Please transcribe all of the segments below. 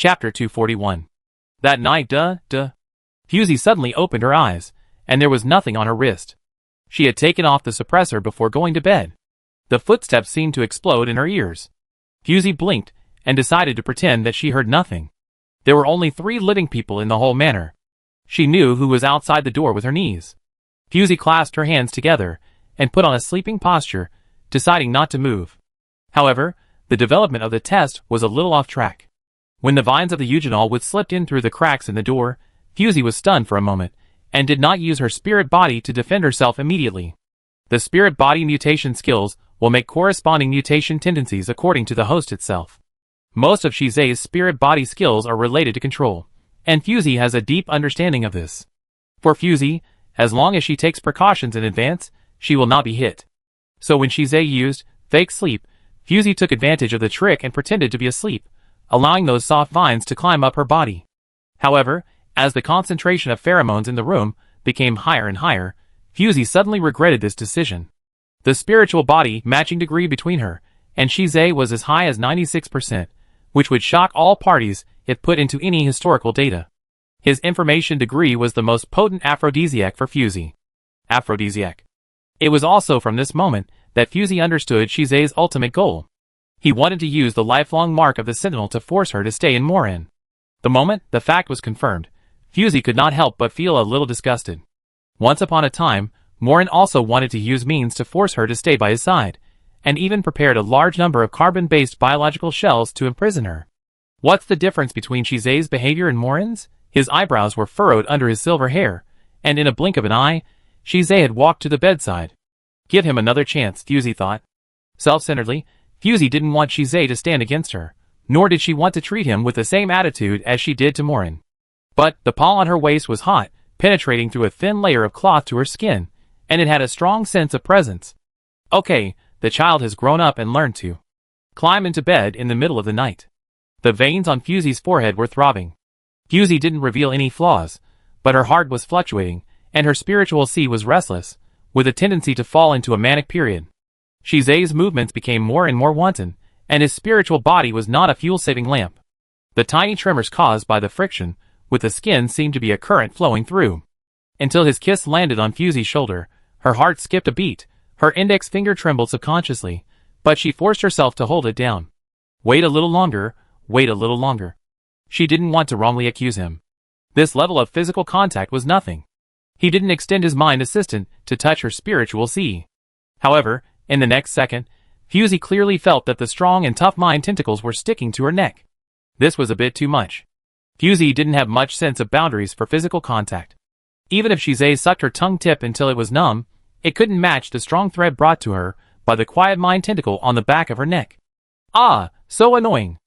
Chapter 241. That night, Fusey suddenly opened her eyes, and there was nothing on her wrist. She had taken off the suppressor before going to bed. The footsteps seemed to explode in her ears. Fusey blinked, and decided to pretend that she heard nothing. There were only 3 living people in the whole manor. She knew who was outside the door with her knees. Fusey clasped her hands together, and put on a sleeping posture, deciding not to move. However, the development of the test was a little off track. When the vines of the eugenol would slipped in through the cracks in the door, Fusey was stunned for a moment, and did not use her spirit body to defend herself immediately. The spirit body mutation skills will make corresponding mutation tendencies according to the host itself. Most of Shize's spirit body skills are related to control, and Fusey has a deep understanding of this. For Fusey, as long as she takes precautions in advance, she will not be hit. So when Shize used fake sleep, Fusey took advantage of the trick and pretended to be asleep, allowing those soft vines to climb up her body. However, as the concentration of pheromones in the room became higher and higher, Fusey suddenly regretted this decision. The spiritual body matching degree between her and Shize was as high as 96%, which would shock all parties if put into any historical data. His information degree was the most potent aphrodisiac for Fusey. Aphrodisiac. It was also from this moment that Fusey understood Shize's ultimate goal. He wanted to use the lifelong mark of the Sentinel to force her to stay in Morin. The moment the fact was confirmed, Fusey could not help but feel a little disgusted. Once upon a time, Morin also wanted to use means to force her to stay by his side, and even prepared a large number of carbon-based biological shells to imprison her. What's the difference between Shize's behavior and Morin's? His eyebrows were furrowed under his silver hair, and in a blink of an eye, Shize had walked to the bedside. Give him another chance, Fusey thought. Self-centeredly, Fusey didn't want Shize to stand against her, nor did she want to treat him with the same attitude as she did to Morin. But the paw on her waist was hot, penetrating through a thin layer of cloth to her skin, and it had a strong sense of presence. Okay, the child has grown up and learned to climb into bed in the middle of the night. The veins on Fusey's forehead were throbbing. Fusey didn't reveal any flaws, but her heart was fluctuating, and her spiritual sea was restless, with a tendency to fall into a manic period. Shize's movements became more and more wanton, and his spiritual body was not a fuel-saving lamp. The tiny tremors caused by the friction with the skin seemed to be a current flowing through. Until his kiss landed on Fusey's shoulder, her heart skipped a beat, her index finger trembled subconsciously, but she forced herself to hold it down. Wait a little longer, wait a little longer. She didn't want to wrongly accuse him. This level of physical contact was nothing. He didn't extend his mind assistant to touch her spiritual sea. However, in the next second, Fusey clearly felt that the strong and tough mind tentacles were sticking to her neck. This was a bit too much. Fusey didn't have much sense of boundaries for physical contact. Even if Shize sucked her tongue tip until it was numb, it couldn't match the strong thread brought to her by the quiet mind tentacle on the back of her neck. Ah, so annoying.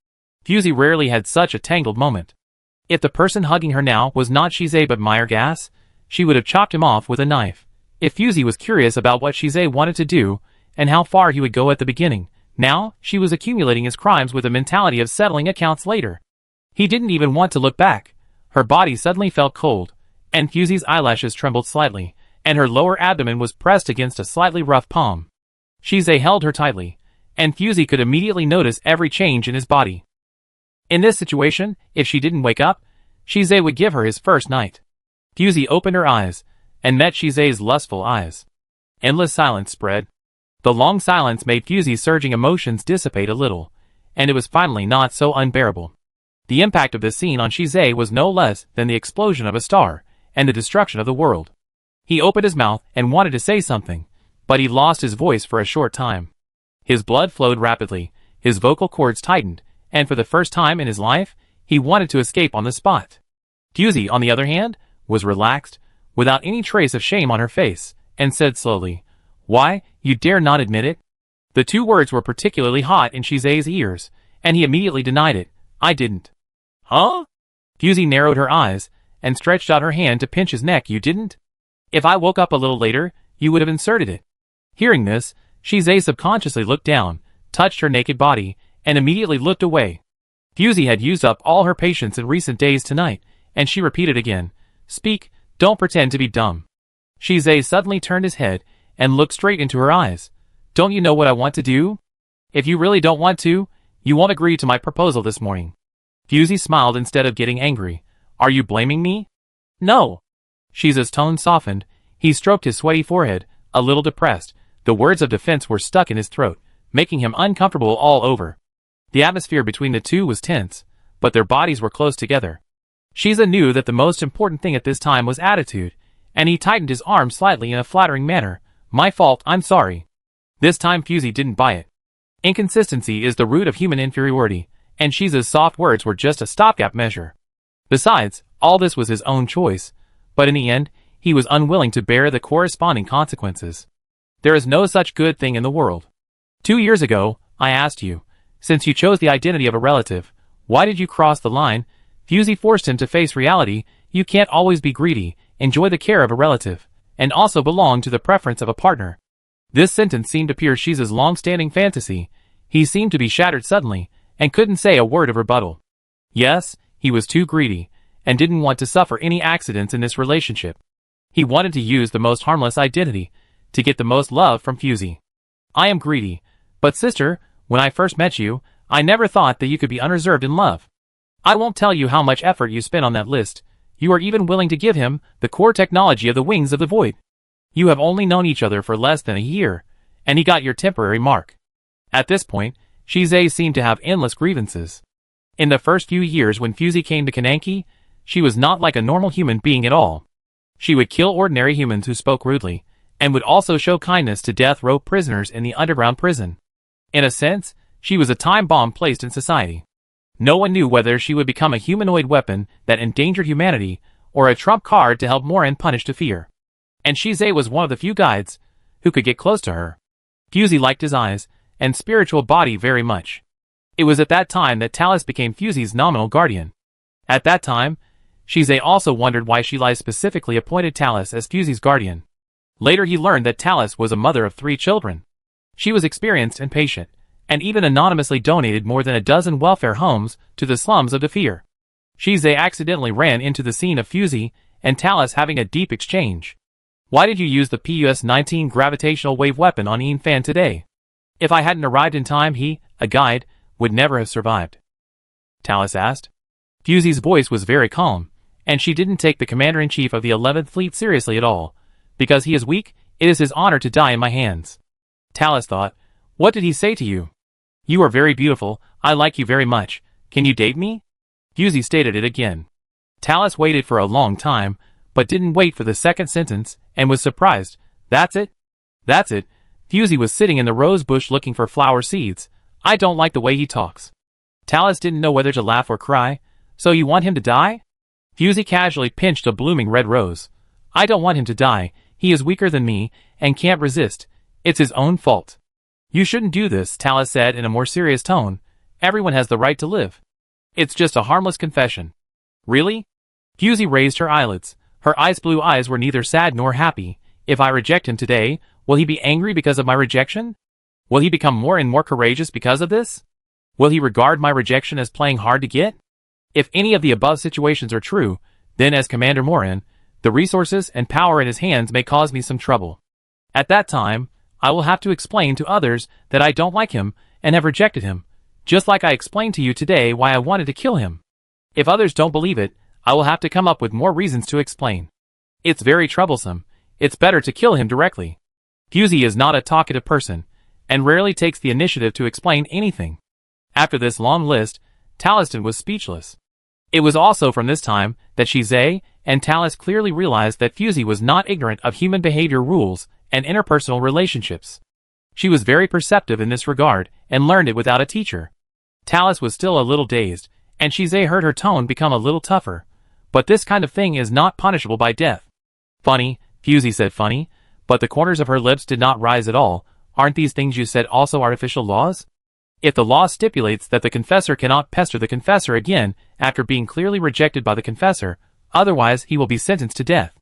Fusey rarely had such a tangled moment. If the person hugging her now was not Shize but Meyer Gas, she would have chopped him off with a knife. If Fusey was curious about what Shize wanted to do, and how far he would go at the beginning, now she was accumulating his crimes with a mentality of settling accounts later. He didn't even want to look back. Her body suddenly felt cold, and Fusey's eyelashes trembled slightly, and her lower abdomen was pressed against a slightly rough palm. Shize held her tightly, and Fusey could immediately notice every change in his body. In this situation, if she didn't wake up, Shize would give her his first night. Fusey opened her eyes, and met Shize's lustful eyes. Endless silence spread. The long silence made Fusey's surging emotions dissipate a little, and it was finally not so unbearable. The impact of this scene on Shize was no less than the explosion of a star, and the destruction of the world. He opened his mouth and wanted to say something, but he lost his voice for a short time. His blood flowed rapidly, his vocal cords tightened, and for the first time in his life, he wanted to escape on the spot. Fusey, on the other hand, was relaxed, without any trace of shame on her face, and said slowly, "Why, you dare not admit it?" The 2 words were particularly hot in Shize's ears, and he immediately denied it. "I didn't." "Huh?" Fusey narrowed her eyes, and stretched out her hand to pinch his neck. "You didn't? If I woke up a little later, you would have inserted it." Hearing this, Shize subconsciously looked down, touched her naked body, and immediately looked away. Fusey had used up all her patience in recent days tonight, and she repeated again, "Speak, don't pretend to be dumb." Shize suddenly turned his head, and looked straight into her eyes. "Don't you know what I want to do? If you really don't want to, you won't agree to my proposal this morning." Fusey smiled instead of getting angry. Are you blaming me? No. Shiza's tone softened. He stroked his sweaty forehead, a little depressed. The words of defense were stuck in his throat, making him uncomfortable all over. The atmosphere between the two was tense, but their bodies were close together. Shiza knew that the most important thing at this time was attitude, and he tightened his arm slightly in a flattering manner. My fault, I'm sorry. This time Fusey didn't buy it. Inconsistency is the root of human inferiority, and Shiza's soft words were just a stopgap measure. Besides, all this was his own choice, but in the end, he was unwilling to bear the corresponding consequences. There is no such good thing in the world. 2 years ago, I asked you, since you chose the identity of a relative, why did you cross the line? Fusey forced him to face reality. You can't always be greedy, enjoy the care of a relative, and also belong to the preference of a partner. This sentence seemed to pierce Shiza's long-standing fantasy. He seemed to be shattered suddenly, and couldn't say a word of rebuttal. Yes, he was too greedy, and didn't want to suffer any accidents in this relationship. He wanted to use the most harmless identity, to get the most love from Fusey. I am greedy, but sister, when I first met you, I never thought that you could be unreserved in love. I won't tell you how much effort you spent on that list. You are even willing to give him the core technology of the Wings of the Void. You have only known each other for less than a year, and he got your temporary mark. At this point, Shize seemed to have endless grievances. In the first few years when Fusey came to Kananki, she was not like a normal human being at all. She would kill ordinary humans who spoke rudely, and would also show kindness to death row prisoners in the underground prison. In a sense, she was a time bomb placed in society. No one knew whether she would become a humanoid weapon that endangered humanity, or a trump card to help Morin punish to fear. And Shize was one of the few guides who could get close to her. Fusey liked his eyes and spiritual body very much. It was at that time that Talus became Fusey's nominal guardian. At that time, Shize also wondered why Shilai specifically appointed Talus as Fusey's guardian. Later he learned that Talus was a mother of 3 children. She was experienced and patient, and even anonymously donated more than a dozen welfare homes to the slums of Dafir. Shize accidentally ran into the scene of Fusey and Talus having a deep exchange. Why did you use the PUS-19 gravitational wave weapon on Ian Fan today? If I hadn't arrived in time he, a guide, would never have survived. Talus asked. Fusey's voice was very calm, and she didn't take the commander-in-chief of the 11th Fleet seriously at all. Because he is weak, it is his honor to die in my hands. Talus thought, what did he say to you? You are very beautiful, I like you very much, can you date me? Fusey stated it again. Talus waited for a long time, but didn't wait for the second sentence, and was surprised. That's it? That's it. Fusey was sitting in the rose bush looking for flower seeds. I don't like the way he talks. Talus didn't know whether to laugh or cry. So you want him to die? Fusey casually pinched a blooming red rose. I don't want him to die. He is weaker than me, and can't resist. It's his own fault. You shouldn't do this, Talus said in a more serious tone. Everyone has the right to live. It's just a harmless confession. Really? Fusey raised her eyelids. Her ice blue eyes were neither sad nor happy. If I reject him today, will he be angry because of my rejection? Will he become more and more courageous because of this? Will he regard my rejection as playing hard to get? If any of the above situations are true, then as Commander Morin, the resources and power in his hands may cause me some trouble. At that time, I will have to explain to others that I don't like him and have rejected him, just like I explained to you today why I wanted to kill him. If others don't believe it, I will have to come up with more reasons to explain. It's very troublesome. It's better to kill him directly. Fusey is not a talkative person, and rarely takes the initiative to explain anything. After this long list, Talistan was speechless. It was also from this time that Shize and Talus clearly realized that Fusey was not ignorant of human behavior rules and interpersonal relationships. She was very perceptive in this regard and learned it without a teacher. Talus was still a little dazed, and Shize heard her tone become a little tougher. But this kind of thing is not punishable by death. Funny, Fusey said funny, but the corners of her lips did not rise at all. Aren't these things you said also artificial laws? If the law stipulates that the confessor cannot pester the confessor again after being clearly rejected by the confessor, otherwise he will be sentenced to death.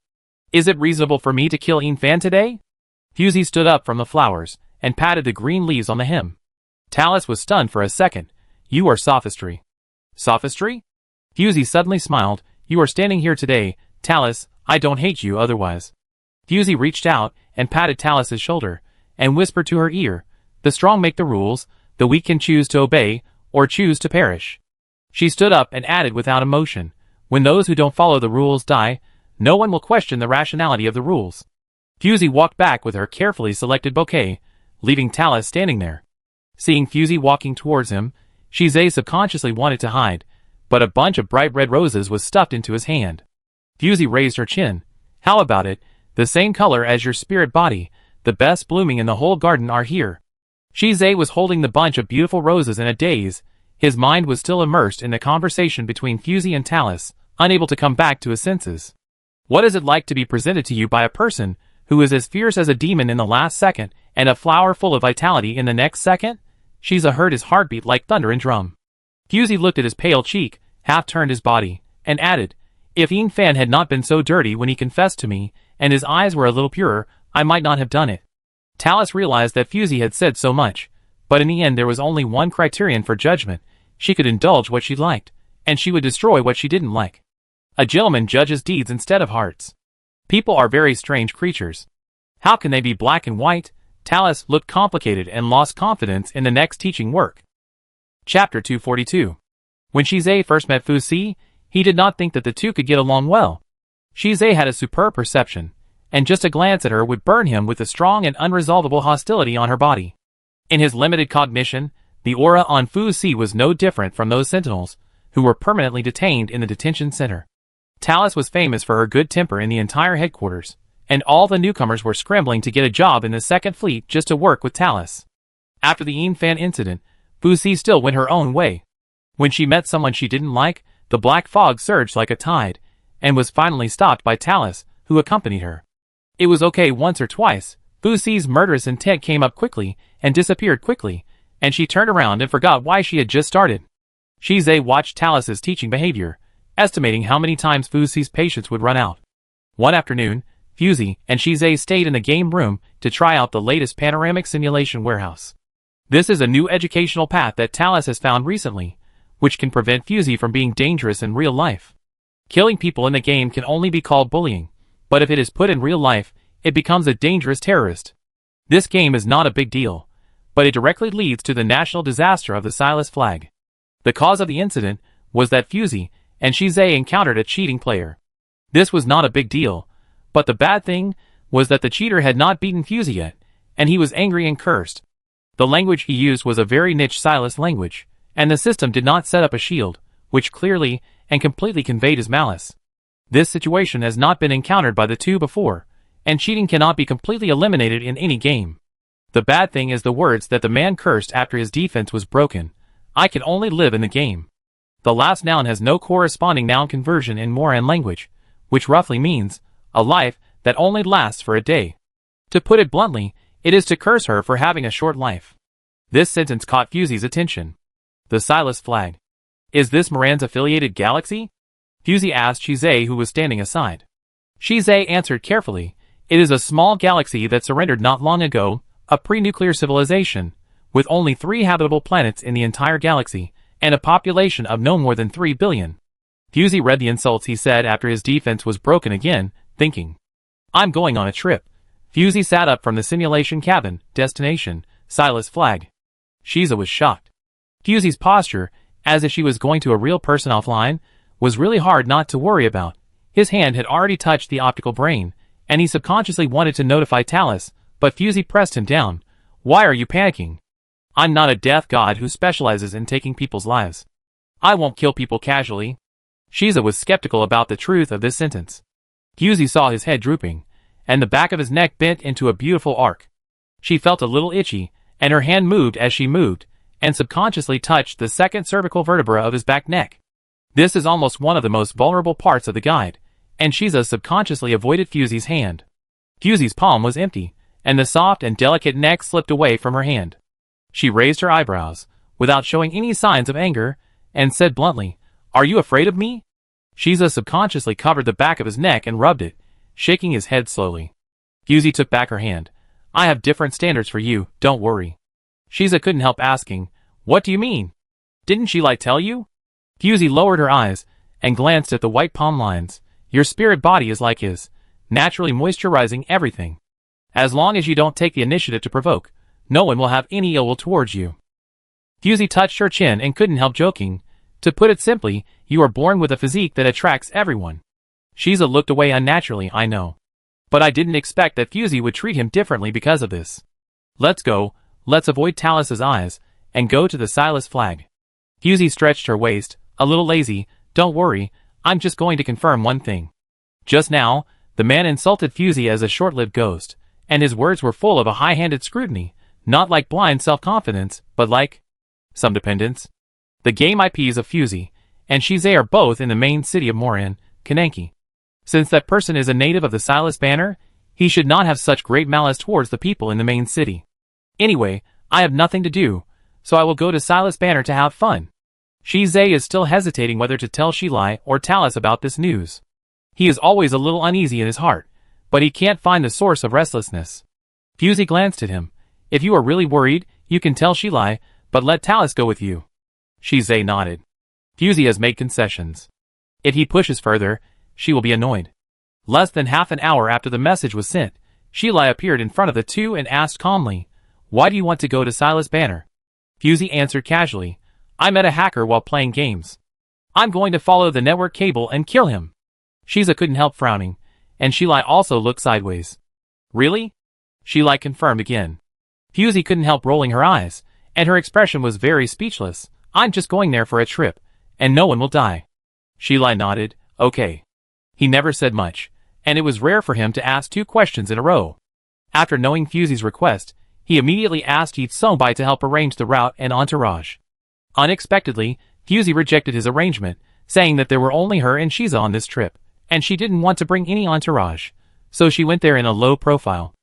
Is it reasonable for me to kill Ian Fan today? Fusey stood up from the flowers and patted the green leaves on the hem. Talus was stunned for a second. You are sophistry. Sophistry? Fusey suddenly smiled. You are standing here today, Talus. I don't hate you otherwise. Fusey reached out and patted Talus's shoulder and whispered to her ear, the strong make the rules, the weak can choose to obey or choose to perish. She stood up and added without emotion, when those who don't follow the rules die, no one will question the rationality of the rules. Fusey walked back with her carefully selected bouquet, leaving Talus standing there. Seeing Fusey walking towards him, Shizei subconsciously wanted to hide, but a bunch of bright red roses was stuffed into his hand. Fusey raised her chin. How about it? The same color as your spirit body, the best blooming in the whole garden are here. Shizei was holding the bunch of beautiful roses in a daze. His mind was still immersed in the conversation between Fusey and Talus, unable to come back to his senses. What is it like to be presented to you by a person who is as fierce as a demon in the last second and a flower full of vitality in the next second? Shiza heard his heartbeat like thunder and drum. Fusey looked at his pale cheek, half-turned his body, and added, if Yin Fan had not been so dirty when he confessed to me, and his eyes were a little purer, I might not have done it. Talus realized that Fusey had said so much, but in the end there was only one criterion for judgment. She could indulge what she liked, and she would destroy what she didn't like. A gentleman judges deeds instead of hearts. People are very strange creatures. How can they be black and white? Talus looked complicated and lost confidence in the next teaching work. Chapter 242. When Shizei first met Fusey, he did not think that the two could get along well. Shizei had a superb perception, and just a glance at her would burn him with a strong and unresolvable hostility on her body. In his limited cognition, the aura on Fusey was no different from those sentinels, who were permanently detained in the detention center. Talus was famous for her good temper in the entire headquarters, and all the newcomers were scrambling to get a job in the Second Fleet just to work with Talus. After the Yin Fan incident, Fusey still went her own way. When she met someone she didn't like, the black fog surged like a tide, and was finally stopped by Talus, who accompanied her. It was okay once or twice. Fusey's murderous intent came up quickly and disappeared quickly, and she turned around and forgot why she had just started. Shizei watched Talus's teaching behavior, estimating how many times Fusey's patience would run out. One afternoon, Fusey and Shizei stayed in the game room to try out the latest panoramic simulation warehouse. This is a new educational path that Talus has found recently, which can prevent Fusey from being dangerous in real life. Killing people in the game can only be called bullying, but if it is put in real life, it becomes a dangerous terrorist. This game is not a big deal, but it directly leads to the national disaster of the Silas flag. The cause of the incident was that Fusey and Shizei encountered a cheating player. This was not a big deal, but the bad thing was that the cheater had not beaten Fusey yet, and he was angry and cursed. The language he used was a very niche Silas language, and the system did not set up a shield, which clearly and completely conveyed his malice. This situation has not been encountered by the two before, and cheating cannot be completely eliminated in any game. The bad thing is the words that the man cursed after his defense was broken. I can only live in the game. The last noun has no corresponding noun conversion in Moran language, which roughly means a life that only lasts for a day. To put it bluntly, it is to curse her for having a short life. This sentence caught Fusey's attention. The Silas flag. Is this Moran's affiliated galaxy? Fusey asked Shizei, who was standing aside. Shizei answered carefully, it is a small galaxy that surrendered not long ago, a pre-nuclear civilization, with only 3 habitable planets in the entire galaxy, and a population of no more than 3 billion. Fusey read the insults he said after his defense was broken again, thinking, I'm going on a trip. Fusey sat up from the simulation cabin, destination, Silas flag. Shiza was shocked. Fusey's posture, as if she was going to a real person offline, was really hard not to worry about. His hand had already touched the optical brain, and he subconsciously wanted to notify Talus, but Fusey pressed him down. Why are you panicking? I'm not a death god who specializes in taking people's lives. I won't kill people casually. Shiza was skeptical about the truth of this sentence. Fusey saw his head drooping, and the back of his neck bent into a beautiful arc. She felt a little itchy, and her hand moved as she moved, and subconsciously touched the second cervical vertebra of his back neck. This is almost one of the most vulnerable parts of the guide, and Shiza subconsciously avoided Fusey's hand. Fusey's palm was empty, and the soft and delicate neck slipped away from her hand. She raised her eyebrows, without showing any signs of anger, and said bluntly, Are you afraid of me? Shiza subconsciously covered the back of his neck and rubbed it, shaking his head slowly. Fusey took back her hand. I have different standards for you, don't worry. Shiza couldn't help asking, What do you mean? Didn't she tell you? Fusey lowered her eyes, and glanced at the white palm lines. Your spirit body is like his, naturally moisturizing everything. As long as you don't take the initiative to provoke, no one will have any ill will towards you. Fusey touched her chin and couldn't help joking. To put it simply, you are born with a physique that attracts everyone. Shiza looked away unnaturally, I know. But I didn't expect that Fusey would treat him differently because of this. Let's go, let's avoid Talus's eyes, and go to the Silas flag. Fusey stretched her waist, a little lazy. Don't worry, I'm just going to confirm one thing. Just now, the man insulted Fusey as a short-lived ghost, and his words were full of a high-handed scrutiny, not like blind self-confidence, but like some dependence. The game IPs of Fusey and Shize are both in the main city of Moran, Kananki. Since that person is a native of the Silas Banner, he should not have such great malice towards the people in the main city. Anyway, I have nothing to do, so I will go to Silas Banner to have fun. Shize is still hesitating whether to tell Shilai or Talus about this news. He is always a little uneasy in his heart, but he can't find the source of restlessness. Fusey glanced at him. If you are really worried, you can tell Shilai, but let Talus go with you. Shize nodded. Fusey has made concessions. If he pushes further, she will be annoyed. Less than half an hour after the message was sent, Shilai appeared in front of the two and asked calmly, "Why do you want to go to Silas Banner?" Fusey answered casually, "I met a hacker while playing games. I'm going to follow the network cable and kill him." Shiza couldn't help frowning, and Shilai also looked sideways. "Really?" Shilai confirmed again. Fusey couldn't help rolling her eyes, and her expression was very speechless. "I'm just going there for a trip, and no one will die." Shilai nodded, "Okay." He never said much, and it was rare for him to ask two questions in a row. After knowing Fusey's request, he immediately asked Sonbai to help arrange the route and entourage. Unexpectedly, Fusey rejected his arrangement, saying that there were only her and Shiza on this trip, and she didn't want to bring any entourage, so she went there in a low profile.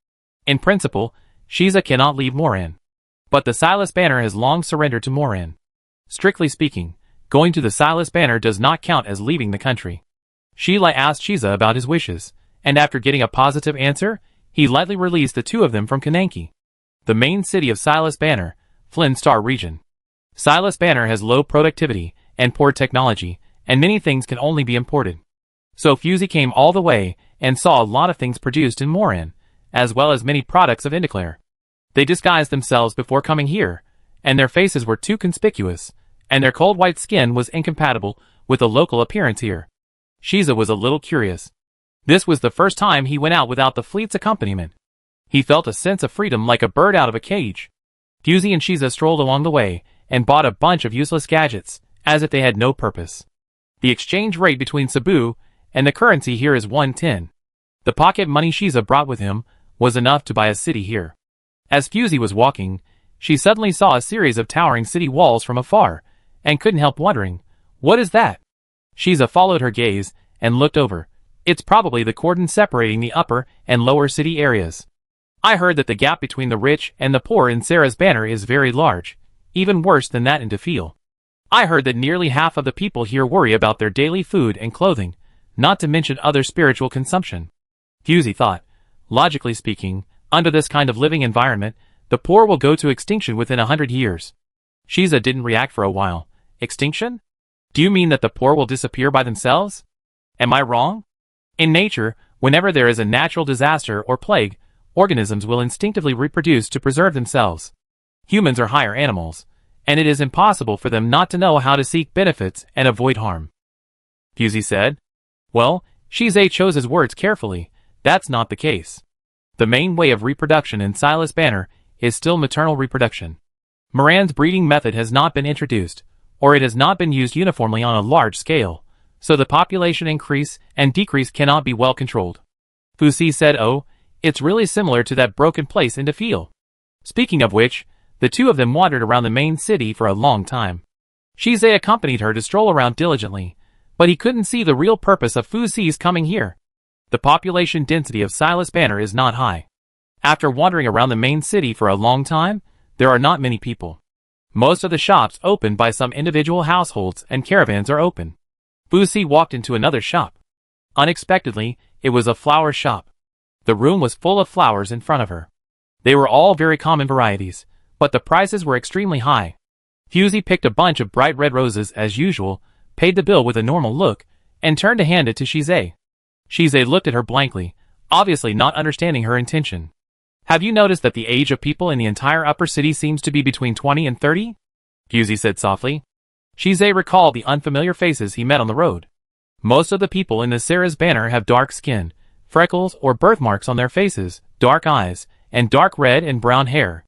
In principle, Shiza cannot leave Moran. But the Silas Banner has long surrendered to Moran. Strictly speaking, going to the Silas Banner does not count as leaving the country. Shilai asked Shiza about his wishes, and after getting a positive answer, he lightly released the two of them from Kananki, the main city of Silas Banner, Flynn Star region. Silas Banner has low productivity and poor technology, and many things can only be imported. So Fusey came all the way and saw a lot of things produced in Moran, as well as many products of Indiclare. They disguised themselves before coming here, and their faces were too conspicuous, and their cold white skin was incompatible with the local appearance here. Shiza was a little curious. This was the first time he went out without the fleet's accompaniment. He felt a sense of freedom like a bird out of a cage. Fusey and Shiza strolled along the way and bought a bunch of useless gadgets, as if they had no purpose. The exchange rate between Cebu and the currency here is 110. The pocket money Shiza brought with him was enough to buy a city here. As Fusey was walking, she suddenly saw a series of towering city walls from afar, and couldn't help wondering, what is that? Shiza followed her gaze and looked over. It's probably the cordon separating the upper and lower city areas. I heard that the gap between the rich and the poor in Sarah's Banner is very large, even worse than that in Tefil. I heard that nearly half of the people here worry about their daily food and clothing, not to mention other spiritual consumption. Fusey thought, logically speaking, under this kind of living environment, the poor will go to extinction within 100 years. Shiza didn't react for a while. Extinction? Do you mean that the poor will disappear by themselves? Am I wrong? In nature, whenever there is a natural disaster or plague, organisms will instinctively reproduce to preserve themselves. Humans are higher animals, and it is impossible for them not to know how to seek benefits and avoid harm. Fusey said. Well, Shize chose his words carefully. That's not the case. The main way of reproduction in Silas Banner is still maternal reproduction. Moran's breeding method has not been introduced, or it has not been used uniformly on a large scale, so the population increase and decrease cannot be well controlled. Fusey said, oh, it's really similar to that broken place in Tefil. Speaking of which, the two of them wandered around the main city for a long time. Shize accompanied her to stroll around diligently, but he couldn't see the real purpose of Fusey's coming here. The population density of Silas Banner is not high. After wandering around the main city for a long time, there are not many people. Most of the shops opened by some individual households and caravans are open. Fusey walked into another shop. Unexpectedly, it was a flower shop. The room was full of flowers in front of her. They were all very common varieties, but the prices were extremely high. Fusey picked a bunch of bright red roses as usual, paid the bill with a normal look, and turned to hand it to Shize. Shize looked at her blankly, obviously not understanding her intention. Have you noticed that the age of people in the entire upper city seems to be between 20 and 30? Fusey said softly. Shize recalled the unfamiliar faces he met on the road. Most of the people in the Sarah's banner have dark skin, freckles or birthmarks on their faces, dark eyes, and dark red and brown hair.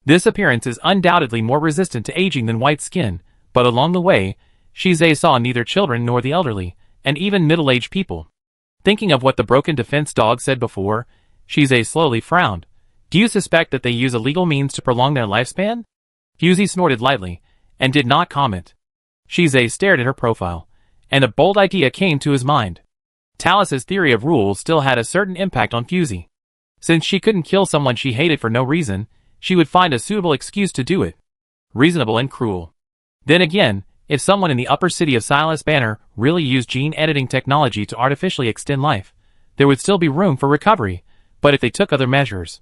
This appearance is undoubtedly more resistant to aging than white skin, but along the way, Shize saw neither children nor the elderly, and even middle-aged people. Thinking of what the broken defense dog said before, Shize slowly frowned. Do you suspect that they use illegal means to prolong their lifespan? Fusey snorted lightly, and did not comment. Shize stared at her profile, and a bold idea came to his mind. Talus's theory of rules still had a certain impact on Fusey. Since she couldn't kill someone she hated for no reason, she would find a suitable excuse to do it. Reasonable and cruel. Then again, if someone in the upper city of Silas Banner really used gene editing technology to artificially extend life, there would still be room for recovery, but if they took other measures,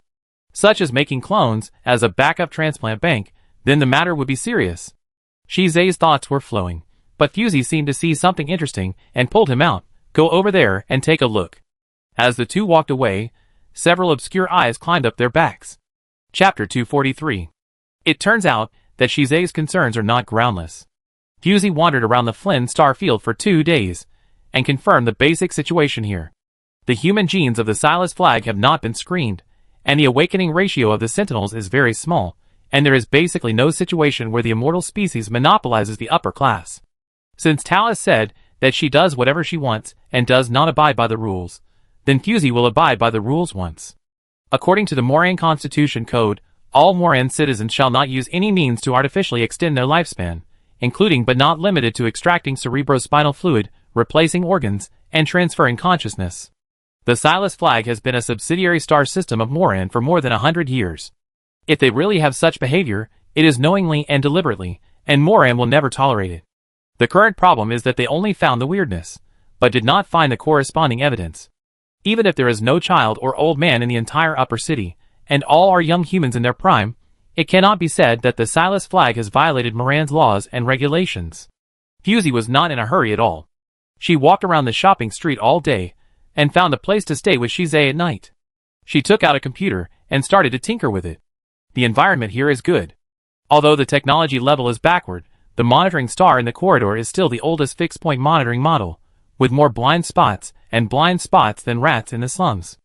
such as making clones as a backup transplant bank, then the matter would be serious. Shize's thoughts were flowing, but Fusey seemed to see something interesting and pulled him out. Go over there and take a look. As the two walked away, several obscure eyes climbed up their backs. Chapter 243. It turns out that Shize's concerns are not groundless. Fusey wandered around the Flynn star field for 2 days, and confirmed the basic situation here. The human genes of the Silas flag have not been screened, and the awakening ratio of the Sentinels is very small, and there is basically no situation where the immortal species monopolizes the upper class. Since Talus said that she does whatever she wants and does not abide by the rules, then Fusey will abide by the rules once. According to the Moran Constitution Code, all Moran citizens shall not use any means to artificially extend their lifespan, including but not limited to extracting cerebrospinal fluid, replacing organs, and transferring consciousness. The Silas flag has been a subsidiary star system of Moran for more than 100 years. If they really have such behavior, it is knowingly and deliberately, and Moran will never tolerate it. The current problem is that they only found the weirdness, but did not find the corresponding evidence. Even if there is no child or old man in the entire upper city, and all are young humans in their prime, it cannot be said that the Silas flag has violated Moran's laws and regulations. Fusey was not in a hurry at all. She walked around the shopping street all day, and found a place to stay with Shize at night. She took out a computer, and started to tinker with it. The environment here is good. Although the technology level is backward, the monitoring star in the corridor is still the oldest fixed-point monitoring model, with more blind spots than rats in the slums.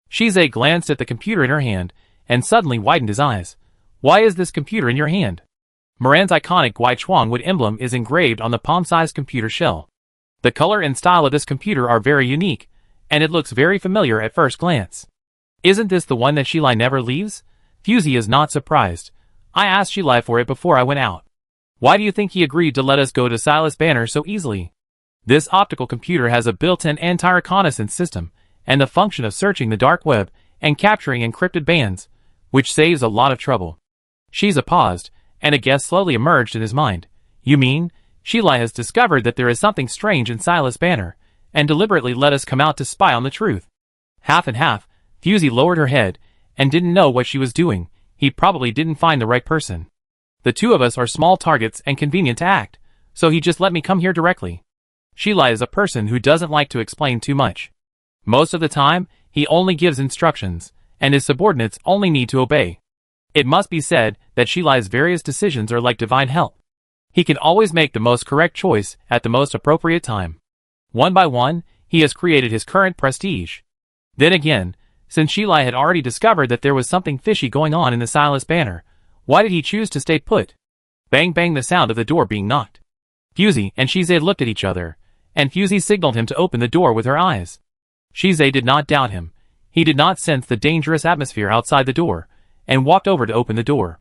Shize glanced at the computer in her hand, and suddenly widened his eyes. Why is this computer in your hand? Moran's iconic Gui Chuang wood emblem is engraved on the palm-sized computer shell. The color and style of this computer are very unique, and it looks very familiar at first glance. Isn't this the one that Shilai never leaves? Fusey is not surprised. I asked Shilai for it before I went out. Why do you think he agreed to let us go to Silas Banner so easily? This optical computer has a built-in anti-reconnaissance system, and the function of searching the dark web and capturing encrypted bands, which saves a lot of trouble. Shiza paused, and a guess slowly emerged in his mind. You mean, Shilai has discovered that there is something strange in Silas Banner, and deliberately let us come out to spy on the truth? Half and half, Fusey lowered her head, and didn't know what she was doing. He probably didn't find the right person. The two of us are small targets and convenient to act, so he just let me come here directly. Shilai is a person who doesn't like to explain too much. Most of the time, he only gives instructions, and his subordinates only need to obey. It must be said that Shilai's various decisions are like divine help. He can always make the most correct choice at the most appropriate time. One by one, he has created his current prestige. Then again, since Shilai had already discovered that there was something fishy going on in the Silas Banner, why did he choose to stay put? Bang bang, the sound of the door being knocked. Fusey and Shize looked at each other, and Fusey signaled him to open the door with her eyes. Shize did not doubt him. He did not sense the dangerous atmosphere outside the door, and walked over to open the door.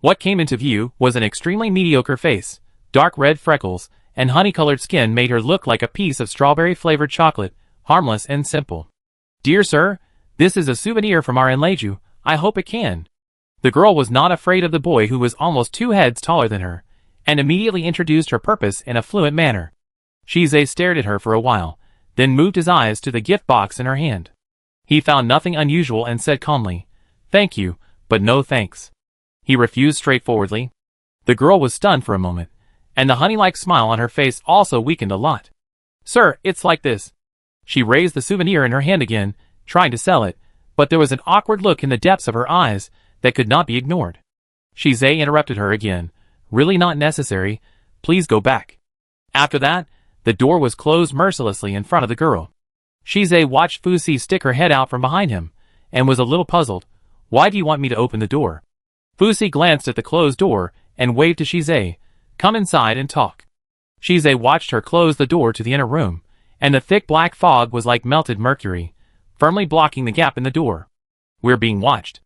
What came into view was an extremely mediocre face. Dark red freckles and honey-colored skin made her look like a piece of strawberry-flavored chocolate, harmless and simple. Dear sir, this is a souvenir from our Enleju. I hope it can. The girl was not afraid of the boy who was almost 2 heads taller than her, and immediately introduced her purpose in a fluent manner. Shize stared at her for a while, then moved his eyes to the gift box in her hand. He found nothing unusual and said calmly, "Thank you, but no thanks." He refused straightforwardly. The girl was stunned for a moment, and the honey-like smile on her face also weakened a lot. "Sir, it's like this." She raised the souvenir in her hand again, trying to sell it, but there was an awkward look in the depths of her eyes that could not be ignored. Shize interrupted her again. "Really not necessary, Please go back. After that, the door was closed mercilessly in front of the girl. Shize watched Fuzi stick her head out from behind him, and was a little puzzled. Why do you want me to open the door? Fuzi glanced at the closed door, and waved to Shize. Come inside and talk. Shize watched her close the door to the inner room, and the thick black fog was like melted mercury, firmly blocking the gap in the door. We're being watched.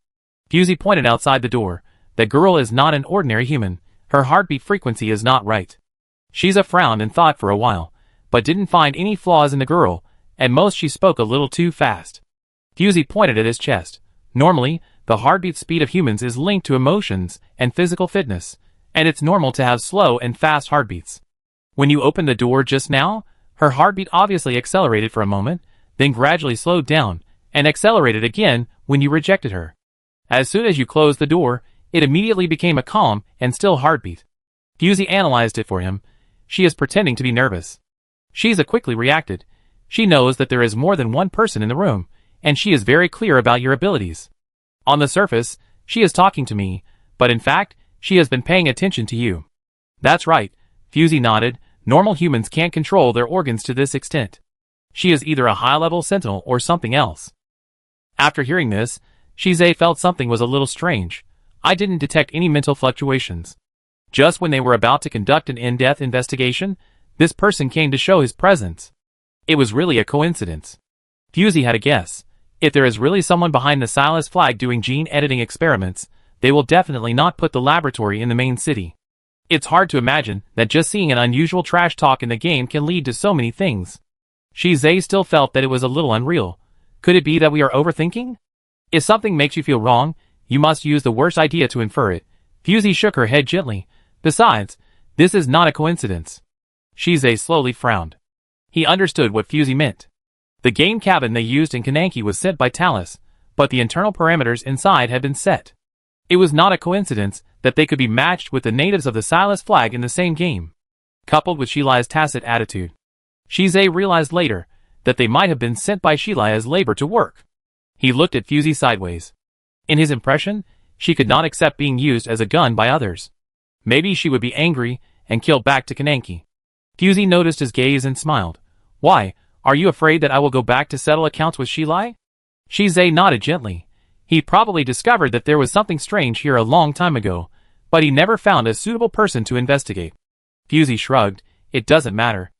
Fuzi pointed outside the door. The girl is not an ordinary human. Her heartbeat frequency is not right. Shize frowned and thought for a while, but didn't find any flaws in the girl. At most she spoke a little too fast. Fuzi pointed at his chest. Normally, the heartbeat speed of humans is linked to emotions and physical fitness, and it's normal to have slow and fast heartbeats. When you opened the door just now, her heartbeat obviously accelerated for a moment, then gradually slowed down, and accelerated again when you rejected her. As soon as you closed the door, it immediately became a calm and still heartbeat. Fuzi analyzed it for him. She is pretending to be nervous. Shize quickly reacted. She knows that there is more than one person in the room, and she is very clear about your abilities. On the surface, she is talking to me, but in fact, she has been paying attention to you. That's right, Fuzi nodded. Normal humans can't control their organs to this extent. She is either a high-level sentinel or something else. After hearing this, Shize felt something was a little strange. I didn't detect any mental fluctuations. Just when they were about to conduct an in-depth investigation, this person came to show his presence. It was really a coincidence. Fuzi had a guess. If there is really someone behind the Silas flag doing gene editing experiments, they will definitely not put the laboratory in the main city. It's hard to imagine that just seeing an unusual trash talk in the game can lead to so many things. Shize still felt that it was a little unreal. Could it be that we are overthinking? If something makes you feel wrong, you must use the worst idea to infer it. Fuzi shook her head gently. Besides, this is not a coincidence. Shize slowly frowned. He understood what Fuzi meant. The game cabin they used in Kananki was set by Talus, but the internal parameters inside had been set. It was not a coincidence that they could be matched with the natives of the Silas flag in the same game. Coupled with Shilai's tacit attitude, Shize realized later that they might have been sent by Shilai as labor to work. He looked at Fuzi sideways. In his impression, she could not accept being used as a gun by others. Maybe she would be angry and kill back to Kananki. Fuzi noticed his gaze and smiled. Why, are you afraid that I will go back to settle accounts with Shilai? Shize nodded gently. He probably discovered that there was something strange here a long time ago, but he never found a suitable person to investigate. Fuzi shrugged. It doesn't matter.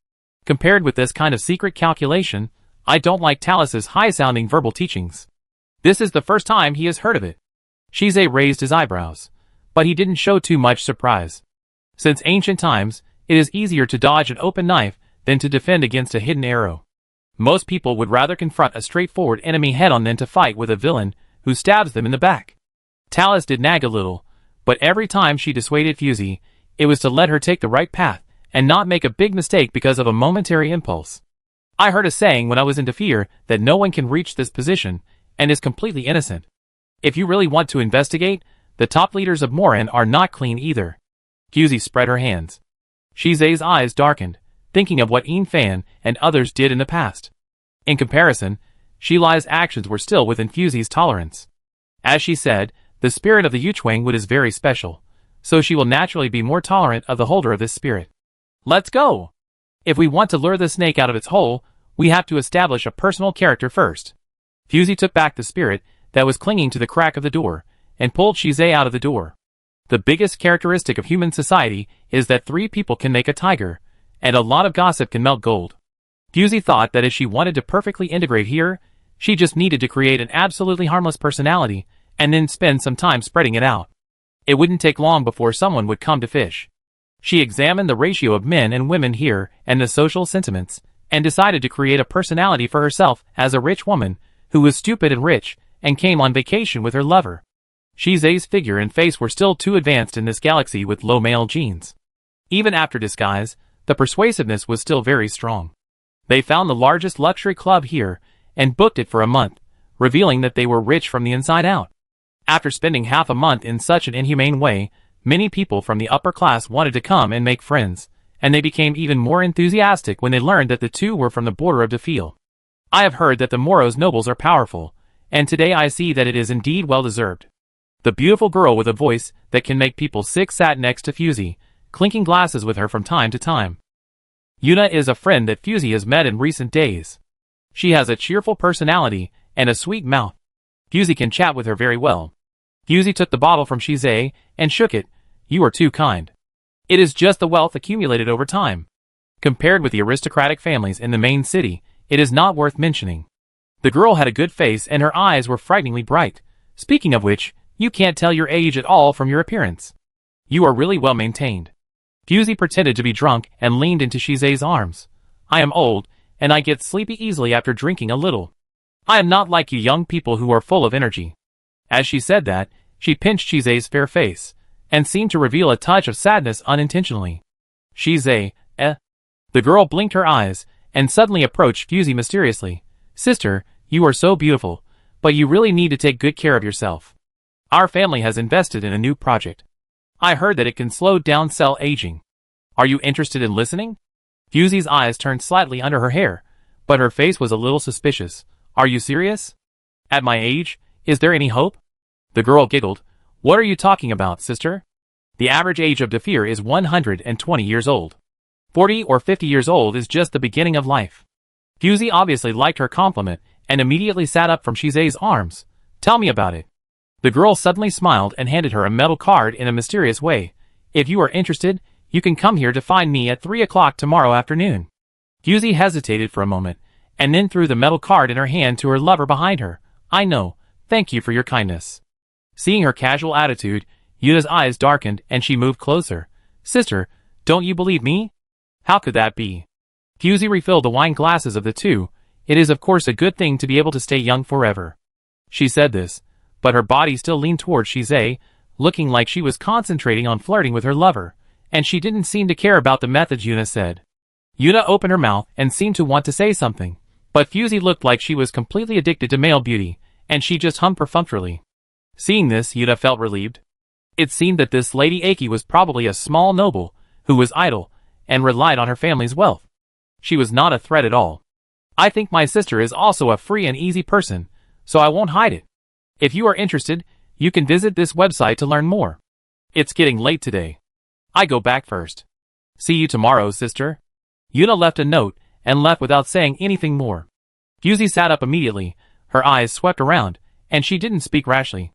Compared with this kind of secret calculation, I don't like Talus's high-sounding verbal teachings. This is the first time he has heard of it. Shize raised his eyebrows, but he didn't show too much surprise. Since ancient times, it is easier to dodge an open knife than to defend against a hidden arrow. Most people would rather confront a straightforward enemy head-on than to fight with a villain who stabs them in the back. Talus did nag a little, but every time she dissuaded Fuzi, it was to let her take the right path and not make a big mistake because of a momentary impulse. I heard a saying when I was in Defear that no one can reach this position and is completely innocent. If you really want to investigate, the top leaders of Moran are not clean either. Fuzi spread her hands. Shize's eyes darkened, thinking of what Fan and others did in the past. In comparison, Shilai's actions were still within Fuzi's tolerance. As she said, the spirit of the Yuchuang Wood is very special, so she will naturally be more tolerant of the holder of this spirit. Let's go! If we want to lure the snake out of its hole, we have to establish a personal character first. Fuzi took back the spirit that was clinging to the crack of the door, and pulled Shize out of the door. The biggest characteristic of human society is that 3 people can make a tiger, and a lot of gossip can melt gold. Fuzi thought that if she wanted to perfectly integrate here, she just needed to create an absolutely harmless personality, and then spend some time spreading it out. It wouldn't take long before someone would come to fish. She examined the ratio of men and women here and the social sentiments, and decided to create a personality for herself as a rich woman, who was stupid and rich, and came on vacation with her lover. Shize's figure and face were still too advanced in this galaxy with low male genes. Even after disguise, the persuasiveness was still very strong. They found the largest luxury club here, and booked it for a month, revealing that they were rich from the inside out. After spending half a month in such an inhumane way, many people from the upper class wanted to come and make friends, and they became even more enthusiastic when they learned that the two were from the border of Defil. I have heard that the Moros nobles are powerful, and today I see that it is indeed well deserved. The beautiful girl with a voice that can make people sick sat next to Fuzi, clinking glasses with her from time to time. Yuna is a friend that Fusey has met in recent days. She has a cheerful personality and a sweet mouth. Fusey can chat with her very well. Fusey took the bottle from Shizei and shook it. You are too kind. It is just the wealth accumulated over time. Compared with the aristocratic families in the main city, it is not worth mentioning. The girl had a good face and her eyes were frighteningly bright. Speaking of which, you can't tell your age at all from your appearance. You are really well maintained. Fusey pretended to be drunk and leaned into Shizei's arms. I am old, and I get sleepy easily after drinking a little. I am not like you young people who are full of energy. As she said that, she pinched Shizei's fair face, and seemed to reveal a touch of sadness unintentionally. Shizei, The girl blinked her eyes, and suddenly approached Fusey mysteriously. Sister, you are so beautiful, but you really need to take good care of yourself. Our family has invested in a new project. I heard that it can slow down cell aging. Are you interested in listening? Fusey's eyes turned slightly under her hair, but her face was a little suspicious. Are you serious? At my age, is there any hope? The girl giggled. What are you talking about, sister? The average age of Dafir is 120 years old. 40 or 50 years old is just the beginning of life. Fusey obviously liked her compliment and immediately sat up from Shizei's arms. Tell me about it. The girl suddenly smiled and handed her a metal card in a mysterious way. If you are interested, you can come here to find me at 3 o'clock tomorrow afternoon. Fusey hesitated for a moment, and then threw the metal card in her hand to her lover behind her. I know. Thank you for your kindness. Seeing her casual attitude, Yuna's eyes darkened and she moved closer. Sister, don't you believe me? How could that be? Fusey refilled the wine glasses of the two. It is of course a good thing to be able to stay young forever. She said this, but her body still leaned towards Shizei, looking like she was concentrating on flirting with her lover, and she didn't seem to care about the methods Yuna said. Yuna opened her mouth and seemed to want to say something, but Fusey looked like she was completely addicted to male beauty, and she just hummed perfunctorily. Seeing this, Yuna felt relieved. It seemed that this Lady Aki was probably a small noble, who was idle, and relied on her family's wealth. She was not a threat at all. I think my sister is also a free and easy person, so I won't hide it. If you are interested, you can visit this website to learn more. It's getting late today. I go back first. See you tomorrow, sister. Yuna left a note, and left without saying anything more. Fusey sat up immediately, her eyes swept around, and she didn't speak rashly.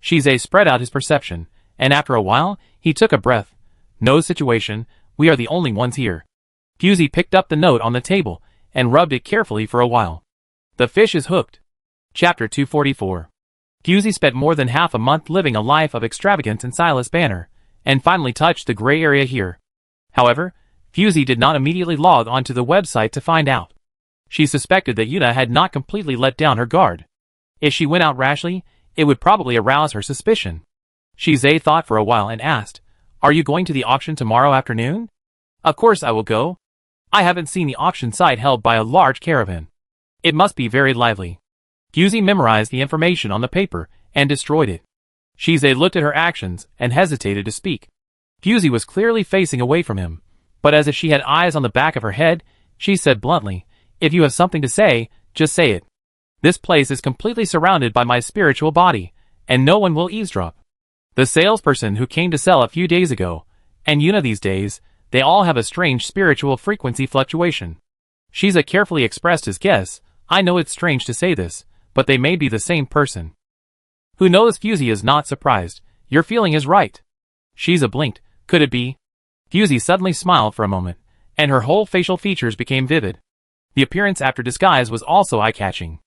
Shizei spread out his perception, and after a while, he took a breath. No situation, we are the only ones here. Fusey picked up the note on the table, and rubbed it carefully for a while. The fish is hooked. Chapter 244. Fusey spent more than half a month living a life of extravagance in Silas Banner, and finally touched the gray area here. However, Fusey did not immediately log onto the website to find out. She suspected that Yuna had not completely let down her guard. If she went out rashly, it would probably arouse her suspicion. Shizei thought for a while and asked, Are you going to the auction tomorrow afternoon? Of course I will go. I haven't seen the auction site held by a large caravan. It must be very lively. Fusey memorized the information on the paper and destroyed it. Shizei looked at her actions and hesitated to speak. Fusey was clearly facing away from him, but as if she had eyes on the back of her head, she said bluntly, If you have something to say, just say it. This place is completely surrounded by my spiritual body, and no one will eavesdrop. The salesperson who came to sell a few days ago, and Yuna these days, they all have a strange spiritual frequency fluctuation. Shiza carefully expressed his guess. I know it's strange to say this, but they may be the same person. Who knows? Fusey is not surprised. Your feeling is right. Shiza blinked. Could it be? Fusey suddenly smiled for a moment, and her whole facial features became vivid. The appearance after disguise was also eye-catching.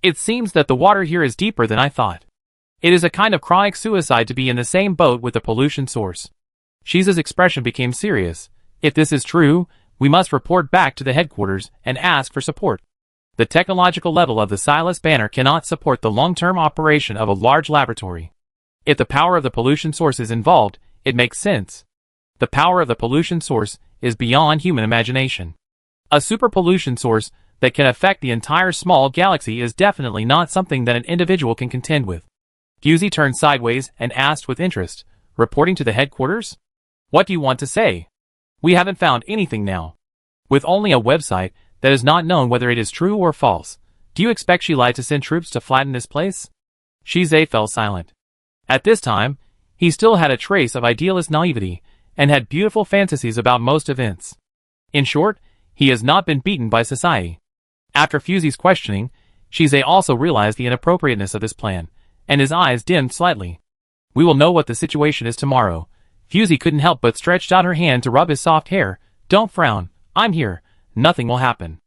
It seems that the water here is deeper than I thought. It is a kind of chronic suicide to be in the same boat with the pollution source. Shiza's expression became serious. If this is true, we must report back to the headquarters and ask for support. The technological level of the Silas Banner cannot support the long-term operation of a large laboratory. If the power of the pollution source is involved, it makes sense. The power of the pollution source is beyond human imagination. A super pollution source that can affect the entire small galaxy is definitely not something that an individual can contend with. Fusey turned sideways and asked with interest, reporting to the headquarters? What do you want to say? We haven't found anything now. With only a website that is not known whether it is true or false, do you expect Shilai to send troops to flatten this place? Shizei fell silent. At this time, he still had a trace of idealist naivety, and had beautiful fantasies about most events. In short, he has not been beaten by society. After Fusey's questioning, Shize also realized the inappropriateness of this plan, and his eyes dimmed slightly. We will know what the situation is tomorrow. Fusey couldn't help but stretched out her hand to rub his soft hair. Don't frown, I'm here, nothing will happen.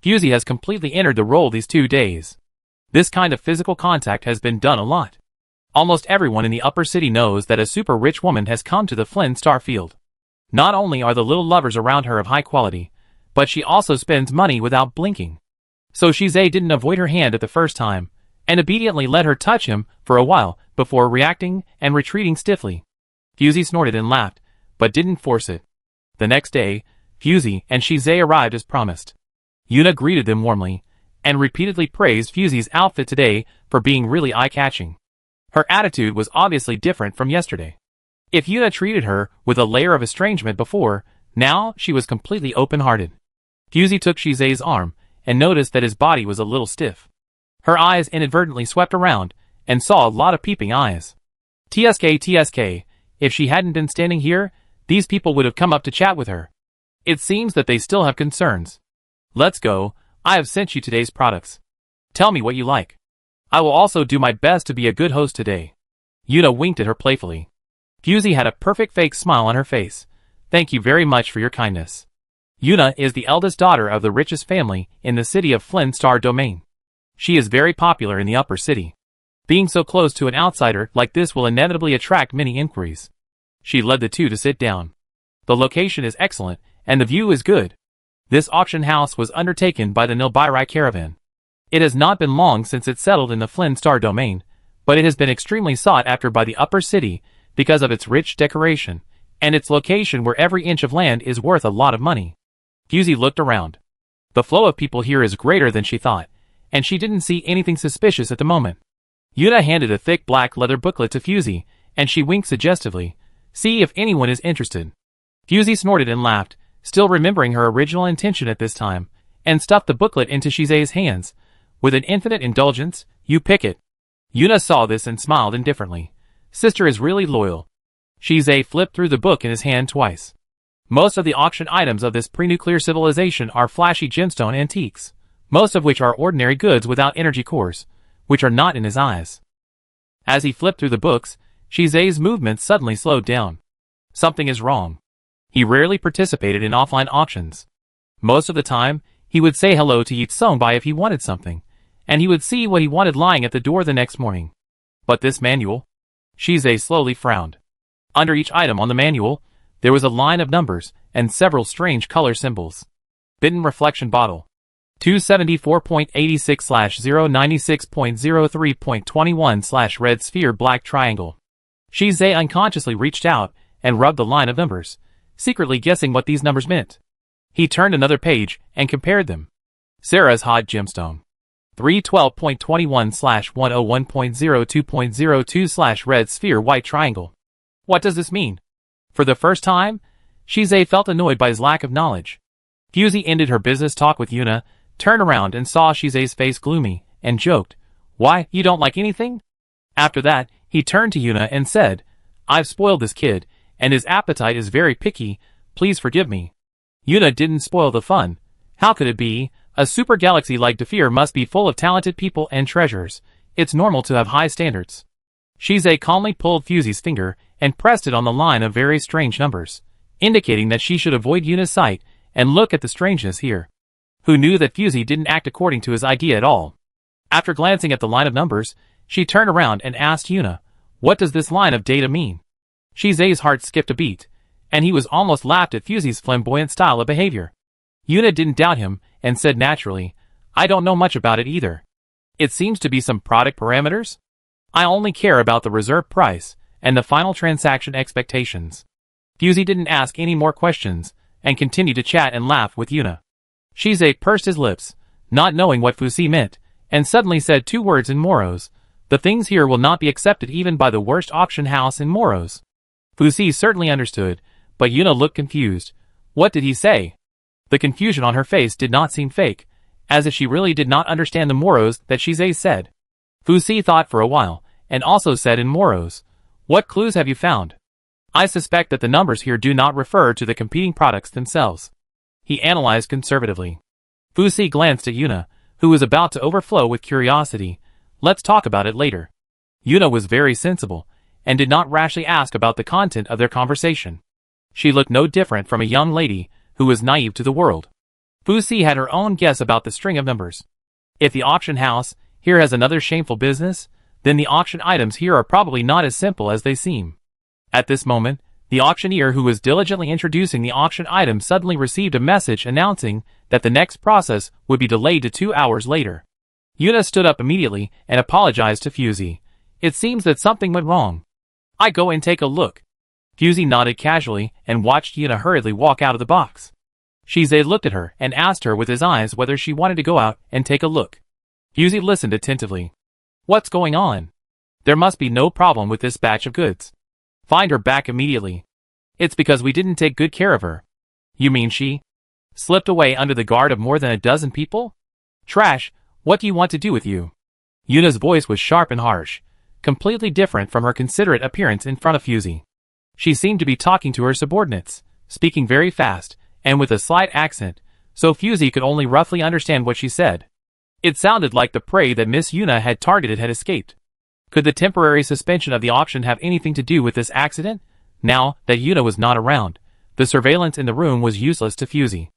Fusey has completely entered the role these 2 days. This kind of physical contact has been done a lot. Almost everyone in the upper city knows that a super rich woman has come to the Flynn Star field. Not only are the little lovers around her of high quality, but she also spends money without blinking. So Shize didn't avoid her hand at the first time, and obediently let her touch him for a while before reacting and retreating stiffly. Fusey snorted and laughed, but didn't force it. The next day, Fusey and Shize arrived as promised. Yuna greeted them warmly, and repeatedly praised Fusey's outfit today for being really eye-catching. Her attitude was obviously different from yesterday. If Yuna treated her with a layer of estrangement before, now she was completely open-hearted. Fusey took Shize's arm, and noticed that his body was a little stiff. Her eyes inadvertently swept around, and saw a lot of peeping eyes. TSK, if she hadn't been standing here, these people would have come up to chat with her. It seems that they still have concerns. Let's go, I have sent you today's products. Tell me what you like. I will also do my best to be a good host today. Yuna winked at her playfully. Fusey had a perfect fake smile on her face. Thank you very much for your kindness. Yuna is the eldest daughter of the richest family in the city of Flynn Star Domain. She is very popular in the upper city. Being so close to an outsider like this will inevitably attract many inquiries. She led the two to sit down. The location is excellent, and the view is good. This auction house was undertaken by the Nilbirai caravan. It has not been long since it settled in the Flynn Star Domain, but it has been extremely sought after by the upper city because of its rich decoration, and its location where every inch of land is worth a lot of money. Fusey looked around. The flow of people here is greater than she thought, and she didn't see anything suspicious at the moment. Yuna handed a thick black leather booklet to Fusey, and she winked suggestively. See if anyone is interested. Fusey snorted and laughed, still remembering her original intention at this time, and stuffed the booklet into Shize's hands. With an infinite indulgence, you pick it. Yuna saw this and smiled indifferently. Sister is really loyal. Shize flipped through the book in his hand twice. Most of the auction items of this pre-nuclear civilization are flashy gemstone antiques, most of which are ordinary goods without energy cores, which are not in his eyes. As he flipped through the books, Shize's movements suddenly slowed down. Something is wrong. He rarely participated in offline auctions. Most of the time, he would say hello to Yitsongbai if he wanted something, and he would see what he wanted lying at the door the next morning. But this manual? Shize slowly frowned. Under each item on the manual, there was a line of numbers and several strange color symbols. Bitten reflection bottle. 274.86/096.03.21/red sphere black triangle. Shize unconsciously reached out and rubbed the line of numbers, secretly guessing what these numbers meant. He turned another page and compared them. Sarah's hot gemstone. 312.21/101.02.02/red sphere white triangle. What does this mean? For the first time, Shize felt annoyed by his lack of knowledge. Fusey ended her business talk with Yuna, turned around and saw Shize's face gloomy, and joked, "Why, you don't like anything?" After that, he turned to Yuna and said, "I've spoiled this kid, and his appetite is very picky, please forgive me." Yuna didn't spoil the fun. How could it be? A super galaxy like Defeer must be full of talented people and treasures. It's normal to have high standards. Shize calmly pulled Fusey's finger and pressed it on the line of very strange numbers, indicating that she should avoid Yuna's sight and look at the strangeness here. Who knew that Fusey didn't act according to his idea at all? After glancing at the line of numbers, she turned around and asked Yuna, "What does this line of data mean?" Shize's heart skipped a beat, and he was almost laughed at Fusey's flamboyant style of behavior. Yuna didn't doubt him and said naturally, "I don't know much about it either. It seems to be some product parameters. I only care about the reserve price and the final transaction expectations." Fusey didn't ask any more questions, and continued to chat and laugh with Yuna. Shize pursed his lips, not knowing what Fusey meant, and suddenly said two words in Moros. "The things here will not be accepted even by the worst auction house in Moros." Fusey certainly understood, but Yuna looked confused. What did he say? The confusion on her face did not seem fake, as if she really did not understand the Moros that Shize said. Fusey thought for a while, and also said in Moros, "What clues have you found?" I suspect that the numbers here do not refer to the competing products themselves. He analyzed conservatively. Fusi glanced at Yuna, who was about to overflow with curiosity. Let's talk about it later. Yuna was very sensible, and did not rashly ask about the content of their conversation. She looked no different from a young lady who was naive to the world. Fusi had her own guess about the string of numbers. If the auction house here has another shameful business, then the auction items here are probably not as simple as they seem. At this moment, the auctioneer who was diligently introducing the auction items suddenly received a message announcing that the next process would be delayed to 2 hours later. Yuna stood up immediately and apologized to Fusi. It seems that something went wrong. I go and take a look. Fusi nodded casually and watched Yuna hurriedly walk out of the box. Shize looked at her and asked her with his eyes whether she wanted to go out and take a look. Fusi listened attentively. What's going on? There must be no problem with this batch of goods. Find her back immediately. It's because we didn't take good care of her. You mean she slipped away under the guard of more than a dozen people? Trash, what do you want to do with you? Yuna's voice was sharp and harsh, completely different from her considerate appearance in front of Fusi. She seemed to be talking to her subordinates, speaking very fast, and with a slight accent, so Fusi could only roughly understand what she said. It sounded like the prey that Miss Yuna had targeted had escaped. Could the temporary suspension of the auction have anything to do with this accident? Now that Yuna was not around, the surveillance in the room was useless to Fusi.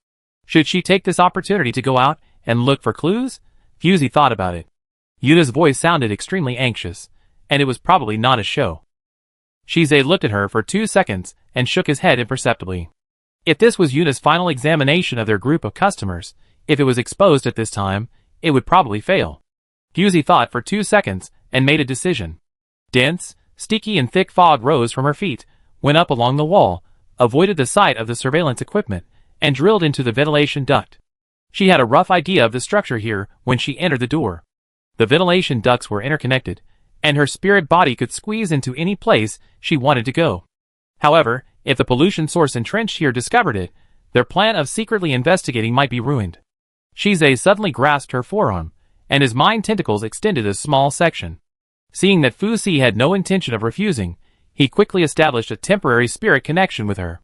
Should she take this opportunity to go out and look for clues? Fusi thought about it. Yuna's voice sounded extremely anxious, and it was probably not a show. Shize looked at her for 2 seconds and shook his head imperceptibly. If this was Yuna's final examination of their group of customers, if it was exposed at this time, it would probably fail. Fusi thought for 2 seconds and made a decision. Dense, sticky and thick fog rose from her feet, went up along the wall, avoided the sight of the surveillance equipment, and drilled into the ventilation duct. She had a rough idea of the structure here when she entered the door. The ventilation ducts were interconnected, and her spirit body could squeeze into any place she wanted to go. However, if the pollution source entrenched here discovered it, their plan of secretly investigating might be ruined. Shize suddenly grasped her forearm, and his mind tentacles extended a small section. Seeing that Fusi had no intention of refusing, he quickly established a temporary spirit connection with her.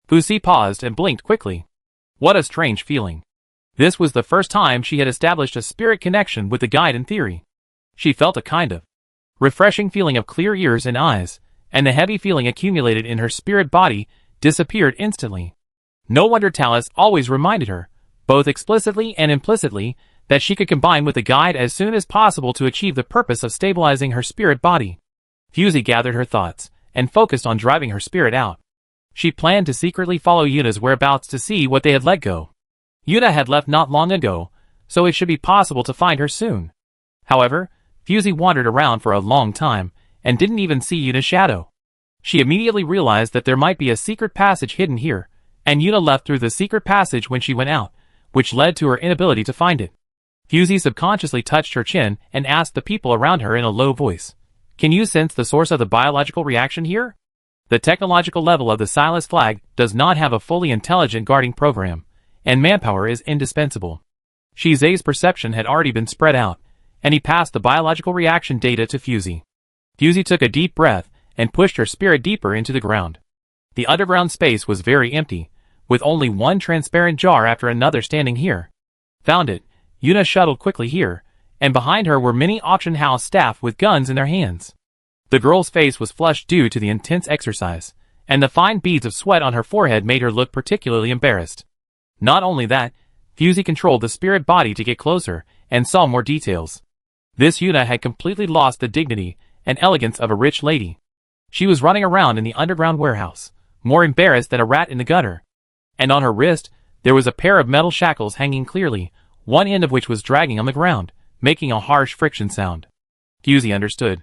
Fusi paused and blinked quickly. What a strange feeling. This was the first time she had established a spirit connection with the guide in theory. She felt a kind of refreshing feeling of clear ears and eyes, and the heavy feeling accumulated in her spirit body disappeared instantly. No wonder Talus always reminded her, both explicitly and implicitly, that she could combine with the guide as soon as possible to achieve the purpose of stabilizing her spirit body. Fusi gathered her thoughts and focused on driving her spirit out. She planned to secretly follow Yuna's whereabouts to see what they had let go. Yuna had left not long ago, so it should be possible to find her soon. However, Fusi wandered around for a long time and didn't even see Yuna's shadow. She immediately realized that there might be a secret passage hidden here, and Yuna left through the secret passage when she went out, which led to her inability to find it. Fusi subconsciously touched her chin and asked the people around her in a low voice, "Can you sense the source of the biological reaction here?" The technological level of the Silas flag does not have a fully intelligent guarding program, and manpower is indispensable. Shize's perception had already been spread out, and he passed the biological reaction data to Fusi. Fusi took a deep breath and pushed her spirit deeper into the ground. The underground space was very empty, with only one transparent jar after another standing here. Found it. Yuna shuttled quickly here, and behind her were many auction house staff with guns in their hands. The girl's face was flushed due to the intense exercise, and the fine beads of sweat on her forehead made her look particularly embarrassed. Not only that, Fusi controlled the spirit body to get closer and saw more details. This Yuna had completely lost the dignity and elegance of a rich lady. She was running around in the underground warehouse, more embarrassed than a rat in the gutter. And on her wrist, there was a pair of metal shackles hanging clearly, one end of which was dragging on the ground, making a harsh friction sound. Fusi understood.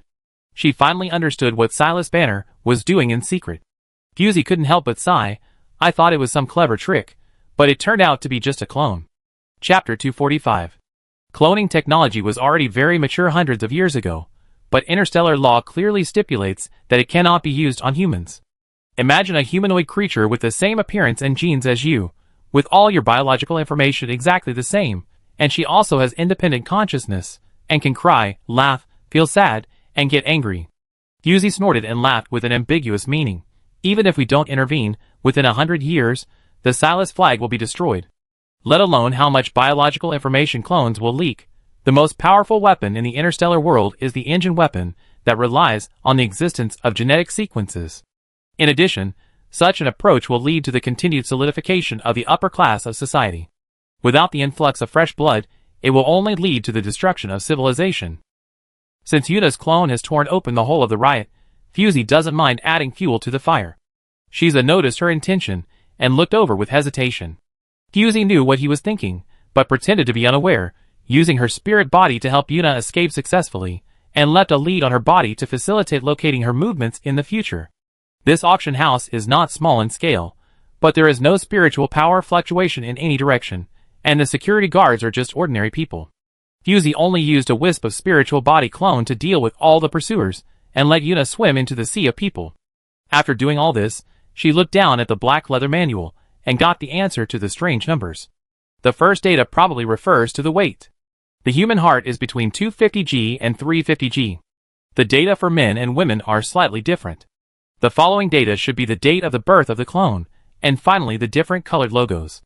She finally understood what Silas Banner was doing in secret. Fusi couldn't help but sigh. I thought it was some clever trick, but it turned out to be just a clone. Chapter 245. Cloning technology was already very mature hundreds of years ago, but interstellar law clearly stipulates that it cannot be used on humans. Imagine a humanoid creature with the same appearance and genes as you, with all your biological information exactly the same, and she also has independent consciousness, and can cry, laugh, feel sad, and get angry. Fusi snorted and laughed with an ambiguous meaning. Even if we don't intervene, within 100 years, the Silas flag will be destroyed. Let alone how much biological information clones will leak. The most powerful weapon in the interstellar world is the engine weapon that relies on the existence of genetic sequences. In addition, such an approach will lead to the continued solidification of the upper class of society. Without the influx of fresh blood, it will only lead to the destruction of civilization. Since Yuna's clone has torn open the whole of the riot, Fusey doesn't mind adding fuel to the fire. Shiza noticed her intention and looked over with hesitation. Fusey knew what he was thinking, but pretended to be unaware, using her spirit body to help Yuna escape successfully, and left a lead on her body to facilitate locating her movements in the future. This auction house is not small in scale, but there is no spiritual power fluctuation in any direction, and the security guards are just ordinary people. Fusey only used a wisp of spiritual body clone to deal with all the pursuers, and let Yuna swim into the sea of people. After doing all this, she looked down at the black leather manual, and got the answer to the strange numbers. The first data probably refers to the weight. The human heart is between 250g and 350g. The data for men and women are slightly different. The following data should be the date of the birth of the clone, and finally the different colored logos.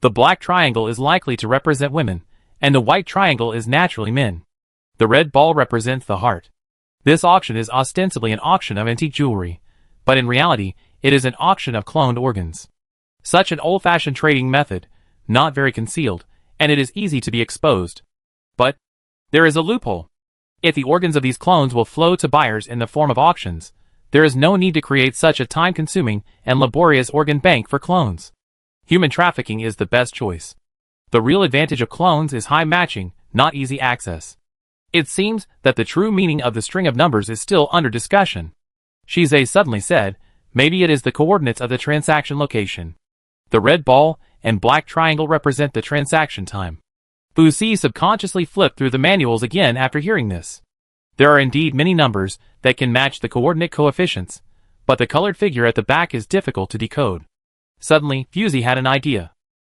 The black triangle is likely to represent women, and the white triangle is naturally men. The red ball represents the heart. This auction is ostensibly an auction of antique jewelry, but in reality, it is an auction of cloned organs. Such an old-fashioned trading method, not very concealed, and it is easy to be exposed. But there is a loophole. If the organs of these clones will flow to buyers in the form of auctions, there is no need to create such a time-consuming and laborious organ bank for clones. Human trafficking is the best choice. The real advantage of clones is high matching, not easy access. It seems that the true meaning of the string of numbers is still under discussion. Shize suddenly said, maybe it is the coordinates of the transaction location. The red ball and black triangle represent the transaction time. Fu Si subconsciously flipped through the manuals again after hearing this. There are indeed many numbers that can match the coordinate coefficients, but the colored figure at the back is difficult to decode. Suddenly, Fusey had an idea.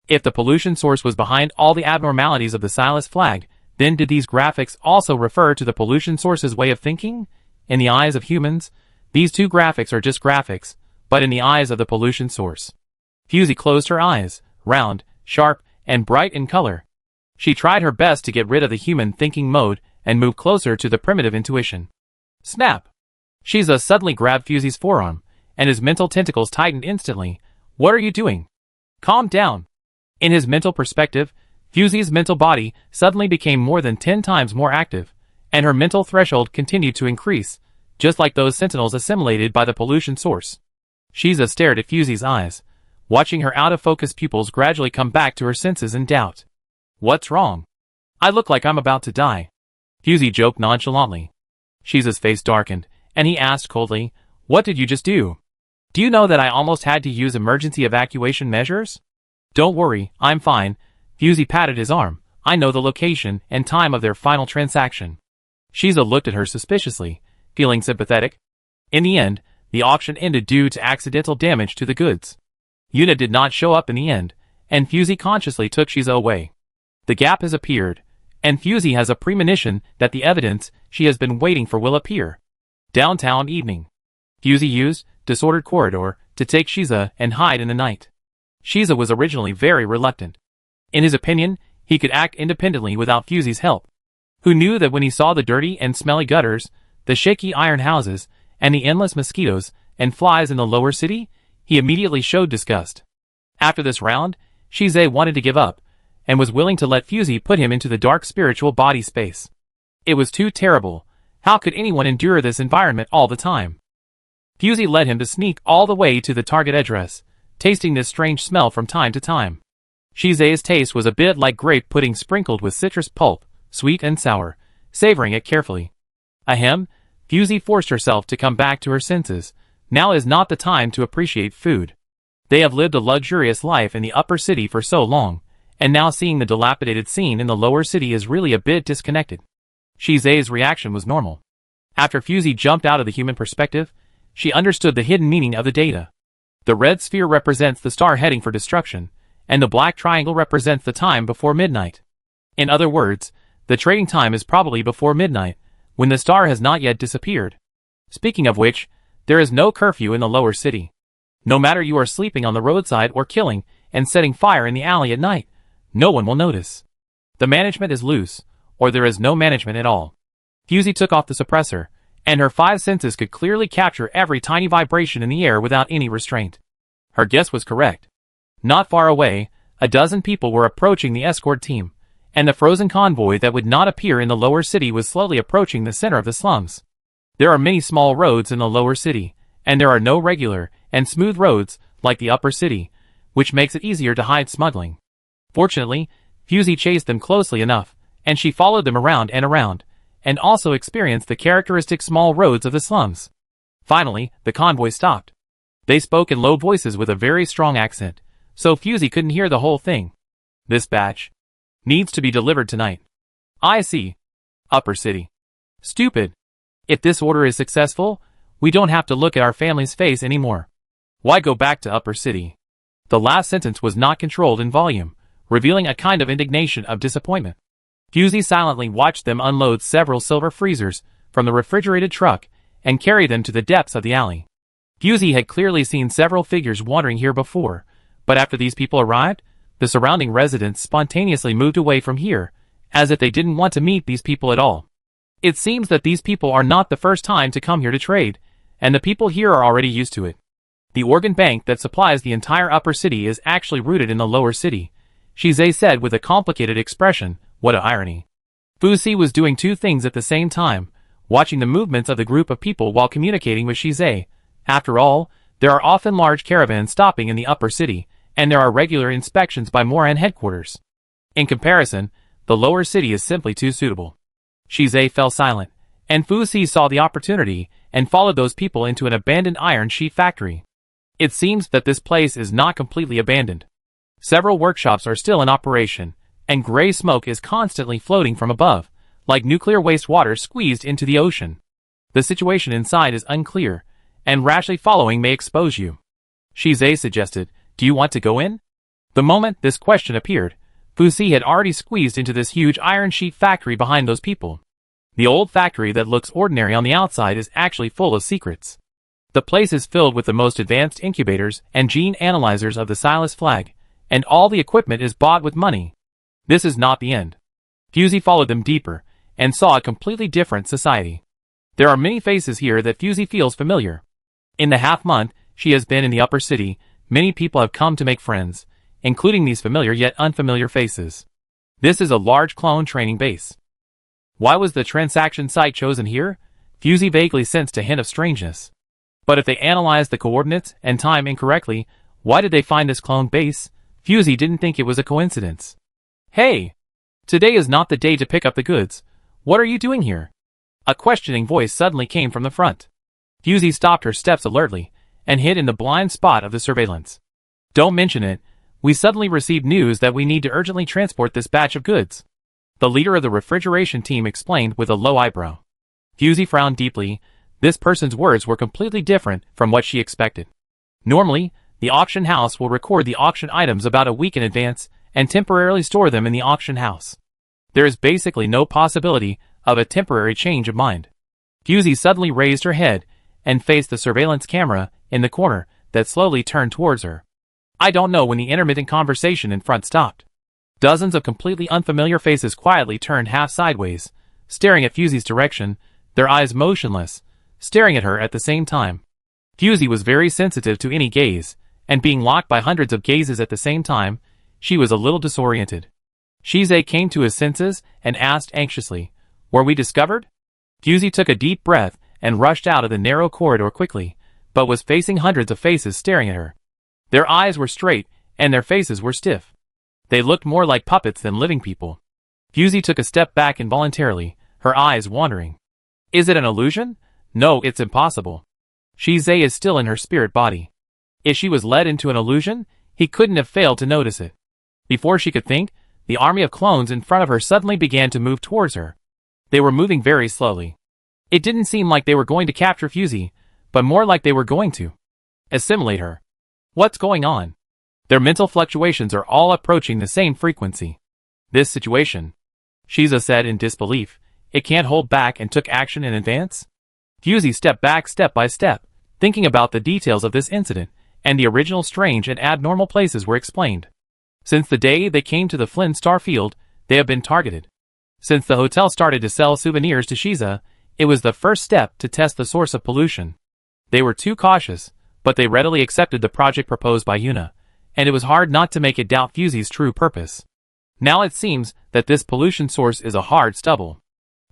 If the pollution source was behind all the abnormalities of the Silas flag, then did these graphics also refer to the pollution source's way of thinking? In the eyes of humans, these two graphics are just graphics, but in the eyes of the pollution source. Fusey closed her eyes, round, sharp, and bright in color. She tried her best to get rid of the human thinking mode and move closer to the primitive intuition. Snap! Shiza suddenly grabbed Fusey's forearm, and his mental tentacles tightened instantly. What are you doing? Calm down. In his mental perspective, Fusey's mental body suddenly became more than 10 times more active, and her mental threshold continued to increase, just like those sentinels assimilated by the pollution source. Shiza stared at Fusey's eyes, watching her out-of-focus pupils gradually come back to her senses in doubt. What's wrong? I look like I'm about to die. Fusey joked nonchalantly. Shiza's face darkened, and he asked coldly, what did you just do? Do you know that I almost had to use emergency evacuation measures? Don't worry, I'm fine. Fusey patted his arm. I know the location and time of their final transaction. Shiza looked at her suspiciously, feeling sympathetic. In the end, the auction ended due to accidental damage to the goods. Yuna did not show up in the end, and Fusey consciously took Shiza away. The gap has appeared, and Fusey has a premonition that the evidence she has been waiting for will appear. Downtown evening. Fusey used disordered corridor to take Shiza and hide in the night. Shiza was originally very reluctant. In his opinion, he could act independently without Fusey's help. Who knew that when he saw the dirty and smelly gutters, the shaky iron houses, and the endless mosquitoes and flies in the lower city, he immediately showed disgust. After this round, Shize wanted to give up, and was willing to let Fusey put him into the dark spiritual body space. It was too terrible. How could anyone endure this environment all the time? Fusey led him to sneak all the way to the target address, tasting this strange smell from time to time. Shize's taste was a bit like grape pudding sprinkled with citrus pulp, sweet and sour, savoring it carefully. Ahem, Fusey forced herself to come back to her senses. Now is not the time to appreciate food. They have lived a luxurious life in the upper city for so long, and now seeing the dilapidated scene in the lower city is really a bit disconnected. Shize's reaction was normal. After Fusey jumped out of the human perspective, she understood the hidden meaning of the data. The red sphere represents the star heading for destruction, and the black triangle represents the time before midnight. In other words, the trading time is probably before midnight, when the star has not yet disappeared. Speaking of which, there is no curfew in the lower city. No matter you are sleeping on the roadside or killing and setting fire in the alley at night, no one will notice. The management is loose, or there is no management at all. Fusey took off the suppressor, and her 5 senses could clearly capture every tiny vibration in the air without any restraint. Her guess was correct. Not far away, a dozen people were approaching the escort team, and the frozen convoy that would not appear in the lower city was slowly approaching the center of the slums. There are many small roads in the lower city, and there are no regular and smooth roads like the upper city, which makes it easier to hide smuggling. Fortunately, Fusey chased them closely enough, and she followed them around, and also experienced the characteristic small roads of the slums. Finally, the convoy stopped. They spoke in low voices with a very strong accent, so Fusey couldn't hear the whole thing. This batch needs to be delivered tonight. I see. Upper City. Stupid. If this order is successful, we don't have to look at our family's face anymore. Why go back to Upper City? The last sentence was not controlled in volume, revealing a kind of indignation of disappointment. Fusey silently watched them unload several silver freezers from the refrigerated truck and carry them to the depths of the alley. Fusey had clearly seen several figures wandering here before, but after these people arrived, the surrounding residents spontaneously moved away from here, as if they didn't want to meet these people at all. It seems that these people are not the first time to come here to trade, and the people here are already used to it. The organ bank that supplies the entire upper city is actually rooted in the lower city, Shizei said with a complicated expression. What a irony. Fusey was doing 2 things at the same time, watching the movements of the group of people while communicating with Shizei. After all, there are often large caravans stopping in the upper city, and there are regular inspections by Moran headquarters. In comparison, the lower city is simply too suitable. Shizei fell silent, and Fusey saw the opportunity and followed those people into an abandoned iron sheet factory. It seems that this place is not completely abandoned. Several workshops are still in operation, and gray smoke is constantly floating from above, like nuclear wastewater squeezed into the ocean. The situation inside is unclear, and rashly following may expose you. Shizei suggested, do you want to go in? The moment this question appeared, Fusey had already squeezed into this huge iron sheet factory behind those people. The old factory that looks ordinary on the outside is actually full of secrets. The place is filled with the most advanced incubators and gene analyzers of the Silas flag, and all the equipment is bought with money. This is not the end. Fusey followed them deeper, and saw a completely different society. There are many faces here that Fusey feels familiar. In the half-month she has been in the upper city, many people have come to make friends, including these familiar yet unfamiliar faces. This is a large clone training base. Why was the transaction site chosen here? Fusey vaguely sensed a hint of strangeness. But if they analyzed the coordinates and time incorrectly, why did they find this clone base? Fusey didn't think it was a coincidence. Hey! Today is not the day to pick up the goods. What are you doing here? A questioning voice suddenly came from the front. Fusey stopped her steps alertly, and hid in the blind spot of the surveillance. Don't mention it. We suddenly received news that we need to urgently transport this batch of goods. The leader of the refrigeration team explained with a low eyebrow. Fusey frowned deeply. This person's words were completely different from what she expected. Normally, the auction house will record the auction items about a week in advance and temporarily store them in the auction house. There is basically no possibility of a temporary change of mind. Fusey suddenly raised her head and faced the surveillance camera in the corner that slowly turned towards her. I don't know when the intermittent conversation in front stopped. Dozens of completely unfamiliar faces quietly turned half sideways, staring at Fusey's direction, their eyes motionless, staring at her at the same time. Fusey was very sensitive to any gaze, and being locked by hundreds of gazes at the same time, she was a little disoriented. Shizei came to his senses and asked anxiously, were we discovered? Fusey took a deep breath and rushed out of the narrow corridor quickly, but was facing hundreds of faces staring at her. Their eyes were straight, and their faces were stiff. They looked more like puppets than living people. Fusey took a step back involuntarily, her eyes wandering. Is it an illusion? No, it's impossible. Shizei is still in her spirit body. If she was led into an illusion, he couldn't have failed to notice it. Before she could think, the army of clones in front of her suddenly began to move towards her. They were moving very slowly. It didn't seem like they were going to capture Fusey, but more like they were going to assimilate her. What's going on? Their mental fluctuations are all approaching the same frequency. This situation, Shiza said in disbelief, it can't hold back and took action in advance? Fusey stepped back step by step, thinking about the details of this incident, and the original strange and abnormal places were explained. Since the day they came to the Flynn Star Field, they have been targeted. Since the hotel started to sell souvenirs to Shiza, it was the first step to test the source of pollution. They were too cautious, but they readily accepted the project proposed by Yuna, and it was hard not to make it doubt Fusey's true purpose. Now it seems that this pollution source is a hard stubble.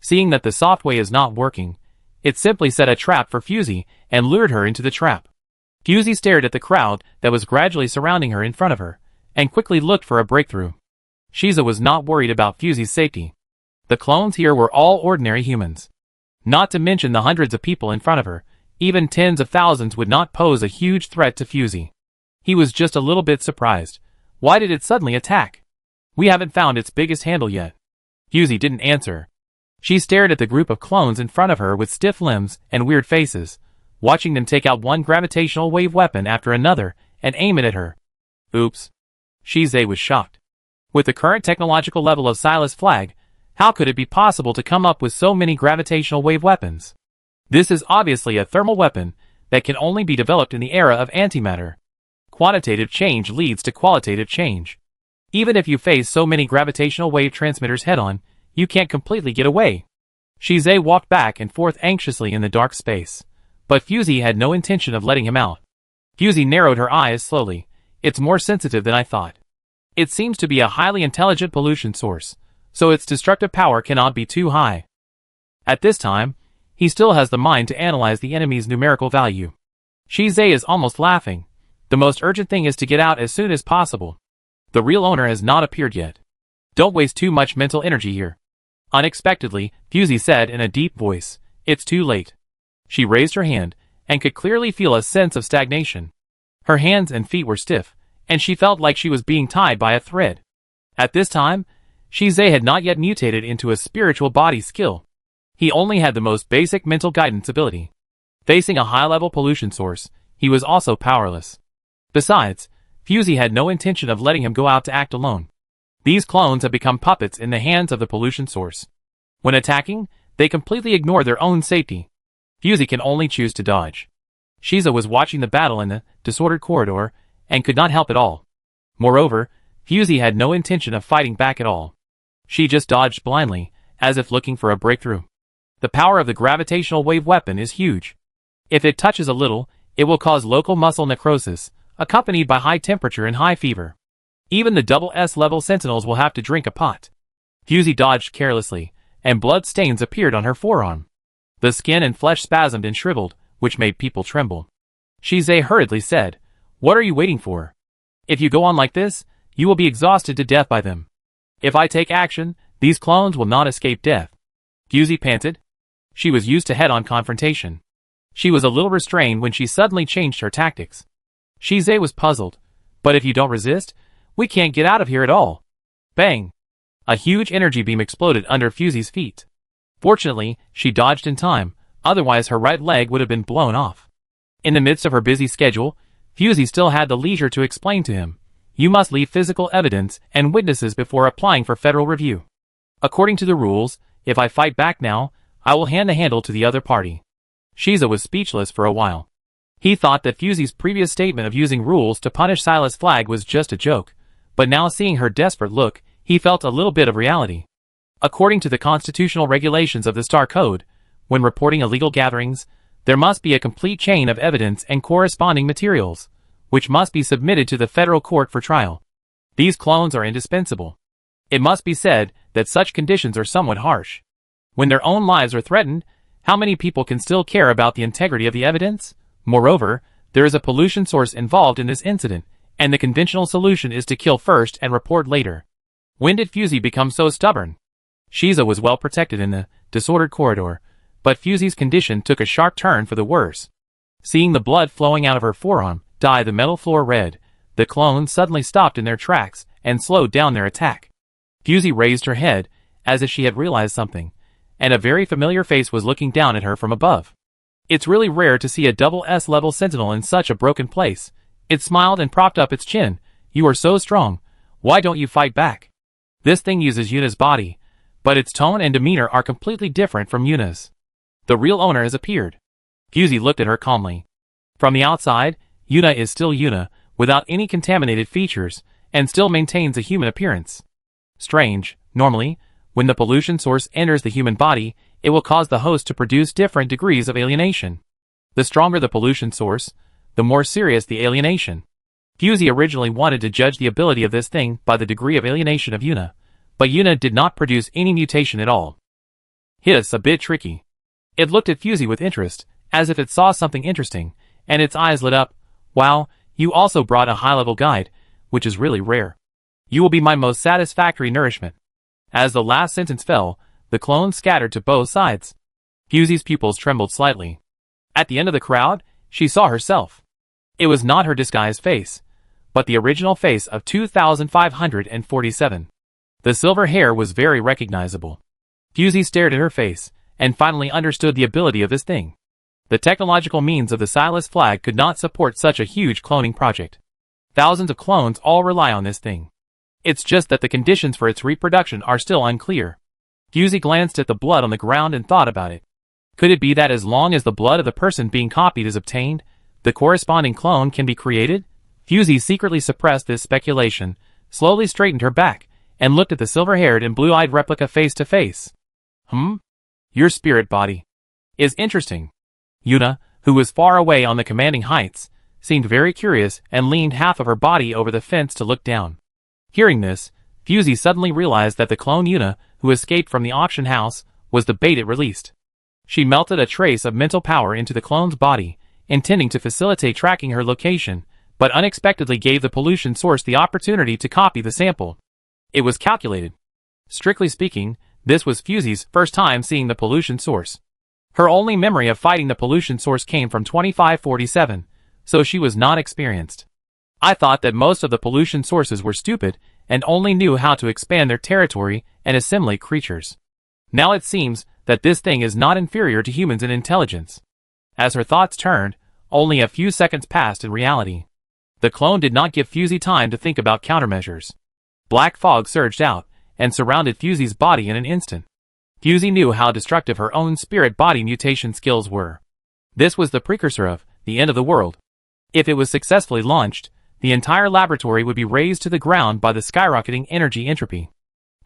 Seeing that the soft way is not working, it simply set a trap for Fusey and lured her into the trap. Fusey stared at the crowd that was gradually surrounding her in front of her, and quickly looked for a breakthrough. Shiza was not worried about Fusey's safety. The clones here were all ordinary humans. Not to mention the hundreds of people in front of her, even tens of thousands would not pose a huge threat to Fusey. He was just a little bit surprised. Why did it suddenly attack? We haven't found its biggest handle yet. Fusey didn't answer. She stared at the group of clones in front of her with stiff limbs and weird faces, watching them take out one gravitational wave weapon after another and aim it at her. Oops. Shize was shocked. With the current technological level of Silas Flag, how could it be possible to come up with so many gravitational wave weapons? This is obviously a thermal weapon that can only be developed in the era of antimatter. Quantitative change leads to qualitative change. Even if you face so many gravitational wave transmitters head-on, you can't completely get away. Shize walked back and forth anxiously in the dark space, but Fusey had no intention of letting him out. Fusey narrowed her eyes slowly. It's more sensitive than I thought. It seems to be a highly intelligent pollution source, so its destructive power cannot be too high. At this time, he still has the mind to analyze the enemy's numerical value. Shize is almost laughing. The most urgent thing is to get out as soon as possible. The real owner has not appeared yet. Don't waste too much mental energy here. Unexpectedly, Fusey said in a deep voice, "It's too late." She raised her hand, and could clearly feel a sense of stagnation. Her hands and feet were stiff, and she felt like she was being tied by a thread. At this time, Shize had not yet mutated into a spiritual body skill. He only had the most basic mental guidance ability. Facing a high-level pollution source, he was also powerless. Besides, Fusey had no intention of letting him go out to act alone. These clones have become puppets in the hands of the pollution source. When attacking, they completely ignore their own safety. Fusey can only choose to dodge. Shiza was watching the battle in the disordered corridor, and could not help at all. Moreover, Fusey had no intention of fighting back at all. She just dodged blindly, as if looking for a breakthrough. The power of the gravitational wave weapon is huge. If it touches a little, it will cause local muscle necrosis, accompanied by high temperature and high fever. Even the double S level sentinels will have to drink a pot. Fusey dodged carelessly, and blood stains appeared on her forearm. The skin and flesh spasmed and shriveled, which made people tremble. Shize hurriedly said, "What are you waiting for? If you go on like this, you will be exhausted to death by them. If I take action, these clones will not escape death." Fusey panted. She was used to head-on confrontation. She was a little restrained when she suddenly changed her tactics. Shize was puzzled. "But if you don't resist, we can't get out of here at all." Bang! A huge energy beam exploded under Fusey's feet. Fortunately, she dodged in time, otherwise her right leg would have been blown off. In the midst of her busy schedule, Fusey still had the leisure to explain to him, "You must leave physical evidence and witnesses before applying for federal review. According to the rules, if I fight back now, I will hand the handle to the other party." Shiza was speechless for a while. He thought that Fusey's previous statement of using rules to punish Silas Flag was just a joke, but now seeing her desperate look, he felt a little bit of reality. According to the constitutional regulations of the Star Code, when reporting illegal gatherings, there must be a complete chain of evidence and corresponding materials, which must be submitted to the federal court for trial. These clones are indispensable. It must be said that such conditions are somewhat harsh. When their own lives are threatened, how many people can still care about the integrity of the evidence? Moreover, there is a pollution source involved in this incident, and the conventional solution is to kill first and report later. When did Fusey become so stubborn? Shiza was well protected in the disordered corridor, but Fusey's condition took a sharp turn for the worse. Seeing the blood flowing out of her forearm dye the metal floor red, the clones suddenly stopped in their tracks and slowed down their attack. Fusey raised her head, as if she had realized something, and a very familiar face was looking down at her from above. "It's really rare to see a double S-level sentinel in such a broken place." It smiled and propped up its chin. "You are so strong. Why don't you fight back? This thing uses Yuna's body, but its tone and demeanor are completely different from Yuna's. The real owner has appeared." Fusey looked at her calmly. From the outside, Yuna is still Yuna, without any contaminated features, and still maintains a human appearance. Strange, normally, when the pollution source enters the human body, it will cause the host to produce different degrees of alienation. The stronger the pollution source, the more serious the alienation. Fusey originally wanted to judge the ability of this thing by the degree of alienation of Yuna, but Yuna did not produce any mutation at all. Hiss, a bit tricky. It looked at Fusey with interest, as if it saw something interesting, and its eyes lit up. Wow, you also brought a high-level guide, which is really rare. You will be my most satisfactory nourishment. As the last sentence fell, the clones scattered to both sides. Fusey's pupils trembled slightly. At the end of the crowd, she saw herself. It was not her disguised face, but the original face of 2547. The silver hair was very recognizable. Fusey stared at her face, and finally understood the ability of this thing. The technological means of the Silas flag could not support such a huge cloning project. Thousands of clones all rely on this thing. It's just that the conditions for its reproduction are still unclear. Fusey glanced at the blood on the ground and thought about it. Could it be that as long as the blood of the person being copied is obtained, the corresponding clone can be created? Fusey secretly suppressed this speculation, slowly straightened her back, and looked at the silver-haired and blue-eyed replica face to face. Your spirit body is interesting. Yuna, who was far away on the commanding heights, seemed very curious and leaned half of her body over the fence to look down. Hearing this, Fusey suddenly realized that the clone Yuna, who escaped from the auction house, was the bait it released. She melted a trace of mental power into the clone's body, intending to facilitate tracking her location, but unexpectedly gave the pollution source the opportunity to copy the sample. It was calculated. Strictly speaking, this was Fusey's first time seeing the pollution source. Her only memory of fighting the pollution source came from 2547, so she was not experienced. I thought that most of the pollution sources were stupid and only knew how to expand their territory and assimilate creatures. Now it seems that this thing is not inferior to humans in intelligence. As her thoughts turned, only a few seconds passed in reality. The clone did not give Fusey time to think about countermeasures. Black fog surged out and surrounded Fusey's body in an instant. Fusey knew how destructive her own spirit-body mutation skills were. This was the precursor of the end of the world. If it was successfully launched, the entire laboratory would be razed to the ground by the skyrocketing energy entropy.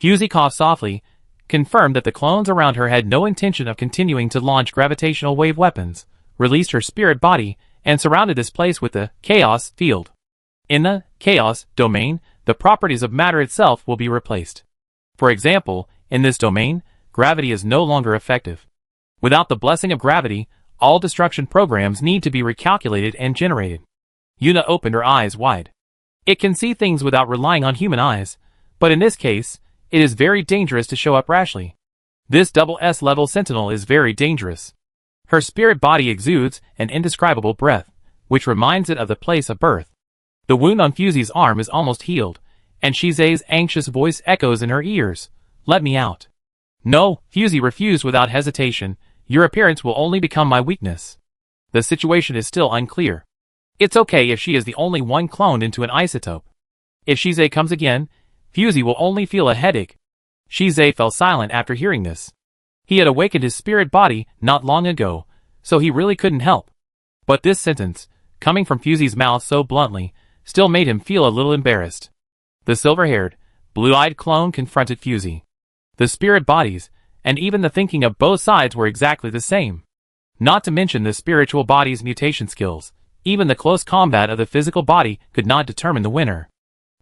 Fusey coughed softly, confirmed that the clones around her had no intention of continuing to launch gravitational wave weapons, released her spirit body, and surrounded this place with the chaos field. In the chaos domain, the properties of matter itself will be replaced. For example, in this domain, gravity is no longer effective. Without the blessing of gravity, all destruction programs need to be recalculated and generated. Yuna opened her eyes wide. It can see things without relying on human eyes, but in this case, it is very dangerous to show up rashly. This double S-level sentinel is very dangerous. Her spirit body exudes an indescribable breath, which reminds it of the place of birth. The wound on Fusey's arm is almost healed, and Shize's anxious voice echoes in her ears. Let me out. No, Fusey refused without hesitation. Your appearance will only become my weakness. The situation is still unclear. It's okay if she is the only one cloned into an isotope. If Shize comes again, Fusey will only feel a headache. Shize fell silent after hearing this. He had awakened his spirit body not long ago, so he really couldn't help. But this sentence, coming from Fusey's mouth so bluntly, still made him feel a little embarrassed. The silver-haired, blue-eyed clone confronted Fusey. The spirit bodies, and even the thinking of both sides were exactly the same. Not to mention the spiritual body's mutation skills, even the close combat of the physical body could not determine the winner.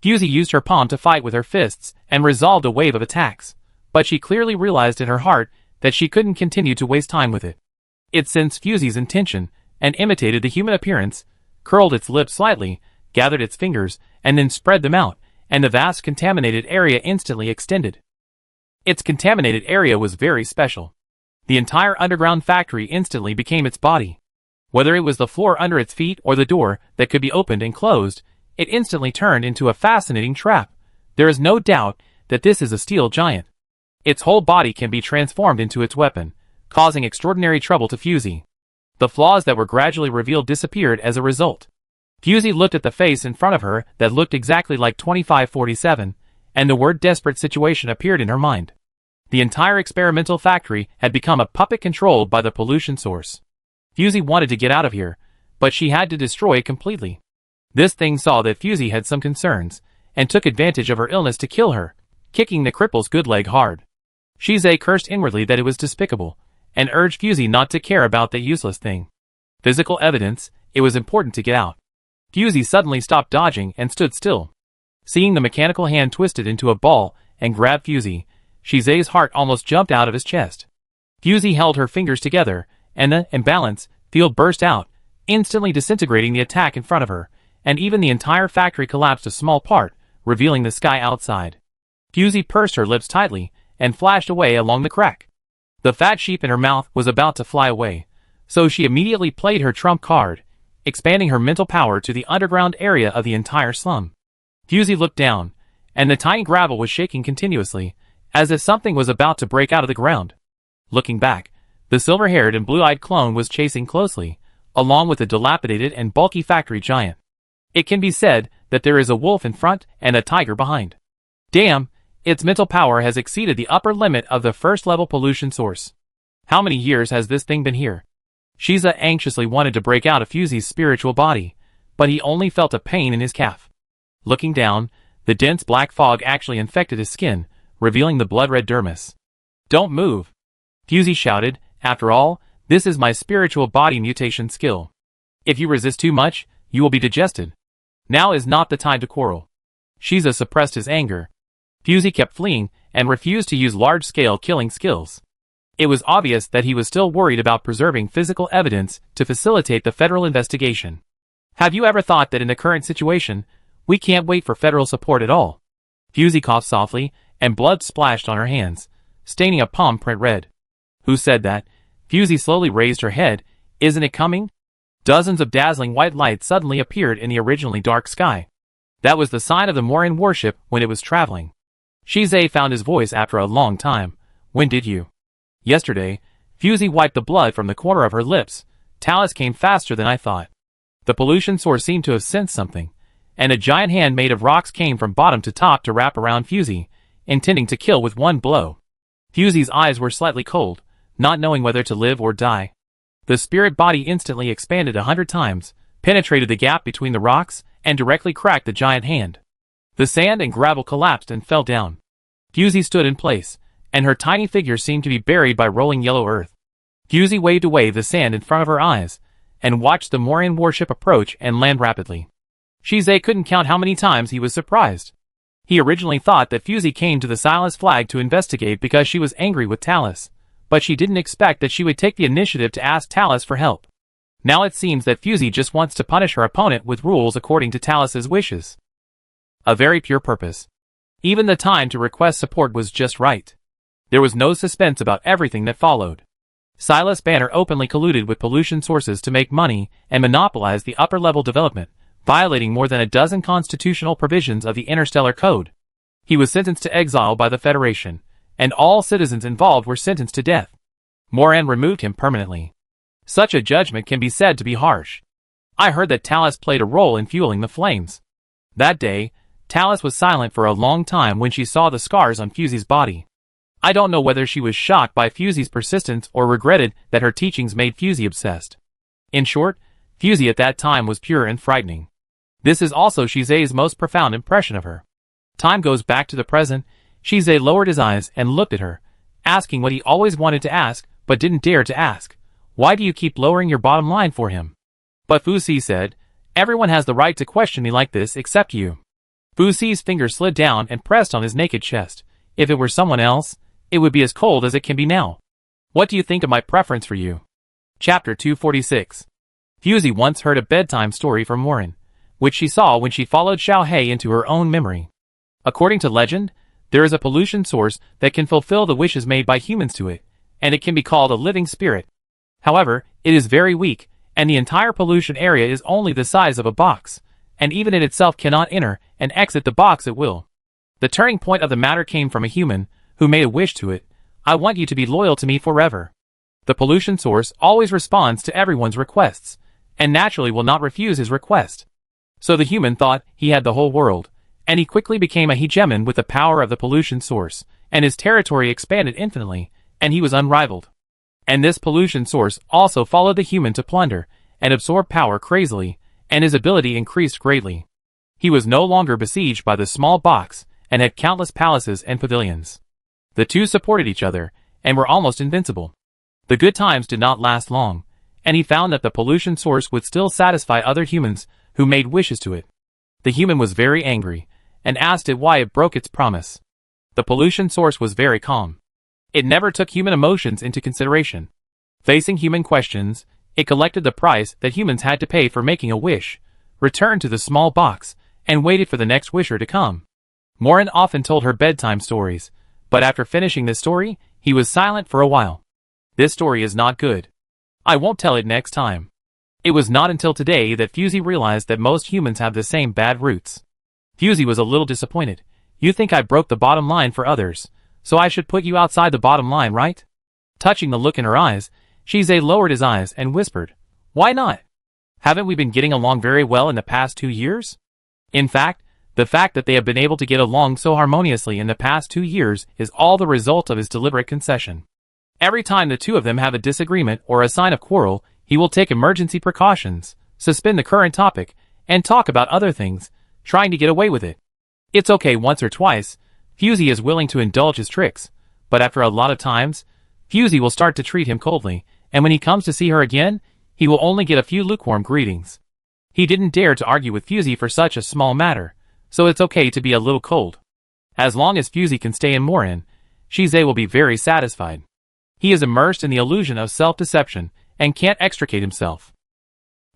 Fusey used her palm to fight with her fists and resolved a wave of attacks, but she clearly realized in her heart that she couldn't continue to waste time with it. It sensed Fusey's intention and imitated the human appearance, curled its lips slightly, gathered its fingers, and then spread them out, and the vast contaminated area instantly extended. Its contaminated area was very special. The entire underground factory instantly became its body. Whether it was the floor under its feet or the door that could be opened and closed, it instantly turned into a fascinating trap. There is no doubt that this is a steel giant. Its whole body can be transformed into its weapon, causing extraordinary trouble to Fusey. The flaws that were gradually revealed disappeared as a result. Fusey looked at the face in front of her that looked exactly like 2547, and the word desperate situation appeared in her mind. The entire experimental factory had become a puppet controlled by the pollution source. Fusey wanted to get out of here, but she had to destroy it completely. This thing saw that Fusey had some concerns, and took advantage of her illness to kill her, kicking the cripple's good leg hard. Shize cursed inwardly that it was despicable, and urged Fusey not to care about that useless thing. Physical evidence, it was important to get out. Fusey suddenly stopped dodging and stood still. Seeing the mechanical hand twisted into a ball and grab Fusey, Shize's heart almost jumped out of his chest. Fusey held her fingers together, and the imbalance field burst out, instantly disintegrating the attack in front of her, and even the entire factory collapsed a small part, revealing the sky outside. Fusey pursed her lips tightly, and flashed away along the crack. The fat sheep in her mouth was about to fly away, so she immediately played her trump card, expanding her mental power to the underground area of the entire slum. Fusey looked down, and the tiny gravel was shaking continuously, as if something was about to break out of the ground. Looking back, the silver-haired and blue-eyed clone was chasing closely, along with a dilapidated and bulky factory giant. It can be said that there is a wolf in front and a tiger behind. Damn, its mental power has exceeded the upper limit of the first-level pollution source. How many years has this thing been here? Shiza anxiously wanted to break out of Fusey's spiritual body, but he only felt a pain in his calf. Looking down, the dense black fog actually infected his skin, revealing the blood-red dermis. Don't move! Fusey shouted, after all, this is my spiritual body mutation skill. If you resist too much, you will be digested. Now is not the time to quarrel. Shiza suppressed his anger. Fusey kept fleeing, and refused to use large-scale killing skills. It was obvious that he was still worried about preserving physical evidence to facilitate the federal investigation. Have you ever thought that in the current situation, we can't wait for federal support at all? Fusey coughed softly, and blood splashed on her hands, staining a palm print red. Who said that? Fusey slowly raised her head. Isn't it coming? Dozens of dazzling white lights suddenly appeared in the originally dark sky. That was the sign of the Morin warship when it was traveling. Shize found his voice after a long time. When did you? Yesterday. Fusey wiped the blood from the corner of her lips. Talus came faster than I thought. The pollution source seemed to have sensed something, and a giant hand made of rocks came from bottom to top to wrap around Fusey, intending to kill with one blow. Fusey's eyes were slightly cold, not knowing whether to live or die. The spirit body instantly expanded 100 times, penetrated the gap between the rocks, and directly cracked the giant hand. The sand and gravel collapsed and fell down. Fusey stood in place, and her tiny figure seemed to be buried by rolling yellow earth. Fusey waved away the sand in front of her eyes, and watched the Morin warship approach and land rapidly. Shize couldn't count how many times he was surprised. He originally thought that Fusey came to the Silas flag to investigate because she was angry with Talus, but she didn't expect that she would take the initiative to ask Talus for help. Now it seems that Fusey just wants to punish her opponent with rules according to Talus's wishes. A very pure purpose. Even the time to request support was just right. There was no suspense about everything that followed. Silas Banner openly colluded with pollution sources to make money and monopolize the upper-level development, violating more than a dozen constitutional provisions of the Interstellar Code. He was sentenced to exile by the Federation, and all citizens involved were sentenced to death. Moran removed him permanently. Such a judgment can be said to be harsh. I heard that Talus played a role in fueling the flames. That day, Talus was silent for a long time when she saw the scars on Fusey's body. I don't know whether she was shocked by Fusey's persistence or regretted that her teachings made Fusey obsessed. In short, Fusey at that time was pure and frightening. This is also Shize's most profound impression of her. Time goes back to the present. Shize lowered his eyes and looked at her, asking what he always wanted to ask, but didn't dare to ask. Why do you keep lowering your bottom line for him? But Fusi said, everyone has the right to question me like this except you. Fusi's finger slid down and pressed on his naked chest. If it were someone else, it would be as cold as it can be now. What do you think of my preference for you? Chapter 246. Fusi once heard a bedtime story from Morin, which she saw when she followed Xiaohei into her own memory. According to legend, there is a pollution source that can fulfill the wishes made by humans to it, and it can be called a living spirit. However, it is very weak, and the entire pollution area is only the size of a box, and even it itself cannot enter and exit the box at will. The turning point of the matter came from a human, who made a wish to it. I want you to be loyal to me forever. The pollution source always responds to everyone's requests, and naturally will not refuse his request. So the human thought he had the whole world, and he quickly became a hegemon with the power of the pollution source, and his territory expanded infinitely, and he was unrivaled. And this pollution source also followed the human to plunder, and absorbed power crazily, and his ability increased greatly. He was no longer besieged by the small box, and had countless palaces and pavilions. The two supported each other, and were almost invincible. The good times did not last long, and he found that the pollution source would still satisfy other humans who made wishes to it. The human was very angry, and asked it why it broke its promise. The pollution source was very calm. It never took human emotions into consideration. Facing human questions, it collected the price that humans had to pay for making a wish, returned to the small box, and waited for the next wisher to come. Morin often told her bedtime stories, but after finishing this story, he was silent for a while. This story is not good. I won't tell it next time. It was not until today that Fusey realized that most humans have the same bad roots. Fusey was a little disappointed. You think I broke the bottom line for others, so I should put you outside the bottom line, right? Touching the look in her eyes, Shize lowered his eyes and whispered, Why not? Haven't we been getting along very well in the past 2 years? In fact, the fact that they have been able to get along so harmoniously in the past 2 years is all the result of his deliberate concession. Every time the two of them have a disagreement or a sign of quarrel, he will take emergency precautions, suspend the current topic, and talk about other things, trying to get away with it. It's okay once or twice, Fusey is willing to indulge his tricks, but after a lot of times, Fusey will start to treat him coldly, and when he comes to see her again, he will only get a few lukewarm greetings. He didn't dare to argue with Fusey for such a small matter, so it's okay to be a little cold. As long as Fusey can stay in Morin, Shize will be very satisfied. He is immersed in the illusion of self-deception and can't extricate himself.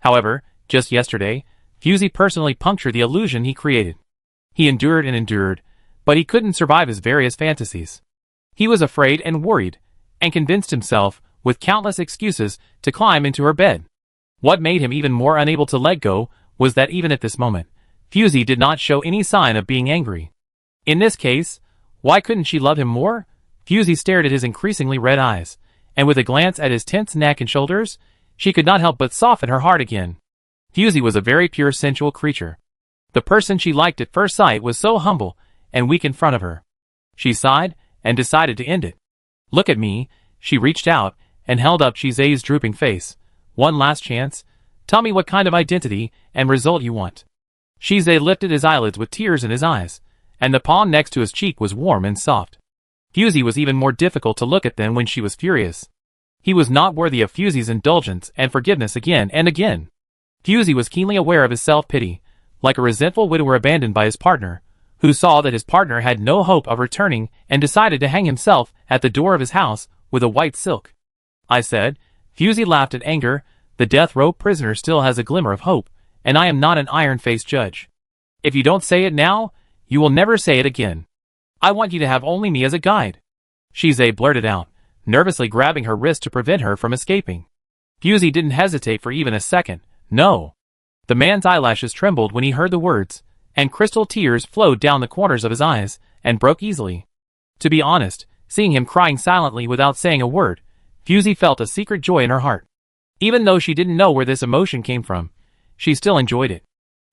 However, just yesterday, Fusey personally punctured the illusion he created. He endured and endured, but he couldn't survive his various fantasies. He was afraid and worried, and convinced himself, with countless excuses, to climb into her bed. What made him even more unable to let go was that even at this moment, Fusey did not show any sign of being angry. In this case, why couldn't she love him more? Fusey stared at his increasingly red eyes, and with a glance at his tense neck and shoulders, she could not help but soften her heart again. Fusey was a very pure sensual creature. The person she liked at first sight was so humble and weak in front of her. She sighed and decided to end it. Look at me, she reached out and held up Shize's drooping face. One last chance. Tell me what kind of identity and result you want. Shize lifted his eyelids with tears in his eyes, and the palm next to his cheek was warm and soft. Fusey was even more difficult to look at than when she was furious. He was not worthy of Fusey's indulgence and forgiveness again and again. Fusey was keenly aware of his self-pity, like a resentful widower abandoned by his partner, who saw that his partner had no hope of returning and decided to hang himself at the door of his house with a white silk. I said. Fusey laughed in anger. The death row prisoner still has a glimmer of hope, and I am not an iron-faced judge. If you don't say it now, you will never say it again. I want you to have only me as a guide. Shize blurted out, nervously grabbing her wrist to prevent her from escaping. Fusey didn't hesitate for even a second. No. The man's eyelashes trembled when he heard the words, and crystal tears flowed down the corners of his eyes, and broke easily. To be honest, seeing him crying silently without saying a word, Fusey felt a secret joy in her heart. Even though she didn't know where this emotion came from, she still enjoyed it.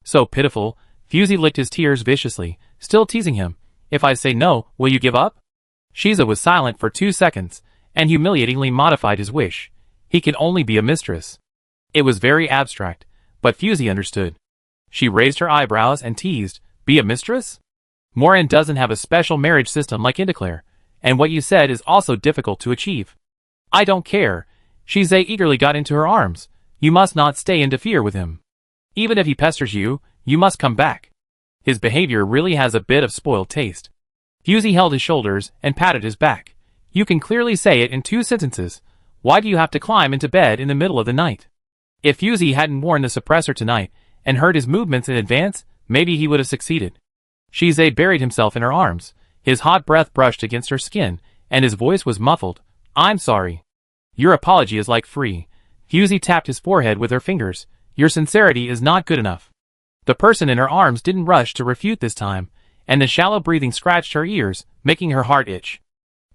So pitiful, Fusey licked his tears viciously, still teasing him. If I say no, will you give up? Shize was silent for 2 seconds, and humiliatingly modified his wish. He can only be a mistress. It was very abstract, but Fusey understood. She raised her eyebrows and teased, Be a mistress? Morin doesn't have a special marriage system like Indeclare, and what you said is also difficult to achieve. I don't care. Shize eagerly got into her arms. You must not stay and interfere with him. Even if he pesters you, you must come back. His behavior really has a bit of spoiled taste. Fusey held his shoulders and patted his back. You can clearly say it in 2 sentences. Why do you have to climb into bed in the middle of the night? If Fusey hadn't worn the suppressor tonight and heard his movements in advance, maybe he would have succeeded. Shize buried himself in her arms. His hot breath brushed against her skin, and his voice was muffled. I'm sorry. Your apology is like free. Fusey tapped his forehead with her fingers. Your sincerity is not good enough. The person in her arms didn't rush to refute this time, and the shallow breathing scratched her ears, making her heart itch.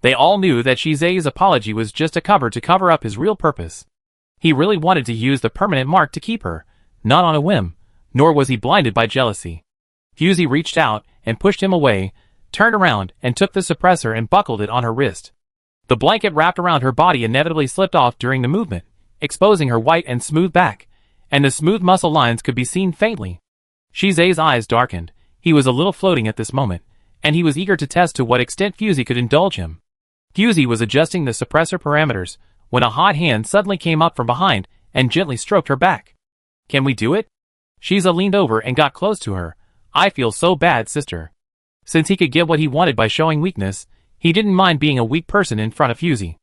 They all knew that Shize's apology was just a cover to cover up his real purpose. He really wanted to use the permanent mark to keep her, not on a whim, nor was he blinded by jealousy. Fusey reached out and pushed him away, turned around and took the suppressor and buckled it on her wrist. The blanket wrapped around her body inevitably slipped off during the movement, exposing her white and smooth back, and the smooth muscle lines could be seen faintly. Shize's eyes darkened. He was a little floating at this moment, and he was eager to test to what extent Fusey could indulge him. Fusey was adjusting the suppressor parameters when a hot hand suddenly came up from behind and gently stroked her back. "Can we do it?" Shiza leaned over and got close to her. "I feel so bad, sister." Since he could get what he wanted by showing weakness, he didn't mind being a weak person in front of Fusey.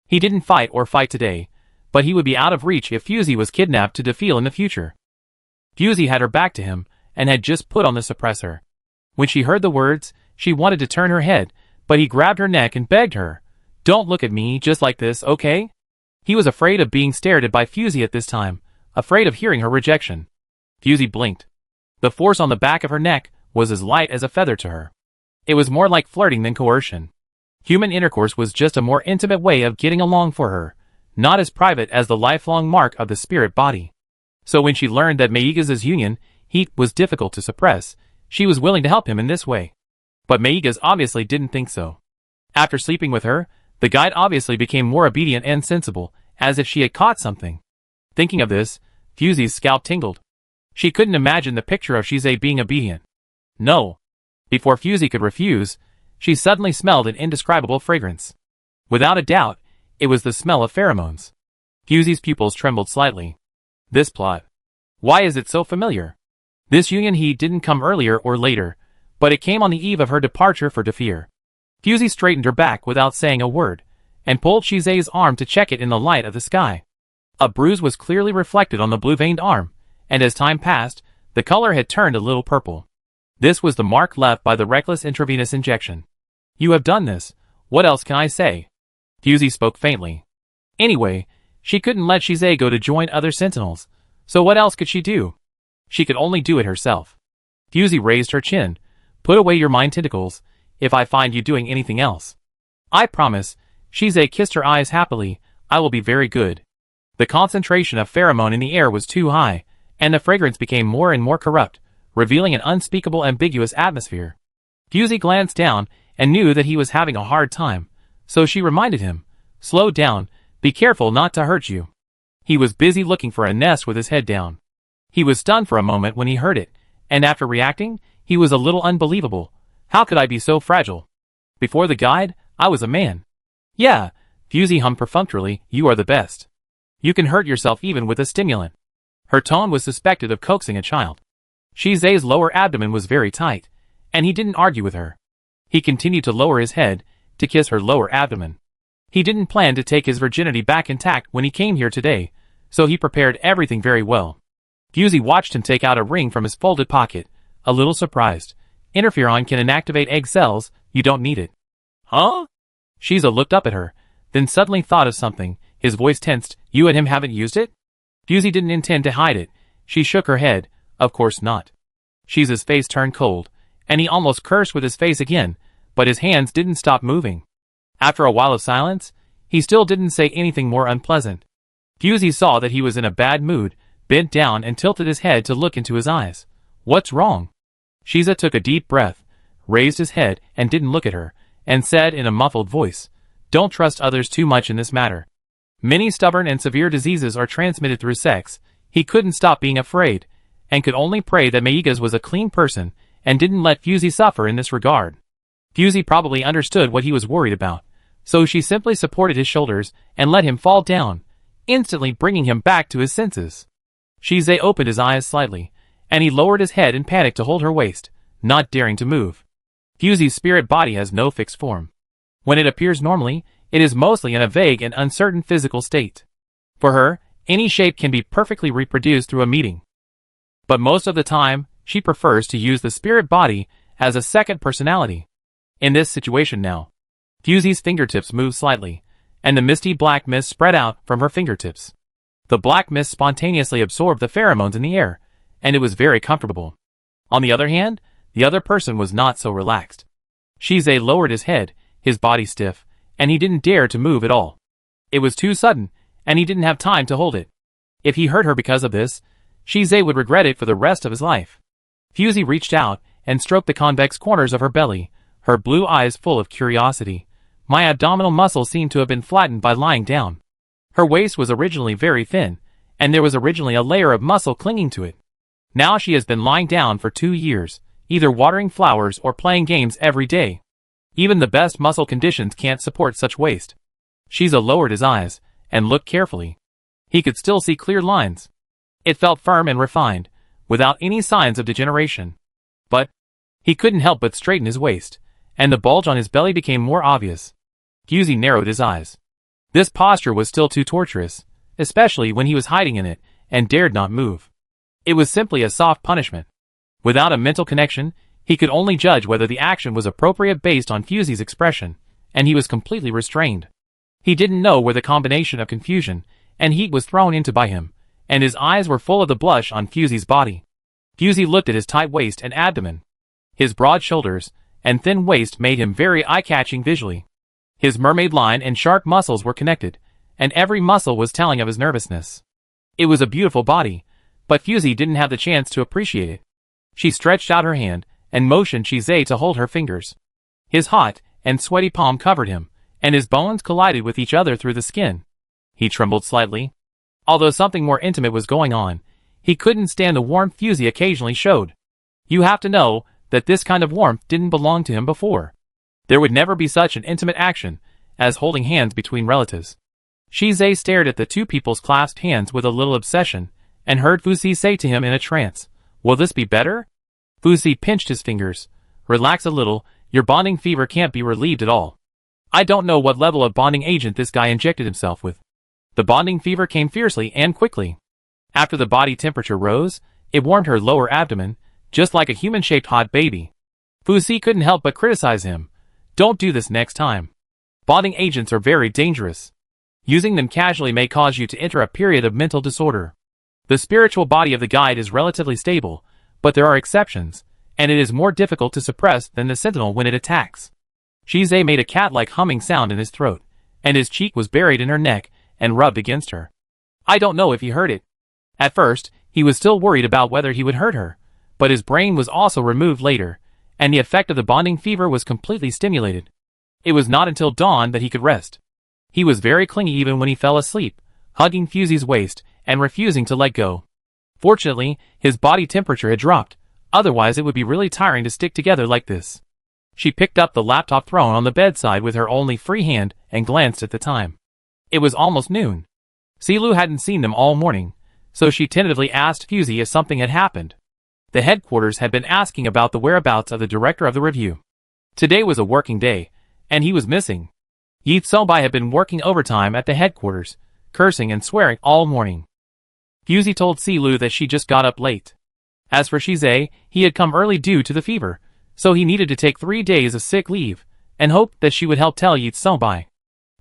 He didn't fight today, but he would be out of reach if Fusey was kidnapped to defeat in the future. Fusey had her back to him and had just put on the suppressor. When she heard the words, she wanted to turn her head, but he grabbed her neck and begged her, "Don't look at me just like this, okay?" He was afraid of being stared at by Fusey at this time, afraid of hearing her rejection. Fusey blinked. The force on the back of her neck was as light as a feather to her. It was more like flirting than coercion. Human intercourse was just a more intimate way of getting along for her, not as private as the lifelong mark of the spirit body. So when she learned that Meiga's union heat was difficult to suppress, she was willing to help him in this way. But Meiga's obviously didn't think so. After sleeping with her, the guide obviously became more obedient and sensible, as if she had caught something. Thinking of this, Fusey's scalp tingled. She couldn't imagine the picture of Shize being obedient. No. Before Fusey could refuse, she suddenly smelled an indescribable fragrance. Without a doubt, it was the smell of pheromones. Fusey's pupils trembled slightly. This plot. Why is it so familiar? This union heat didn't come earlier or later, but it came on the eve of her departure for Defeer. Fusey straightened her back without saying a word, and pulled Shize's arm to check it in the light of the sky. A bruise was clearly reflected on the blue-veined arm, and as time passed, the color had turned a little purple. This was the mark left by the reckless intravenous injection. "You have done this. What else can I say?" Fusey spoke faintly. Anyway, she couldn't let Shize go to join other sentinels, so what else could she do? She could only do it herself. Fusey raised her chin. "Put away your mind tentacles, if I find you doing anything else." "I promise." Shize kissed her eyes happily. "I will be very good." The concentration of pheromone in the air was too high, and the fragrance became more and more corrupt, revealing an unspeakable ambiguous atmosphere. Fusey glanced down and knew that he was having a hard time, so she reminded him, "Slow down, be careful not to hurt you." He was busy looking for a nest with his head down. He was stunned for a moment when he heard it, and after reacting, he was a little unbelievable. How could I be so fragile? Before the guide, I was a man. "Yeah," Fusey hummed perfunctorily, "you are the best. You can hurt yourself even with a stimulant." Her tone was suspected of coaxing a child. Shize's lower abdomen was very tight, and he didn't argue with her. He continued to lower his head, to kiss her lower abdomen. He didn't plan to take his virginity back intact when he came here today, so he prepared everything very well. Fusey watched him take out a ring from his folded pocket, a little surprised. "Interferon can inactivate egg cells, you don't need it." "Huh?" Shiza looked up at her, then suddenly thought of something. His voice tensed. "You and him haven't used it?" Fusey didn't intend to hide it. She shook her head. "Of course not." Shiza's face turned cold, and he almost cursed with his face again, but his hands didn't stop moving. After a while of silence, he still didn't say anything more unpleasant. Fusey saw that he was in a bad mood, bent down and tilted his head to look into his eyes. "What's wrong?" Shiza took a deep breath, raised his head and didn't look at her, and said in a muffled voice, "Don't trust others too much in this matter. Many stubborn and severe diseases are transmitted through sex." He couldn't stop being afraid, and could only pray that Meiga's was a clean person, and didn't let Fusey suffer in this regard. Fusey probably understood what he was worried about, so she simply supported his shoulders and let him fall down, instantly bringing him back to his senses. Shize opened his eyes slightly, and he lowered his head in panic to hold her waist, not daring to move. Fusey's spirit body has no fixed form. When it appears normally, it is mostly in a vague and uncertain physical state. For her, any shape can be perfectly reproduced through a meeting. But most of the time, she prefers to use the spirit body as a second personality. In this situation now, Fusey's fingertips moved slightly, and the misty black mist spread out from her fingertips. The black mist spontaneously absorbed the pheromones in the air, and it was very comfortable. On the other hand, the other person was not so relaxed. Shize lowered his head, his body stiff, and he didn't dare to move at all. It was too sudden, and he didn't have time to hold it. If he hurt her because of this, Shize would regret it for the rest of his life. Fusey reached out and stroked the convex corners of her belly, her blue eyes full of curiosity. My abdominal muscles seemed to have been flattened by lying down. Her waist was originally very thin, and there was originally a layer of muscle clinging to it. Now she has been lying down for 2 years, either watering flowers or playing games every day. Even the best muscle conditions can't support such waste. Shiza lowered his eyes and looked carefully. He could still see clear lines. It felt firm and refined, without any signs of degeneration. But he couldn't help but straighten his waist, and the bulge on his belly became more obvious. Fusey narrowed his eyes. This posture was still too torturous, especially when he was hiding in it and dared not move. It was simply a soft punishment. Without a mental connection, he could only judge whether the action was appropriate based on Fusey's expression, and he was completely restrained. He didn't know where the combination of confusion and heat was thrown into by him, and his eyes were full of the blush on Fusey's body. Fusey looked at his tight waist and abdomen. His broad shoulders and thin waist made him very eye-catching visually. His mermaid line and shark muscles were connected, and every muscle was telling of his nervousness. It was a beautiful body, but Fusey didn't have the chance to appreciate it. She stretched out her hand and motioned Shiza to hold her fingers. His hot and sweaty palm covered him, and his bones collided with each other through the skin. He trembled slightly. Although something more intimate was going on, he couldn't stand the warmth Fusey occasionally showed. You have to know that this kind of warmth didn't belong to him before. There would never be such an intimate action as holding hands between relatives. Shiza stared at the two people's clasped hands with a little obsession, and heard Fusey say to him in a trance, "Will this be better?" Fusey pinched his fingers. "Relax a little, your bonding fever can't be relieved at all. I don't know what level of bonding agent this guy injected himself with." The bonding fever came fiercely and quickly. After the body temperature rose, it warmed her lower abdomen, just like a human-shaped hot baby. Fusey couldn't help but criticize him. "Don't do this next time. Bonding agents are very dangerous. Using them casually may cause you to enter a period of mental disorder. The spiritual body of the guide is relatively stable, but there are exceptions, and it is more difficult to suppress than the sentinel when it attacks." Shiza made a cat-like humming sound in his throat, and his cheek was buried in her neck and rubbed against her. I don't know if he heard it. At first, he was still worried about whether he would hurt her, but his brain was also removed later, and the effect of the bonding fever was completely stimulated. It was not until dawn that he could rest. He was very clingy even when he fell asleep, hugging Fusey's waist and refusing to let go. Fortunately, his body temperature had dropped, otherwise it would be really tiring to stick together like this. She picked up the laptop thrown on the bedside with her only free hand and glanced at the time. It was almost noon. Silu hadn't seen them all morning, so she tentatively asked Fusey if something had happened. The headquarters had been asking about the whereabouts of the director of the review. Today was a working day, and he was missing. Yi Tsobai had been working overtime at the headquarters, cursing and swearing all morning. Fusey told Silu that she just got up late. As for Shiza, he had come early due to the fever, so he needed to take 3 days of sick leave, and hoped that she would help tell Yi Tsobai.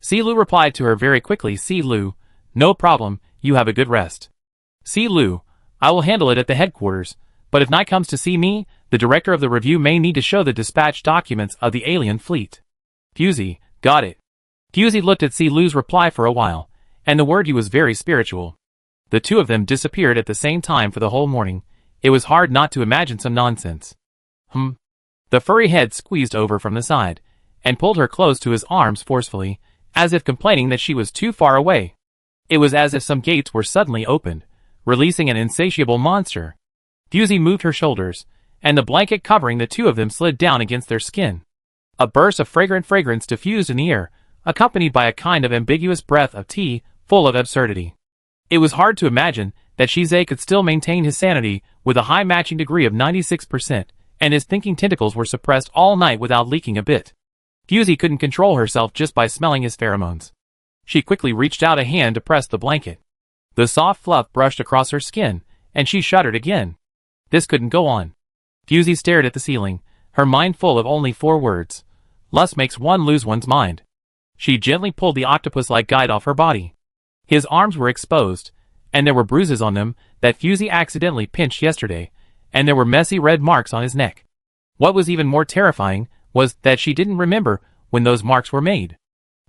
Silu replied to her very quickly, "Silu, no problem, you have a good rest." "Silu, I will handle it at the headquarters, but if Knight comes to see me, the director of the review may need to show the dispatch documents of the alien fleet." Fusey, got it. Fusey looked at Silu's reply for a while, and the word he was very spiritual. The two of them disappeared at the same time for the whole morning. It was hard not to imagine some nonsense. The furry head squeezed over from the side, and pulled her close to his arms forcefully, as if complaining that she was too far away. It was as if some gates were suddenly opened, releasing an insatiable monster. Fusey moved her shoulders, and the blanket covering the two of them slid down against their skin. A burst of fragrance diffused in the air, accompanied by a kind of ambiguous breath of tea, full of absurdity. It was hard to imagine that Shiza could still maintain his sanity with a high matching degree of 96%, and his thinking tentacles were suppressed all night without leaking a bit. Fusey couldn't control herself just by smelling his pheromones. She quickly reached out a hand to press the blanket. The soft fluff brushed across her skin, and she shuddered again. This couldn't go on. Fusey stared at the ceiling, her mind full of only 4 words. Lust makes one lose one's mind. She gently pulled the octopus-like guide off her body. His arms were exposed, and there were bruises on them that Fusey accidentally pinched yesterday, and there were messy red marks on his neck. What was even more terrifying was that she didn't remember when those marks were made.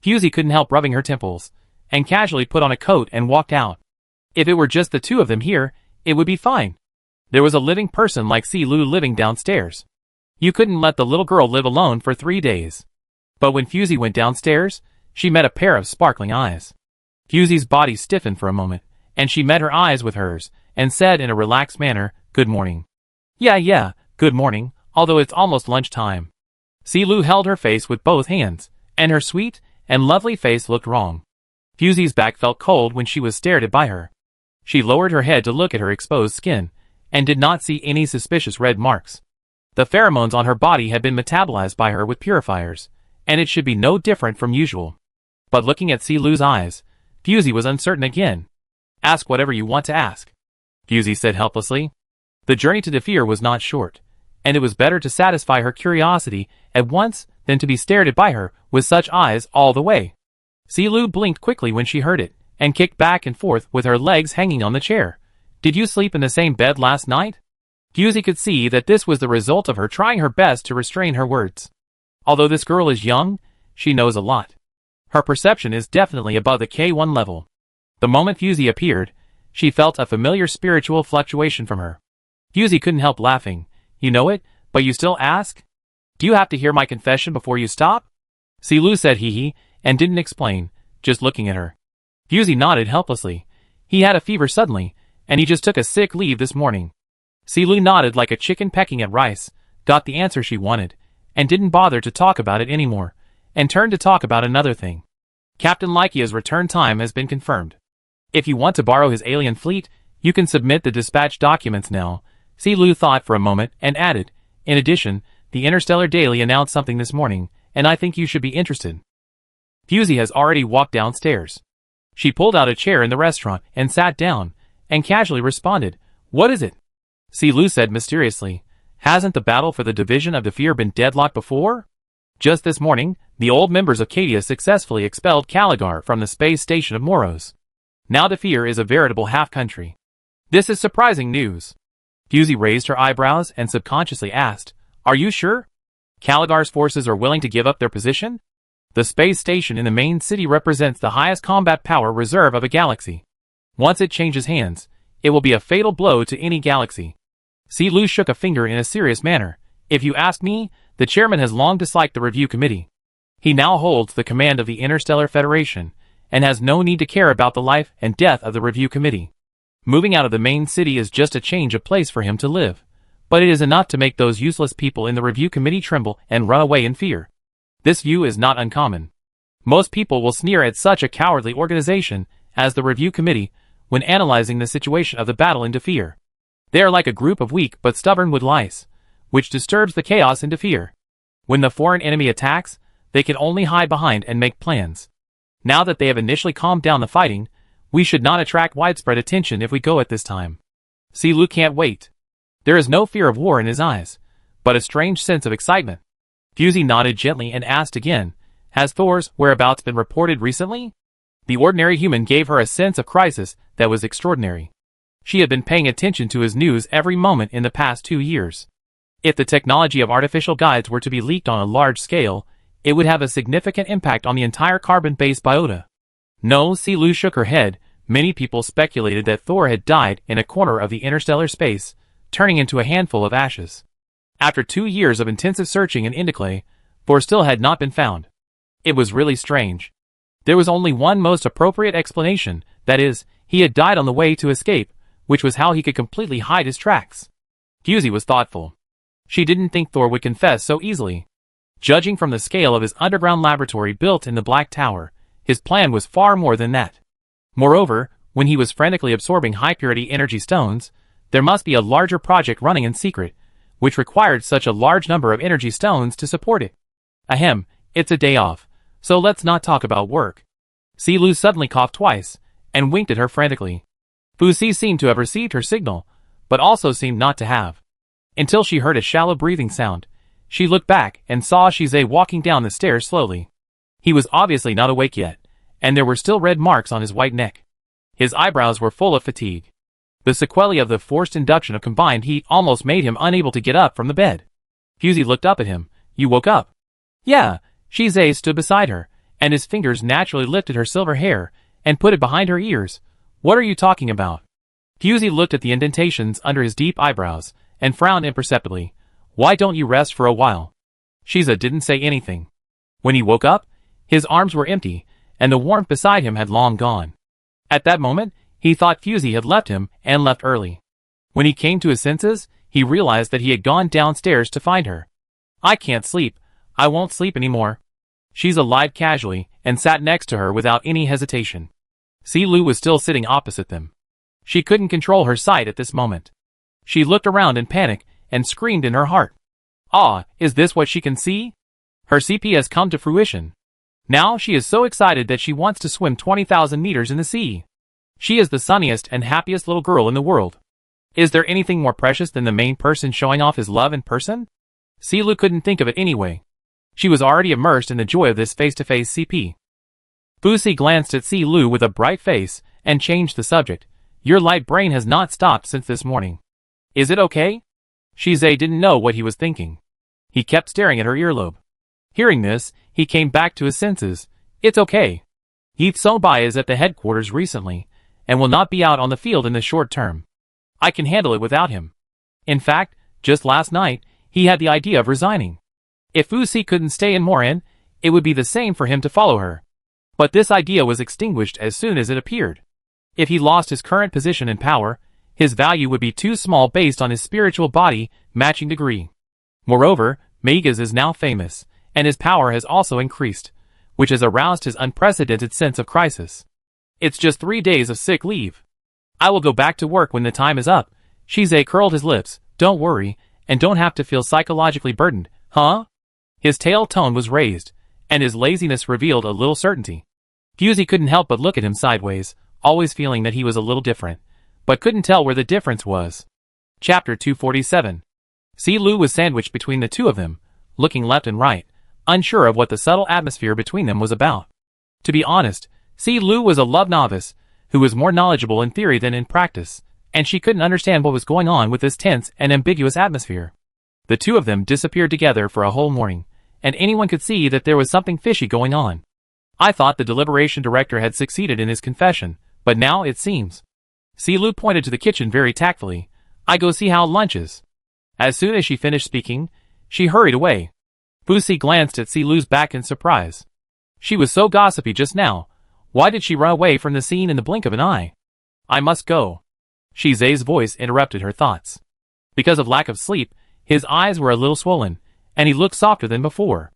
Fusey couldn't help rubbing her temples, and casually put on a coat and walked out. If it were just the two of them here, it would be fine. There was a living person like Silu living downstairs. You couldn't let the little girl live alone for 3 days. But when Fusey went downstairs, she met a pair of sparkling eyes. Fusey's body stiffened for a moment, and she met her eyes with hers, and said in a relaxed manner, "Good morning." Yeah, good morning, although it's almost lunchtime." Silu held her face with both hands, and her sweet and lovely face looked wrong. Fusie's back felt cold when she was stared at by her. She lowered her head to look at her exposed skin, and did not see any suspicious red marks. The pheromones on her body had been metabolized by her with purifiers, and it should be no different from usual. But looking at Silu's eyes, Fusie was uncertain again. "Ask whatever you want to ask," Fusie said helplessly. The journey to Defeer was not short, and it was better to satisfy her curiosity at once than to be stared at by her with such eyes all the way. Silu blinked quickly when she heard it, and kicked back and forth with her legs hanging on the chair. "Did you sleep in the same bed last night?" Fusie could see that this was the result of her trying her best to restrain her words. Although this girl is young, she knows a lot. Her perception is definitely above the K1 level. The moment Fusie appeared, she felt a familiar spiritual fluctuation from her. Fusie couldn't help laughing. "You know it, but you still ask? Do you have to hear my confession before you stop?" Silu said hee, and didn't explain, just looking at her. Fusie nodded helplessly. He had a fever suddenly, and he just took a sick leave this morning. Silu nodded like a chicken pecking at rice, got the answer she wanted, and didn't bother to talk about it anymore, and turned to talk about another thing. Captain Lykia's return time has been confirmed. If you want to borrow his alien fleet, you can submit the dispatch documents now. Silu thought for a moment and added, "In addition, the Interstellar Daily announced something this morning, and I think you should be interested." Fusie has already walked downstairs. She pulled out a chair in the restaurant and sat down, and casually responded, "What is it?" Silu said mysteriously, "Hasn't the battle for the division of Defeer been deadlocked before? Just this morning, the old members of Cadia successfully expelled Caligar from the space station of Moros. Now Defeer is a veritable half-country. This is surprising news." Fusie raised her eyebrows and subconsciously asked, "Are you sure? Caligar's forces are willing to give up their position? The space station in the main city represents the highest combat power reserve of a galaxy. Once it changes hands, it will be a fatal blow to any galaxy." Silu shook a finger in a serious manner. "If you ask me, the chairman has long disliked the review committee. He now holds the command of the Interstellar Federation, and has no need to care about the life and death of the review committee. Moving out of the main city is just a change of place for him to live, but it is enough to make those useless people in the review committee tremble and run away in fear. This view is not uncommon. Most people will sneer at such a cowardly organization as the review committee when analyzing the situation of the battle in Defeer. They are like a group of weak but stubborn wood lice, which disturbs the chaos in Defeer. When the foreign enemy attacks, they can only hide behind and make plans. Now that they have initially calmed down the fighting, we should not attract widespread attention if we go at this time. Silu can't wait." There is no fear of war in his eyes, but a strange sense of excitement. Fusie nodded gently and asked again, "Has Thor's whereabouts been reported recently?" The ordinary human gave her a sense of crisis that was extraordinary. She had been paying attention to his news every moment in the past 2 years. If the technology of artificial guides were to be leaked on a large scale, it would have a significant impact on the entire carbon-based biota. No, Silu shook her head. Many people speculated that Thor had died in a corner of the interstellar space, turning into a handful of ashes. After 2 years of intensive searching in Indiclay, Thor still had not been found. It was really strange. There was only one most appropriate explanation, that is, he had died on the way to escape, which was how he could completely hide his tracks. Fusie was thoughtful. She didn't think Thor would confess so easily. Judging from the scale of his underground laboratory built in the Black Tower, his plan was far more than that. Moreover, when he was frantically absorbing high-purity energy stones, there must be a larger project running in secret, which required such a large number of energy stones to support it. Ahem, it's a day off, so let's not talk about work. Silu suddenly coughed twice, and winked at her frantically. Fusie seemed to have received her signal, but also seemed not to have. Until she heard a shallow breathing sound, she looked back and saw Shizei walking down the stairs slowly. He was obviously not awake yet, and there were still red marks on his white neck. His eyebrows were full of fatigue. The sequelae of the forced induction of combined heat almost made him unable to get up from the bed. Fusie looked up at him. "You woke up?" "Yeah." Shizei stood beside her, and his fingers naturally lifted her silver hair and put it behind her ears. "What are you talking about?" Fusie looked at the indentations under his deep eyebrows and frowned imperceptibly. "Why don't you rest for a while?" Shiza didn't say anything. When he woke up, his arms were empty, and the warmth beside him had long gone. At that moment, He thought Fusey had left him and left early. When he came to his senses, he realized that he had gone downstairs to find her. I can't sleep. I won't sleep anymore. Shiza lied casually and sat next to her without any hesitation. Lu was still sitting opposite them. She couldn't control her sight at this moment. She looked around in panic and screamed in her heart. Ah, is this what she can see? Her CP has come to fruition. Now she is so excited that she wants to swim 20,000 meters in the sea. She is the sunniest and happiest little girl in the world. Is there anything more precious than the main person showing off his love in person? Lu couldn't think of it anyway. She was already immersed in the joy of this face-to-face CP. Fusey glanced at Lu with a bright face and changed the subject. Your light brain has not stopped since this morning. Is it okay? Shize didn't know what he was thinking. He kept staring at her earlobe. Hearing this, he came back to his senses. It's okay. Heath Sobai is at the headquarters recently, and will not be out on the field in the short term. I can handle it without him. In fact, just last night, he had the idea of resigning. If Fusey couldn't stay in Morin, it would be the same for him to follow her. But this idea was extinguished as soon as it appeared. If he lost his current position and power, his value would be too small based on his spiritual body matching degree. Moreover, Megas is now famous, and his power has also increased, which has aroused his unprecedented sense of crisis. It's just 3 days of sick leave. I will go back to work when the time is up. Shize curled his lips. Don't worry, and don't have to feel psychologically burdened, huh? His tail tone was raised, and his laziness revealed a little certainty. Fusey couldn't help but look at him sideways, always feeling that he was a little different, but couldn't tell where the difference was. Chapter 247. Lu was sandwiched between the two of them, looking left and right, unsure of what the subtle atmosphere between them was about. To be honest, Lu was a love novice, who was more knowledgeable in theory than in practice, and she couldn't understand what was going on with this tense and ambiguous atmosphere. The two of them disappeared together for a whole morning, and anyone could see that there was something fishy going on. I thought the deliberation director had succeeded in his confession, but now it seems. Lu pointed to the kitchen very tactfully. I go see how lunch is. As soon as she finished speaking, she hurried away. Fusey glanced at Lu's back in surprise. She was so gossipy just now. Why did she run away from the scene in the blink of an eye? I must go. Shize's voice interrupted her thoughts. Because of lack of sleep, his eyes were a little swollen, and he looked softer than before.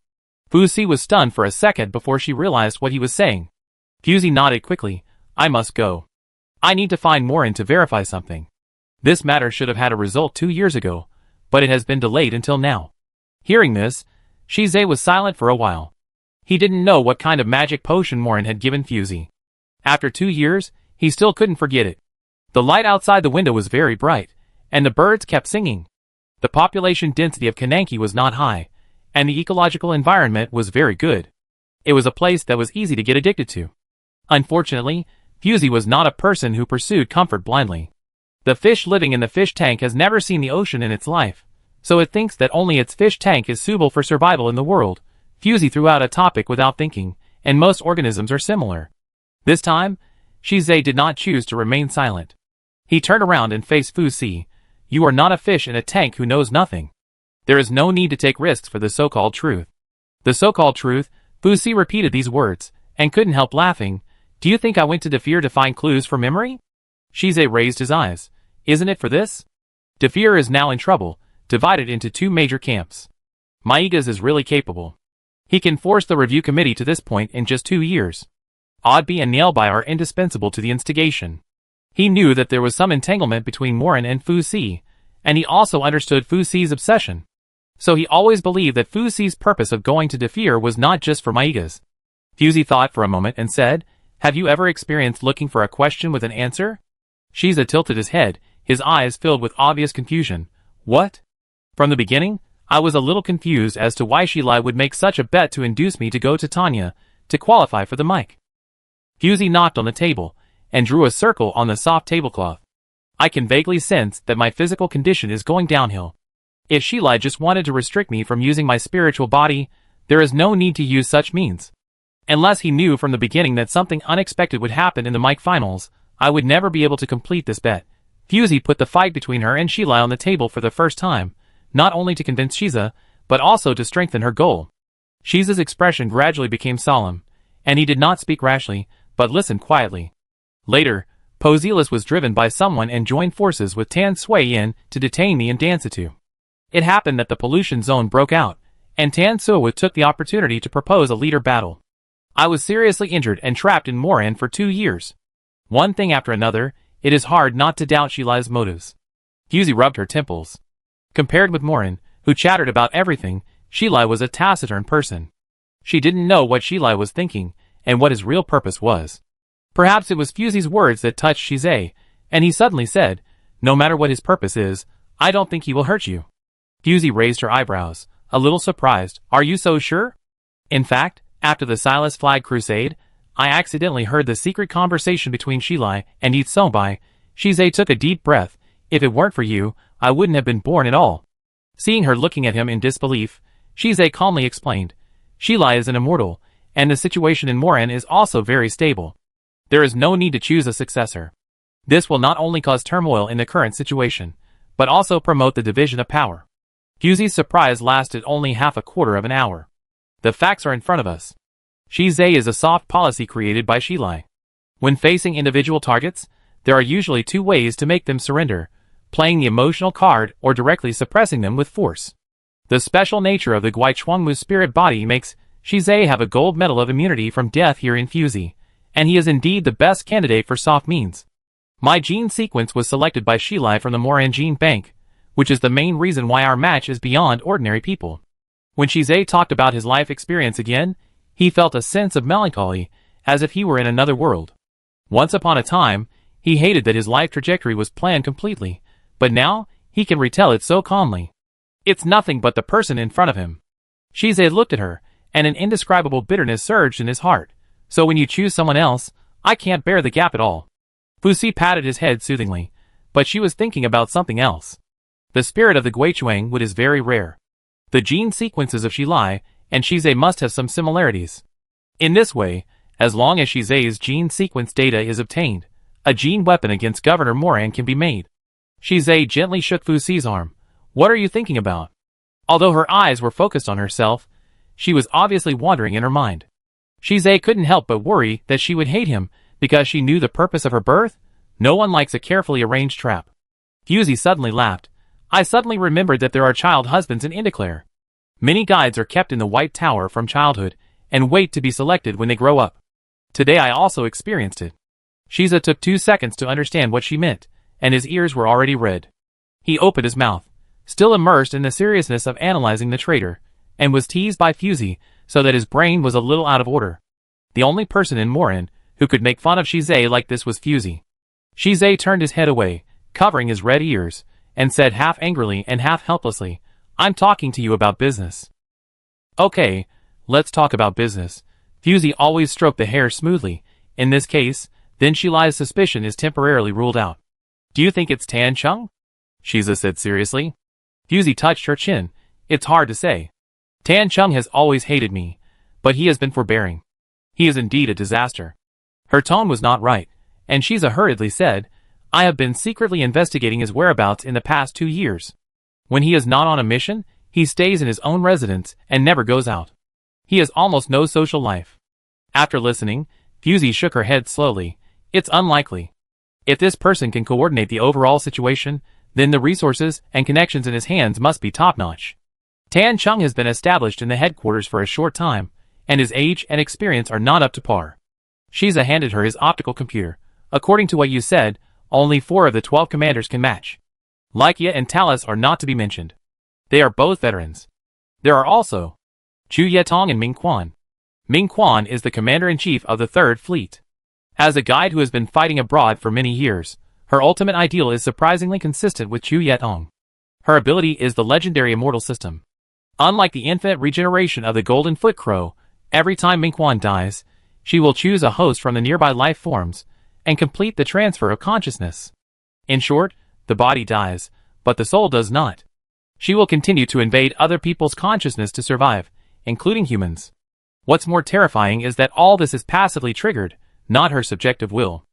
Fusey was stunned for a second before she realized what he was saying. Fusey nodded quickly. I must go. I need to find Morin to verify something. This matter should have had a result 2 years ago, but it has been delayed until now. Hearing this, Shize was silent for a while. He didn't know what kind of magic potion Morin had given Fusey. After 2 years, he still couldn't forget it. The light outside the window was very bright, and the birds kept singing. The population density of Kananki was not high, and the ecological environment was very good. It was a place that was easy to get addicted to. Unfortunately, Fusey was not a person who pursued comfort blindly. The fish living in the fish tank has never seen the ocean in its life, so it thinks that only its fish tank is suitable for survival in the world. Fusey threw out a topic without thinking, and most organisms are similar. This time, Shize did not choose to remain silent. He turned around and faced Fusey. You are not a fish in a tank who knows nothing. There is no need to take risks for the so-called truth. The so-called truth? Fusey repeated these words, and couldn't help laughing. Do you think I went to Defir to find clues for memory? Shize raised his eyes. Isn't it for this? Defir is now in trouble, divided into 2 major camps. Maigas is really capable. He can force the review committee to this point in just 2 years. Oddby and Nailby are indispensable to the instigation. He knew that there was some entanglement between Morin and Fusey, and he also understood Fusey's obsession. So he always believed that Fusey's purpose of going to Defir was not just for Maigas. Fusey thought for a moment and said, Have you ever experienced looking for a question with an answer? Shiza tilted his head, his eyes filled with obvious confusion. What? From the beginning, I was a little confused as to why Shilai would make such a bet to induce me to go to Tanya, to qualify for the mic. Fusey knocked on the table, and drew a circle on the soft tablecloth. I can vaguely sense that my physical condition is going downhill. If Shilai just wanted to restrict me from using my spiritual body, there is no need to use such means. Unless he knew from the beginning that something unexpected would happen in the mic finals, I would never be able to complete this bet. Fusey put the fight between her and Shilai on the table for the first time, not only to convince Shiza, but also to strengthen her goal. Shiza's expression gradually became solemn, and he did not speak rashly, but listened quietly. Later, Posilis was driven by someone and joined forces with Tan Sui Yin to detain me in Dansitu. It happened that the pollution zone broke out, and Tan Sui took the opportunity to propose a leader battle. I was seriously injured and trapped in Moran for 2 years. One thing after another, it is hard not to doubt Shilai's motives. Fusey rubbed her temples. Compared with Moran, who chattered about everything, Shilai was a taciturn person. She didn't know what Shilai was thinking, and what his real purpose was. Perhaps it was Fusey's words that touched Shizai, and he suddenly said, "No matter what his purpose is, I don't think he will hurt you." Fusey raised her eyebrows, a little surprised. "Are you so sure?" In fact, after the Silas Flag Crusade, I accidentally heard the secret conversation between Shilai and Itsombai. Shizai took a deep breath. "If it weren't for you, I wouldn't have been born at all." Seeing her looking at him in disbelief, Shizai calmly explained, "Shilai is an immortal, and the situation in Moran is also very stable. There is no need to choose a successor. This will not only cause turmoil in the current situation, but also promote the division of power." Fusey's surprise lasted only half a quarter of an hour. The facts are in front of us. Shizai is a soft policy created by Shilai. When facing individual targets, there are usually 2 ways to make them surrender: playing the emotional card or directly suppressing them with force. The special nature of the Guichuangmu spirit body makes Shizai have a gold medal of immunity from death here in Fusey, and he is indeed the best candidate for soft means. My gene sequence was selected by Shilai from the Moran gene bank, which is the main reason why our match is beyond ordinary people. When Shizai talked about his life experience again, he felt a sense of melancholy, as if he were in another world. Once upon a time, he hated that his life trajectory was planned completely, but now, he can retell it so calmly. It's nothing but the person in front of him. Shizai looked at her, and an indescribable bitterness surged in his heart. "So when you choose someone else, I can't bear the gap at all." Fusey patted his head soothingly, but she was thinking about something else. The spirit of the Guichuang wood is very rare. The gene sequences of Shilai and Shizai must have some similarities. In this way, as long as Shizai's gene sequence data is obtained, a gene weapon against Governor Moran can be made. Shizai gently shook Fusey's arm. "What are you thinking about?" Although her eyes were focused on herself, she was obviously wandering in her mind. Shizai couldn't help but worry that she would hate him because she knew the purpose of her birth. No one likes a carefully arranged trap. Fusey suddenly laughed. "I suddenly remembered that there are child husbands in Indiclare. Many guides are kept in the White Tower from childhood and wait to be selected when they grow up. Today I also experienced it." Shiza took 2 seconds to understand what she meant, and his ears were already red. He opened his mouth, still immersed in the seriousness of analyzing the traitor, and was teased by Fusey so that his brain was a little out of order. The only person in Moran who could make fun of Shizai like this was Fusey. Shizai turned his head away, covering his red ears, and said half angrily and half helplessly, "I'm talking to you about business." "Okay, let's talk about business." Fusey always stroked the hair smoothly. In this case, then Shilai's suspicion is temporarily ruled out. "Do you think it's Tan Chung?" Shiza said seriously. Fusey touched her chin. "It's hard to say. Tan Chung has always hated me, but he has been forbearing. He is indeed a disaster." Her tone was not right, and Shiza hurriedly said, "I have been secretly investigating his whereabouts in the past 2 years. When he is not on a mission, he stays in his own residence and never goes out. He has almost no social life." After listening, Fusey shook her head slowly. "It's unlikely. If this person can coordinate the overall situation, then the resources and connections in his hands must be top-notch. Tan Chung has been established in the headquarters for a short time, and his age and experience are not up to par." Shiza handed her his optical computer. "According to what you said, only 4 of the 12 commanders can match. Lykia and Talus are not to be mentioned. They are both veterans. There are also Chu Yetong and Ming Quan. Ming Quan is the commander-in-chief of the 3rd Fleet. As a guide who has been fighting abroad for many years, her ultimate ideal is surprisingly consistent with Chu Yetong. Her ability is the legendary immortal system. Unlike the infinite regeneration of the Golden Foot Crow, every time Ming Quan dies, she will choose a host from the nearby life forms and complete the transfer of consciousness. In short, the body dies, but the soul does not. She will continue to invade other people's consciousness to survive, including humans. What's more terrifying is that all this is passively triggered, not her subjective will.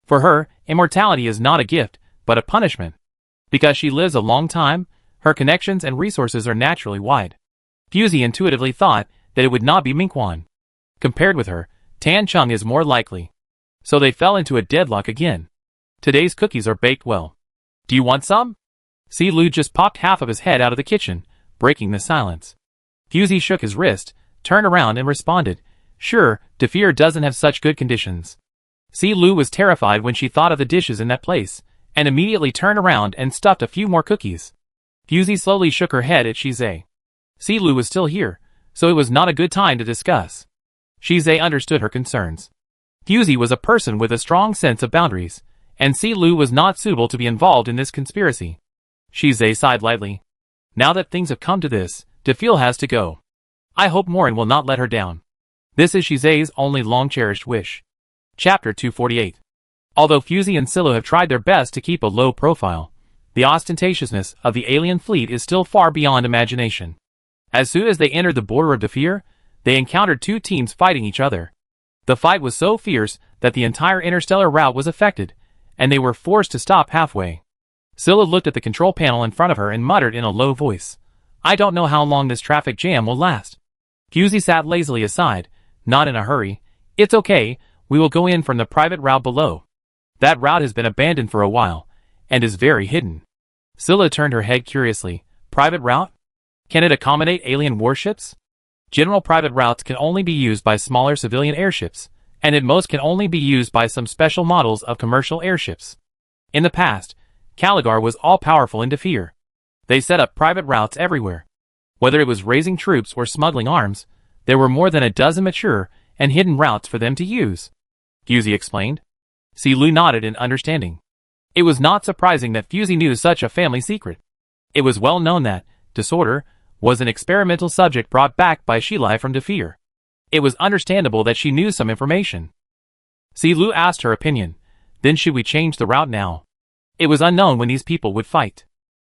For her, immortality is not a gift, but a punishment. Because she lives a long time, her connections and resources are naturally wide. Fusey intuitively thought that it would not be Ming Quan. Compared with her, Tan Chung is more likely. So they fell into a deadlock again. Today's cookies are baked well. Do you want some? Si Lu just popped half of his head out of the kitchen, breaking the silence. Fusey shook his wrist, turned around and responded, "Sure, Defeer doesn't have such good conditions." Si Lu was terrified when she thought of the dishes in that place, and immediately turned around and stuffed a few more cookies. Fusey slowly shook her head at Shizai. Si Lu was still here, so it was not a good time to discuss. Shizai understood her concerns. Fusey was a person with a strong sense of boundaries, and Si Lu was not suitable to be involved in this conspiracy. Shizai sighed lightly. Now that things have come to this, Defil has to go. I hope Morin will not let her down. This is Shizai's only long-cherished wish. Chapter 248. Although Fusey and Silo have tried their best to keep a low profile, the ostentatiousness of the alien fleet is still far beyond imagination. As soon as they entered the border of Defeer, they encountered two teams fighting each other. The fight was so fierce that the entire interstellar route was affected, and they were forced to stop halfway. Scylla looked at the control panel in front of her and muttered in a low voice, "I don't know how long this traffic jam will last." Fusey sat lazily aside, not in a hurry. "It's okay, we will go in from the private route below. That route has been abandoned for a while, and is very hidden." Scylla turned her head curiously. "Private route? Can it accommodate alien warships?" General private routes can only be used by smaller civilian airships, and at most can only be used by some special models of commercial airships. In the past, Caligar was all-powerful in Defeer. They set up private routes everywhere. Whether it was raising troops or smuggling arms, there were more than a dozen mature and hidden routes for them to use. Fusey explained. Si Lu nodded in understanding. It was not surprising that Fusey knew such a family secret. It was well known that Disorder was an experimental subject brought back by Shilai from Defeer. It was understandable that she knew some information. Si Lu asked her opinion. Then should we change the route now? It was unknown when these people would fight.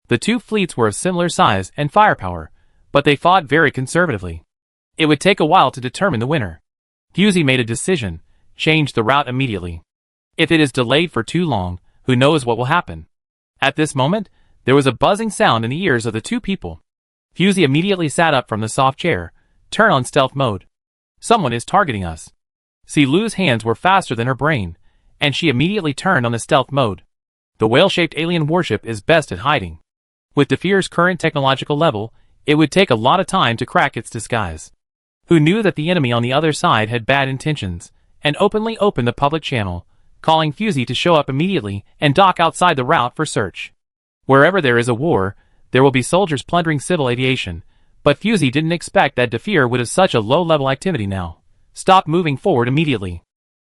The two fleets were of similar size and firepower, but they fought very conservatively. It would take a while to determine the winner. Fusey made a decision, change the route immediately. If it is delayed for too long, who knows what will happen. At this moment, there was a buzzing sound in the ears of the two people. Fusey immediately sat up from the soft chair, turned on stealth mode. Someone is targeting us. Si Lu's hands were faster than her brain, and she immediately turned on the stealth mode. The whale-shaped alien warship is best at hiding. With Defeer's current technological level, it would take a lot of time to crack its disguise. Who knew that the enemy on the other side had bad intentions, and openly opened the public channel, calling Fusey to show up immediately and dock outside the route for search. Wherever there is a war, there will be soldiers plundering civil aviation, but Fusey didn't expect that Defeer would have such a low-level activity now. Stop moving forward immediately.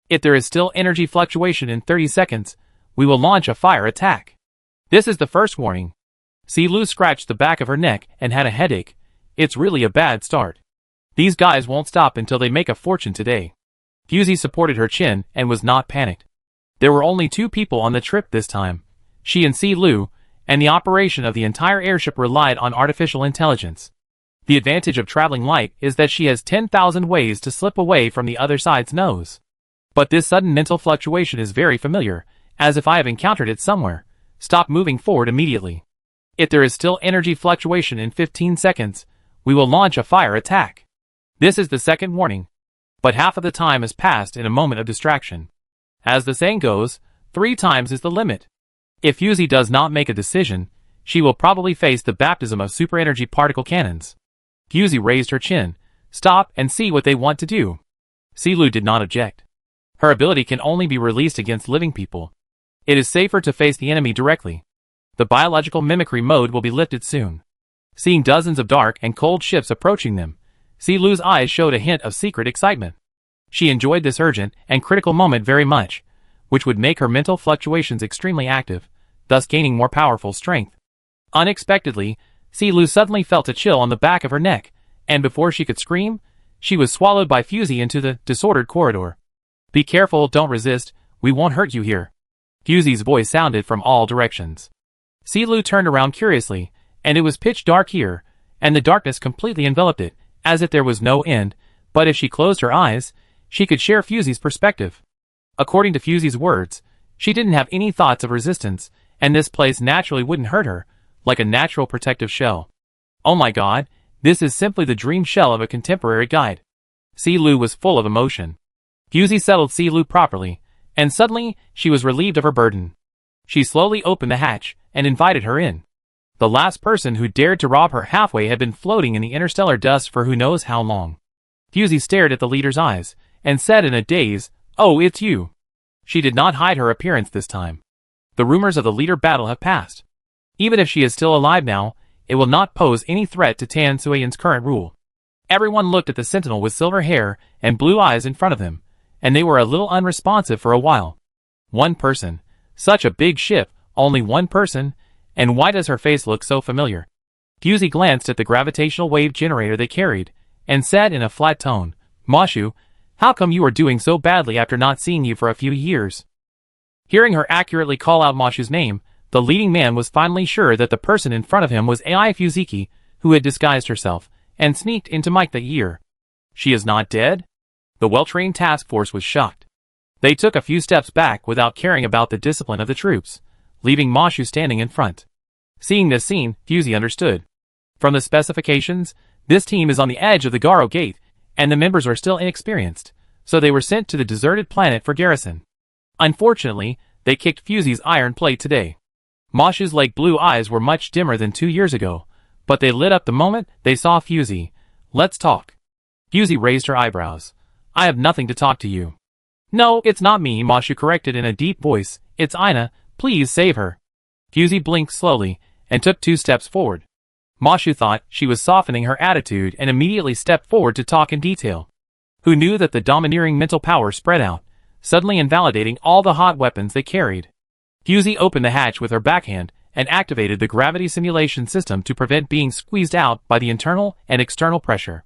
If there is still energy fluctuation in 30 seconds, we will launch a fire attack. This is the first warning. Si Lu scratched the back of her neck and had a headache. It's really a bad start. These guys won't stop until they make a fortune today. Fusey supported her chin and was not panicked. There were only two people on the trip this time, she and Si Lu, and the operation of the entire airship relied on artificial intelligence. The advantage of traveling light is that she has 10,000 ways to slip away from the other side's nose. But this sudden mental fluctuation is very familiar, as if I have encountered it somewhere. Stop moving forward immediately. If there is still energy fluctuation in 15 seconds, we will launch a fire attack. This is the second warning. But half of the time has passed in a moment of distraction. As the saying goes, 3 times is the limit. If Fusey does not make a decision, she will probably face the baptism of super-energy particle cannons. Fusey raised her chin. Stop and see what they want to do. Si Lu did not object. Her ability can only be released against living people. It is safer to face the enemy directly. The biological mimicry mode will be lifted soon. Seeing dozens of dark and cold ships approaching them, Si Lu's eyes showed a hint of secret excitement. She enjoyed this urgent and critical moment very much, which would make her mental fluctuations extremely active, thus gaining more powerful strength. Unexpectedly, Si Lu suddenly felt a chill on the back of her neck, and before she could scream, she was swallowed by Fusey into the disordered corridor. Be careful, don't resist, we won't hurt you here. Fusey's voice sounded from all directions. Si Lu turned around curiously, and it was pitch dark here, and the darkness completely enveloped it, as if there was no end, but if she closed her eyes, she could share Fusey's perspective. According to Fusey's words, she didn't have any thoughts of resistance, and this place naturally wouldn't hurt her, like a natural protective shell. Oh my god, this is simply the dream shell of a contemporary guide. Si Lu was full of emotion. Fusey settled Si Lu properly, and suddenly, she was relieved of her burden. She slowly opened the hatch and invited her in. The last person who dared to rob her halfway had been floating in the interstellar dust for who knows how long. Fusey stared at the leader's eyes and said in a daze, "Oh, it's you." She did not hide her appearance this time. The rumors of the leader battle have passed. Even if she is still alive now, it will not pose any threat to Tan Suiyan's current rule. Everyone looked at the sentinel with silver hair and blue eyes in front of them, and they were a little unresponsive for a while. One person. Such a big ship, only one person, and why does her face look so familiar? Fusey glanced at the gravitational wave generator they carried, and said in a flat tone, "Mashu, how come you are doing so badly after not seeing you for a few years?" Hearing her accurately call out Mashu's name, the leading man was finally sure that the person in front of him was Ai Fuziki, who had disguised herself and sneaked into Mike that year. She is not dead? The well-trained task force was shocked. They took a few steps back without caring about the discipline of the troops, leaving Mashu standing in front. Seeing this scene, Fusey understood. From the specifications, this team is on the edge of the Garo Gate, and the members are still inexperienced, so they were sent to the deserted planet for garrison. Unfortunately, they kicked Fusey's iron plate today. Mashu's lake blue eyes were much dimmer than 2 years ago, but they lit up the moment they saw Fusey. "Let's talk." Fusey raised her eyebrows. "I have nothing to talk to you." "No, it's not me," Mashu corrected in a deep voice. "It's Ina. Please save her." Fusey blinked slowly and took 2 steps forward. Mashu thought she was softening her attitude and immediately stepped forward to talk in detail. Who knew that the domineering mental power spread out, suddenly invalidating all the hot weapons they carried? Fusey opened the hatch with her backhand and activated the gravity simulation system to prevent being squeezed out by the internal and external pressure.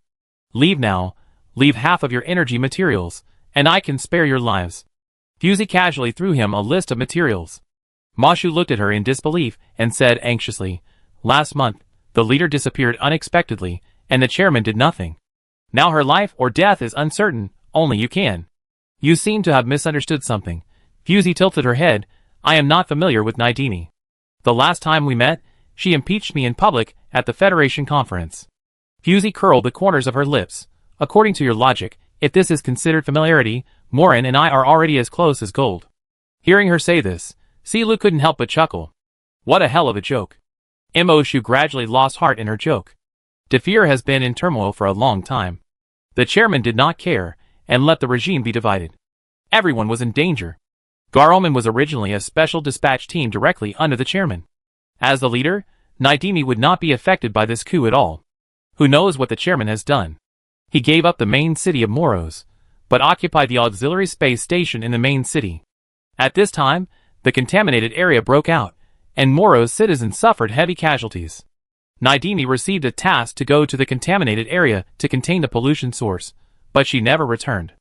"Leave now. Leave half of your energy materials, and I can spare your lives." Fusey casually threw him a list of materials. Mashu looked at her in disbelief and said anxiously, "Last month, the leader disappeared unexpectedly, and the chairman did nothing. Now her life or death is uncertain, only you can." "You seem to have misunderstood something." Fusey tilted her head. "I am not familiar with Naidini. The last time we met, she impeached me in public at the Federation conference." Fusey curled the corners of her lips. "According to your logic, if this is considered familiarity, Morin and I are already as close as gold." Hearing her say this, Silu couldn't help but chuckle. What a hell of a joke. Moshu gradually lost heart in her joke. Defir has been in turmoil for a long time. The chairman did not care, and let the regime be divided. Everyone was in danger. Garoman was originally a special dispatch team directly under the chairman. As the leader, Naidimi would not be affected by this coup at all. Who knows what the chairman has done? He gave up the main city of Moros, but occupied the auxiliary space station in the main city. At this time, the contaminated area broke out, and Moros citizens suffered heavy casualties. Naidimi received a task to go to the contaminated area to contain the pollution source, but she never returned.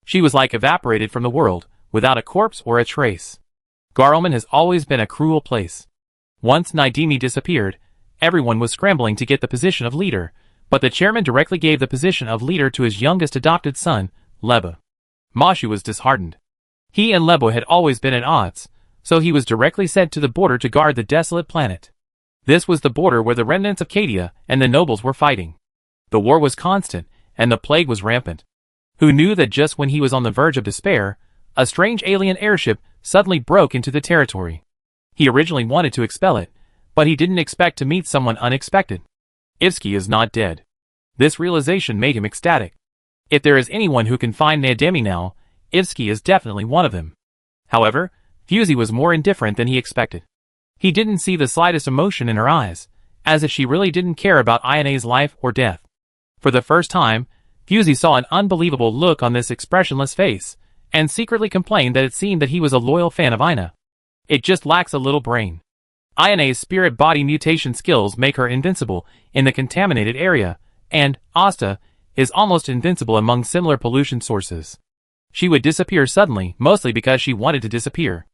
She was like evaporated from the world, without a corpse or a trace. Garoman has always been a cruel place. Once Naidimi disappeared, everyone was scrambling to get the position of leader, but the chairman directly gave the position of leader to his youngest adopted son, Leba. Mashu was disheartened. He and Lebo had always been at odds, so he was directly sent to the border to guard the desolate planet. This was the border where the remnants of Cadia and the nobles were fighting. The war was constant, and the plague was rampant. Who knew that just when he was on the verge of despair, a strange alien airship suddenly broke into the territory? He originally wanted to expel it, but he didn't expect to meet someone unexpected. Ivsky is not dead. This realization made him ecstatic. If there is anyone who can find Naidemi now, Ivsky is definitely one of them. However, Fusey was more indifferent than he expected. He didn't see the slightest emotion in her eyes, as if she really didn't care about Ina's life or death. For the first time, Fusey saw an unbelievable look on this expressionless face, and secretly complained that it seemed that he was a loyal fan of Ina. It just lacks a little brain. Ina's spirit-body mutation skills make her invincible in the contaminated area, and Asta is almost invincible among similar pollution sources. She would disappear suddenly, mostly because she wanted to disappear.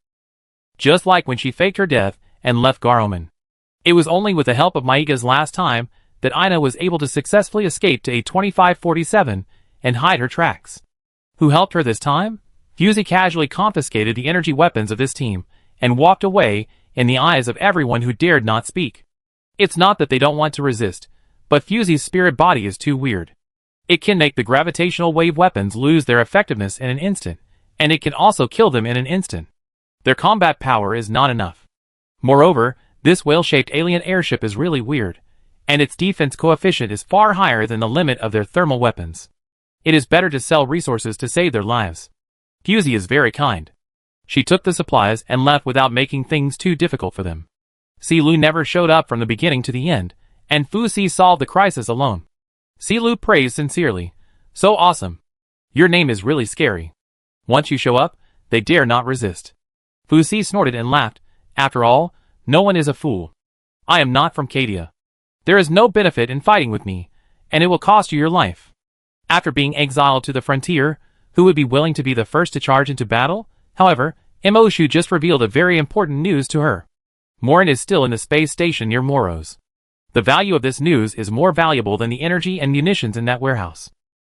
Just like when she faked her death and left Garoman. It was only with the help of Maiga's last time that Ina was able to successfully escape to A2547 and hide her tracks. Who helped her this time? Fusey casually confiscated the energy weapons of this team and walked away in the eyes of everyone who dared not speak. It's not that they don't want to resist, but Fusey's spirit body is too weird. It can make the gravitational wave weapons lose their effectiveness in an instant, and it can also kill them in an instant. Their combat power is not enough. Moreover, this whale-shaped alien airship is really weird, and its defense coefficient is far higher than the limit of their thermal weapons. It is better to sell resources to save their lives. Fusey is very kind. She took the supplies and left without making things too difficult for them. Silu never showed up from the beginning to the end, and Fu Si solved the crisis alone. Silu praised sincerely. So awesome. Your name is really scary. Once you show up, they dare not resist. Fu Si snorted and laughed. After all, no one is a fool. I am not from Cadia. There is no benefit in fighting with me, and it will cost you your life. After being exiled to the frontier, who would be willing to be the first to charge into battle? However, Moshu just revealed a very important news to her. Morin is still in the space station near Moros. The value of this news is more valuable than the energy and munitions in that warehouse.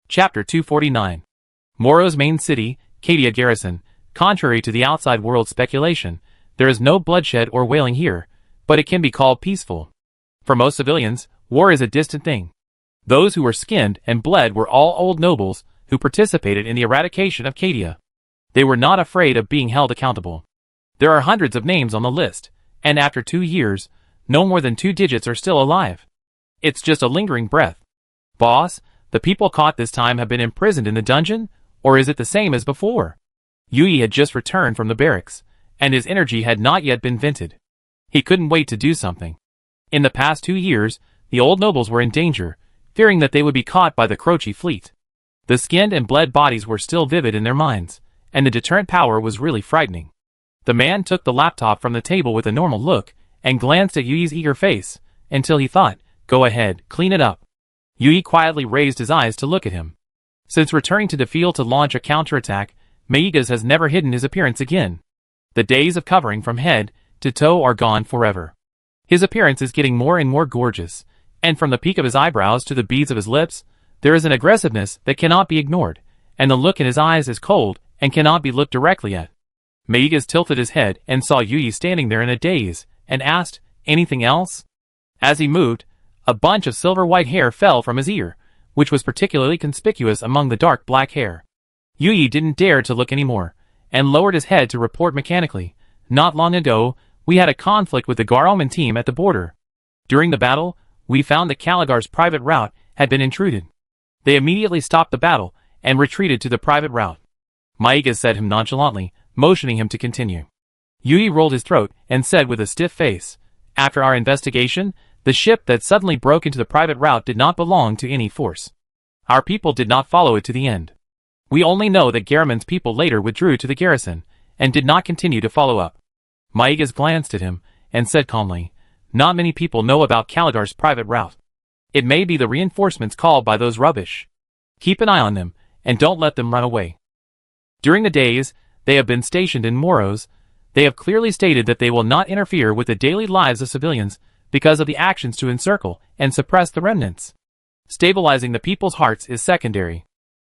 Chapter 249. Moros' main city, Cadia Garrison. Contrary to the outside world speculation, there is no bloodshed or wailing here, but it can be called peaceful. For most civilians, war is a distant thing. Those who were skinned and bled were all old nobles who participated in the eradication of Cadia. They were not afraid of being held accountable. There are hundreds of names on the list, and after 2 years, no more than 2 digits are still alive. It's just a lingering breath. Boss, the people caught this time have been imprisoned in the dungeon, or is it the same as before? Yui had just returned from the barracks, and his energy had not yet been vented. He couldn't wait to do something. In the past 2 years, the old nobles were in danger, fearing that they would be caught by the Croce fleet. The skinned and bled bodies were still vivid in their minds, and the deterrent power was really frightening. The man took the laptop from the table with a normal look, and glanced at Yui's eager face, until he thought, go ahead, clean it up. Yui quietly raised his eyes to look at him. Since returning to the field to launch a counterattack, Meigas has never hidden his appearance again. The days of covering from head to toe are gone forever. His appearance is getting more and more gorgeous, and from the peak of his eyebrows to the beads of his lips, there is an aggressiveness that cannot be ignored, and the look in his eyes is cold and cannot be looked directly at. Meigas tilted his head and saw Yui standing there in a daze, and asked, anything else? As he moved, a bunch of silver-white hair fell from his ear, which was particularly conspicuous among the dark black hair. Yui didn't dare to look anymore, and lowered his head to report mechanically, not long ago, we had a conflict with the Garoman team at the border. During the battle, we found that Caligar's private route had been intruded. They immediately stopped the battle, and retreated to the private route. Meigas said him nonchalantly, motioning him to continue. Yui rolled his throat, and said with a stiff face, after our investigation, the ship that suddenly broke into the private route did not belong to any force. Our people did not follow it to the end. We only know that Garamond's people later withdrew to the garrison, and did not continue to follow up. Meigas glanced at him, and said calmly, not many people know about Caligar's private route. It may be the reinforcements called by those rubbish. Keep an eye on them, and don't let them run away. During the days they have been stationed in Moros, they have clearly stated that they will not interfere with the daily lives of civilians because of the actions to encircle and suppress the remnants. Stabilizing the people's hearts is secondary.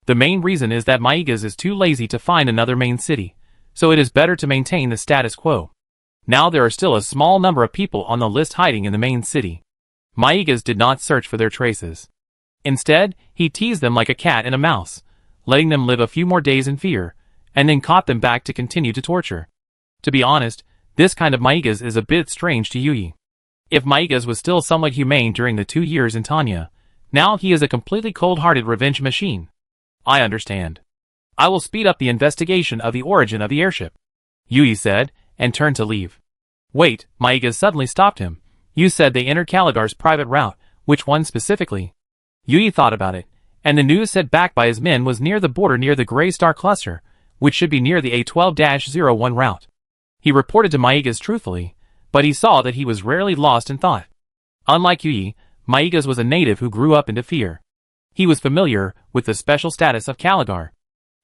The main reason is that Meigas is too lazy to find another main city, so it is better to maintain the status quo. Now there are still a small number of people on the list hiding in the main city. Meigas did not search for their traces. Instead, he teased them like a cat and a mouse, letting them live a few more days in fear, and then caught them back to continue to torture. To be honest, this kind of Meigas is a bit strange to Yui. If Meigas was still somewhat humane during the 2 years in Tanya, now he is a completely cold-hearted revenge machine. I understand. I will speed up the investigation of the origin of the airship, Yui said, and turned to leave. Wait, Meigas suddenly stopped him. You said they entered Caligar's private route, which one specifically? Yui thought about it, and the news sent back by his men was near the border near the Grey Star Cluster, which should be near the A12-01 route. He reported to Meigas truthfully, but he saw that he was rarely lost in thought. Unlike Yui, Meigas was a native who grew up into fear. He was familiar with the special status of Caligar.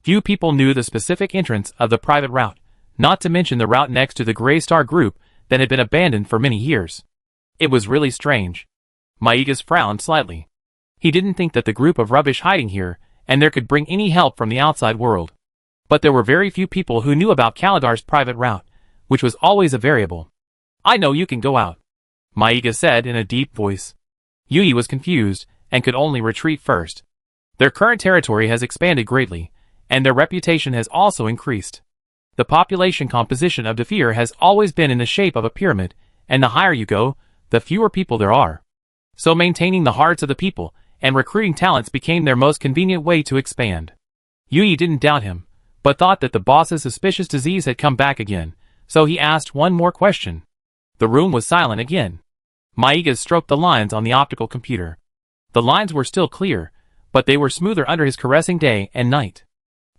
Few people knew the specific entrance of the private route, not to mention the route next to the Grey Star group that had been abandoned for many years. It was really strange. Meigas frowned slightly. He didn't think that the group of rubbish hiding here, and there could bring any help from the outside world. But there were very few people who knew about Caligar's private route, which was always a variable. I know you can go out, Meigas said in a deep voice. Yui was confused, and could only retreat first. Their current territory has expanded greatly, and their reputation has also increased. The population composition of Defeer has always been in the shape of a pyramid, and the higher you go, the fewer people there are. So maintaining the hearts of the people and recruiting talents became their most convenient way to expand. Yui didn't doubt him, but thought that the boss's suspicious disease had come back again, so he asked one more question. The room was silent again. Maiga stroked the lines on the optical computer. The lines were still clear, but they were smoother under his caressing day and night.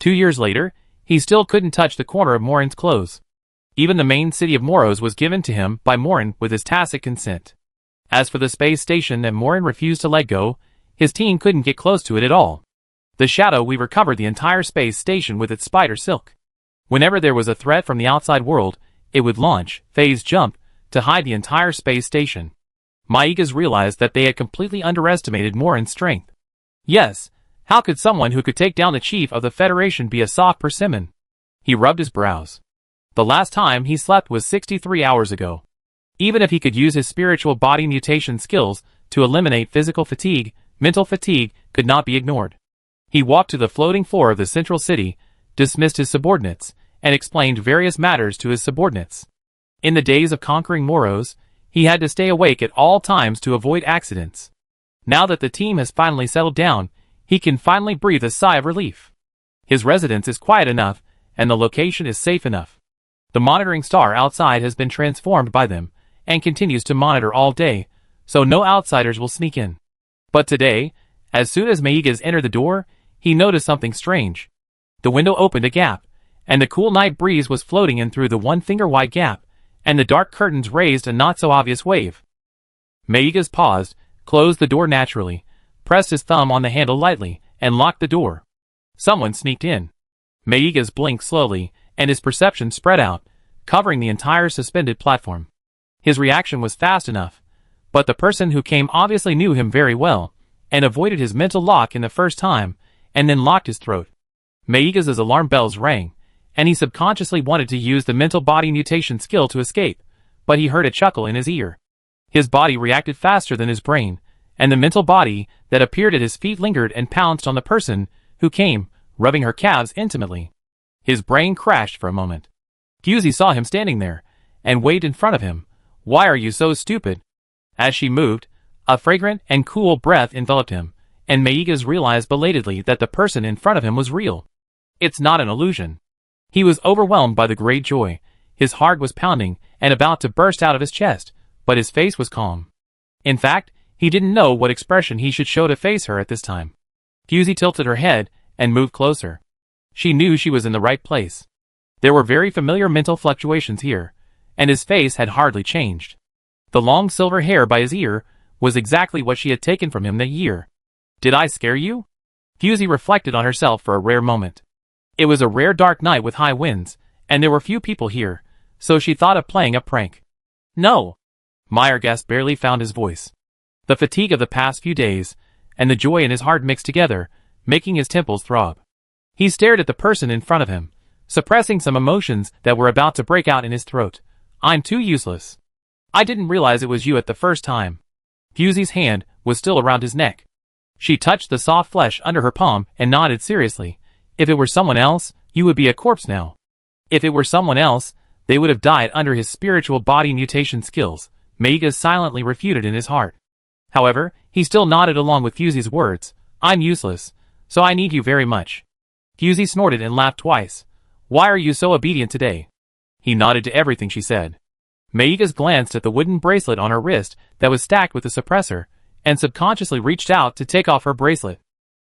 2 years later, he still couldn't touch the corner of Morin's clothes. Even the main city of Moros was given to him by Morin with his tacit consent. As for the space station that Morin refused to let go, his team couldn't get close to it at all. The Shadow Weaver covered the entire space station with its spider silk. Whenever there was a threat from the outside world, it would launch, phase jump, to hide the entire space station. Maigas realized that they had completely underestimated Morin's strength. Yes, how could someone who could take down the chief of the Federation be a soft persimmon? He rubbed his brows. The last time he slept was 63 hours ago. Even if he could use his spiritual body mutation skills to eliminate physical fatigue, mental fatigue could not be ignored. He walked to the floating floor of the central city, dismissed his subordinates, and explained various matters to his subordinates. In the days of conquering Moros, he had to stay awake at all times to avoid accidents. Now that the team has finally settled down, he can finally breathe a sigh of relief. His residence is quiet enough, and the location is safe enough. The monitoring star outside has been transformed by them, and continues to monitor all day, so no outsiders will sneak in. But today, as soon as Maigas entered the door, he noticed something strange. The window opened a gap, and the cool night breeze was floating in through the one-finger-wide gap, and the dark curtains raised a not-so-obvious wave. Maigas paused, closed the door naturally, pressed his thumb on the handle lightly, and locked the door. Someone sneaked in. Maigas blinked slowly, and his perception spread out, covering the entire suspended platform. His reaction was fast enough, but the person who came obviously knew him very well, and avoided his mental lock in the first time, and then locked his throat. Maigas' alarm bells rang, and he subconsciously wanted to use the mental body mutation skill to escape, but he heard a chuckle in his ear. His body reacted faster than his brain, and the mental body that appeared at his feet lingered and pounced on the person who came, rubbing her calves intimately. His brain crashed for a moment. Fusey saw him standing there, and waved in front of him. "Why are you so stupid?" As she moved, a fragrant and cool breath enveloped him, and Maigas realized belatedly that the person in front of him was real. It's not an illusion. He was overwhelmed by the great joy. His heart was pounding and about to burst out of his chest, but his face was calm. In fact, he didn't know what expression he should show to face her at this time. Fusey tilted her head and moved closer. She knew she was in the right place. There were very familiar mental fluctuations here, and his face had hardly changed. The long silver hair by his ear was exactly what she had taken from him that year. "Did I scare you?" Fusey reflected on herself for a rare moment. It was a rare dark night with high winds, and there were few people here, so she thought of playing a prank. "No." Meyergast barely found his voice. The fatigue of the past few days, and the joy in his heart mixed together, making his temples throb. He stared at the person in front of him, suppressing some emotions that were about to break out in his throat. "I'm too useless. I didn't realize it was you at the first time." Fusey's hand was still around his neck. She touched the soft flesh under her palm and nodded seriously. "If it were someone else, you would be a corpse now." If it were someone else, they would have died under his spiritual body mutation skills, Maigas silently refuted in his heart. However, he still nodded along with Fusey's words. "I'm useless, so I need you very much." Fusey snorted and laughed twice. "Why are you so obedient today?" He nodded to everything she said. Maigas glanced at the wooden bracelet on her wrist that was stacked with the suppressor, and subconsciously reached out to take off her bracelet.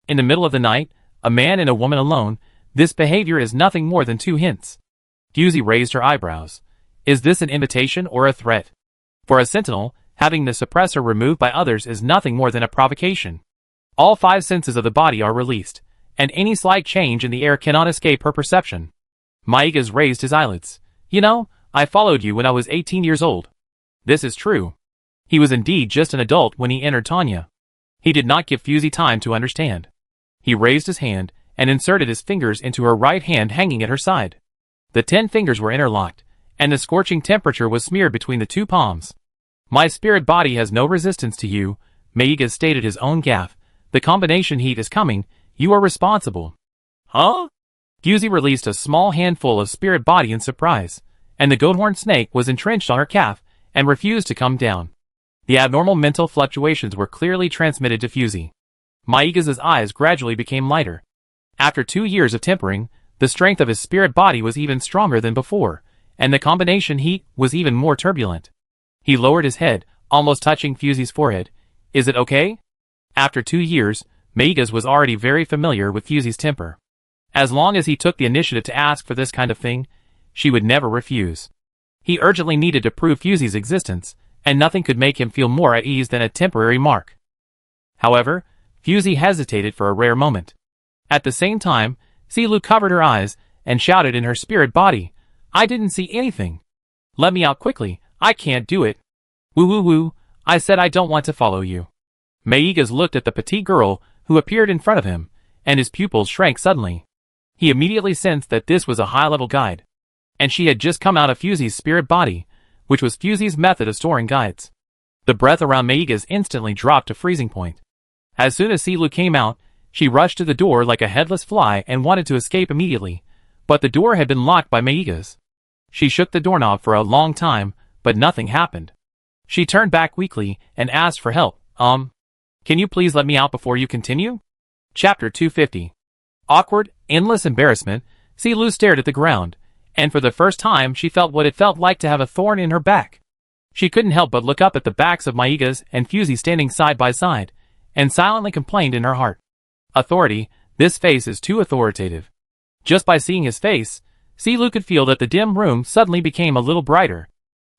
In the middle of the night, a man and a woman alone, this behavior is nothing more than 2 hints. Fusey raised her eyebrows. Is this an invitation or a threat? For a sentinel, having the suppressor removed by others is nothing more than a provocation. All 5 senses of the body are released, and any slight change in the air cannot escape her perception. Maigas raised his eyelids. "You know, I followed you when I was 18 years old." This is true. He was indeed just an adult when he entered Tanya. He did not give Fusey time to understand. He raised his hand and inserted his fingers into her right hand hanging at her side. The 10 fingers were interlocked, and the scorching temperature was smeared between the 2 palms. "My spirit body has no resistance to you," Maigas stated his own gaffe. "The combination heat is coming, you are responsible." "Huh?" Fusey released a small handful of spirit body in surprise, and the goathorn snake was entrenched on her calf and refused to come down. The abnormal mental fluctuations were clearly transmitted to Fusey. Maiga's eyes gradually became lighter. After 2 years of tempering, the strength of his spirit body was even stronger than before, and the combination heat was even more turbulent. He lowered his head, almost touching Fusey's forehead. Is it okay? After 2 years, Maiga's was already very familiar with Fusey's temper. As long as he took the initiative to ask for this kind of thing, she would never refuse. He urgently needed to prove Fusey's existence, and nothing could make him feel more at ease than a temporary mark. However, Fusey hesitated for a rare moment. At the same time, Silu covered her eyes and shouted in her spirit body, I didn't see anything. Let me out quickly, I can't do it. Woo woo woo, I said I don't want to follow you. Maiga's looked at the petite girl who appeared in front of him, and his pupils shrank suddenly. He immediately sensed that this was a high-level guide, and she had just come out of Fusey's spirit body, which was Fusey's method of storing guides. The breath around Maiga's instantly dropped to freezing point. As soon as Silu came out, she rushed to the door like a headless fly and wanted to escape immediately, but the door had been locked by Maiga's. She shook the doorknob for a long time, but nothing happened. She turned back weakly and asked for help. Can you please let me out before you continue? Chapter 250. Awkward, endless embarrassment, Silu stared at the ground, and for the first time she felt what it felt like to have a thorn in her back. She couldn't help but look up at the backs of Maiga's and Fusey standing side by side, and silently complained in her heart. Authority, this face is too authoritative. Just by seeing his face, Silu could feel that the dim room suddenly became a little brighter.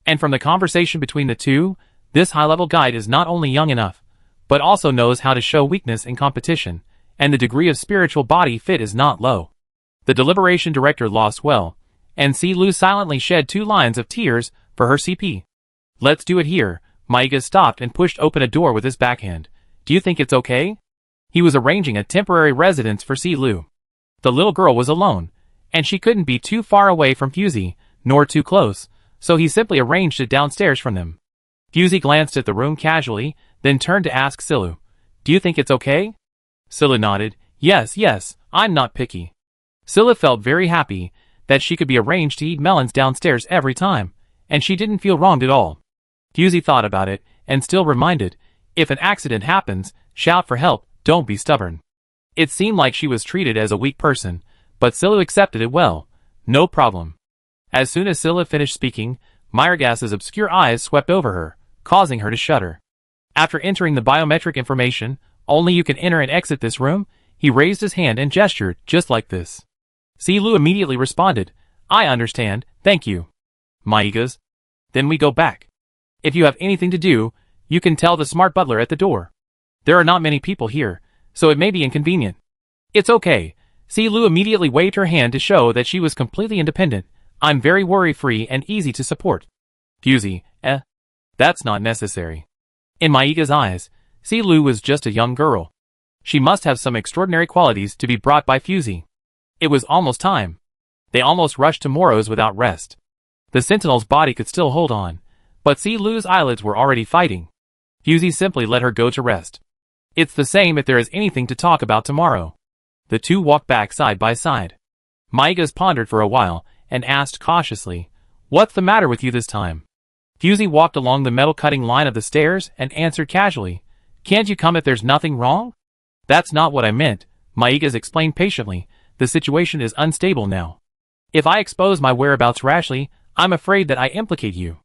And from the conversation between the two, this high-level guide is not only young enough, but also knows how to show weakness in competition, and the degree of spiritual body fit is not low. The deliberation director lost well, and Silu silently shed 2 lines of tears for her CP. Let's do it here. Maiga stopped and pushed open a door with his backhand. Do you think it's okay? He was arranging a temporary residence for Silu. The little girl was alone, and she couldn't be too far away from Fusey, nor too close, so he simply arranged it downstairs from them. Fusey glanced at the room casually, then turned to ask Silu, Do you think it's okay? Silu nodded, Yes, I'm not picky. Silu felt very happy that she could be arranged to eat melons downstairs every time, and she didn't feel wronged at all. Fusey thought about it, and still reminded, If an accident happens, shout for help, don't be stubborn. It seemed like she was treated as a weak person, but Silu accepted it well. No problem. As soon as Silu finished speaking, Maiga's obscure eyes swept over her, causing her to shudder. After entering the biometric information, only you can enter and exit this room, he raised his hand and gestured, just like this. Silu immediately responded, I understand, thank you. Maiga's. Then we go back. If you have anything to do, you can tell the smart butler at the door. There are not many people here, so it may be inconvenient. It's okay. Silu immediately waved her hand to show that she was completely independent. I'm very worry-free and easy to support. Fusey, that's not necessary. In Maiga's eyes, Silu was just a young girl. She must have some extraordinary qualities to be brought by Fusey. It was almost time. They almost rushed to Moro's without rest. The sentinel's body could still hold on, but Silu's eyelids were already fighting. Fusey simply let her go to rest. It's the same if there is anything to talk about tomorrow. The two walked back side by side. Maiga's pondered for a while, and asked cautiously, What's the matter with you this time? Fusey walked along the metal-cutting line of the stairs and answered casually, Can't you come if there's nothing wrong? That's not what I meant, Maiga's explained patiently. The situation is unstable now. If I expose my whereabouts rashly, I'm afraid that I implicate you.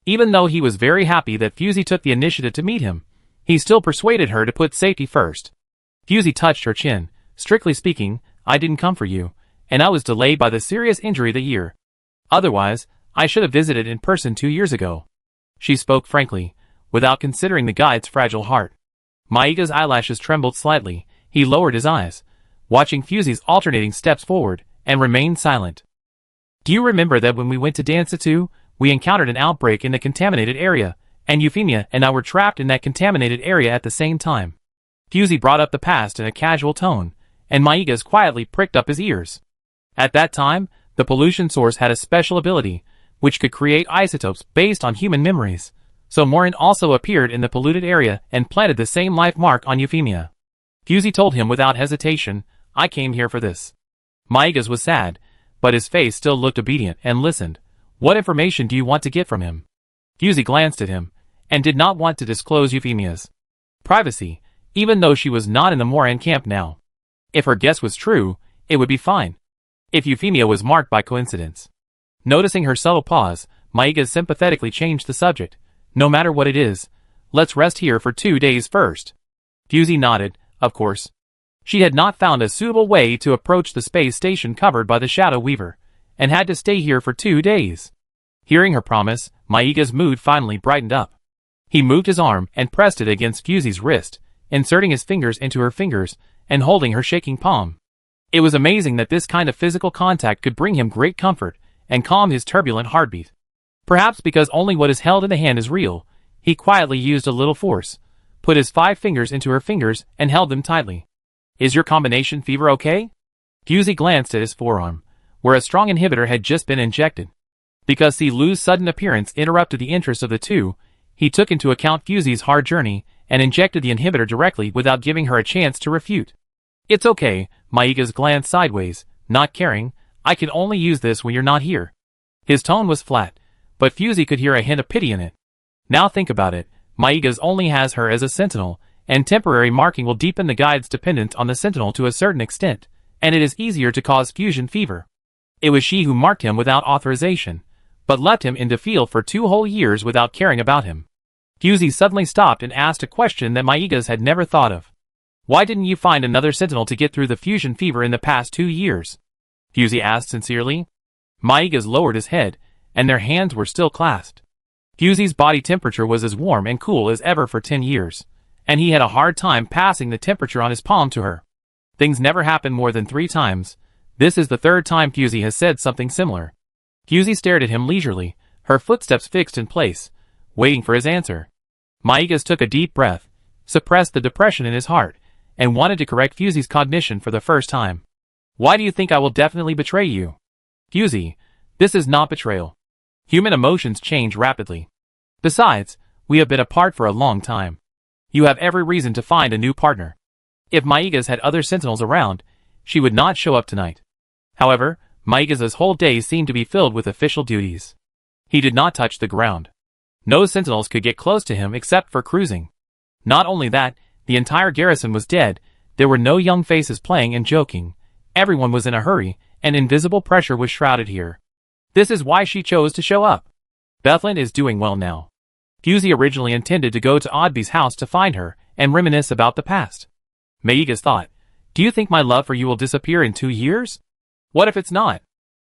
Even though he was very happy that Fusey took the initiative to meet him, he still persuaded her to put safety first. Fusey touched her chin. Strictly speaking, I didn't come for you, and I was delayed by the serious injury the year. Otherwise, I should have visited in person 2 years ago. She spoke frankly, without considering the guide's fragile heart. Maiga's eyelashes trembled slightly. He lowered his eyes, watching Fusey's alternating steps forward, and remained silent. Do you remember that when we went to Dansatsu, we encountered an outbreak in the contaminated area, and Euphemia and I were trapped in that contaminated area at the same time? Fusey brought up the past in a casual tone, and Maiga's quietly pricked up his ears. At that time, the pollution source had a special ability, which could create isotopes based on human memories. So Morin also appeared in the polluted area and planted the same life mark on Euphemia. Fusey told him without hesitation, I came here for this. Maiga's was sad, but his face still looked obedient and listened. What information do you want to get from him? Fusey glanced at him, and did not want to disclose Euphemia's privacy, even though she was not in the Moran camp now. If her guess was true, it would be fine. If Euphemia was marked by coincidence. Noticing her subtle pause, Maiga sympathetically changed the subject. No matter what it is, let's rest here for 2 days first. Fusey nodded, of course. She had not found a suitable way to approach the space station covered by the Shadow Weaver, and had to stay here for 2 days. Hearing her promise, Maiga's mood finally brightened up. He moved his arm and pressed it against Fusey's wrist, inserting his fingers into her fingers and holding her shaking palm. It was amazing that this kind of physical contact could bring him great comfort and calm his turbulent heartbeat. Perhaps because only what is held in the hand is real, he quietly used a little force, put his 5 fingers into her fingers and held them tightly. Is your combination fever okay? Fusey glanced at his forearm, where a strong inhibitor had just been injected. Because Silu's sudden appearance interrupted the interest of the two, he took into account Fusey's hard journey and injected the inhibitor directly without giving her a chance to refute. It's okay, Maiga's glanced sideways, not caring. I can only use this when you're not here. His tone was flat, but Fusey could hear a hint of pity in it. Now think about it, Maiga's only has her as a sentinel, and temporary marking will deepen the guide's dependence on the sentinel to a certain extent, and it is easier to cause fusion fever. It was she who marked him without authorization, but left him in the field for 2 whole years without caring about him. Fusey suddenly stopped and asked a question that Maiga's had never thought of. Why didn't you find another sentinel to get through the fusion fever in the past 2 years? Fusey asked sincerely. Maiga's lowered his head, and their hands were still clasped. Fusey's body temperature was as warm and cool as ever for 10 years, and he had a hard time passing the temperature on his palm to her. Things never happen more than 3 times. This is the 3rd time Fusey has said something similar. Fusey stared at him leisurely, her footsteps fixed in place, waiting for his answer. Maiga's took a deep breath, suppressed the depression in his heart, and wanted to correct Fusey's cognition for the first time. Why do you think I will definitely betray you? Fusey, this is not betrayal. Human emotions change rapidly. Besides, we have been apart for a long time. You have every reason to find a new partner. If Maiga's had other sentinels around, she would not show up tonight. However, Maiga's whole day seemed to be filled with official duties. He did not touch the ground. No sentinels could get close to him except for cruising. Not only that, the entire garrison was dead, there were no young faces playing and joking. Everyone was in a hurry, and invisible pressure was shrouded here. This is why she chose to show up. Bethlen is doing well now. Fusey originally intended to go to Oddby's house to find her and reminisce about the past. Maiga's thought, do you think my love for you will disappear in 2 years? What if it's not?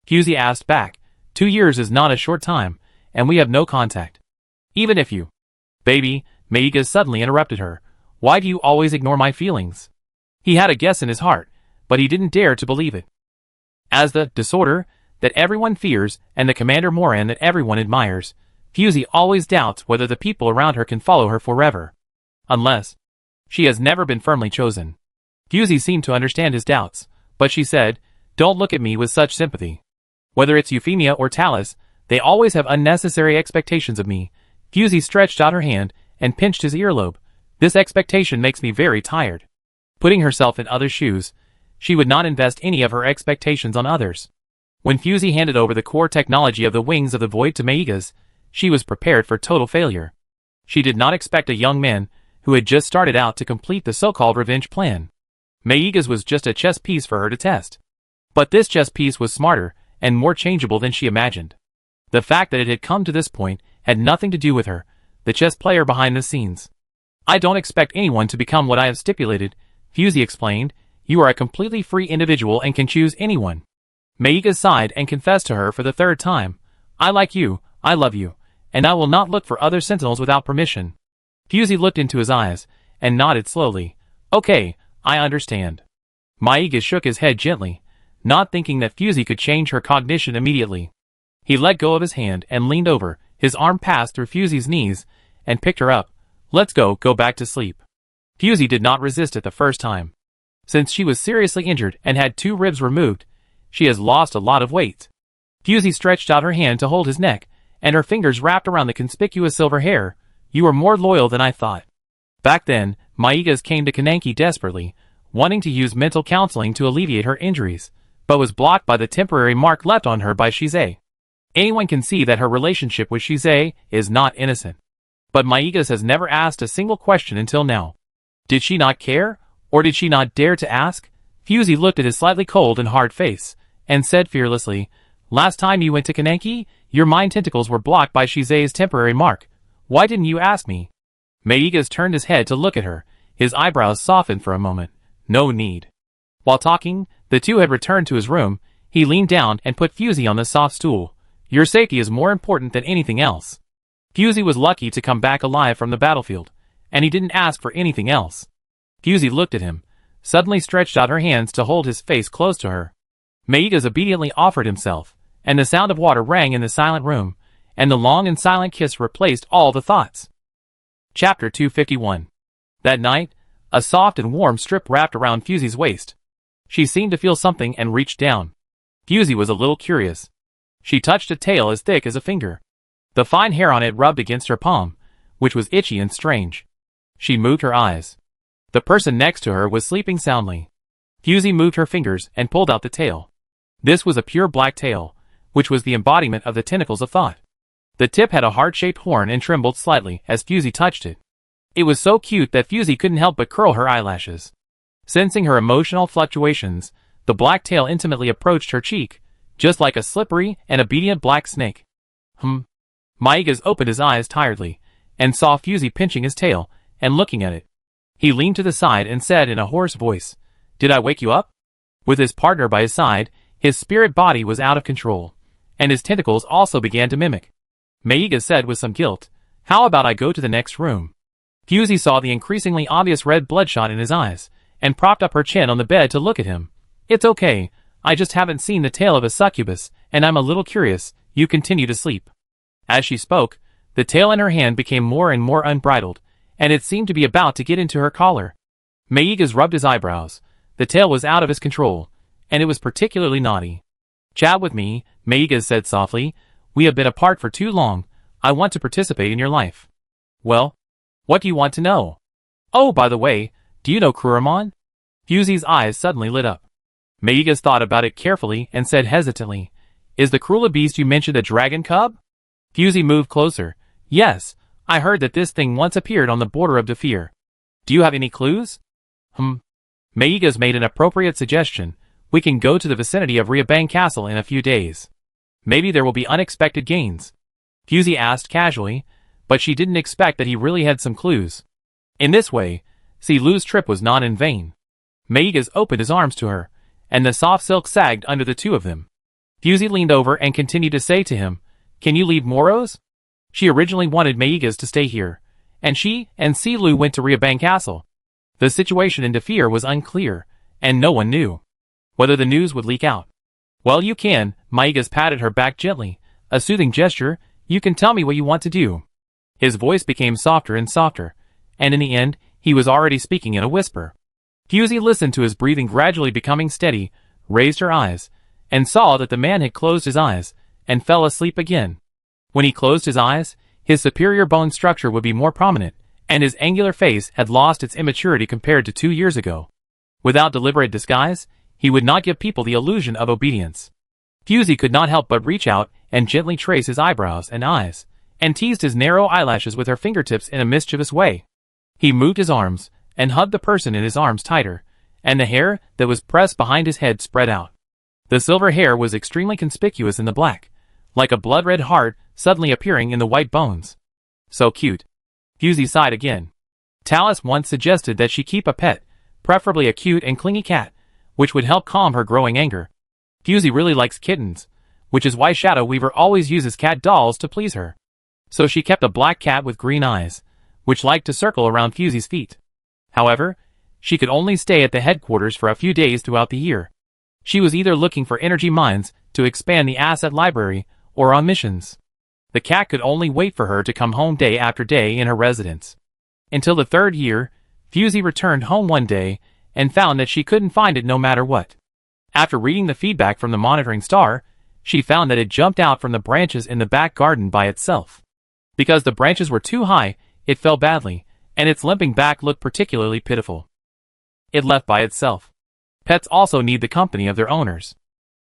Fusey asked back, 2 years is not a short time, and we have no contact. Even if you... Baby, Maiga suddenly interrupted her. Why do you always ignore my feelings? He had a guess in his heart, but he didn't dare to believe it. As the disorder that everyone fears and the Commander Moran that everyone admires, Fusey always doubts whether the people around her can follow her forever. Unless she has never been firmly chosen. Fusey seemed to understand his doubts, but she said, don't look at me with such sympathy. Whether it's Euphemia or Talus, they always have unnecessary expectations of me. Fusey stretched out her hand and pinched his earlobe. This expectation makes me very tired. Putting herself in others' shoes, she would not invest any of her expectations on others. When Fusey handed over the core technology of the Wings of the Void to Maiga's, she was prepared for total failure. She did not expect a young man who had just started out to complete the so-called revenge plan. Maiga's was just a chess piece for her to test. But this chess piece was smarter and more changeable than she imagined. The fact that it had come to this point had nothing to do with her, the chess player behind the scenes. I don't expect anyone to become what I have stipulated, Fusey explained. You are a completely free individual and can choose anyone. Maiga sighed and confessed to her for the 3rd time. I like you, I love you, and I will not look for other sentinels without permission. Fusey looked into his eyes and nodded slowly. Okay, I understand. Maiga shook his head gently, not thinking that Fusey could change her cognition immediately. He let go of his hand and leaned over, his arm passed through Fusey's knees, and picked her up. Let's go back to sleep. Fusey did not resist it the first time. Since she was seriously injured and had 2 ribs removed, she has lost a lot of weight. Fusey stretched out her hand to hold his neck, and her fingers wrapped around the conspicuous silver hair. You are more loyal than I thought. Back then, Maiga's came to Kananki desperately, wanting to use mental counseling to alleviate her injuries, but was blocked by the temporary mark left on her by Shize. Anyone can see that her relationship with Shize is not innocent. But Maigas has never asked a single question until now. Did she not care, or did she not dare to ask? Fusey looked at his slightly cold and hard face, and said fearlessly, "Last time you went to Kaneki, your mind tentacles were blocked by Shize's temporary mark. Why didn't you ask me?" Maigas turned his head to look at her. His eyebrows softened for a moment. No need. While talking, the two had returned to his room. He leaned down and put Fusey on the soft stool. "Your safety is more important than anything else." Fusey was lucky to come back alive from the battlefield, and he didn't ask for anything else. Fusey looked at him, suddenly stretched out her hands to hold his face close to her. Maigas obediently offered himself, and the sound of water rang in the silent room, and the long and silent kiss replaced all the thoughts. Chapter 251. That night, a soft and warm strip wrapped around Fusey's waist. She seemed to feel something and reached down. Fusey was a little curious. She touched a tail as thick as a finger. The fine hair on it rubbed against her palm, which was itchy and strange. She moved her eyes. The person next to her was sleeping soundly. Fusey moved her fingers and pulled out the tail. This was a pure black tail, which was the embodiment of the tentacles of thought. The tip had a heart-shaped horn and trembled slightly as Fusey touched it. It was so cute that Fusey couldn't help but curl her eyelashes. Sensing her emotional fluctuations, the black tail intimately approached her cheek, just like a slippery and obedient black snake. Maigas opened his eyes tiredly, and saw Fusey pinching his tail, and looking at it. He leaned to the side and said in a hoarse voice, "Did I wake you up?" With his partner by his side, his spirit body was out of control, and his tentacles also began to mimic. Maigas said with some guilt, "How about I go to the next room?" Fusey saw the increasingly obvious red bloodshot in his eyes, and propped up her chin on the bed to look at him. "It's okay, I just haven't seen the tail of a succubus, and I'm a little curious. You continue to sleep." As she spoke, the tail in her hand became more and more unbridled, and it seemed to be about to get into her collar. Maigas rubbed his eyebrows. The tail was out of his control, and it was particularly naughty. "Chat with me," Maigas said softly. "We have been apart for too long. I want to participate in your life." "Well, what do you want to know?" "Oh, by the way, do you know Kuramon?" Fusey's eyes suddenly lit up. Maigas thought about it carefully and said hesitantly, "Is the cruel beast you mentioned a dragon cub?" Fusey moved closer. "Yes, I heard that this thing once appeared on the border of Defir. Do you have any clues?" Maigas made an appropriate suggestion. "We can go to the vicinity of Riabang Castle in a few days. Maybe there will be unexpected gains." Fusey asked casually, but she didn't expect that he really had some clues. In this way, Lu's trip was not in vain. Maigas opened his arms to her, and the soft silk sagged under the two of them. Fusey leaned over and continued to say to him, "Can you leave Moros?" She originally wanted Maigas to stay here, and she and Lu went to Riabang Castle. The situation in Defir was unclear, and no one knew whether the news would leak out. "Well, you can," Maigas patted her back gently, a soothing gesture. "You can tell me what you want to do." His voice became softer and softer, and in the end, he was already speaking in a whisper. Fusey listened to his breathing gradually becoming steady, raised her eyes, and saw that the man had closed his eyes, and fell asleep again. When he closed his eyes, his superior bone structure would be more prominent, and his angular face had lost its immaturity compared to 2 years ago. Without deliberate disguise, he would not give people the illusion of obedience. Fusey could not help but reach out and gently trace his eyebrows and eyes, and teased his narrow eyelashes with her fingertips in a mischievous way. He moved his arms, and hugged the person in his arms tighter, and the hair that was pressed behind his head spread out. The silver hair was extremely conspicuous in the black, like a blood-red heart suddenly appearing in the white bones. "So cute." Fusey sighed again. Talus once suggested that she keep a pet, preferably a cute and clingy cat, which would help calm her growing anger. Fusey really likes kittens, which is why Shadow Weaver always uses cat dolls to please her. So she kept a black cat with green eyes, which liked to circle around Fusey's feet. However, she could only stay at the headquarters for a few days throughout the year. She was either looking for energy mines to expand the asset library or on missions. The cat could only wait for her to come home day after day in her residence. Until the 3rd year, Fusey returned home one day and found that she couldn't find it no matter what. After reading the feedback from the monitoring star, she found that it jumped out from the branches in the back garden by itself. Because the branches were too high, it fell badly, and its limping back looked particularly pitiful. It left by itself. Pets also need the company of their owners.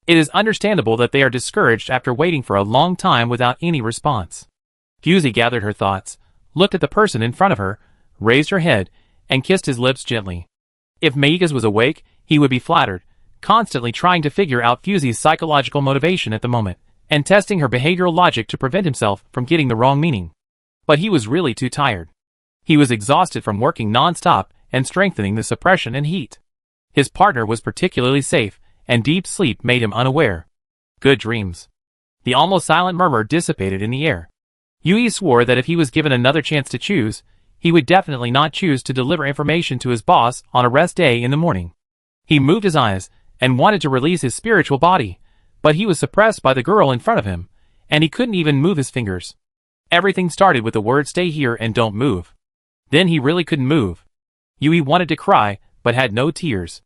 It is understandable that they are discouraged after waiting for a long time without any response. Fusey gathered her thoughts, looked at the person in front of her, raised her head, and kissed his lips gently. If Meigas was awake, he would be flattered, constantly trying to figure out Fusey's psychological motivation at the moment, and testing her behavioral logic to prevent himself from getting the wrong meaning. But he was really too tired. He was exhausted from working non-stop and strengthening the suppression and heat. His partner was particularly safe, and deep sleep made him unaware. Good dreams. The almost silent murmur dissipated in the air. Yui swore that if he was given another chance to choose, he would definitely not choose to deliver information to his boss on a rest day in the morning. He moved his eyes and wanted to release his spiritual body, but he was suppressed by the girl in front of him, and he couldn't even move his fingers. Everything started with the word "stay here and don't move." Then he really couldn't move. Yui wanted to cry, but had no tears.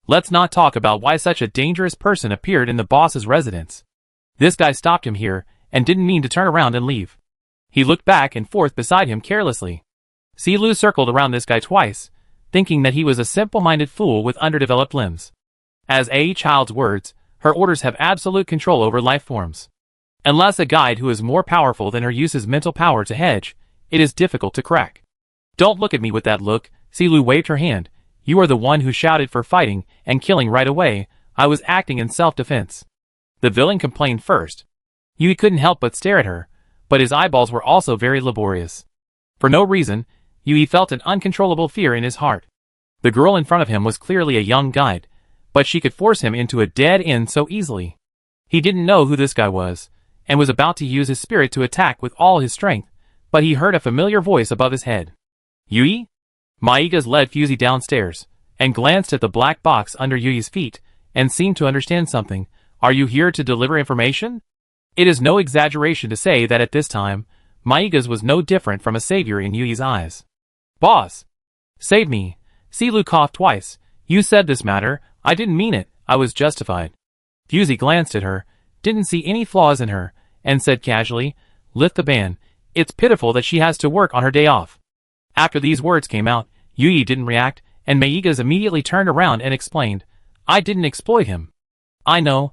Let's not talk about why such a dangerous person appeared in the boss's residence. This guy stopped him here, and didn't mean to turn around and leave. He looked back and forth beside him carelessly. Silu circled around this guy twice, thinking that he was a simple-minded fool with underdeveloped limbs. As A. Child's words, her orders have absolute control over life forms. Unless a guide who is more powerful than her uses mental power to hedge, it is difficult to crack. Don't look at me with that look, Silu waved her hand. You are the one who shouted for fighting and killing right away. I was acting in self-defense. The villain complained first. Yui couldn't help but stare at her, but his eyeballs were also very laborious. For no reason, Yui felt an uncontrollable fear in his heart. The girl in front of him was clearly a young guide, but she could force him into a dead end so easily. He didn't know who this guy was, and was about to use his spirit to attack with all his strength, but he heard a familiar voice above his head. Yui? Meigas led Fusey downstairs, and glanced at the black box under Yui's feet, and seemed to understand something. Are you here to deliver information? It is no exaggeration to say that at this time, Meigas was no different from a savior in Yui's eyes. Boss! Save me! Silu coughed twice. You said this matter. I didn't mean it. I was justified. Fusey glanced at her, didn't see any flaws in her, and said casually, lift the ban. It's pitiful that she has to work on her day off. After these words came out, Yui didn't react, and Meigas immediately turned around and explained, I didn't exploit him. I know,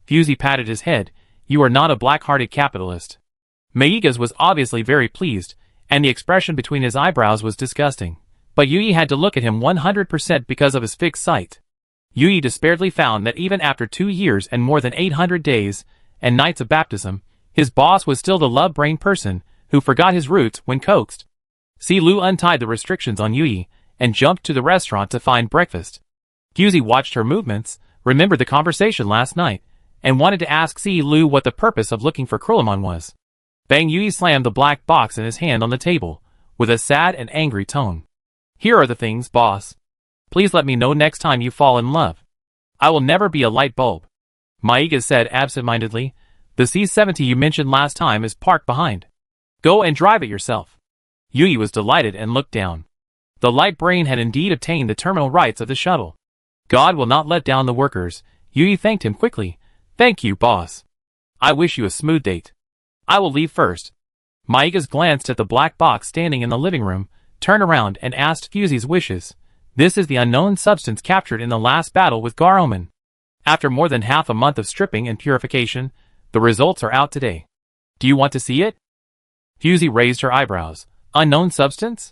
Fusey patted his head. You are not a black-hearted capitalist. Meigas was obviously very pleased, and the expression between his eyebrows was disgusting. But Yui had to look at him 100% because of his fixed sight. Yui despairedly found that even after 2 years and more than 800 days and nights of baptism, his boss was still the love-brained person who forgot his roots when coaxed. Silu untied the restrictions on Yui and jumped to the restaurant to find breakfast. Fusey watched her movements, remembered the conversation last night, and wanted to ask Silu what the purpose of looking for Krulimon was. Bang! Yui slammed the black box in his hand on the table, with a sad and angry tone. Here are the things, boss. Please let me know next time you fall in love. I will never be a light bulb. Meigas said absent-mindedly. The C70 you mentioned last time is parked behind. Go and drive it yourself. Yui was delighted and looked down. The light brain had indeed obtained the terminal rights of the shuttle. God will not let down the workers. Yui thanked him quickly. Thank you, boss. I wish you a smooth date. I will leave first. Meigas glanced at the black box standing in the living room, turned around and asked Fusey's wishes. This is the unknown substance captured in the last battle with Garoman. After more than half a month of stripping and purification, the results are out today. Do you want to see it? Fusey raised her eyebrows. Unknown substance?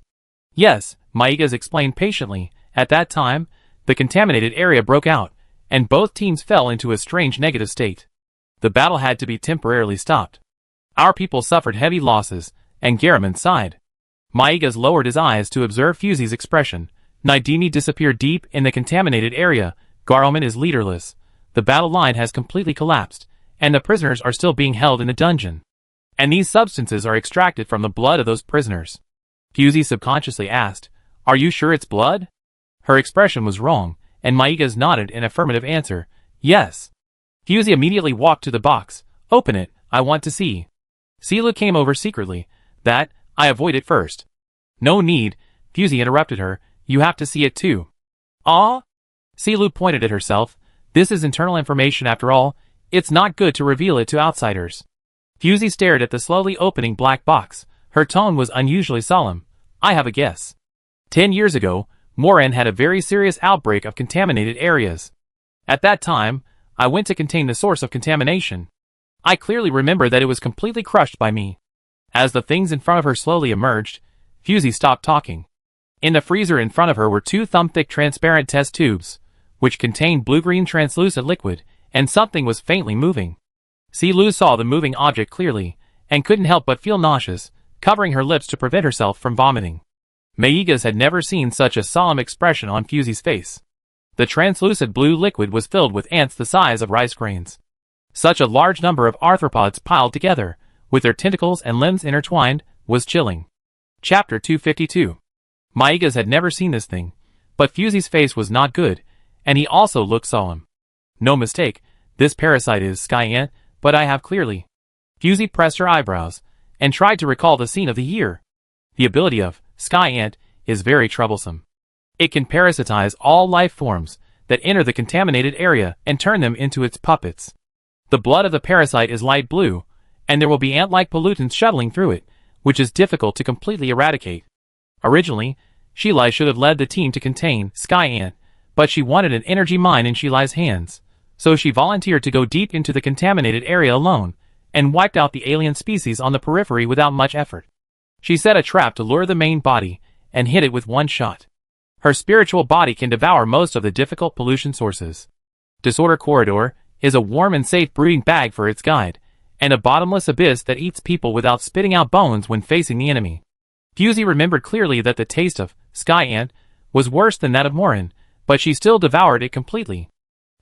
Yes, Meigas explained patiently. At that time, the contaminated area broke out, and both teams fell into a strange negative state. The battle had to be temporarily stopped. Our people suffered heavy losses, and Garoman sighed. Meigas lowered his eyes to observe Fusey's expression. Naidimi disappeared deep in the contaminated area. Garoman is leaderless. The battle line has completely collapsed, and the prisoners are still being held in a dungeon. And these substances are extracted from the blood of those prisoners. Fusey subconsciously asked, Are you sure it's blood? Her expression was wrong, and Meigas nodded in affirmative answer. Yes. Fusey immediately walked to the box. Open it, I want to see. Silu came over secretly. That, I avoid it first. No need, Fusey interrupted her. You have to see it too. Ah? Silu pointed at herself. This is internal information after all. It's not good to reveal it to outsiders. Fusey stared at the slowly opening black box. Her tone was unusually solemn. I have a guess. 10 years ago, Moran had a very serious outbreak of contaminated areas. At that time, I went to contain the source of contamination. I clearly remember that it was completely crushed by me. As the things in front of her slowly emerged, Fusey stopped talking. In the freezer in front of her were 2 thumb-thick transparent test tubes, which contained blue-green translucent liquid, and something was faintly moving. Si-Lu saw the moving object clearly, and couldn't help but feel nauseous, covering her lips to prevent herself from vomiting. Meigas had never seen such a solemn expression on Fusey's face. The translucent blue liquid was filled with ants the size of rice grains. Such a large number of arthropods piled together, with their tentacles and limbs intertwined, was chilling. Chapter 252. Meigas had never seen this thing, but Fusey's face was not good, and he also looked solemn. No mistake, this parasite is sky ant, but I have clearly. Fusey pressed her eyebrows, and tried to recall the scene of the year. The ability of sky ant is very troublesome. It can parasitize all life forms that enter the contaminated area and turn them into its puppets. The blood of the parasite is light blue, and there will be ant-like pollutants shuttling through it, which is difficult to completely eradicate. Shilai should have led the team to contain Sky Ant, but she wanted an energy mine in Shilai's hands, so she volunteered to go deep into the contaminated area alone, and wiped out the alien species on the periphery without much effort. She set a trap to lure the main body, and hit it with one shot. Her spiritual body can devour most of the difficult pollution sources. Disorder Corridor is a warm and safe brooding bag for its guide, and a bottomless abyss that eats people without spitting out bones when facing the enemy. Fusey remembered clearly that the taste of Sky Ant was worse than that of Morin, but she still devoured it completely.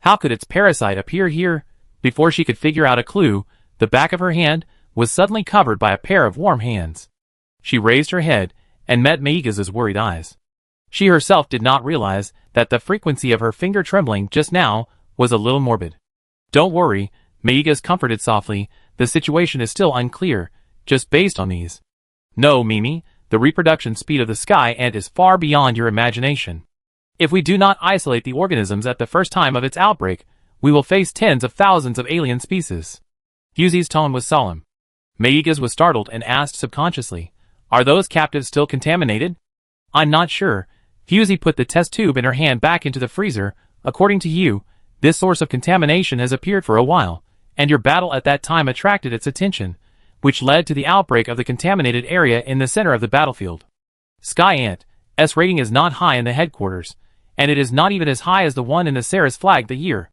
How could its parasite appear here? Before she could figure out a clue, the back of her hand was suddenly covered by a pair of warm hands. She raised her head and met Meigas' worried eyes. She herself did not realize that the frequency of her finger trembling just now was a little morbid. Don't worry, Meigas comforted softly, the situation is still unclear, just based on these. No, Mimi, the reproduction speed of the Sky Ant is far beyond your imagination. If we do not isolate the organisms at the first time of its outbreak, we will face tens of thousands of alien species. Fusey's tone was solemn. Meigas was startled and asked subconsciously, are those captives still contaminated? I'm not sure. Fusey put the test tube in her hand back into the freezer. According to you, this source of contamination has appeared for a while, and your battle at that time attracted its attention, which led to the outbreak of the contaminated area in the center of the battlefield. Sky Ant's rating is not high in the headquarters, and it is not even as high as the one in the Ceres flag the year.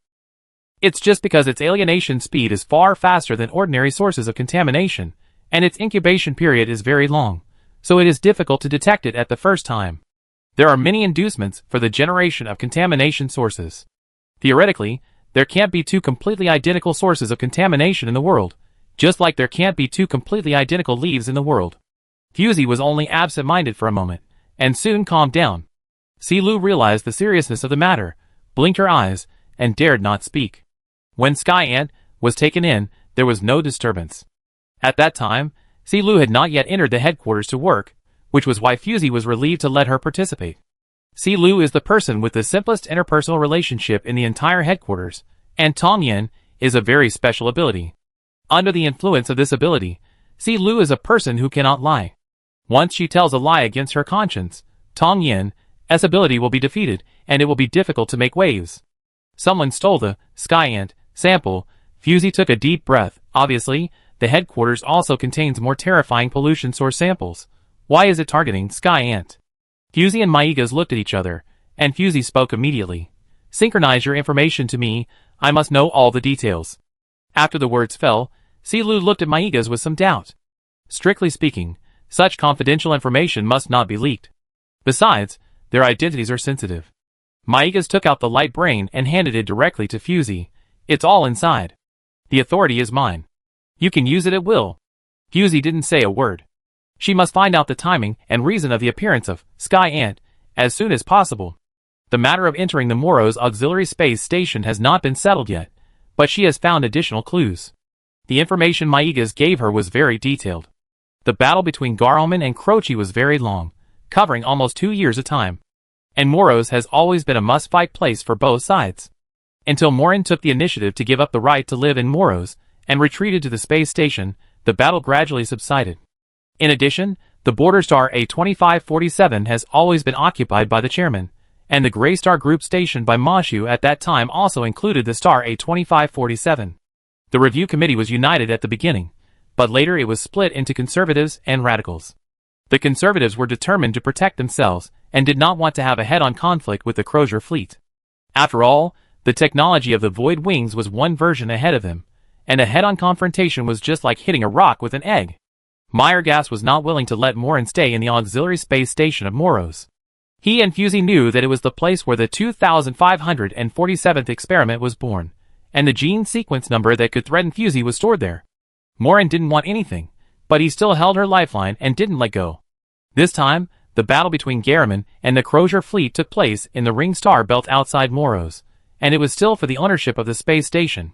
It's just because its alienation speed is far faster than ordinary sources of contamination, and its incubation period is very long, so it is difficult to detect it at the first time. There are many inducements for the generation of contamination sources. Theoretically, there can't be 2 completely identical sources of contamination in the world, just like there can't be 2 completely identical leaves in the world. Fusey was only absent-minded for a moment, and soon calmed down. Si-Lu realized the seriousness of the matter, blinked her eyes, and dared not speak. When Sky Ant was taken in, there was no disturbance. At that time, Si-Lu had not yet entered the headquarters to work, which was why Fusey was relieved to let her participate. Si-Lu is the person with the simplest interpersonal relationship in the entire headquarters, and Tong Yin is a very special ability. Under the influence of this ability, Si-Lu is a person who cannot lie. Once she tells a lie against her conscience, Tong Yin's ability will be defeated, and it will be difficult to make waves. Someone stole the Sky Ant sample. Fusey took a deep breath. Obviously, the headquarters also contains more terrifying pollution source samples. Why is it targeting Sky Ant? Fusey and Meigas looked at each other, and Fusey spoke immediately. Synchronize your information to me, I must know all the details. After the words fell, Si-Lu looked at Meigas with some doubt. Strictly speaking, such confidential information must not be leaked. Besides, their identities are sensitive. Meigas took out the light brain and handed it directly to Fusey. It's all inside. The authority is mine. You can use it at will. Fusey didn't say a word. She must find out the timing and reason of the appearance of Sky Ant as soon as possible. The matter of entering the Moros Auxiliary Space Station has not been settled yet, but she has found additional clues. The information Meigas gave her was very detailed. The battle between Garleman and Croce was very long, covering almost 2 years of time. And Moros has always been a must-fight place for both sides. Until Morin took the initiative to give up the right to live in Moros and retreated to the space station, the battle gradually subsided. In addition, the border star A2547 has always been occupied by the chairman, and the gray star group stationed by Moshu at that time also included the star A2547. The review committee was united at the beginning, but later it was split into conservatives and radicals. The conservatives were determined to protect themselves and did not want to have a head-on conflict with the Crozier fleet. After all, the technology of the Void Wings was one version ahead of them, and a head-on confrontation was just like hitting a rock with an egg. Meyergas was not willing to let Morin stay in the auxiliary space station of Moros. He and Fusey knew that it was the place where the 2547th experiment was born, and the gene sequence number that could threaten Fusey was stored there. Morin didn't want anything, but he still held her lifeline and didn't let go. This time, the battle between Garriman and the Crozier fleet took place in the ring star belt outside Moros, and it was still for the ownership of the space station.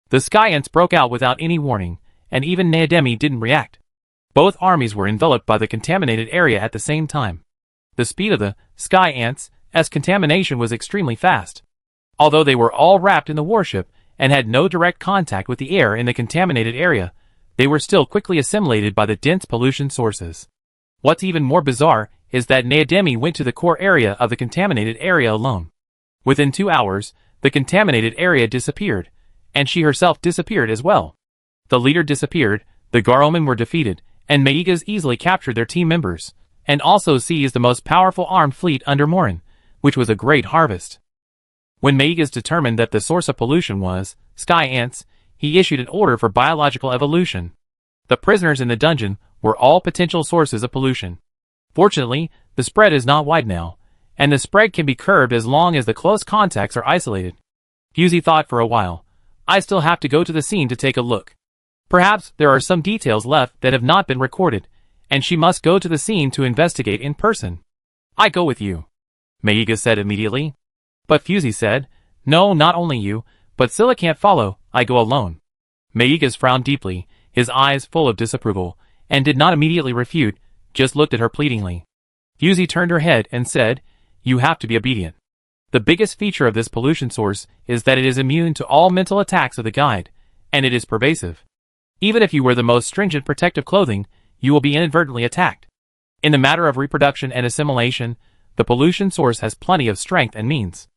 The Sky Ants broke out without any warning, and even Neodemi didn't react. Both armies were enveloped by the contaminated area at the same time. The speed of the Sky Ants' contamination was extremely fast. Although they were all wrapped in the warship and had no direct contact with the air in the contaminated area, they were still quickly assimilated by the dense pollution sources. What's even more bizarre is that Neodemi went to the core area of the contaminated area alone. Within 2 hours, the contaminated area disappeared, and she herself disappeared as well. The leader disappeared, the Garomen were defeated, and Meigas easily captured their team members, and also seized the most powerful armed fleet under Morin, which was a great harvest. When Meigas determined that the source of pollution was Sky Ants, he issued an order for biological evolution. The prisoners in the dungeon were all potential sources of pollution. Fortunately, the spread is not wide now, and the spread can be curbed as long as the close contacts are isolated. Fusey thought for a while. I still have to go to the scene to take a look. Perhaps there are some details left that have not been recorded, and she must go to the scene to investigate in person. I go with you, Meigas said immediately. But Fusey said, no, not only you, but Scylla can't follow, I go alone. Meigas frowned deeply, his eyes full of disapproval, and did not immediately refute, just looked at her pleadingly. Fusey turned her head and said, you have to be obedient. The biggest feature of this pollution source is that it is immune to all mental attacks of the guide, and it is pervasive. Even if you wear the most stringent protective clothing, you will be inadvertently attacked. In the matter of reproduction and assimilation, the pollution source has plenty of strength and means.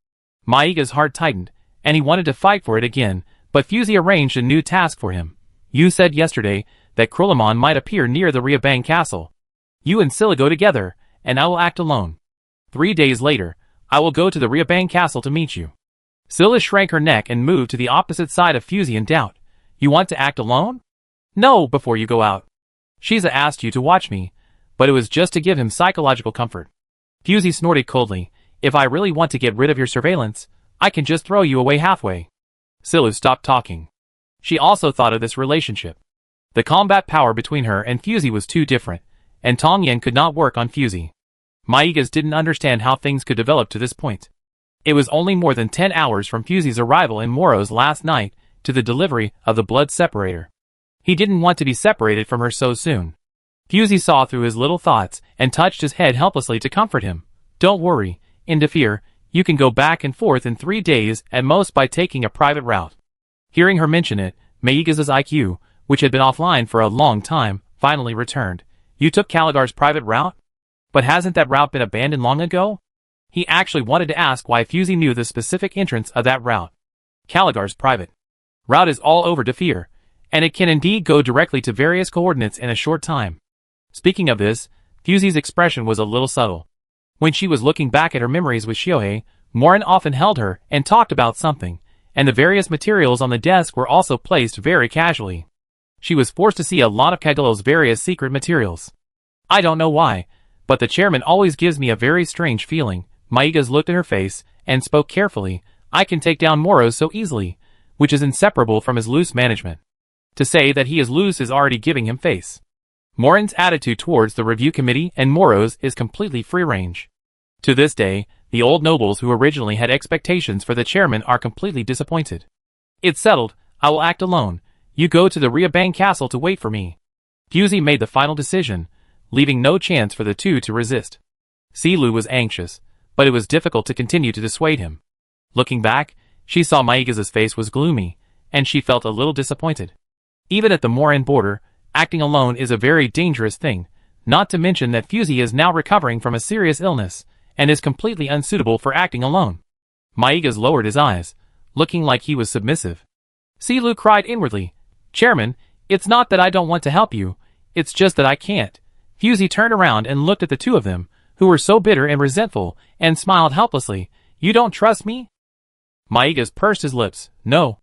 Meiga's heart tightened, and he wanted to fight for it again, but Fusey arranged a new task for him. You said yesterday that Krulamon might appear near the Riabang castle. You and Scylla go together, and I will act alone. 3 days later, I will go to the Riabang castle to meet you. Scylla shrank her neck and moved to the opposite side of Fusey in doubt. You want to act alone? No, before you go out. Shiza asked you to watch me, but it was just to give him psychological comfort. Fusey snorted coldly. If I really want to get rid of your surveillance, I can just throw you away halfway. Scylla stopped talking. She also thought of this relationship. The combat power between her and Fusey was too different, and Tong Yen could not work on Fusey. Meigas didn't understand how things could develop to this point. It was only more than 10 hours from Fusey's arrival in Moros last night to the delivery of the blood separator. He didn't want to be separated from her so soon. Fusey saw through his little thoughts and touched his head helplessly to comfort him. Don't worry, Indafir, you can go back and forth in 3 days at most by taking a private route. Hearing her mention it, Meigas's IQ, which had been offline for a long time, finally returned. You took Caligar's private route? But hasn't that route been abandoned long ago? He actually wanted to ask why Fusey knew the specific entrance of that route. Caligar's private route is all over Dafir, and it can indeed go directly to various coordinates in a short time. Speaking of this, Fusey's expression was a little subtle. When she was looking back at her memories with Shiohei, Morin often held her and talked about something, and the various materials on the desk were also placed very casually. She was forced to see a lot of Kagalo's various secret materials. I don't know why, but the chairman always gives me a very strange feeling. Meigas looked at her face and spoke carefully. I can take down Moros so easily, which is inseparable from his loose management. To say that he is loose is already giving him face. Morin's attitude towards the review committee and Moros is completely free-range. To this day, the old nobles who originally had expectations for the chairman are completely disappointed. It's settled, I will act alone. You go to the Riabang castle to wait for me. Fusey made the final decision, leaving no chance for the two to resist. Silu was anxious, but it was difficult to continue to dissuade him. Looking back, she saw Meigas's face was gloomy, and she felt a little disappointed. Even at the Morin border, acting alone is a very dangerous thing, not to mention that Fusey is now recovering from a serious illness, and is completely unsuitable for acting alone. Maigas lowered his eyes, looking like he was submissive. Silu cried inwardly, Chairman, it's not that I don't want to help you, it's just that I can't. Fusey turned around and looked at the two of them, who were so bitter and resentful, and smiled helplessly. You don't trust me? Maigas pursed his lips. No.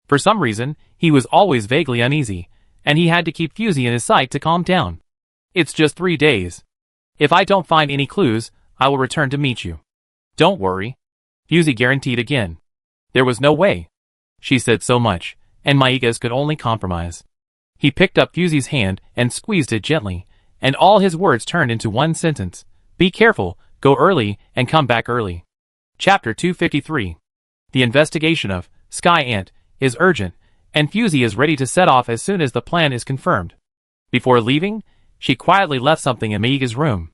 For some reason, he was always vaguely uneasy, and he had to keep Fusey in his sight to calm down. It's just 3 days. If I don't find any clues, I will return to meet you. Don't worry. Fusey guaranteed again. There was no way. She said so much, and Maigas could only compromise. He picked up Fusey's hand and squeezed it gently, and all his words turned into one sentence. Be careful, go early, and come back early. Chapter 253. The investigation of Sky Ant is urgent, and Fusey is ready to set off as soon as the plan is confirmed. Before leaving, she quietly left something in Maiga's room.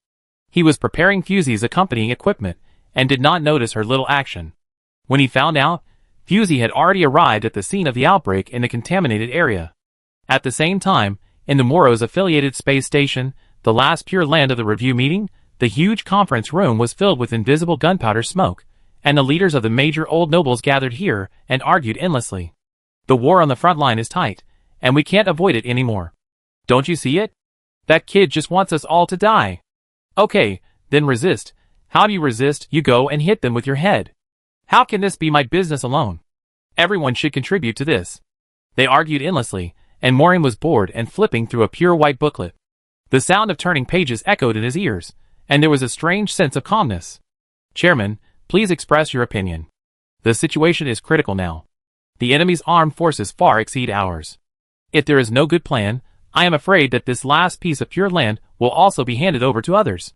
He was preparing Fusey's accompanying equipment, and did not notice her little action. When he found out, Fusey had already arrived at the scene of the outbreak in the contaminated area. At the same time, in the Moro's affiliated space station, the last Pure Land of the review meeting, the huge conference room was filled with invisible gunpowder smoke, and the leaders of the major old nobles gathered here and argued endlessly. The war on the front line is tight, and we can't avoid it anymore. Don't you see it? That kid just wants us all to die. Okay, then resist. How do you resist? You go and hit them with your head. How can this be my business alone? Everyone should contribute to this. They argued endlessly, and Morin was bored and flipping through a pure white booklet. The sound of turning pages echoed in his ears, and there was a strange sense of calmness. Chairman, please express your opinion. The situation is critical now. The enemy's armed forces far exceed ours. If there is no good plan, I am afraid that this last piece of Pure Land will also be handed over to others.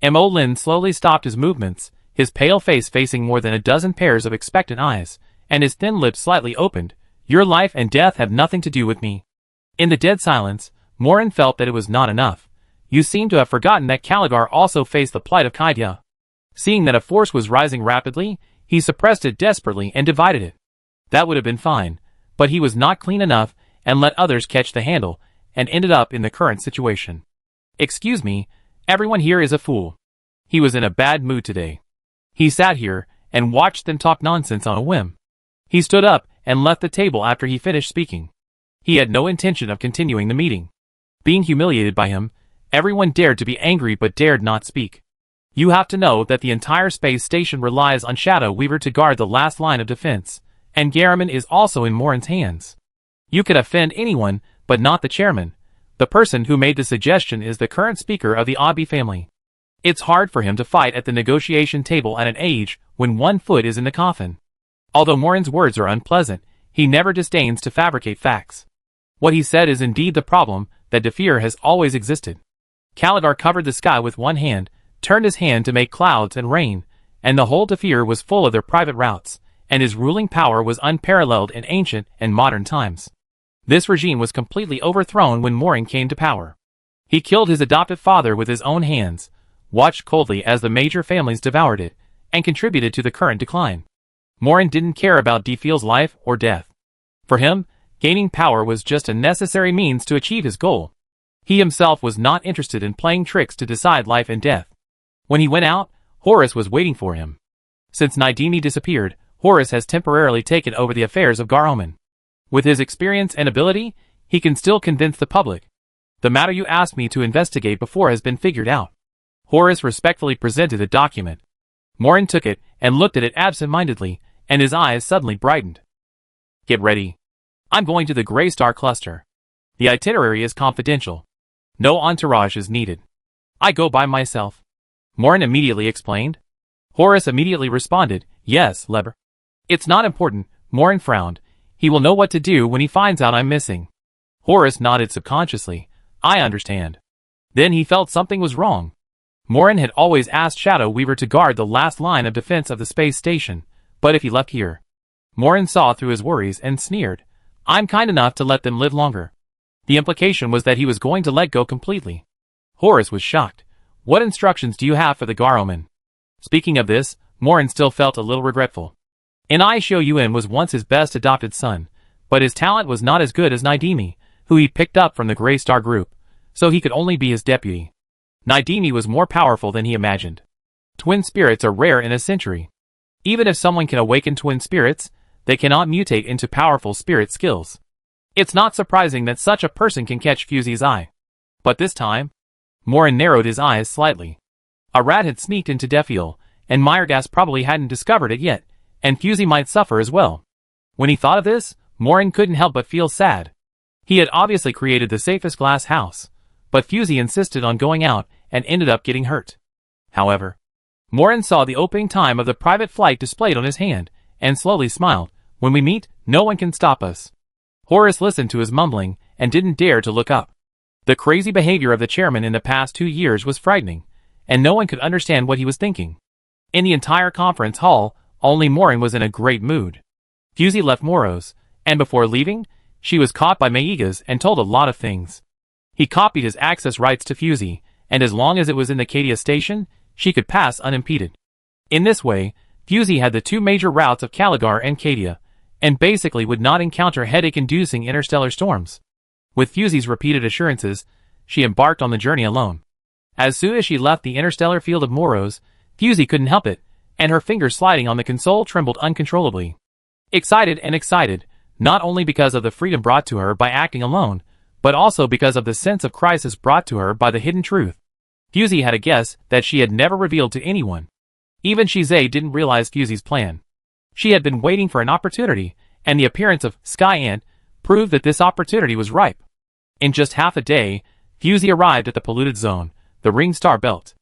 Mo Lin slowly stopped his movements, his pale face facing more than a dozen pairs of expectant eyes, and his thin lips slightly opened. Your life and death have nothing to do with me. In the dead silence, Morin felt that it was not enough. You seem to have forgotten that Caligar also faced the plight of Kaidya. Seeing that a force was rising rapidly, he suppressed it desperately and divided it. That would have been fine, but he was not clean enough and let others catch the handle, and ended up in the current situation. Excuse me, everyone here is a fool. He was in a bad mood today. He sat here and watched them talk nonsense on a whim. He stood up and left the table after he finished speaking. He had no intention of continuing the meeting. Being humiliated by him, everyone dared to be angry but dared not speak. You have to know that the entire space station relies on Shadow Weaver to guard the last line of defense, and Garamond is also in Morin's hands. You could offend anyone, but not the chairman. The person who made the suggestion is the current speaker of the Abi family. It's hard for him to fight at the negotiation table at an age when one foot is in the coffin. Although Morin's words are unpleasant, he never disdains to fabricate facts. What he said is indeed the problem that Defeer has always existed. Kalidar covered the sky with one hand, turned his hand to make clouds and rain, and the whole Defeer was full of their private routes, and his ruling power was unparalleled in ancient and modern times. This regime was completely overthrown when Morin came to power. He killed his adoptive father with his own hands, watched coldly as the major families devoured it, and contributed to the current decline. Morin didn't care about Defeel's life or death. For him, gaining power was just a necessary means to achieve his goal. He himself was not interested in playing tricks to decide life and death. When he went out, Horus was waiting for him. Since Naidimi disappeared, Horus has temporarily taken over the affairs of Garoman. With his experience and ability, he can still convince the public. The matter you asked me to investigate before has been figured out. Horus respectfully presented a document. Morin took it and looked at it absent-mindedly, and his eyes suddenly brightened. Get ready. I'm going to the Grey Star Cluster. The itinerary is confidential. No entourage is needed. I go by myself. Morin immediately explained. Horus immediately responded, Yes, Leber. It's not important, Morin frowned. He will know what to do when he finds out I'm missing. Horus nodded subconsciously. I understand. Then he felt something was wrong. Morin had always asked Shadow Weaver to guard the last line of defense of the space station, but if he left here... Morin saw through his worries and sneered. I'm kind enough to let them live longer. The implication was that he was going to let go completely. Horus was shocked. What instructions do you have for the Garoman? Speaking of this, Morin still felt a little regretful. Xiao Yuan was once his best adopted son, but his talent was not as good as Naidimi, who he picked up from the Grey Star group, so he could only be his deputy. Naidimi was more powerful than he imagined. Twin spirits are rare in a century. Even if someone can awaken twin spirits, they cannot mutate into powerful spirit skills. It's not surprising that such a person can catch Fusey's eye. But this time, Morin narrowed his eyes slightly. A rat had sneaked into Defiel, and Meyergas probably hadn't discovered it yet, and Fusey might suffer as well. When he thought of this, Morin couldn't help but feel sad. He had obviously created the safest glass house, but Fusey insisted on going out and ended up getting hurt. However, Morin saw the opening time of the private flight displayed on his hand, and slowly smiled. When we meet, no one can stop us. Horace listened to his mumbling, and didn't dare to look up. The crazy behavior of the chairman in the past 2 years was frightening, and no one could understand what he was thinking. In the entire conference hall, only Morin was in a great mood. Fusey left Moros, and before leaving, she was caught by Meigas and told a lot of things. He copied his access rights to Fusey, and as long as it was in the Cadia station, she could pass unimpeded. In this way, Fusey had the 2 major routes of Caligar and Cadia, and basically would not encounter headache-inducing interstellar storms. With Fusey's repeated assurances, she embarked on the journey alone. As soon as she left the interstellar field of Moros, Fusey couldn't help it, and her fingers sliding on the console trembled uncontrollably. Excited, not only because of the freedom brought to her by acting alone, but also because of the sense of crisis brought to her by the hidden truth. Fusey had a guess that she had never revealed to anyone. Even Shizei didn't realize Fusey's plan. She had been waiting for an opportunity, and the appearance of Sky Ant proved that this opportunity was ripe. In just half a day, Fusey arrived at the polluted zone, the Ring Star Belt.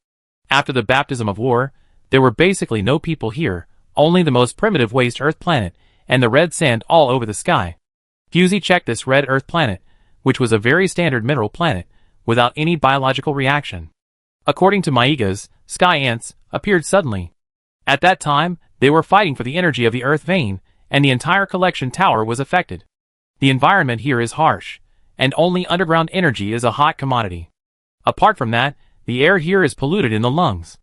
After the baptism of war, there were basically no people here, only the most primitive waste Earth planet, and the red sand all over the sky. Fusey checked this red Earth planet, which was a very standard mineral planet, without any biological reaction. According to Meigas, Sky Ants appeared suddenly. At that time, they were fighting for the energy of the Earth vein, and the entire collection tower was affected. The environment here is harsh, and only underground energy is a hot commodity. Apart from that, the air here is polluted in the lungs.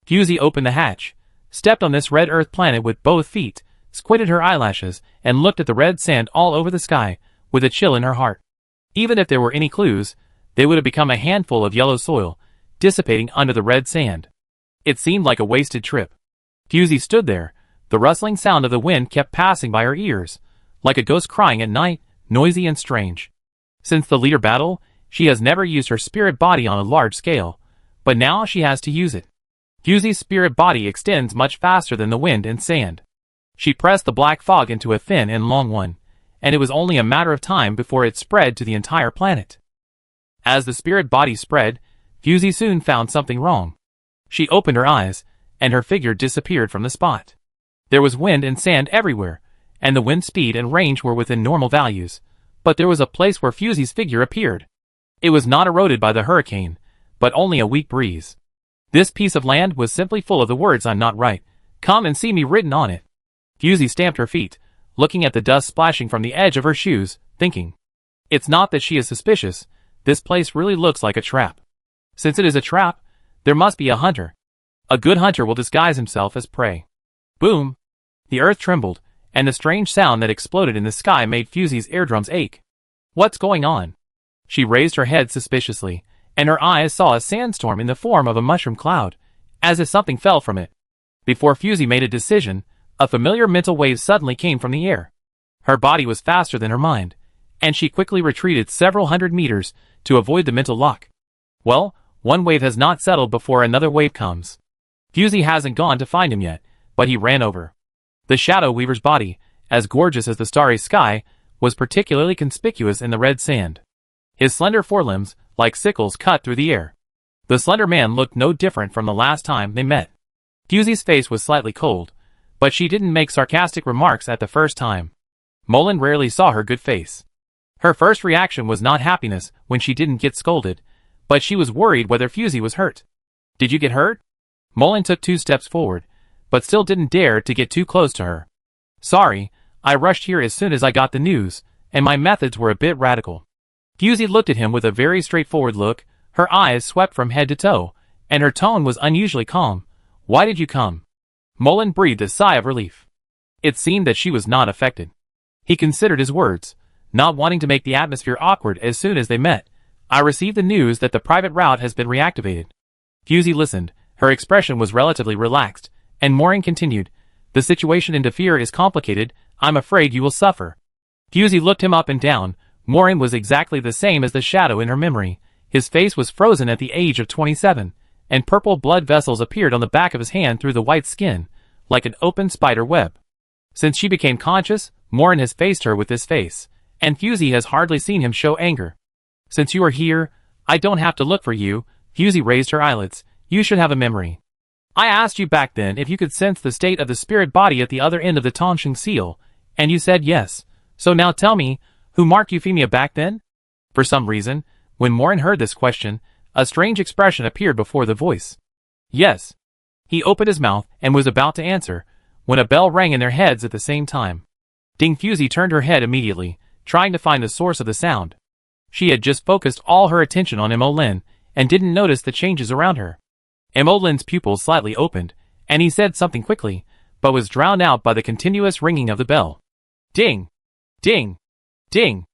Fusey opened the hatch, stepped on this red Earth planet with both feet, squinted her eyelashes, and looked at the red sand all over the sky, with a chill in her heart. Even if there were any clues, they would have become a handful of yellow soil, dissipating under the red sand. It seemed like a wasted trip. Fusey stood there. The rustling sound of the wind kept passing by her ears, like a ghost crying at night, noisy and strange. Since the leader battle, she has never used her spirit body on a large scale, but now she has to use it. Fusey's spirit body extends much faster than the wind and sand. She pressed the black fog into a thin and long one, and it was only a matter of time before it spread to the entire planet. As the spirit body spread, Fusey soon found something wrong. She opened her eyes, and her figure disappeared from the spot. There was wind and sand everywhere, and the wind speed and range were within normal values, but there was a place where Fusey's figure appeared. It was not eroded by the hurricane, but only a weak breeze. This piece of land was simply full of the words "I'm not right, come and see me" written on it. Fusey stamped her feet, looking at the dust splashing from the edge of her shoes, thinking. It's not that she is suspicious, this place really looks like a trap. Since it is a trap, there must be a hunter. A good hunter will disguise himself as prey. Boom! The earth trembled, and the strange sound that exploded in the sky made Fusey's eardrums ache. What's going on? She raised her head suspiciously, and her eyes saw a sandstorm in the form of a mushroom cloud, as if something fell from it. Before Fusey made a decision, a familiar mental wave suddenly came from the air. Her body was faster than her mind, and she quickly retreated several hundred meters to avoid the mental lock. Well, one wave has not settled before another wave comes. Fusey hasn't gone to find him yet, but he ran over. The Shadow Weaver's body, as gorgeous as the starry sky, was particularly conspicuous in the red sand. His slender forelimbs, like sickles, cut through the air. The slender man looked no different from the last time they met. Fusey's face was slightly cold, but she didn't make sarcastic remarks at the first time. Molin rarely saw her good face. Her first reaction was not happiness when she didn't get scolded, but she was worried whether Fusey was hurt. Did you get hurt? Molin took 2 steps forward, but still didn't dare to get too close to her. Sorry, I rushed here as soon as I got the news, and my methods were a bit radical. Fusey looked at him with a very straightforward look, her eyes swept from head to toe, and her tone was unusually calm. Why did you come? Molin breathed a sigh of relief. It seemed that she was not affected. He considered his words, not wanting to make the atmosphere awkward as soon as they met. I received the news that the private route has been reactivated. Fusey listened, Her expression was relatively relaxed, and Morin continued, "The situation in Defeer is complicated. I'm afraid you will suffer." Fusey looked him up and down. Morin was exactly the same as the shadow in her memory. His face was frozen at the age of 27, and purple blood vessels appeared on the back of his hand through the white skin, like an open spider web. Since she became conscious, Morin has faced her with this face, and Fusey has hardly seen him show anger. "Since you are here, I don't have to look for you." Fusey raised her eyelids. "You should have a memory. I asked you back then if you could sense the state of the spirit body at the other end of the Tongsheng seal, and you said yes. So now tell me, who marked Euphemia back then?" For some reason, when Morin heard this question, a strange expression appeared before the voice. "Yes." He opened his mouth and was about to answer, when a bell rang in their heads at the same time. Ding. Fusey turned her head immediately, trying to find the source of the sound. She had just focused all her attention on Mo Lin, and didn't notice the changes around her. Mo Lin's pupils slightly opened, and he said something quickly, but was drowned out by the continuous ringing of the bell. Ding! Ding! Ding!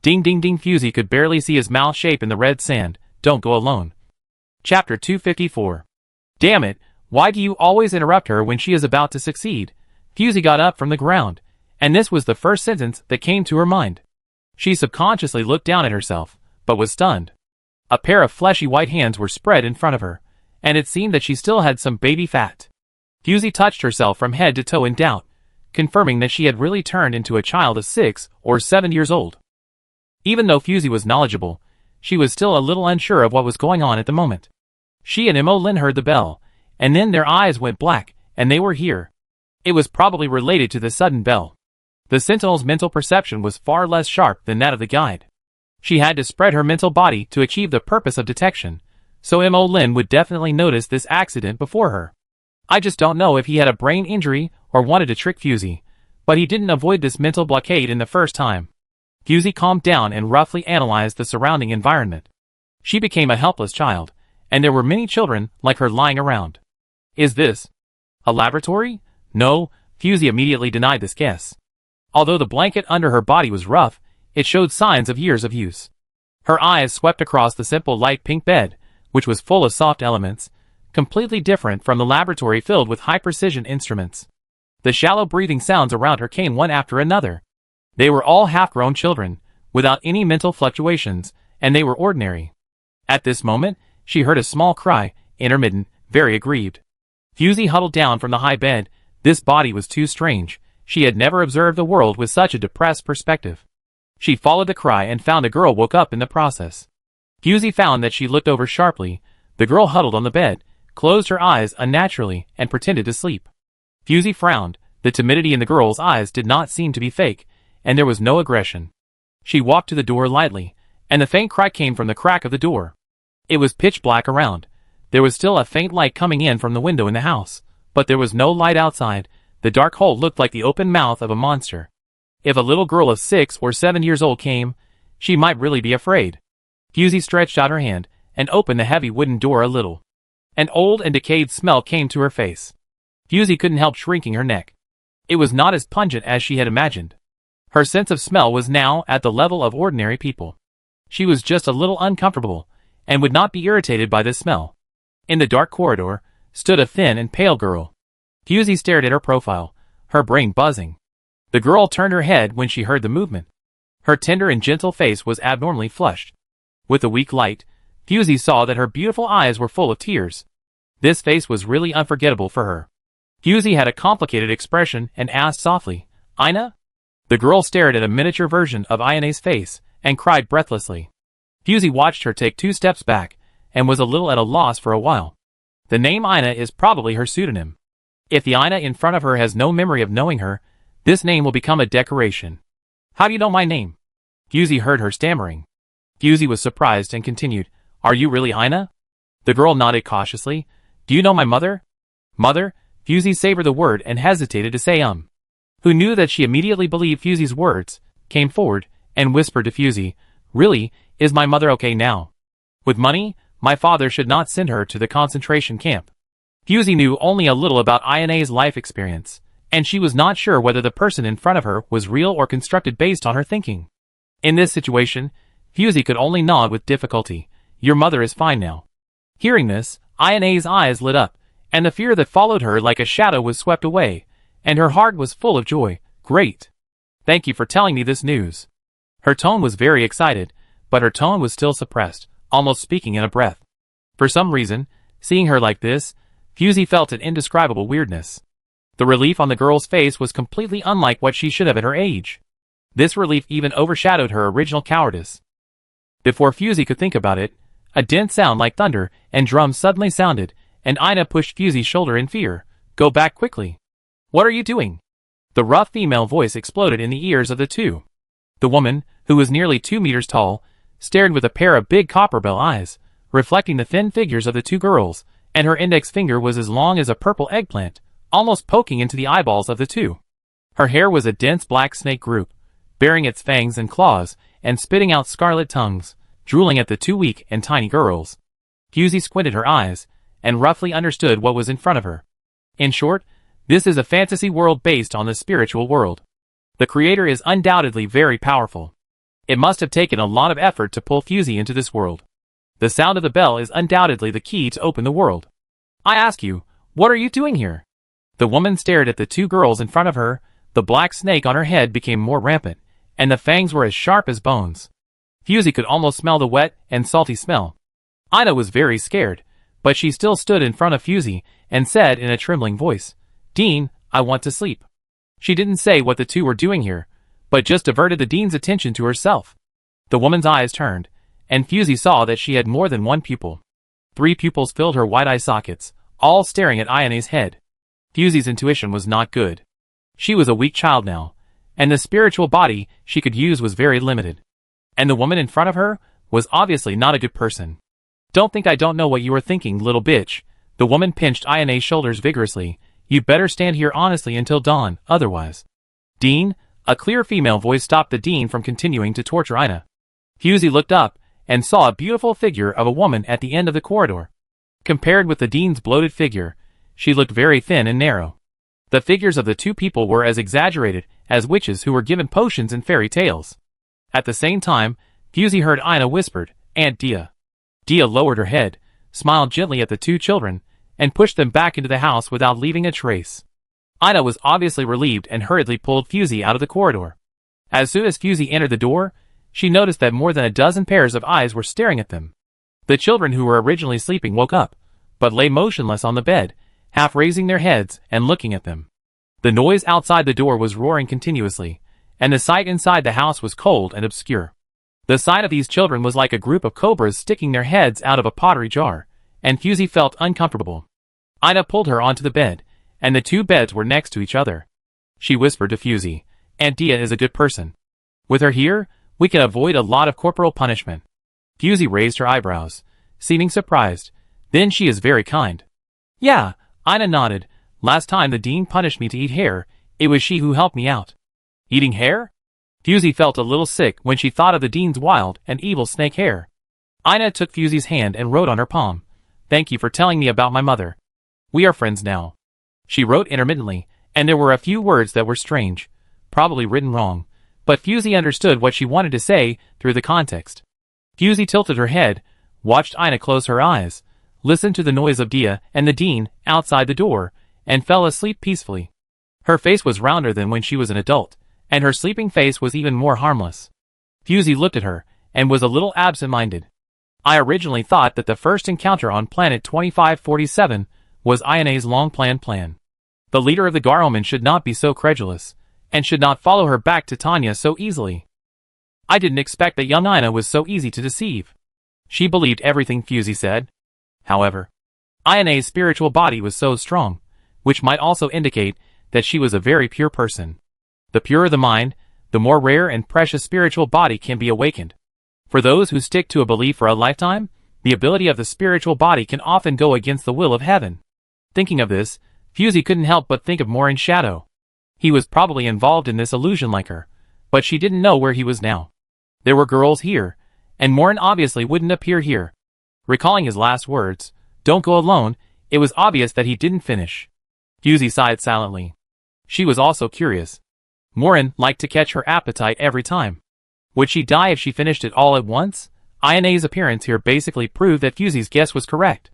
Ding ding ding. Fusey could barely see his mouth shape in the red sand. Don't go alone. Chapter 254. Damn it, why do you always interrupt her when she is about to succeed? Fusey got up from the ground, and this was the first sentence that came to her mind. She subconsciously looked down at herself, but was stunned. A pair of fleshy white hands were spread in front of her, and it seemed that she still had some baby fat. Fusey touched herself from head to toe in doubt, confirming that she had really turned into a child of 6 or 7 years old. Even though Fusey was knowledgeable, she was still a little unsure of what was going on at the moment. She and Mo Lin heard the bell, and then their eyes went black, and they were here. It was probably related to the sudden bell. The Sentinel's mental perception was far less sharp than that of the guide. She had to spread her mental body to achieve the purpose of detection, so Mo Lin would definitely notice this accident before her. I just don't know if he had a brain injury or wanted to trick Fusey, but he didn't avoid this mental blockade in the first time. Fusey calmed down and roughly analyzed the surrounding environment. She became a helpless child, and there were many children like her lying around. Is this a laboratory? No, Fusey immediately denied this guess. Although the blanket under her body was rough, it showed signs of years of use. Her eyes swept across the simple light pink bed, which was full of soft elements, completely different from the laboratory filled with high-precision instruments. The shallow breathing sounds around her came one after another. They were all half-grown children, without any mental fluctuations, and they were ordinary. At this moment, she heard a small cry, intermittent, very aggrieved. Fusey huddled down from the high bed. This body was too strange. She had never observed the world with such a depressed perspective. She followed the cry and found a girl woke up in the process. Fusey found that she looked over sharply. The girl huddled on the bed, closed her eyes unnaturally, and pretended to sleep. Fusey frowned. The timidity in the girl's eyes did not seem to be fake, and there was no aggression. She walked to the door lightly, and the faint cry came from the crack of the door. It was pitch black around. There was still a faint light coming in from the window in the house, but there was no light outside. The dark hole looked like the open mouth of a monster. If a little girl of 6 or 7 years old came, she might really be afraid. Fusey stretched out her hand and opened the heavy wooden door a little. An old and decayed smell came to her face. Fusey couldn't help shrinking her neck. It was not as pungent as she had imagined. Her sense of smell was now at the level of ordinary people. She was just a little uncomfortable, and would not be irritated by this smell. In the dark corridor stood a thin and pale girl. Fusey stared at her profile, her brain buzzing. The girl turned her head when she heard the movement. Her tender and gentle face was abnormally flushed. With the weak light, Fusey saw that her beautiful eyes were full of tears. This face was really unforgettable for her. Fusey had a complicated expression and asked softly, "Ina?" The girl stared at a miniature version of Ina's face and cried breathlessly. Fusey watched her take 2 steps back and was a little at a loss for a while. The name Ina is probably her pseudonym. If the Ina in front of her has no memory of knowing her, this name will become a decoration. "How do you know my name?" Fusey heard her stammering. Fusey was surprised and continued, "Are you really Ina?" The girl nodded cautiously. "Do you know my mother?" "Mother?" Fusey savored the word and hesitated to say Who knew that she immediately believed Fusey's words, came forward, and whispered to Fusey, "Really, is my mother okay now? With money, my father should not send her to the concentration camp." Fusey knew only a little about Ina's life experience, and she was not sure whether the person in front of her was real or constructed based on her thinking. In this situation, Fusey could only nod with difficulty. "Your mother is fine now." Hearing this, Ayane's eyes lit up, and the fear that followed her like a shadow was swept away, and her heart was full of joy. Great! Thank you for telling me this news. Her tone was very excited, but her tone was still suppressed, almost speaking in a breath. For some reason, seeing her like this, Fusey felt an indescribable weirdness. The relief on the girl's face was completely unlike what she should have at her age. This relief even overshadowed her original cowardice. Before Fusey could think about it, a dense sound like thunder and drums suddenly sounded, and Ina pushed Fusey's shoulder in fear. Go back quickly. What are you doing? The rough female voice exploded in the ears of the two. The woman, who was nearly 2 meters tall, stared with a pair of big copperbell eyes, reflecting the thin figures of the two girls, and her index finger was as long as a purple eggplant, almost poking into the eyeballs of the two. Her hair was a dense black snake group, baring its fangs and claws, and spitting out scarlet tongues, drooling at the two weak and tiny girls. Fusey squinted her eyes, and roughly understood what was in front of her. In short, this is a fantasy world based on the spiritual world. The creator is undoubtedly very powerful. It must have taken a lot of effort to pull Fusey into this world. The sound of the bell is undoubtedly the key to open the world. I ask you, what are you doing here? The woman stared at the two girls in front of her. The black snake on her head became more rampant, and the fangs were as sharp as bones. Fusey could almost smell the wet and salty smell. Ina was very scared, but she still stood in front of Fusey and said in a trembling voice, Dean, I want to sleep. She didn't say what the two were doing here, but just diverted the Dean's attention to herself. The woman's eyes turned, and Fusey saw that she had more than one pupil. 3 pupils filled her wide eye sockets, all staring at Ayane's head. Fusey's intuition was not good. She was a weak child now, and the spiritual body she could use was very limited. And the woman in front of her was obviously not a good person. Don't think I don't know what you are thinking, little bitch. The woman pinched Ayane's shoulders vigorously. You'd better stand here honestly until dawn, otherwise. Dean, a clear female voice stopped the Dean from continuing to torture Ina. Fusey looked up and saw a beautiful figure of a woman at the end of the corridor. Compared with the Dean's bloated figure, she looked very thin and narrow. The figures of the two people were as exaggerated as witches who were given potions in fairy tales. At the same time, Fusey heard Ina whispered, Aunt Dia. Dia lowered her head, smiled gently at the two children, and pushed them back into the house without leaving a trace. Ina was obviously relieved and hurriedly pulled Fusey out of the corridor. As soon as Fusey entered the door, she noticed that more than a dozen pairs of eyes were staring at them. The children who were originally sleeping woke up, but lay motionless on the bed, half raising their heads and looking at them. The noise outside the door was roaring continuously, and the sight inside the house was cold and obscure. The sight of these children was like a group of cobras sticking their heads out of a pottery jar, and Fusey felt uncomfortable. Ina pulled her onto the bed, and the two beds were next to each other. She whispered to Fusey, Aunt Dia is a good person. With her here, we can avoid a lot of corporal punishment. Fusey raised her eyebrows, seeming surprised. Then she is very kind. Yeah, Ina nodded. Last time the Dean punished me to eat hair, it was she who helped me out. Eating hair? Fusey felt a little sick when she thought of the Dean's wild and evil snake hair. Ina took Fusey's hand and wrote on her palm, Thank you for telling me about my mother. We are friends now. She wrote intermittently, and there were a few words that were strange, probably written wrong, but Fusey understood what she wanted to say through the context. Fusey tilted her head, watched Ina close her eyes, listened to the noise of Dia and the Dean outside the door, and fell asleep peacefully. Her face was rounder than when she was an adult, and her sleeping face was even more harmless. Fusey looked at her, and was a little absent-minded. I originally thought that the first encounter on planet 2547 was Ayane's long-planned plan. The leader of the Garleman should not be so credulous, and should not follow her back to Tanya so easily. I didn't expect that young Ina was so easy to deceive. She believed everything Fusey said. However, Ayane's spiritual body was so strong, which might also indicate that she was a very pure person. The purer the mind, the more rare and precious spiritual body can be awakened. For those who stick to a belief for a lifetime, the ability of the spiritual body can often go against the will of heaven. Thinking of this, Fusey couldn't help but think of Morin's shadow. He was probably involved in this illusion like her, but she didn't know where he was now. There were girls here, and Morin obviously wouldn't appear here. Recalling his last words, Don't go alone, it was obvious that he didn't finish. Fusey sighed silently. She was also curious. Morin liked to catch her appetite every time. Would she die if she finished it all at once? Ayane's appearance here basically proved that Fusey's guess was correct.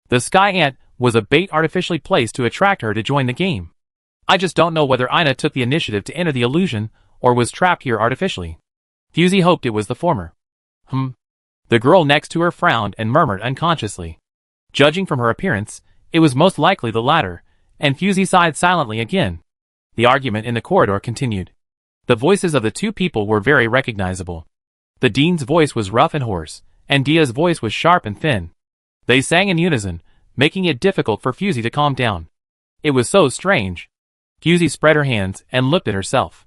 The sky ant was a bait artificially placed to attract her to join the game. I just don't know whether Ina took the initiative to enter the illusion or was trapped here artificially. Fusey hoped it was the former. The girl next to her frowned and murmured unconsciously. Judging from her appearance, it was most likely the latter, and Fusey sighed silently again. The argument in the corridor continued. The voices of the two people were very recognizable. The dean's voice was rough and hoarse, and Dia's voice was sharp and thin. They sang in unison, making it difficult for Fusey to calm down. It was so strange. Fusey spread her hands and looked at herself.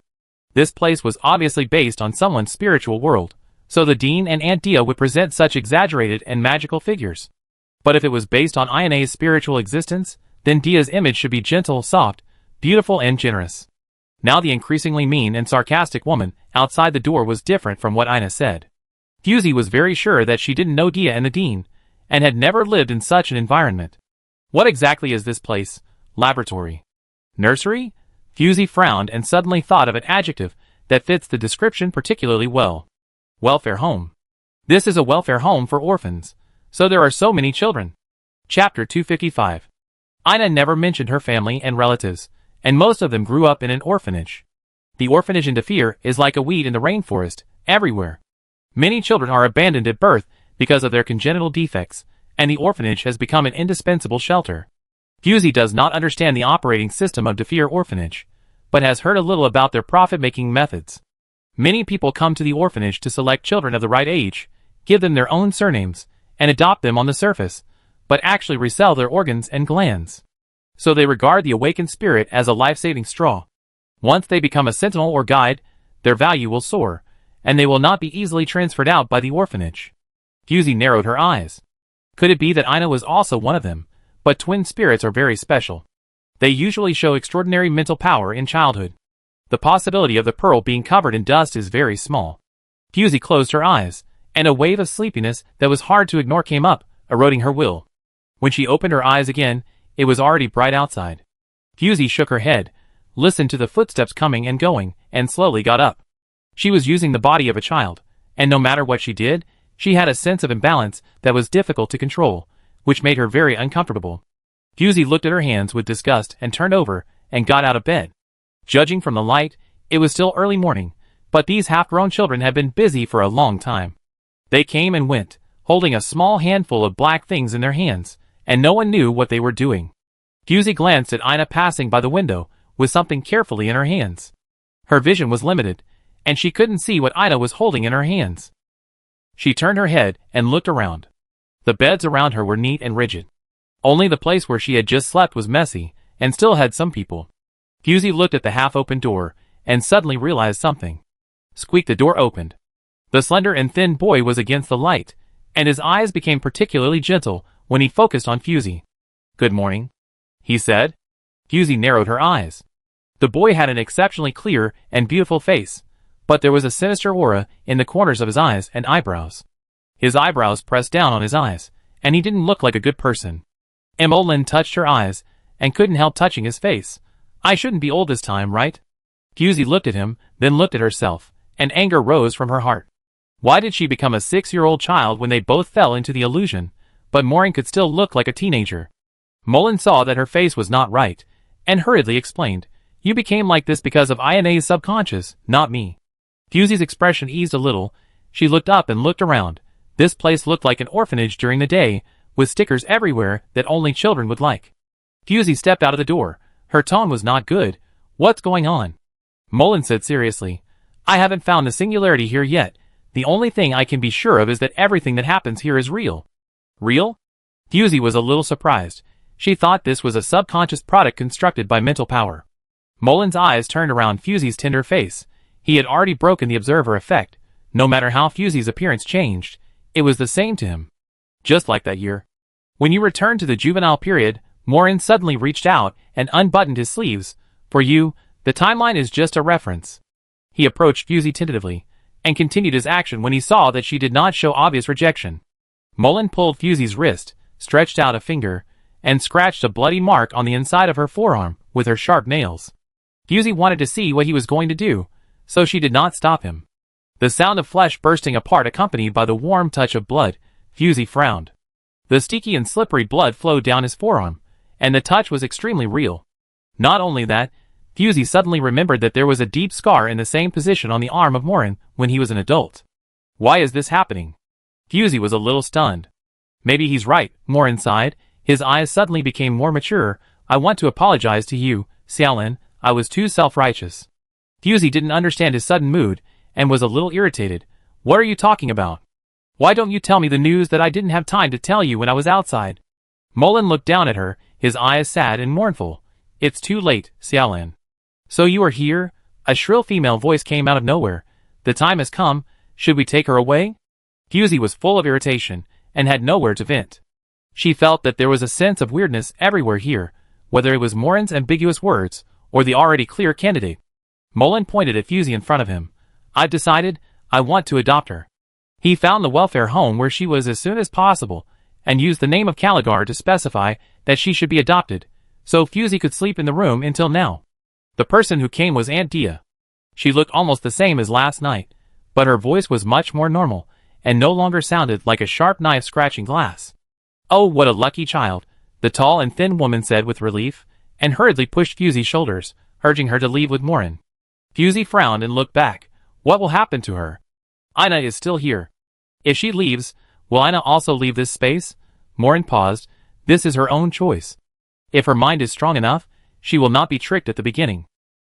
This place was obviously based on someone's spiritual world, so the dean and Aunt Dia would present such exaggerated and magical figures. But if it was based on Ina's spiritual existence, then Dia's image should be gentle, soft, beautiful and generous. Now the increasingly mean and sarcastic woman outside the door was different from what Ina said. Fusey was very sure that she didn't know Dia and the dean, and had never lived in such an environment. What exactly is this place? Laboratory? Nursery? Fusey frowned and suddenly thought of an adjective that fits the description particularly well. Welfare home. This is a welfare home for orphans, so there are so many children. Chapter 255. Ina never mentioned her family and relatives, and most of them grew up in an orphanage. The orphanage in Defeer is like a weed in the rainforest, everywhere. Many children are abandoned at birth because of their congenital defects, and the orphanage has become an indispensable shelter. Fusey does not understand the operating system of Defeer Orphanage, but has heard a little about their profit-making methods. Many people come to the orphanage to select children of the right age, give them their own surnames, and adopt them on the surface, but actually resell their organs and glands. So they regard the awakened spirit as a life-saving straw. Once they become a sentinel or guide, their value will soar, and they will not be easily transferred out by the orphanage. Fusey narrowed her eyes. Could it be that Ina was also one of them? But twin spirits are very special. They usually show extraordinary mental power in childhood. The possibility of the pearl being covered in dust is very small. Fusey closed her eyes, and a wave of sleepiness that was hard to ignore came up, eroding her will. When she opened her eyes again, it was already bright outside. Fusey shook her head, listened to the footsteps coming and going, and slowly got up. She was using the body of a child, and no matter what she did, she had a sense of imbalance that was difficult to control, which made her very uncomfortable. Fusey looked at her hands with disgust and turned over and got out of bed. Judging from the light, it was still early morning, but these half-grown children had been busy for a long time. They came and went, holding a small handful of black things in their hands, and no one knew what they were doing. Fusey glanced at Ina passing by the window with something carefully in her hands. Her vision was limited, and she couldn't see what Ina was holding in her hands. She turned her head and looked around. The beds around her were neat and rigid. Only the place where she had just slept was messy, and still had some people. Fusey looked at the half-open door, and suddenly realized something. Squeak! The door opened. The slender and thin boy was against the light, and his eyes became particularly gentle when he focused on Fusey. "Good morning," he said. Fusey narrowed her eyes. The boy had an exceptionally clear and beautiful face, but there was a sinister aura in the corners of his eyes and eyebrows. His eyebrows pressed down on his eyes, and he didn't look like a good person. Emolyn touched her eyes, and couldn't help touching his face. "I shouldn't be old this time, right?" Fusey looked at him, then looked at herself, and anger rose from her heart. Why did she become a 6-year-old child when they both fell into the illusion, but Maureen could still look like a teenager? Mullen saw that her face was not right, and hurriedly explained, "You became like this because of Ina's subconscious, not me." Fusey's expression eased a little. She looked up and looked around. This place looked like an orphanage during the day, with stickers everywhere that only children would like. Fusey stepped out of the door. Her tone was not good. "What's going on?" Mullen said seriously, "I haven't found the singularity here yet. The only thing I can be sure of is that everything that happens here is real." "Real?" Fusey was a little surprised. She thought this was a subconscious product constructed by mental power. Mullen's eyes turned around Fusey's tender face. He had already broken the observer effect. No matter how Fusey's appearance changed, it was the same to him. Just like that year. When you returned to the juvenile period, Morin suddenly reached out and unbuttoned his sleeves. "For you, the timeline is just a reference." He approached Fusey tentatively, and continued his action when he saw that she did not show obvious rejection. Mullen pulled Fusey's wrist, stretched out a finger, and scratched a bloody mark on the inside of her forearm with her sharp nails. Fusey wanted to see what he was going to do, so she did not stop him. The sound of flesh bursting apart accompanied by the warm touch of blood. Fusey frowned. The sticky and slippery blood flowed down his forearm, and the touch was extremely real. Not only that, Fusey suddenly remembered that there was a deep scar in the same position on the arm of Morin when he was an adult. Why is this happening? Fusey was a little stunned. Maybe he's right, Morin sighed. His eyes suddenly became more mature. I want to apologize to you, Xiaolin. I was too self-righteous. Fusey didn't understand his sudden mood, and was a little irritated. What are you talking about? Why don't you tell me the news that I didn't have time to tell you when I was outside? Morin looked down at her, his eyes sad and mournful. It's too late, Xiaolin. So you are here? A shrill female voice came out of nowhere. The time has come. Should we take her away? Fusey was full of irritation, and had nowhere to vent. She felt that there was a sense of weirdness everywhere here, whether it was Morin's ambiguous words, or the already clear candidate. Morin pointed at Fusey in front of him. I've decided, I want to adopt her. He found the welfare home where she was as soon as possible, and used the name of Caligar to specify that she should be adopted, so Fusey could sleep in the room until now. The person who came was Aunt Dia. She looked almost the same as last night, but her voice was much more normal, and no longer sounded like a sharp knife scratching glass. Oh, what a lucky child, the tall and thin woman said with relief, and hurriedly pushed Fusey's shoulders, urging her to leave with Morin. Fusey frowned and looked back. What will happen to her? Ina is still here. If she leaves, will Ina also leave this space? Morin paused. This is her own choice. If her mind is strong enough, she will not be tricked at the beginning.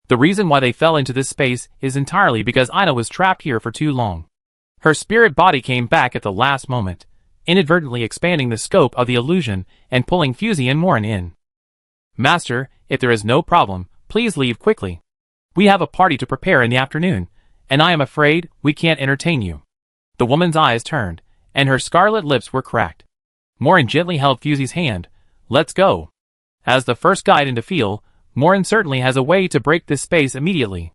The reason why they fell into this space is entirely because Ina was trapped here for too long. Her spirit body came back at the last moment, inadvertently expanding the scope of the illusion and pulling Fusey and Morin in. Master, if there is no problem, please leave quickly. We have a party to prepare in the afternoon, and I am afraid we can't entertain you. The woman's eyes turned, and her scarlet lips were cracked. Morin gently held Fusey's hand. Let's go. As the first guide into Feel, Morin certainly has a way to break this space immediately.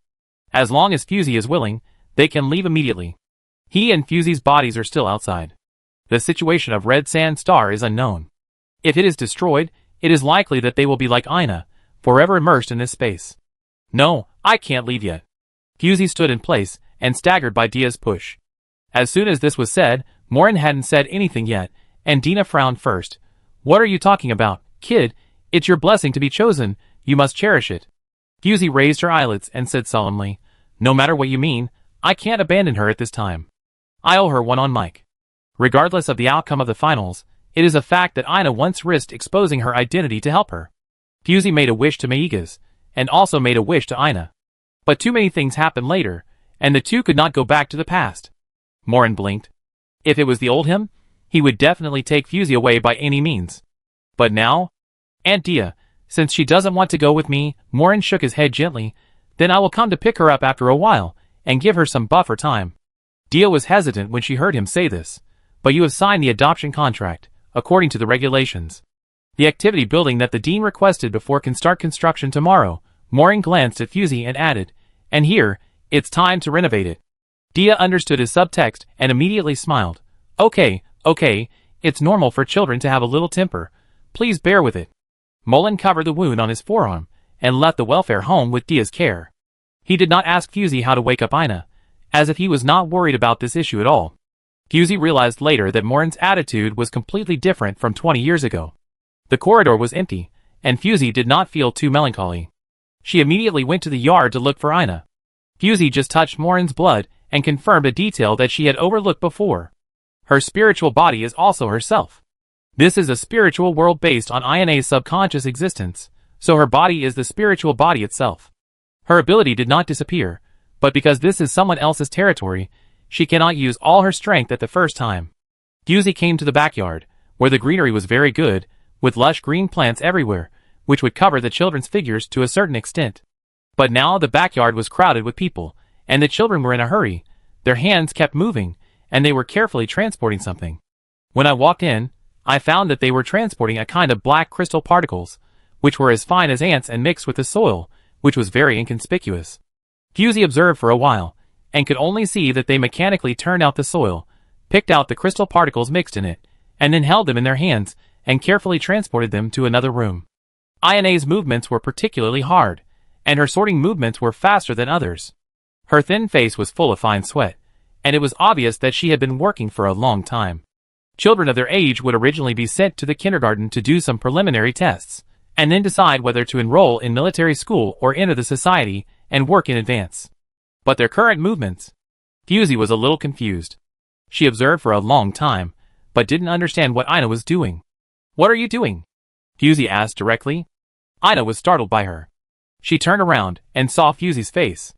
As long as Fusey is willing, they can leave immediately. He and Fusey's bodies are still outside. The situation of Red Sand Star is unknown. If it is destroyed, it is likely that they will be like Ina, forever immersed in this space. No, I can't leave yet. Fusey stood in place, and staggered by Dia's push. As soon as this was said, Morin hadn't said anything yet, and Dina frowned first. What are you talking about, kid? It's your blessing to be chosen, you must cherish it. Fusey raised her eyelids and said solemnly, no matter what you mean, I can't abandon her at this time. I owe her one on Mike. Regardless of the outcome of the finals, it is a fact that Ina once risked exposing her identity to help her. Fusey made a wish to Meigas, and also made a wish to Ina. But too many things happened later, and the two could not go back to the past. Morin blinked. If it was the old him, he would definitely take Fusey away by any means. But now? Aunt Dia, since she doesn't want to go with me, Morin shook his head gently, then I will come to pick her up after a while, and give her some buffer time. Dia was hesitant when she heard him say this, but you have signed the adoption contract, according to the regulations. The activity building that the Dean requested before can start construction tomorrow. Morin glanced at Fusey and added, and here, it's time to renovate it. Dia understood his subtext and immediately smiled. Okay, it's normal for children to have a little temper. Please bear with it. Morin covered the wound on his forearm, and left the welfare home with Dia's care. He did not ask Fusey how to wake up Ina, as if he was not worried about this issue at all. Fusey realized later that Morin's attitude was completely different from 20 years ago. The corridor was empty, and Fusey did not feel too melancholy. She immediately went to the yard to look for Ina. Fusey just touched Morin's blood and confirmed a detail that she had overlooked before. Her spiritual body is also herself. This is a spiritual world based on Ina's subconscious existence, so her body is the spiritual body itself. Her ability did not disappear, but because this is someone else's territory, she cannot use all her strength at the first time. Fusey came to the backyard, where the greenery was very good, with lush green plants everywhere, which would cover the children's figures to a certain extent. But now the backyard was crowded with people, and the children were in a hurry. Their hands kept moving, and they were carefully transporting something. When I walked in, I found that they were transporting a kind of black crystal particles, which were as fine as ants and mixed with the soil, which was very inconspicuous. Fusey observed for a while, and could only see that they mechanically turned out the soil, picked out the crystal particles mixed in it, and then held them in their hands, and carefully transported them to another room. Ina's movements were particularly hard, and her sorting movements were faster than others. Her thin face was full of fine sweat, and it was obvious that she had been working for a long time. Children of their age would originally be sent to the kindergarten to do some preliminary tests, and then decide whether to enroll in military school or enter the society and work in advance. But their current movements? Fusey was a little confused. She observed for a long time, but didn't understand what Ina was doing. "What are you doing?" Fusey asked directly. Ina was startled by her. She turned around and saw Fusey's face.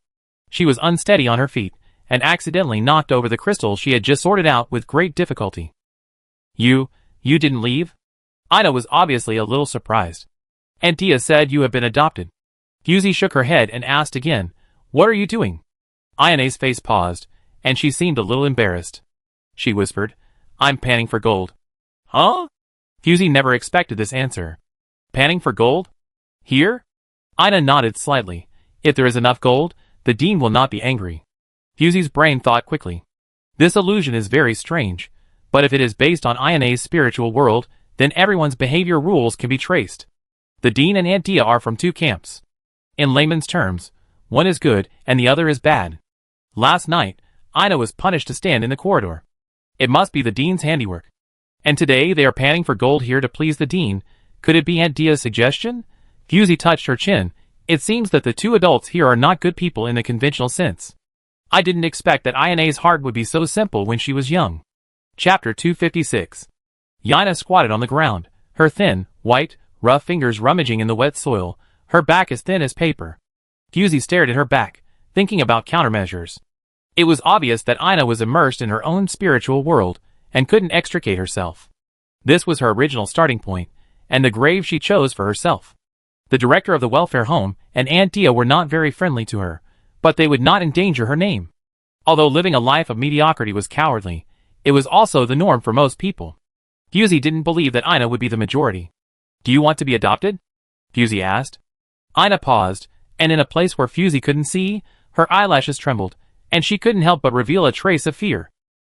She was unsteady on her feet and accidentally knocked over the crystal she had just sorted out with great difficulty. You didn't leave?" Ina was obviously a little surprised. "Aunt Dia said you have been adopted." Fusey shook her head and asked again, "What are you doing?" Ina's face paused, and she seemed a little embarrassed. She whispered, "I'm panning for gold." "Huh?" Fusey never expected this answer. "Panning for gold? Here?" Ina nodded slightly. "If there is enough gold, the dean will not be angry." Fusey's brain thought quickly. This illusion is very strange, but if it is based on Ina's spiritual world, then everyone's behavior rules can be traced. The dean and Aunt Dia are from two camps. In layman's terms, one is good and the other is bad. Last night, Ina was punished to stand in the corridor. It must be the dean's handiwork. And today they are panning for gold here to please the dean. Could it be Aunt Dia's suggestion? Fusey touched her chin. It seems that the two adults here are not good people in the conventional sense. I didn't expect that Ina's heart would be so simple when she was young. Chapter 256. Ina squatted on the ground, her thin, white, rough fingers rummaging in the wet soil, her back as thin as paper. Fusey stared at her back, thinking about countermeasures. It was obvious that Ina was immersed in her own spiritual world, and couldn't extricate herself. This was her original starting point, and the grave she chose for herself. The director of the welfare home and Aunt Dia were not very friendly to her, but they would not endanger her name. Although living a life of mediocrity was cowardly, it was also the norm for most people. Fusey didn't believe that Ina would be the majority. "Do you want to be adopted?" Fusey asked. Ina paused, and in a place where Fusey couldn't see, her eyelashes trembled, and she couldn't help but reveal a trace of fear.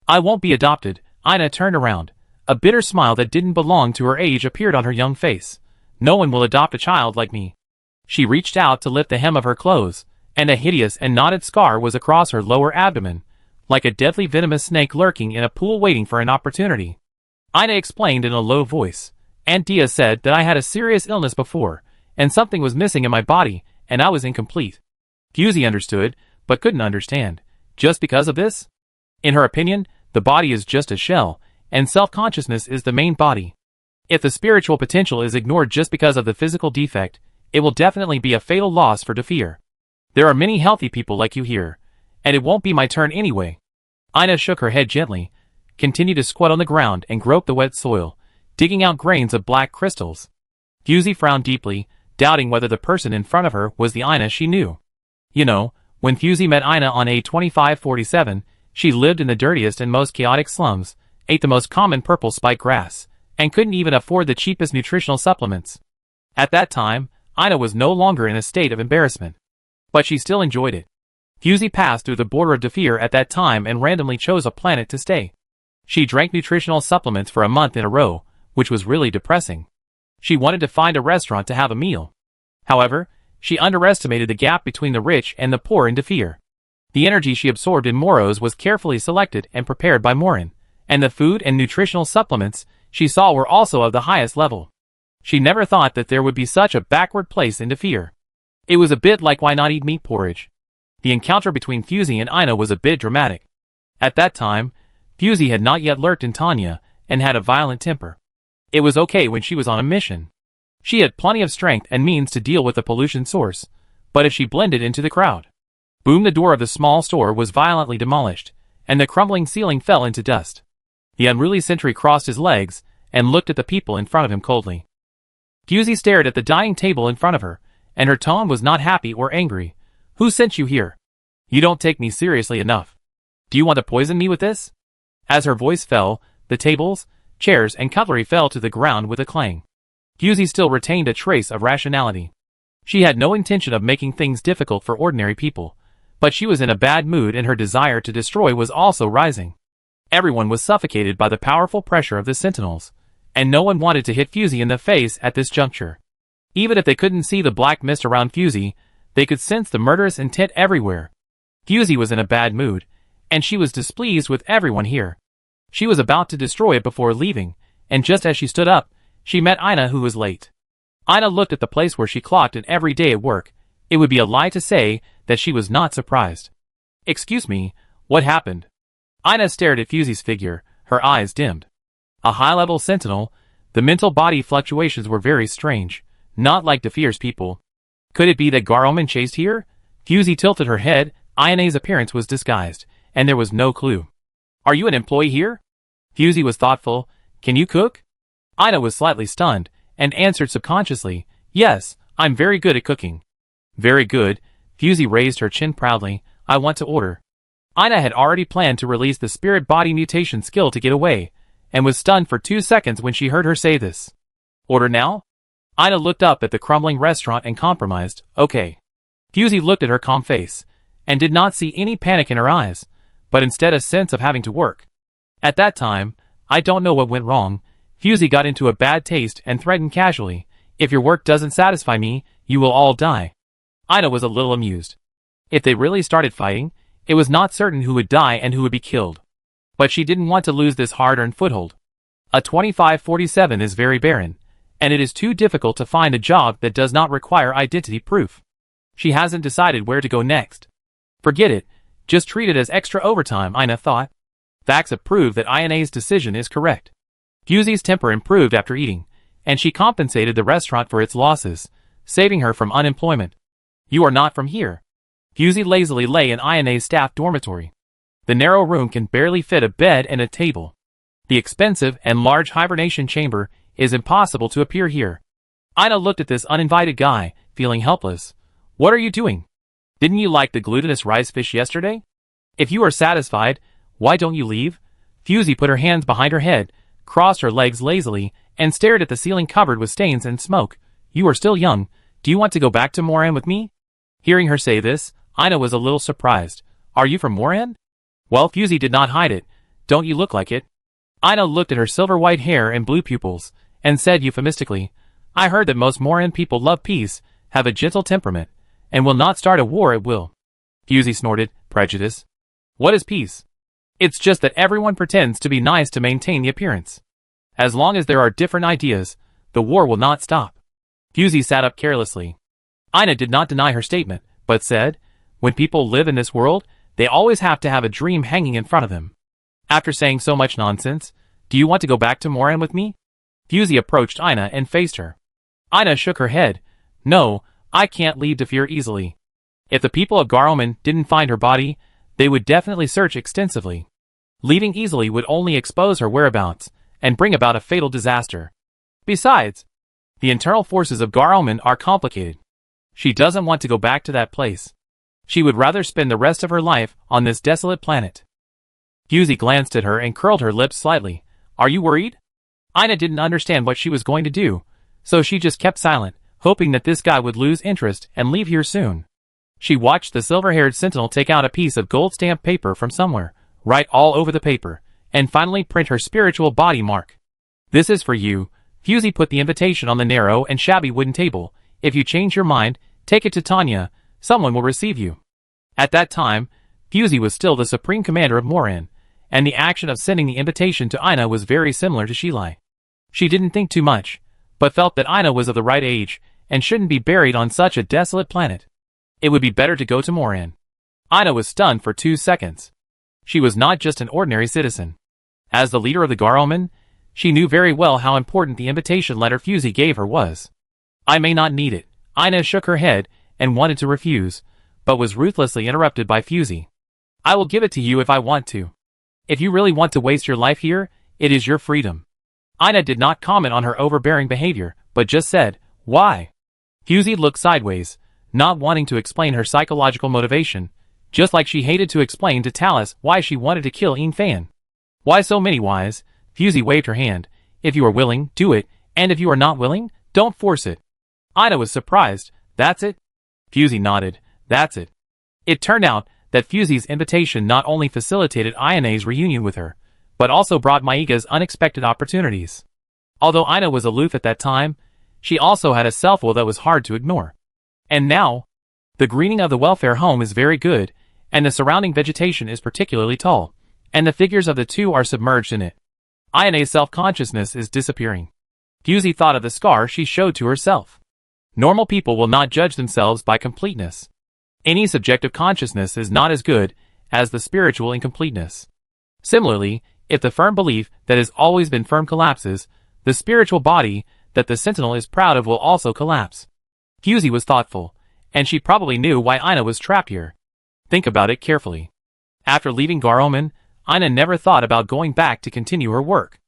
"I won't be adopted." Ina turned around. A bitter smile that didn't belong to her age appeared on her young face. "No one will adopt a child like me." She reached out to lift the hem of her clothes, and a hideous and knotted scar was across her lower abdomen, like a deadly venomous snake lurking in a pool waiting for an opportunity. Ina explained in a low voice. "Aunt Dia said that I had a serious illness before, and something was missing in my body, and I was incomplete." Fusey understood, but couldn't understand. Just because of this? In her opinion, the body is just a shell, and self-consciousness is the main body. If the spiritual potential is ignored just because of the physical defect, it will definitely be a fatal loss for Defeer. There are many healthy people like you here, and it won't be my turn anyway. Ina shook her head gently, continued to squat on the ground and grope the wet soil, digging out grains of black crystals. Fusey frowned deeply, doubting whether the person in front of her was the Ina she knew. You know, when Fusey met Ina on A2547, she lived in the dirtiest and most chaotic slums, ate the most common purple spike grass, and couldn't even afford the cheapest nutritional supplements. At that time, Ina was no longer in a state of embarrassment. But she still enjoyed it. Fusey passed through the border of Defeer at that time and randomly chose a planet to stay. She drank nutritional supplements for a month in a row, which was really depressing. She wanted to find a restaurant to have a meal. However, she underestimated the gap between the rich and the poor in Defeer. The energy she absorbed in Moros was carefully selected and prepared by Morin, and the food and nutritional supplements she saw were also of the highest level. She never thought that there would be such a backward place in Defeer. It was a bit like why not eat meat porridge. The encounter between Fusey and Ina was a bit dramatic. At that time, Fusey had not yet lurked in Tanya, and had a violent temper. It was okay when she was on a mission. She had plenty of strength and means to deal with the pollution source, but if she blended into the crowd. Boom! The door of the small store was violently demolished, and the crumbling ceiling fell into dust. The unruly sentry crossed his legs, and looked at the people in front of him coldly. Fusey stared at the dining table in front of her, and her tone was not happy or angry. "Who sent you here? You don't take me seriously enough. Do you want to poison me with this?" As her voice fell, the tables, chairs, and cutlery fell to the ground with a clang. Fusey still retained a trace of rationality. She had no intention of making things difficult for ordinary people, but she was in a bad mood and her desire to destroy was also rising. Everyone was suffocated by the powerful pressure of the sentinels, and no one wanted to hit Fusey in the face at this juncture. Even if they couldn't see the black mist around Fusey, they could sense the murderous intent everywhere. Fusey was in a bad mood, and she was displeased with everyone here. She was about to destroy it before leaving, and just as she stood up, she met Ina, who was late. Ina looked at the place where she clocked in every day at work. It would be a lie to say that she was not surprised. "Excuse me, what happened?" Ina stared at Fusey's figure, her eyes dimmed. A high-level sentinel, the mental body fluctuations were very strange, not like Defier's people. Could it be that Garoman chased here? Fusey tilted her head. Ina's appearance was disguised, and there was no clue. "Are you an employee here?" Fusey was thoughtful. "Can you cook?" Ina was slightly stunned, and answered subconsciously, "Yes, I'm very good at cooking." "Very good." Fusey raised her chin proudly. "I want to order." Ina had already planned to release the spirit-body mutation skill to get away, and was stunned for 2 seconds when she heard her say this. "Order now?" Ina looked up at the crumbling restaurant and compromised, "Okay." Fusey looked at her calm face, and did not see any panic in her eyes, but instead a sense of having to work. At that time, I don't know what went wrong. Fusey got into a bad taste and threatened casually, "If your work doesn't satisfy me, you will all die." Ina was a little amused. If they really started fighting, it was not certain who would die and who would be killed. But she didn't want to lose this hard-earned foothold. A 2547 is very barren, and it is too difficult to find a job that does not require identity proof. She hasn't decided where to go next. Forget it, just treat it as extra overtime, Ina thought. Facts have proved that Ina's decision is correct. Fusey's temper improved after eating, and she compensated the restaurant for its losses, saving her from unemployment. "You are not from here." Fusey lazily lay in Ina's staff dormitory. The narrow room can barely fit a bed and a table. The expensive and large hibernation chamber is impossible to appear here. Ina looked at this uninvited guy, feeling helpless. "What are you doing? Didn't you like the glutinous rice fish yesterday? If you are satisfied, why don't you leave?" Fusey put her hands behind her head, crossed her legs lazily, and stared at the ceiling covered with stains and smoke. "You are still young. Do you want to go back to Moran with me?" Hearing her say this, Ina was a little surprised. "Are you from Moran?" Well, Fusey did not hide it. "Don't you look like it?" Ina looked at her silver-white hair and blue pupils, and said euphemistically, "I heard that most Moran people love peace, have a gentle temperament, and will not start a war at will." Fusey snorted, "Prejudice? What is peace? It's just that everyone pretends to be nice to maintain the appearance. As long as there are different ideas, the war will not stop." Fusey sat up carelessly. Ina did not deny her statement, but said, "When people live in this world, they always have to have a dream hanging in front of them." After saying so much nonsense, "Do you want to go back to Moran with me?" Fusey approached Ina and faced her. Ina shook her head. "No, I can't leave Defier easily. If the people of Garoman didn't find her body, they would definitely search extensively. Leaving easily would only expose her whereabouts, and bring about a fatal disaster. Besides, the internal forces of Garoman are complicated. She doesn't want to go back to that place. She would rather spend the rest of her life on this desolate planet." Fusey glanced at her and curled her lips slightly. "Are you worried?" Ina didn't understand what she was going to do, so she just kept silent, hoping that this guy would lose interest and leave here soon. She watched the silver-haired sentinel take out a piece of gold-stamped paper from somewhere, write all over the paper, and finally print her spiritual body mark. "This is for you." Fusey put the invitation on the narrow and shabby wooden table. "If you change your mind, take it to Tanya. Someone will receive you." At that time, Fusey was still the supreme commander of Moran, and the action of sending the invitation to Ina was very similar to Shilai. She didn't think too much, but felt that Ina was of the right age, and shouldn't be buried on such a desolate planet. It would be better to go to Moran. Ina was stunned for 2 seconds. She was not just an ordinary citizen. As the leader of the Garoman, she knew very well how important the invitation letter Fusey gave her was. "I may not need it." Ina shook her head, and wanted to refuse, but was ruthlessly interrupted by Fusey. "I will give it to you if I want to. If you really want to waste your life here, it is your freedom." Ina did not comment on her overbearing behavior, but just said, "Why?" Fusey looked sideways, not wanting to explain her psychological motivation, just like she hated to explain to Talus why she wanted to kill Ian Fan. "Why so many whys?" Fusey waved her hand. "If you are willing, do it, and if you are not willing, don't force it." Ina was surprised. "That's it?" Fusey nodded. "That's it." It turned out that Fusey's invitation not only facilitated Ina's reunion with her, but also brought Maiga's unexpected opportunities. Although Ina was aloof at that time, she also had a self-will that was hard to ignore. And now, the greening of the welfare home is very good, and the surrounding vegetation is particularly tall, and the figures of the two are submerged in it. Ayane's self-consciousness is disappearing. Fusey thought of the scar she showed to herself. Normal people will not judge themselves by completeness. Any subjective consciousness is not as good as the spiritual incompleteness. Similarly, if the firm belief that has always been firm collapses, the spiritual body that the sentinel is proud of will also collapse. Fusey was thoughtful, and she probably knew why Ina was trapped here. Think about it carefully. After leaving Garoman, Ina never thought about going back to continue her work.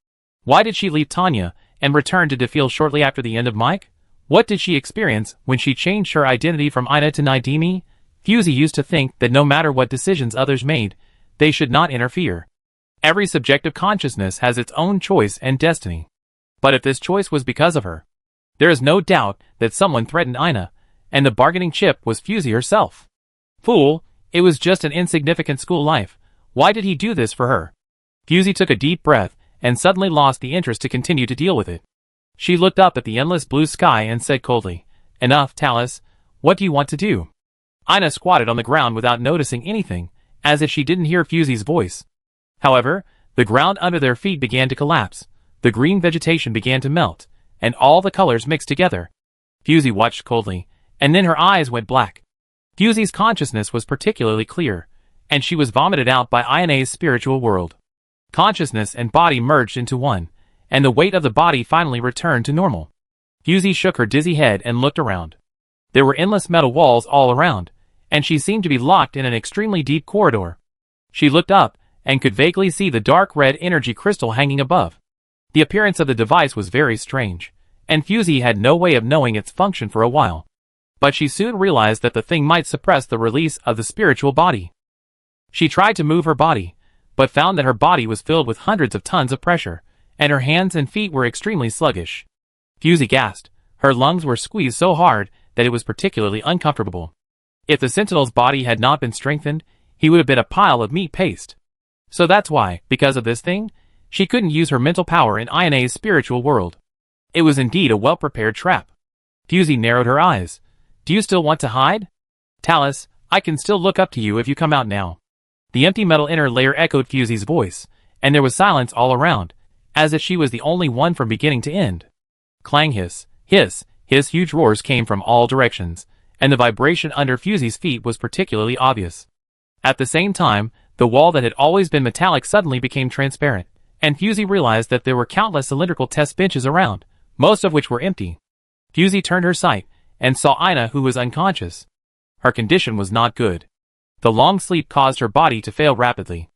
Why did she leave Tanya and return to Defil shortly after the end of Mike? What did she experience when she changed her identity from Ina to Naidimi? Fusey used to think that no matter what decisions others made, they should not interfere. Every subjective consciousness has its own choice and destiny. But if this choice was because of her, there is no doubt that someone threatened Ina, and the bargaining chip was Fusey herself. Fool, it was just an insignificant school life. Why did he do this for her? Fusey took a deep breath and suddenly lost the interest to continue to deal with it. She looked up at the endless blue sky and said coldly, "Enough, Talus. What do you want to do?" Ina squatted on the ground without noticing anything, as if she didn't hear Fusey's voice. However, the ground under their feet began to collapse, the green vegetation began to melt, and all the colors mixed together. Fusey watched coldly, and then her eyes went black. Fusey's consciousness was particularly clear, and she was vomited out by Ayane's spiritual world. Consciousness and body merged into one, and the weight of the body finally returned to normal. Fusey shook her dizzy head and looked around. There were endless metal walls all around, and she seemed to be locked in an extremely deep corridor. She looked up, and could vaguely see the dark red energy crystal hanging above. The appearance of the device was very strange, and Fusey had no way of knowing its function for a while. But she soon realized that the thing might suppress the release of the spiritual body. She tried to move her body, but found that her body was filled with hundreds of tons of pressure, and her hands and feet were extremely sluggish. Fusey gasped. Her lungs were squeezed so hard that it was particularly uncomfortable. If the Sentinel's body had not been strengthened, he would have been a pile of meat paste. So that's why, because of this thing, she couldn't use her mental power in Ayane's spiritual world. It was indeed a well-prepared trap. Fusey narrowed her eyes. "Do you still want to hide? Talus, I can still look up to you if you come out now." The empty metal inner layer echoed Fusey's voice, and there was silence all around, as if she was the only one from beginning to end. Clang, hiss, huge roars came from all directions, and the vibration under Fusey's feet was particularly obvious. At the same time, the wall that had always been metallic suddenly became transparent, and Fusey realized that there were countless cylindrical test benches around, most of which were empty. Fusey turned her sight, and saw Ina, who was unconscious. Her condition was not good. The long sleep caused her body to fail rapidly.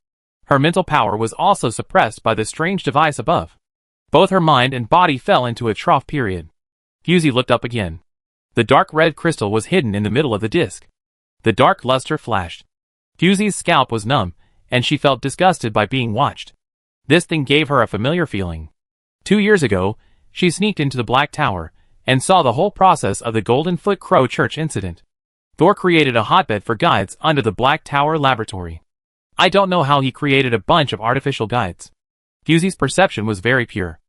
Her mental power was also suppressed by the strange device above. Both her mind and body fell into a trough period. Fusey looked up again. The dark red crystal was hidden in the middle of the disc. The dark luster flashed. Fusey's scalp was numb, and she felt disgusted by being watched. This thing gave her a familiar feeling. 2 years ago, she sneaked into the Black Tower, and saw the whole process of the Golden Foot Crow Church incident. Thor created a hotbed for guides under the Black Tower laboratory. I don't know how he created a bunch of artificial guides. Fusey's perception was very pure.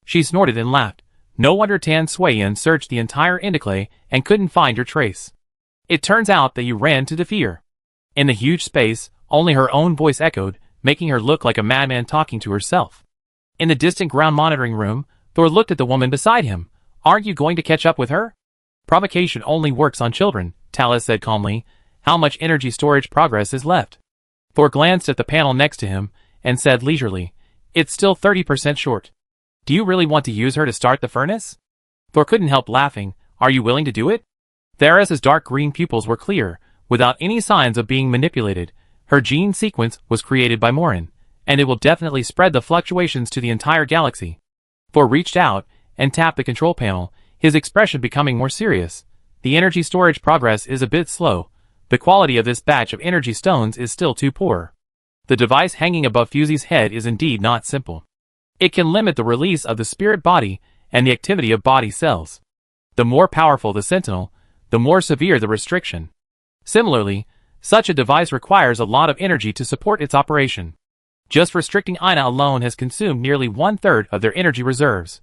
She snorted and laughed. No wonder Tan Suiyan searched the entire Indiclay and couldn't find your trace. It turns out that you ran to Defir. In the huge space, only her own voice echoed, making her look like a madman talking to herself. In the distant ground monitoring room, Thor looked at the woman beside him. "Aren't you going to catch up with her?" "Provocation only works on children," Talus said calmly. "How much energy storage progress is left?" Thor glanced at the panel next to him, and said leisurely, "It's still 30% short. Do you really want to use her to start the furnace?" Thor couldn't help laughing. "Are you willing to do it?" Theris's dark green pupils were clear, without any signs of being manipulated. Her gene sequence was created by Morin, and it will definitely spread the fluctuations to the entire galaxy. Thor reached out, and tapped the control panel, his expression becoming more serious. "The energy storage progress is a bit slow. The quality of this batch of energy stones is still too poor." The device hanging above Fusey's head is indeed not simple. It can limit the release of the spirit body and the activity of body cells. The more powerful the Sentinel, the more severe the restriction. Similarly, such a device requires a lot of energy to support its operation. Just restricting Ina alone has consumed nearly 1/3 of their energy reserves.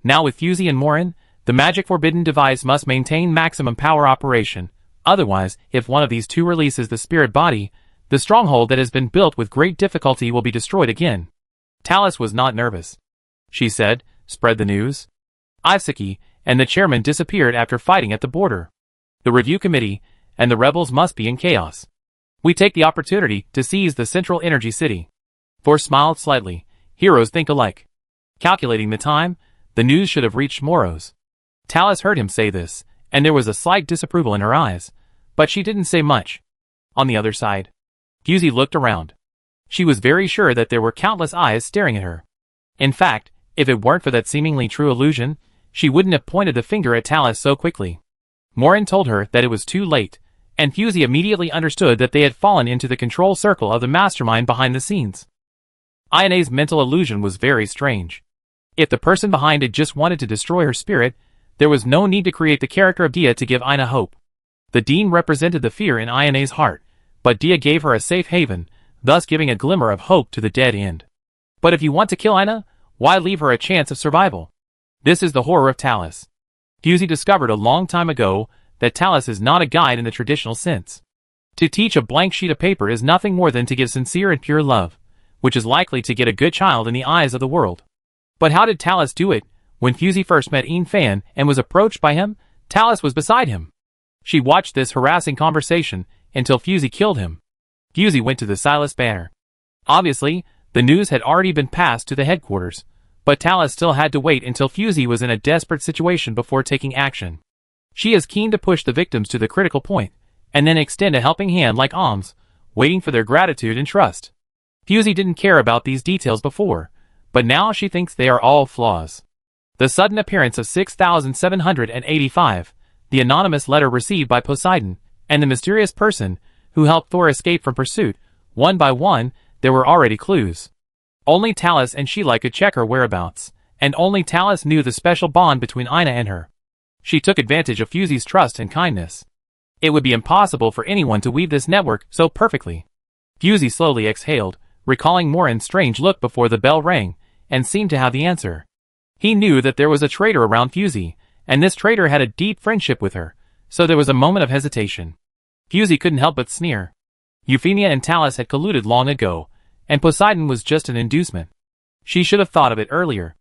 Now with Fusey and Morin, the magic forbidden device must maintain maximum power operation. Otherwise, if one of these two releases the spirit body, The stronghold that has been built with great difficulty will be destroyed again. Talus was not nervous. She said, "Spread the news." Ivsiki and the chairman disappeared after fighting at the border. The review committee and the rebels must be in chaos. We take the opportunity to seize the central energy city. Thor smiled slightly. Heroes think alike. Calculating the time, the news should have reached Moros. Talus heard him say this, and there was a slight disapproval in her eyes, but she didn't say much. On the other side, Fusey looked around. She was very sure that there were countless eyes staring at her. In fact, if it weren't for that seemingly true illusion, she wouldn't have pointed the finger at Talus so quickly. Morin told her that it was too late, and Fusey immediately understood that they had fallen into the control circle of the mastermind behind the scenes. Ayane's mental illusion was very strange. If the person behind it just wanted to destroy her spirit, there was no need to create the character of Dia to give Aina hope. The Dean represented the fear in Ayane's heart, but Dia gave her a safe haven, thus giving a glimmer of hope to the dead end. But if you want to kill Aina, why leave her a chance of survival? This is the horror of Talus. Fusey discovered a long time ago that Talus is not a guide in the traditional sense. To teach a blank sheet of paper is nothing more than to give sincere and pure love, which is likely to get a good child in the eyes of the world. But how did Talus do it? When Fusey first met Ian Fan and was approached by him, Talus was beside him. She watched this harassing conversation until Fusey killed him. Fusey went to the Silas Banner. Obviously, the news had already been passed to the headquarters, but Talus still had to wait until Fusey was in a desperate situation before taking action. She is keen to push the victims to the critical point, and then extend a helping hand like alms, waiting for their gratitude and trust. Fusey didn't care about these details before, but now she thinks they are all flaws. The sudden appearance of 6785, the anonymous letter received by Poseidon, and the mysterious person who helped Thor escape from pursuit, one by one, there were already clues. Only Talus and Sheila could check her whereabouts, and only Talus knew the special bond between Aina and her. She took advantage of Fusey's trust and kindness. It would be impossible for anyone to weave this network so perfectly. Fusey slowly exhaled, recalling Morin's strange look before the bell rang, and seemed to have the answer. He knew that there was a traitor around Fusey, and this traitor had a deep friendship with her, so there was a moment of hesitation. Fusey couldn't help but sneer. Euphemia and Talus had colluded long ago, and Poseidon was just an inducement. She should have thought of it earlier.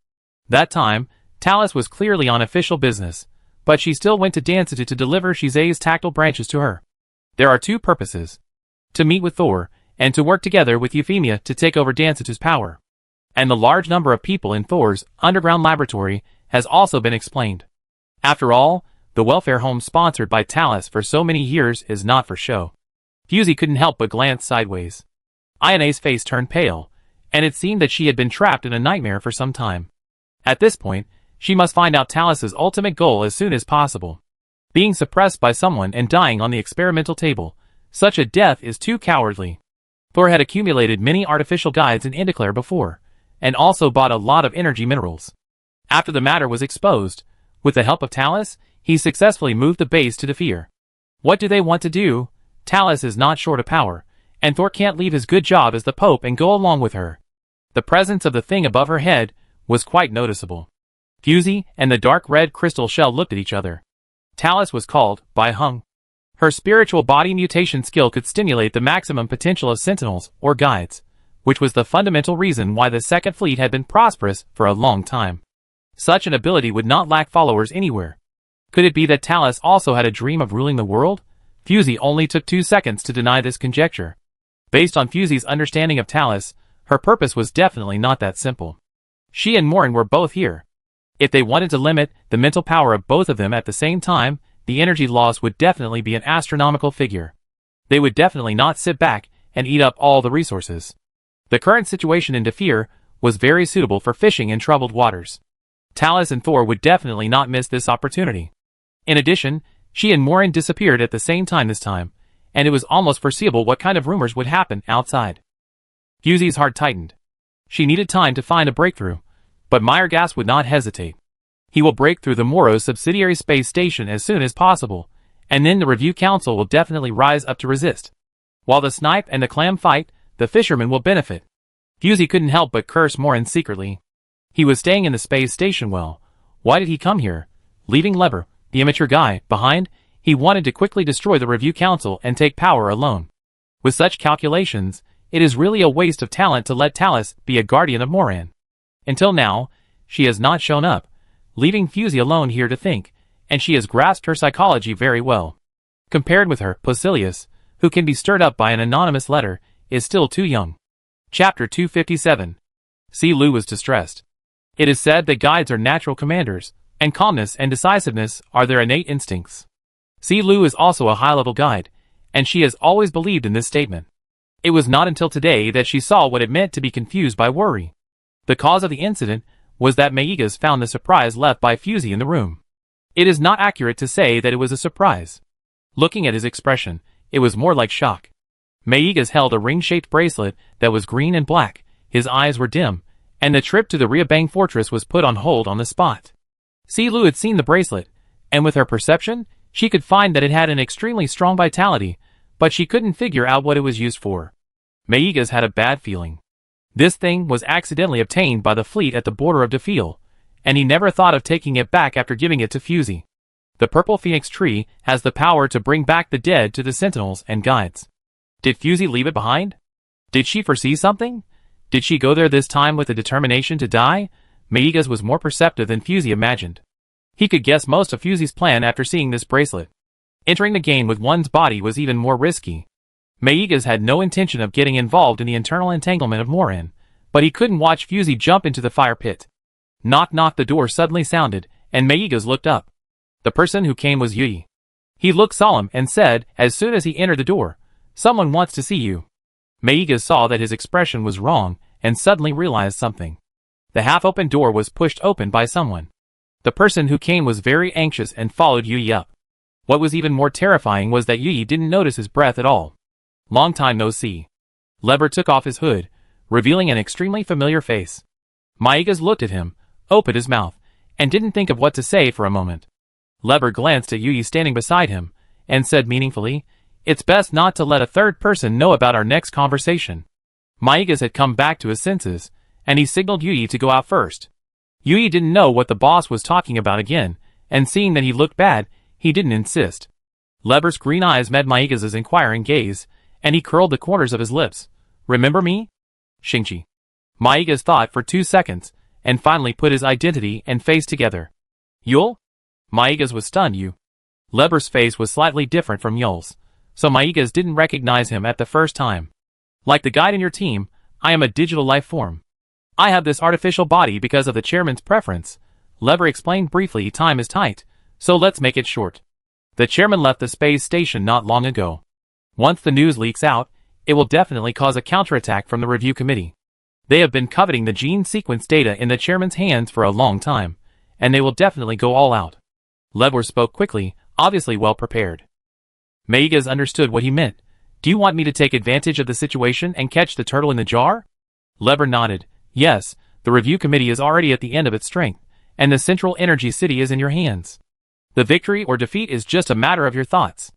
That time, Talus was clearly on official business, but she still went to Dancetu to deliver Shize's tactile branches to her. There are two purposes: to meet with Thor, and to work together with Euphemia to take over Dancetu's power. And the large number of people in Thor's underground laboratory has also been explained. After all, the welfare home sponsored by Talus for so many years is not for show. Fusey couldn't help but glance sideways. Ayane's face turned pale, and it seemed that she had been trapped in a nightmare for some time. At this point, she must find out Talus's ultimate goal as soon as possible. Being suppressed by someone and dying on the experimental table, such a death is too cowardly. Thor had accumulated many artificial guides in Indiclare before, and also bought a lot of energy minerals. After the matter was exposed, with the help of Talus, he successfully moved the base to Defear. What do they want to do? Talus is not short of power, and Thor can't leave his good job as the Pope and go along with her. The presence of the thing above her head was quite noticeable. Fusey and the dark red crystal shell looked at each other. Talus was called by Hung. Her spiritual body mutation skill could stimulate the maximum potential of sentinels, or guides, which was the fundamental reason why the Second Fleet had been prosperous for a long time. Such an ability would not lack followers anywhere. Could it be that Talus also had a dream of ruling the world? Fusey only took 2 seconds to deny this conjecture. Based on Fusey's understanding of Talus, her purpose was definitely not that simple. She and Morin were both here. If they wanted to limit the mental power of both of them at the same time, the energy loss would definitely be an astronomical figure. They would definitely not sit back and eat up all the resources. The current situation in Defear was very suitable for fishing in troubled waters. Talus and Thor would definitely not miss this opportunity. In addition, she and Morin disappeared at the same time this time, and it was almost foreseeable what kind of rumors would happen outside. Fusey's heart tightened. She needed time to find a breakthrough, but Meyergas would not hesitate. He will break through the Moros subsidiary space station as soon as possible, and then the Review Council will definitely rise up to resist. While the Snipe and the Clam fight, the fishermen will benefit. Fusey couldn't help but curse Morin secretly. He was staying in the space station well. Why did he come here? Leaving Lever, the immature guy, behind? He wanted to quickly destroy the Review Council and take power alone. With such calculations, it is really a waste of talent to let Talus be a guardian of Moran. Until now, she has not shown up, leaving Fusey alone here to think, and she has grasped her psychology very well. Compared with her, Posilius, who can be stirred up by an anonymous letter, is still too young. Chapter 257. Si Lu was distressed. It is said that guides are natural commanders, and calmness and decisiveness are their innate instincts. Si Lu is also a high-level guide, and she has always believed in this statement. It was not until today that she saw what it meant to be confused by worry. The cause of the incident was that Meigas found the surprise left by Fusey in the room. It is not accurate to say that it was a surprise. Looking at his expression, it was more like shock. Meigas held a ring-shaped bracelet that was green and black, his eyes were dim, and the trip to the Riabang fortress was put on hold on the spot. Si Lu had seen the bracelet, and with her perception, she could find that it had an extremely strong vitality, but she couldn't figure out what it was used for. Meigas had a bad feeling. This thing was accidentally obtained by the fleet at the border of Defil, and he never thought of taking it back after giving it to Fusey. The purple phoenix tree has the power to bring back the dead to the sentinels and guides. Did Fusey leave it behind? Did she foresee something? Did she go there this time with the determination to die? Meigas was more perceptive than Fusey imagined. He could guess most of Fusey's plan after seeing this bracelet. Entering the game with one's body was even more risky. Meigas had no intention of getting involved in the internal entanglement of Moran, but he couldn't watch Fusey jump into the fire pit. Knock knock, the door suddenly sounded, and Meigas looked up. The person who came was Yui. He looked solemn and said, as soon as he entered the door, "Someone wants to see you." Meigas saw that his expression was wrong, and suddenly realized something. The half-open door was pushed open by someone. The person who came was very anxious and followed Yui up. What was even more terrifying was that Yui didn't notice his breath at all. Long time no see. Leber took off his hood, revealing an extremely familiar face. Meigas looked at him, opened his mouth, and didn't think of what to say for a moment. Leber glanced at Yui standing beside him, and said meaningfully, "It's best not to let a third person know about our next conversation." Meigas had come back to his senses, and he signaled Yui to go out first. Yui didn't know what the boss was talking about again, and seeing that he looked bad, he didn't insist. Leber's green eyes met Meigas' inquiring gaze, and he curled the corners of his lips. "Remember me?" "Xingqi." Meigas thought for 2 seconds, and finally put his identity and face together. "Yul?" Meigas was stunned. "You?" Leber's face was slightly different from Yul's, so Meigas didn't recognize him at the first time. "Like the guide in your team, I am a digital life form. I have this artificial body because of the chairman's preference." Leber explained briefly. "Time is tight, so let's make it short. The chairman left the space station not long ago. Once the news leaks out, it will definitely cause a counterattack from the review committee. They have been coveting the gene sequence data in the chairman's hands for a long time, and they will definitely go all out." Leber spoke quickly, obviously well prepared. Meigas understood what he meant. "Do you want me to take advantage of the situation and catch the turtle in the jar?" Leber nodded. "Yes, the review committee is already at the end of its strength, and the central energy city is in your hands. The victory or defeat is just a matter of your thoughts."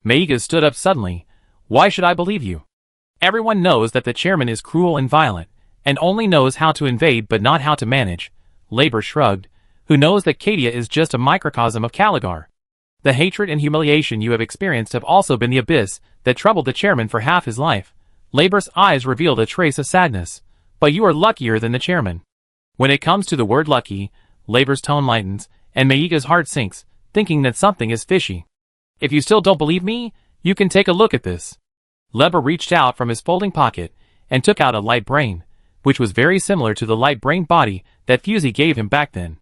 Meigas stood up suddenly. "Why should I believe you? Everyone knows that the chairman is cruel and violent, and only knows how to invade but not how to manage." Leber shrugged. "Who knows that Cadia is just a microcosm of Caligar? The hatred and humiliation you have experienced have also been the abyss that troubled the chairman for half his life." Leber's eyes revealed a trace of sadness. "But you are luckier than the chairman." When it comes to the word lucky, Leber's tone lightens, and Meigas' heart sinks, thinking that something is fishy. "If you still don't believe me, you can take a look at this." Leber reached out from his folding pocket, and took out a light brain, which was very similar to the light brain body that Fusey gave him back then.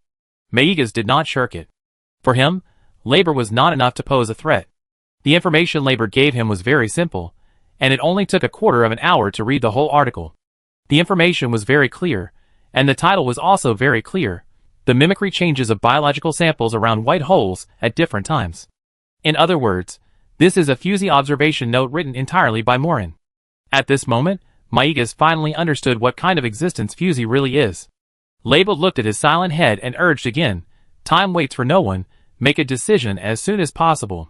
Meigas did not shirk it. For him, Leber was not enough to pose a threat. The information Leber gave him was very simple, and it only took a quarter of an hour to read the whole article. The information was very clear, and the title was also very clear: "The mimicry changes of biological samples around white holes at different times." In other words, this is a Fusey observation note written entirely by Moran. At this moment, Meigas finally understood what kind of existence Fusey really is. Leber looked at his silent head and urged again, "Time waits for no one, make a decision as soon as possible."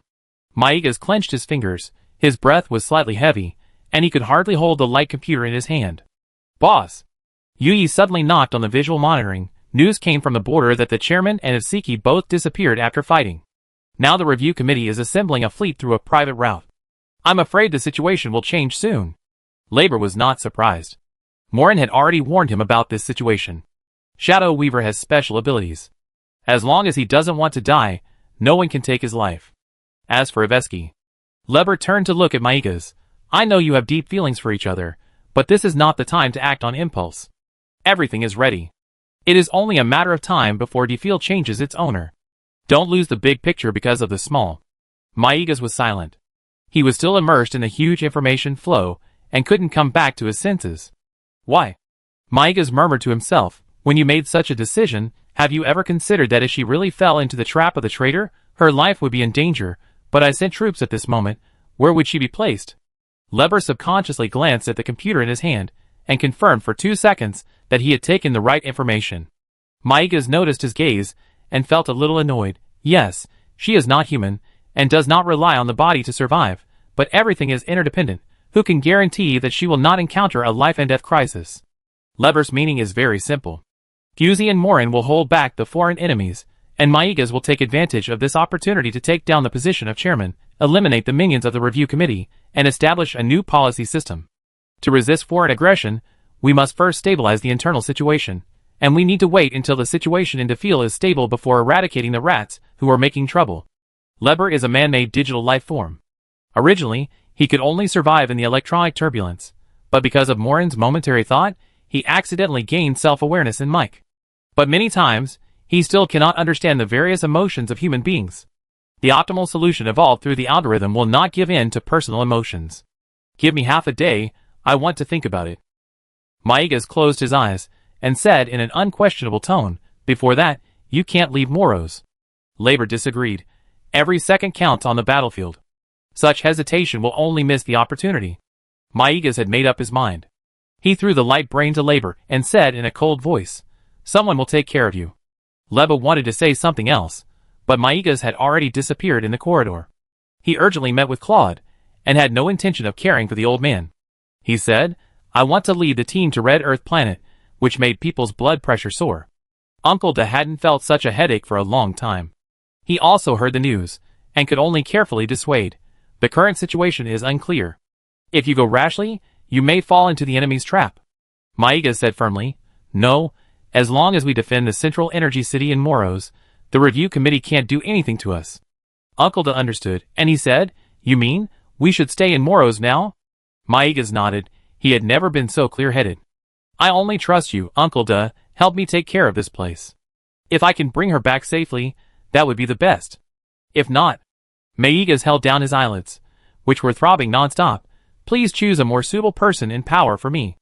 Meigas clenched his fingers, his breath was slightly heavy, and he could hardly hold the light computer in his hand. "Boss!" Yui suddenly knocked on the visual monitoring. News came from the border that the chairman and Isiki both disappeared after fighting. Now the review committee is assembling a fleet through a private route. I'm afraid the situation will change soon. Labor was not surprised. Morin had already warned him about this situation. Shadow Weaver has special abilities. As long as he doesn't want to die, no one can take his life. As for Ivesky, Leber turned to look at Maigas. I know you have deep feelings for each other, but this is not the time to act on impulse. Everything is ready. It is only a matter of time before Defil changes its owner. Don't lose the big picture because of the small. Maigas was silent. He was still immersed in a huge information flow and couldn't come back to his senses. Why? Maigas murmured to himself, when you made such a decision, have you ever considered that if she really fell into the trap of the traitor, her life would be in danger, but I sent troops at this moment, where would she be placed? Leber subconsciously glanced at the computer in his hand, and confirmed for 2 seconds that he had taken the right information. Maigas noticed his gaze, and felt a little annoyed. Yes, she is not human, and does not rely on the body to survive, but everything is interdependent. Who can guarantee that she will not encounter a life-and-death crisis? Leber's meaning is very simple. Fusey and Morin will hold back the foreign enemies, and Maigas will take advantage of this opportunity to take down the position of chairman, eliminate the minions of the review committee, and establish a new policy system. To resist foreign aggression, we must first stabilize the internal situation, and we need to wait until the situation in Defil is stable before eradicating the rats who are making trouble. Leber is a man-made digital life form. Originally, he could only survive in the electronic turbulence, but because of Morin's momentary thought, he accidentally gained self-awareness in Mike. But many times, he still cannot understand the various emotions of human beings. The optimal solution evolved through the algorithm will not give in to personal emotions. Give me half a day, I want to think about it. Maigas closed his eyes, and said in an unquestionable tone, before that, you can't leave Moros. Labor disagreed. Every second counts on the battlefield. Such hesitation will only miss the opportunity. Maigas had made up his mind. He threw the light brain to Labor, and said in a cold voice, someone will take care of you. Leba wanted to say something else, but Maigas had already disappeared in the corridor. He urgently met with Claude, and had no intention of caring for the old man. He said, I want to lead the team to Red Earth Planet, which made people's blood pressure soar. Uncle Da hadn't felt such a headache for a long time. He also heard the news, and could only carefully dissuade. The current situation is unclear. If you go rashly, you may fall into the enemy's trap. Maigas said firmly, no, as long as we defend the central energy city in Moros, the review committee can't do anything to us. Uncle Da understood, and he said, you mean, we should stay in Moros now? Maigas nodded. He had never been so clear-headed. I only trust you, Uncle Da, help me take care of this place. If I can bring her back safely, that would be the best. If not, Maigas held down his eyelids, which were throbbing non-stop. Please choose a more suitable person in power for me.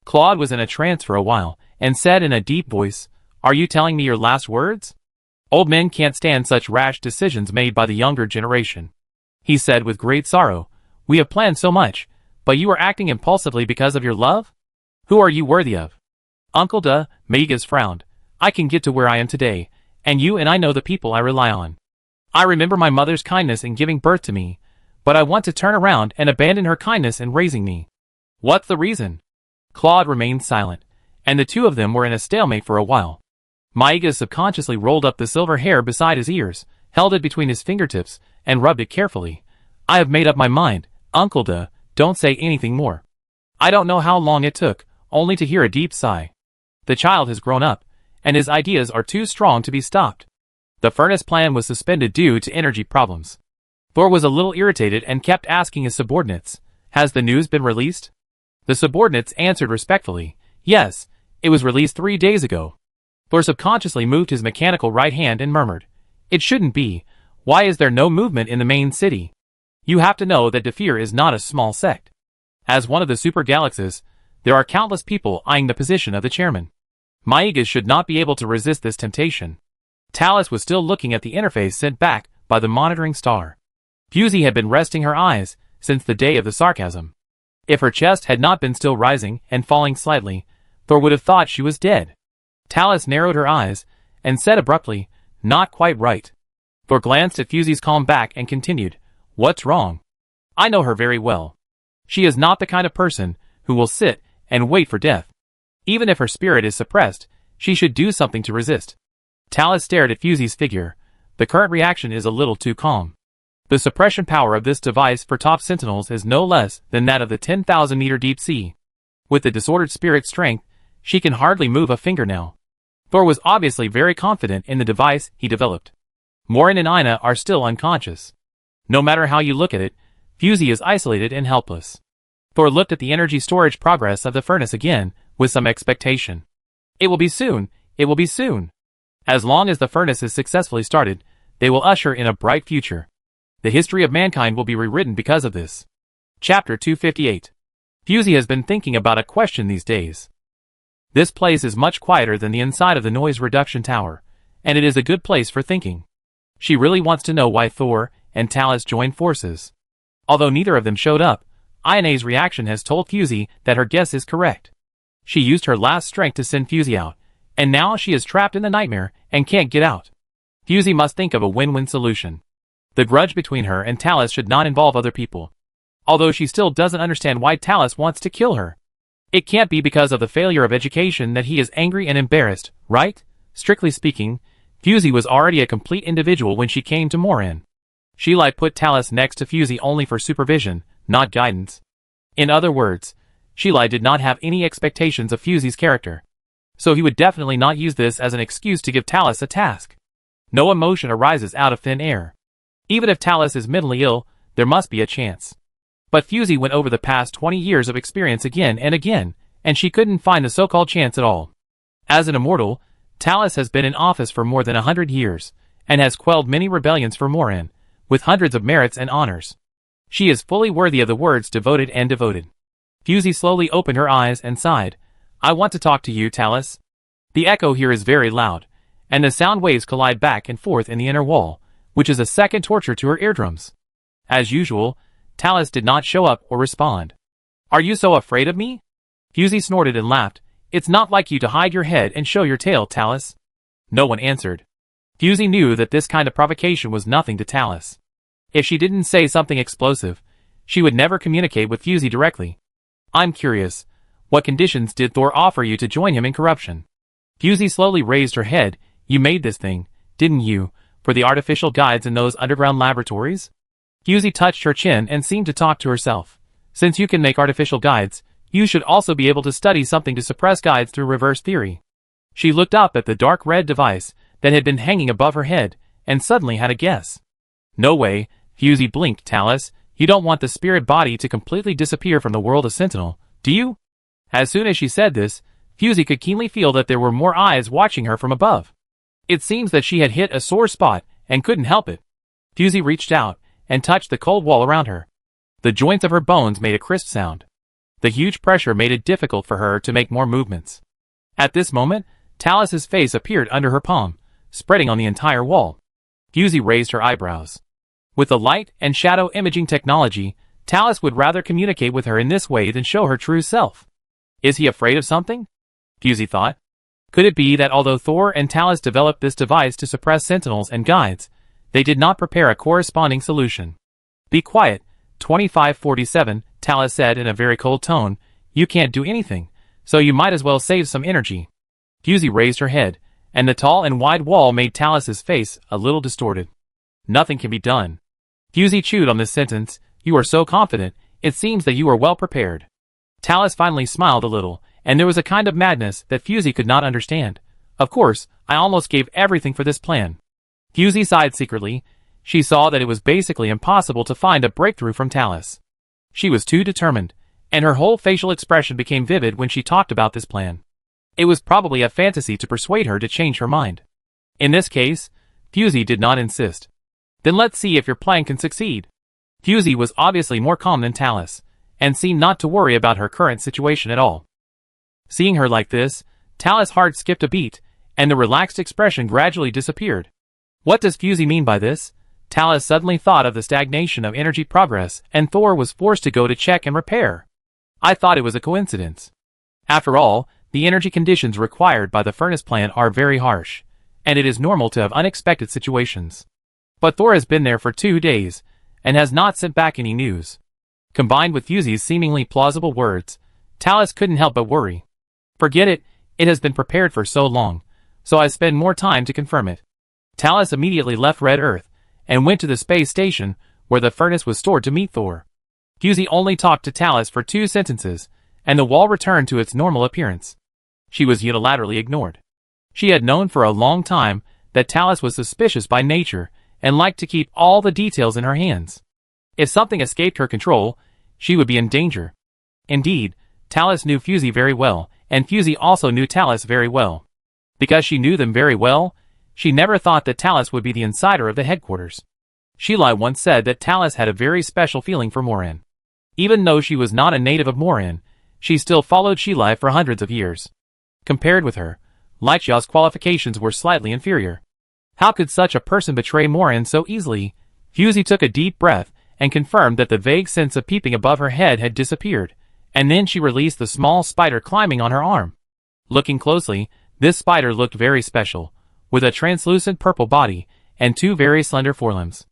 Claude was in a trance for a while, and said in a deep voice, are you telling me your last words? Old men can't stand such rash decisions made by the younger generation. He said with great sorrow, we have planned so much, but you are acting impulsively because of your love? Who are you worthy of? Uncle Da, Maigas frowned. I can get to where I am today, and you and I know the people I rely on. I remember my mother's kindness in giving birth to me, but I want to turn around and abandon her kindness in raising me. What's the reason? Claude remained silent, and the two of them were in a stalemate for a while. Maigas subconsciously rolled up the silver hair beside his ears, held it between his fingertips, and rubbed it carefully. I have made up my mind, Uncle Da, don't say anything more. I don't know how long it took, only to hear a deep sigh. The child has grown up, and his ideas are too strong to be stopped. The furnace plan was suspended due to energy problems. Thor was a little irritated and kept asking his subordinates, has the news been released? The subordinates answered respectfully, yes, it was released 3 days ago. Thor subconsciously moved his mechanical right hand and murmured, it shouldn't be, why is there no movement in the main city? You have to know that Defir is not a small sect. As one of the super galaxies, there are countless people eyeing the position of the chairman. Maigas should not be able to resist this temptation. Talus was still looking at the interface sent back by the monitoring star. Fusey had been resting her eyes since the day of the sarcasm. If her chest had not been still rising and falling slightly, Thor would have thought she was dead. Talus narrowed her eyes and said abruptly, not quite right. Thor glanced at Fusey's calm back and continued, what's wrong? I know her very well. She is not the kind of person who will sit and wait for death. Even if her spirit is suppressed, she should do something to resist. Talus stared at Fusey's figure. The current reaction is a little too calm. The suppression power of this device for top sentinels is no less than that of the 10,000-meter deep sea. With the disordered spirit strength, she can hardly move a fingernail. Thor was obviously very confident in the device he developed. Morin and Ina are still unconscious. No matter how you look at it, Fusey is isolated and helpless. Thor looked at the energy storage progress of the furnace again, with some expectation. It will be soon, it will be soon. As long as the furnace is successfully started, they will usher in a bright future. The history of mankind will be rewritten because of this. Chapter 258. Fusey has been thinking about a question these days. This place is much quieter than the inside of the noise reduction tower, and it is a good place for thinking. She really wants to know why Thor and Talus joined forces. Although neither of them showed up, Ina's reaction has told Fusey that her guess is correct. She used her last strength to send Fusey out, and now she is trapped in the nightmare and can't get out. Fusey must think of a win-win solution. The grudge between her and Talus should not involve other people. Although she still doesn't understand why Talus wants to kill her. It can't be because of the failure of education that he is angry and embarrassed, right? Strictly speaking, Fusey was already a complete individual when she came to Morin. Sheila put Talus next to Fusey only for supervision, not guidance. In other words, Sheila did not have any expectations of Fusey's character. So he would definitely not use this as an excuse to give Talus a task. No emotion arises out of thin air. Even if Talus is mentally ill, there must be a chance. But Fusey went over the past 20 years of experience again, and she couldn't find the so-called chance at all. As an immortal, Talus has been in office for more than 100 years, and has quelled many rebellions for Morin, with hundreds of merits and honors. She is fully worthy of the words devoted and devoted. Fusey slowly opened her eyes and sighed. I want to talk to you, Talus. The echo here is very loud, and the sound waves collide back and forth in the inner wall, which is a second torture to her eardrums. As usual, Talus did not show up or respond. Are you so afraid of me? Fusey snorted and laughed. It's not like you to hide your head and show your tail, Talus. No one answered. Fusey knew that this kind of provocation was nothing to Talus. If she didn't say something explosive, she would never communicate with Fusey directly. I'm curious, what conditions did Thor offer you to join him in corruption? Fusey slowly raised her head. You made this thing, didn't you, for the artificial guides in those underground laboratories? Fusey touched her chin and seemed to talk to herself. Since you can make artificial guides, you should also be able to study something to suppress guides through reverse theory. She looked up at the dark red device that had been hanging above her head, and suddenly had a guess. No way, Fusey blinked. Talus, you don't want the spirit body to completely disappear from the world of Sentinel, do you? As soon as she said this, Fusey could keenly feel that there were more eyes watching her from above. It seems that she had hit a sore spot, and couldn't help it. Fusey reached out, and touched the cold wall around her. The joints of her bones made a crisp sound. The huge pressure made it difficult for her to make more movements. At this moment, Talus's face appeared under her palm, spreading on the entire wall. Fusey raised her eyebrows. With the light and shadow imaging technology, Talus would rather communicate with her in this way than show her true self. Is he afraid of something? Fusey thought. Could it be that although Thor and Talus developed this device to suppress sentinels and guides, they did not prepare a corresponding solution? Be quiet, 2547, Talus said in a very cold tone. You can't do anything, so you might as well save some energy. Fusey raised her head, and the tall and wide wall made Talus's face a little distorted. Nothing can be done. Fusey chewed on this sentence. You are so confident, it seems that you are well prepared. Talus finally smiled a little, and there was a kind of madness that Fusey could not understand. Of course, I almost gave everything for this plan. Fusey sighed secretly. She saw that it was basically impossible to find a breakthrough from Talus. She was too determined, and her whole facial expression became vivid when she talked about this plan. It was probably a fantasy to persuade her to change her mind. In this case, Fusey did not insist. Then let's see if your plan can succeed. Fusey was obviously more calm than Talus, and seemed not to worry about her current situation at all. Seeing her like this, Talus' heart skipped a beat, and the relaxed expression gradually disappeared. What does Fusey mean by this? Talus suddenly thought of the stagnation of energy progress, and Thor was forced to go to check and repair. I thought it was a coincidence. After all, the energy conditions required by the furnace plan are very harsh, and it is normal to have unexpected situations. But Thor has been there for 2 days, and has not sent back any news. Combined with Fusey's seemingly plausible words, Talus couldn't help but worry. Forget it, it has been prepared for so long, so I spend more time to confirm it. Talus immediately left Red Earth, and went to the space station, where the furnace was stored to meet Thor. Fusey only talked to Talus for 2 sentences, and the wall returned to its normal appearance. She was unilaterally ignored. She had known for a long time that Talus was suspicious by nature and liked to keep all the details in her hands. If something escaped her control, she would be in danger. Indeed, Talus knew Fusey very well, and Fusey also knew Talus very well. Because she knew them very well, she never thought that Talus would be the insider of the headquarters. Sheila once said that Talus had a very special feeling for Morin. Even though she was not a native of Morin, she still followed Sheila for hundreds of years. Compared with her, Lichia's qualifications were slightly inferior. How could such a person betray Morin so easily? Fusey took a deep breath and confirmed that the vague sense of peeping above her head had disappeared, and then she released the small spider climbing on her arm. Looking closely, this spider looked very special, with a translucent purple body and 2 very slender forelimbs.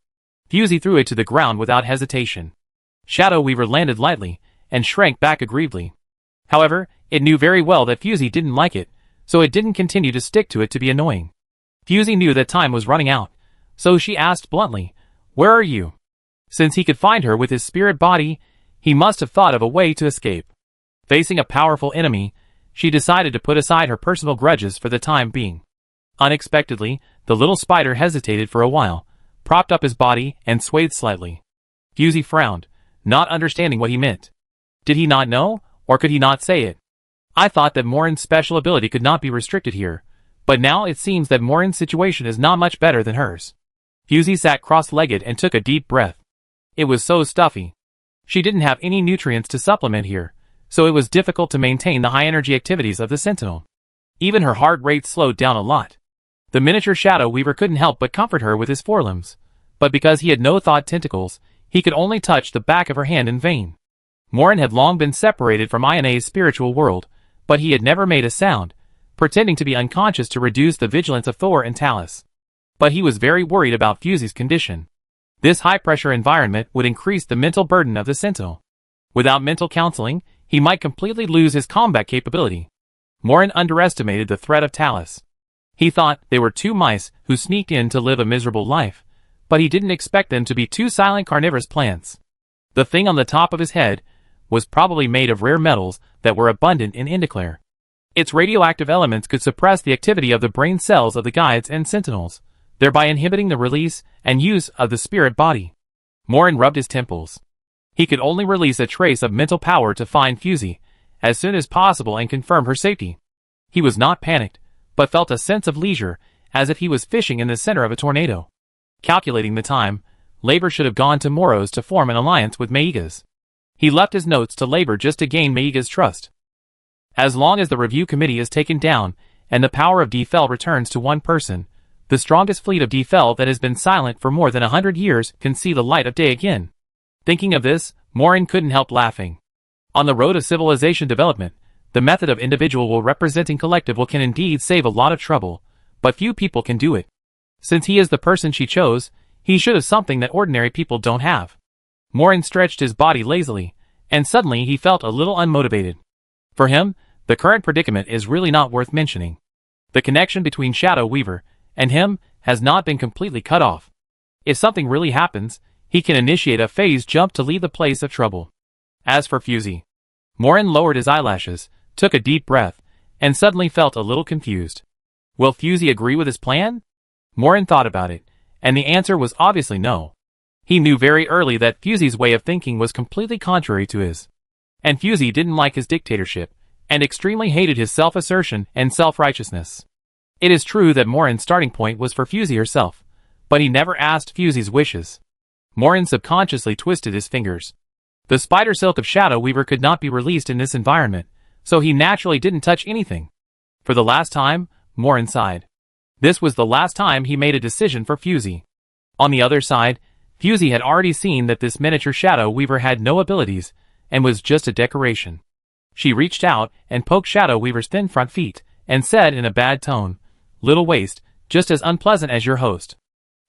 Fusey threw it to the ground without hesitation. Shadow Weaver landed lightly and shrank back aggrievedly. However, it knew very well that Fusey didn't like it, so it didn't continue to stick to it to be annoying. Fusey knew that time was running out, so she asked bluntly, "Where are you?" Since he could find her with his spirit body, he must have thought of a way to escape. Facing a powerful enemy, she decided to put aside her personal grudges for the time being. Unexpectedly, the little spider hesitated for a while, propped up his body, and swayed slightly. Fusey frowned, not understanding what he meant. Did he not know, or could he not say it? I thought that Morin's special ability could not be restricted here, but now it seems that Morin's situation is not much better than hers. Fusey sat cross-legged and took a deep breath. It was so stuffy. She didn't have any nutrients to supplement here, so it was difficult to maintain the high-energy activities of the Sentinel. Even her heart rate slowed down a lot. The miniature Shadow Weaver couldn't help but comfort her with his forelimbs, but because he had no thought tentacles, he could only touch the back of her hand in vain. Morin had long been separated from Iona's spiritual world, but he had never made a sound, pretending to be unconscious to reduce the vigilance of Thor and Talus. But he was very worried about Fusey's condition. This high-pressure environment would increase the mental burden of the Sentinel. Without mental counseling, he might completely lose his combat capability. Morin underestimated the threat of Talus. He thought they were 2 mice who sneaked in to live a miserable life, but he didn't expect them to be 2 silent carnivorous plants. The thing on the top of his head was probably made of rare metals that were abundant in Indiclare. Its radioactive elements could suppress the activity of the brain cells of the guides and sentinels, thereby inhibiting the release and use of the spirit body. Morin rubbed his temples. He could only release a trace of mental power to find Fusey as soon as possible and confirm her safety. He was not panicked, but felt a sense of leisure, as if he was fishing in the center of a tornado. Calculating the time, Labor should have gone to Moros to form an alliance with Meigas. He left his notes to Labor just to gain Meiga's trust. As long as the review committee is taken down, and the power of D-Fel returns to one person, the strongest fleet of D-Fel that has been silent for more than 100 years can see the light of day again. Thinking of this, Morin couldn't help laughing. On the road of civilization development, the method of individual representing collective will can indeed save a lot of trouble, but few people can do it. Since he is the person she chose, he should have something that ordinary people don't have. Morin stretched his body lazily, and suddenly he felt a little unmotivated. For him, the current predicament is really not worth mentioning. The connection between Shadow Weaver and him has not been completely cut off. If something really happens, he can initiate a phase jump to leave the place of trouble. As for Fusey, Morin lowered his eyelashes, took a deep breath, and suddenly felt a little confused. Will Fusey agree with his plan? Morin thought about it, and the answer was obviously no. He knew very early that Fusey's way of thinking was completely contrary to his. And Fusey didn't like his dictatorship, and extremely hated his self-assertion and self-righteousness. It is true that Morin's starting point was for Fusey herself, but he never asked Fusey's wishes. Morin subconsciously twisted his fingers. The spider silk of Shadow Weaver could not be released in this environment, so he naturally didn't touch anything. For the last time, Morin sighed. This was the last time he made a decision for Fusey. On the other side, Fusey had already seen that this miniature Shadow Weaver had no abilities, and was just a decoration. She reached out and poked Shadow Weaver's thin front feet, and said in a bad tone, "Little waist, just as unpleasant as your host."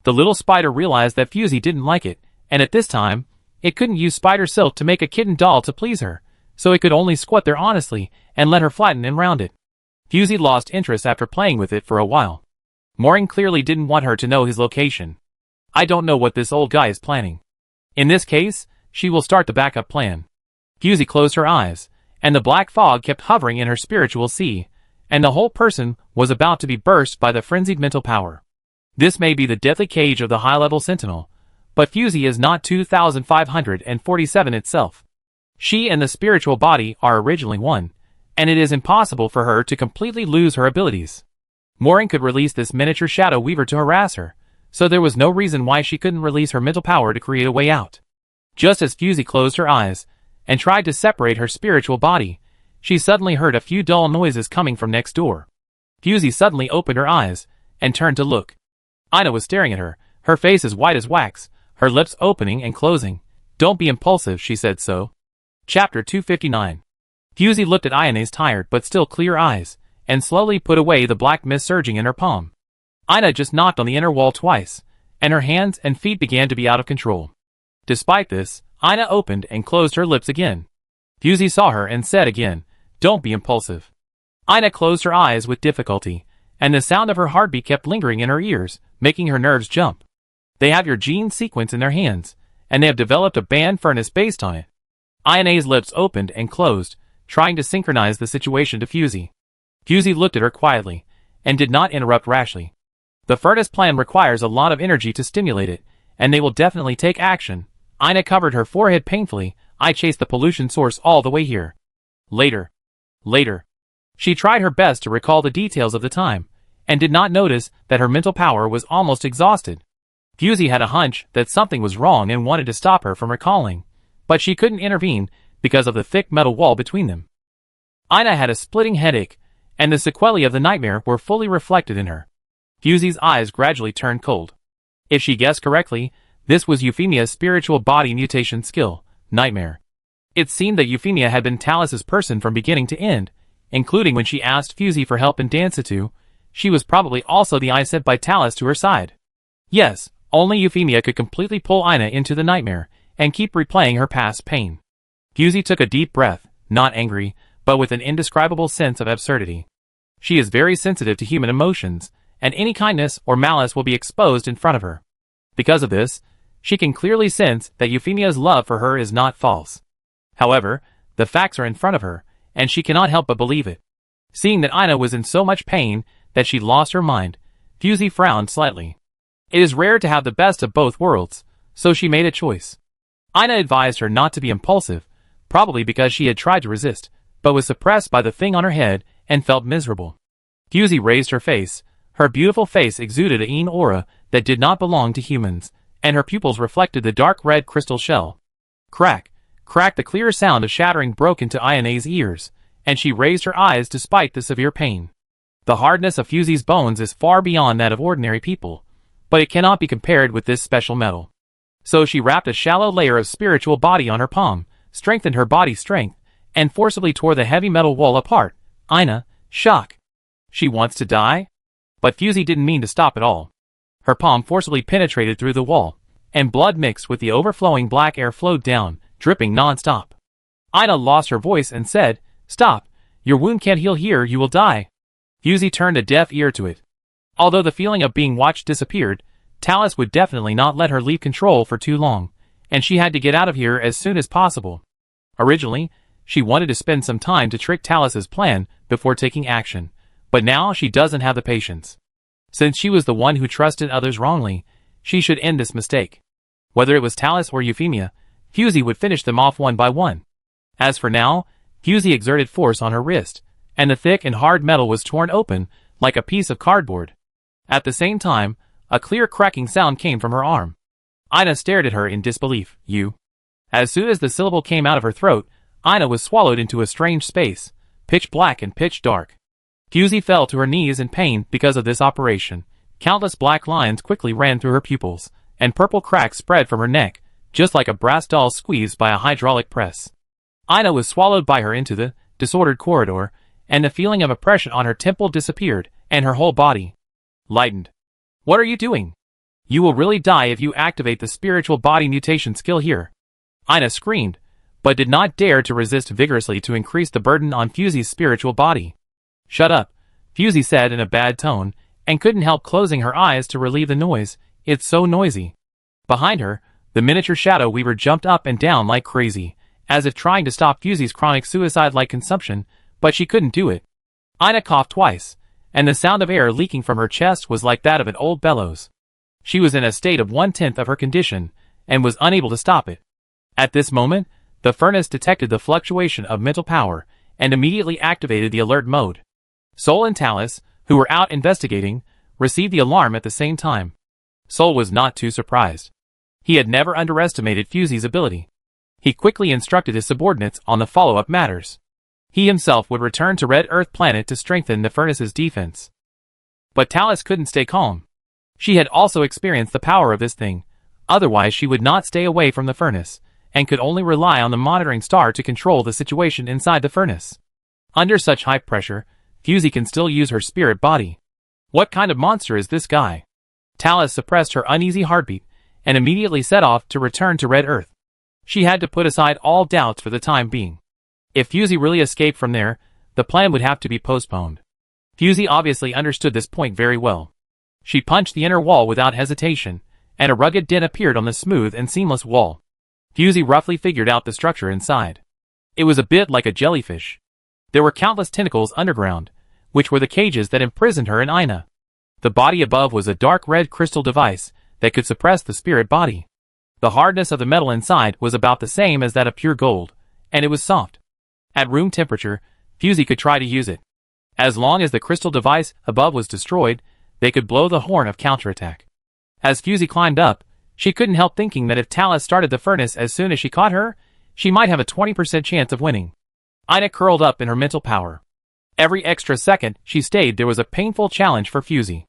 The little spider realized that Fusey didn't like it, and at this time, it couldn't use spider silk to make a kitten doll to please her, so it could only squat there honestly and let her flatten and round it. Fusey lost interest after playing with it for a while. Morin clearly didn't want her to know his location. "I don't know what this old guy is planning." In this case, she will start the backup plan. Fusey closed her eyes, and the black fog kept hovering in her spiritual sea, and the whole person was about to be burst by the frenzied mental power. This may be the deathly cage of the high-level sentinel, but Fusey is not 2547 itself. She and the spiritual body are originally one, and it is impossible for her to completely lose her abilities. Morin could release this miniature shadow weaver to harass her, so there was no reason why she couldn't release her mental power to create a way out. Just as Fusey closed her eyes and tried to separate her spiritual body, she suddenly heard a few dull noises coming from next door. Fusey suddenly opened her eyes and turned to look. Ina was staring at her face as white as wax, her lips opening and closing. "Don't be impulsive," she said so. Chapter 259. Fusey looked at Ina's tired but still clear eyes, and slowly put away the black mist surging in her palm. Ina just knocked on the inner wall twice, and her hands and feet began to be out of control. Despite this, Ina opened and closed her lips again. Fusey saw her and said again, "Don't be impulsive." Ina closed her eyes with difficulty, and the sound of her heartbeat kept lingering in her ears, making her nerves jump. They have your gene sequence in their hands, and they have developed a band furnace based on it. Ina's lips opened and closed, trying to synchronize the situation to Fusey. Fusey looked at her quietly, and did not interrupt rashly. The furnace plan requires a lot of energy to stimulate it, and they will definitely take action. Ina covered her forehead painfully. "I chased the pollution source all the way here. Later. She tried her best to recall the details of the time, and did not notice that her mental power was almost exhausted. Fusey had a hunch that something was wrong and wanted to stop her from recalling, but she couldn't intervene because of the thick metal wall between them. Ina had a splitting headache, and the sequelae of the nightmare were fully reflected in her. Fusey's eyes gradually turned cold. If she guessed correctly, this was Euphemia's spiritual body mutation skill, Nightmare. It seemed that Euphemia had been Talus's person from beginning to end, including when she asked Fusey for help in Dancetu. She was probably also the eye sent by Talus to her side. Yes, only Euphemia could completely pull Ina into the nightmare, and keep replaying her past pain. Fusey took a deep breath, not angry, but with an indescribable sense of absurdity. She is very sensitive to human emotions, and any kindness or malice will be exposed in front of her. Because of this, she can clearly sense that Euphemia's love for her is not false. However, the facts are in front of her, and she cannot help but believe it. Seeing that Ina was in so much pain that she lost her mind, Fusey frowned slightly. It is rare to have the best of both worlds, so she made a choice. Ina advised her not to be impulsive, probably because she had tried to resist, but was suppressed by the thing on her head and felt miserable. Fusey raised her face. Her beautiful face exuded an aura that did not belong to humans, and her pupils reflected the dark red crystal shell. Crack, crack, the clear sound of shattering broke into Ina's ears, and she raised her eyes despite the severe pain. The hardness of Fusey's bones is far beyond that of ordinary people, but it cannot be compared with this special metal. So she wrapped a shallow layer of spiritual body on her palm, strengthened her body strength, and forcibly tore the heavy metal wall apart. Ina, shock. She wants to die? But Fusey didn't mean to stop at all. Her palm forcibly penetrated through the wall, and blood mixed with the overflowing black air flowed down, dripping non-stop. Ina lost her voice and said, "Stop, your wound can't heal here, you will die." Fusey turned a deaf ear to it. Although the feeling of being watched disappeared, Talus would definitely not let her leave control for too long, and she had to get out of here as soon as possible. Originally, she wanted to spend some time to trick Talus's plan before taking action, but now she doesn't have the patience. Since she was the one who trusted others wrongly, she should end this mistake. Whether it was Talus or Euphemia, Fusey would finish them off one by one. As for now, Fusey exerted force on her wrist, and the thick and hard metal was torn open like a piece of cardboard. At the same time, a clear cracking sound came from her arm. Ina stared at her in disbelief. "You?" As soon as the syllable came out of her throat, Ina was swallowed into a strange space, pitch black and pitch dark. Fusey fell to her knees in pain because of this operation. Countless black lines quickly ran through her pupils, and purple cracks spread from her neck, just like a brass doll squeezed by a hydraulic press. Ina was swallowed by her into the disordered corridor, and the feeling of oppression on her temple disappeared, and her whole body lightened. "What are you doing? You will really die if you activate the spiritual body mutation skill here." Ina screamed, but did not dare to resist vigorously to increase the burden on Fusey's spiritual body. "Shut up," Fusey said in a bad tone, and couldn't help closing her eyes to relieve the noise. "It's so noisy." Behind her, The miniature shadow weaver jumped up and down like crazy, as if trying to stop Fusey's chronic suicide-like consumption, but she couldn't do it. Ina coughed twice, and the sound of air leaking from her chest was like that of an old bellows. She was in a state of 1/10 of her condition, and was unable to stop it. At this moment, the furnace detected the fluctuation of mental power, and immediately activated the alert mode. Sol and Talus, who were out investigating, received the alarm at the same time. Sol was not too surprised. He had never underestimated Fusey's ability. He quickly instructed his subordinates on the follow-up matters. He himself would return to Red Earth Planet to strengthen the furnace's defense. But Talus couldn't stay calm. She had also experienced the power of this thing, otherwise she would not stay away from the furnace, and could only rely on the monitoring star to control the situation inside the furnace. Under such high pressure, Fusey can still use her spirit body. What kind of monster is this guy? Talus suppressed her uneasy heartbeat, and immediately set off to return to Red Earth. She had to put aside all doubts for the time being. If Fusey really escaped from there, the plan would have to be postponed. Fusey obviously understood this point very well. She punched the inner wall without hesitation, and a rugged dent appeared on the smooth and seamless wall. Fusey roughly figured out the structure inside. It was a bit like a jellyfish. There were countless tentacles underground, which were the cages that imprisoned her and Ina. The body above was a dark red crystal device that could suppress the spirit body. The hardness of the metal inside was about the same as that of pure gold, and it was soft. At room temperature, Fusey could try to use it. As long as the crystal device above was destroyed, they could blow the horn of counterattack. As Fusey climbed up, she couldn't help thinking that if Talus started the furnace as soon as she caught her, she might have a 20% chance of winning. Ina curled up in her mental power. Every extra second she stayed there was a painful challenge for Fusey.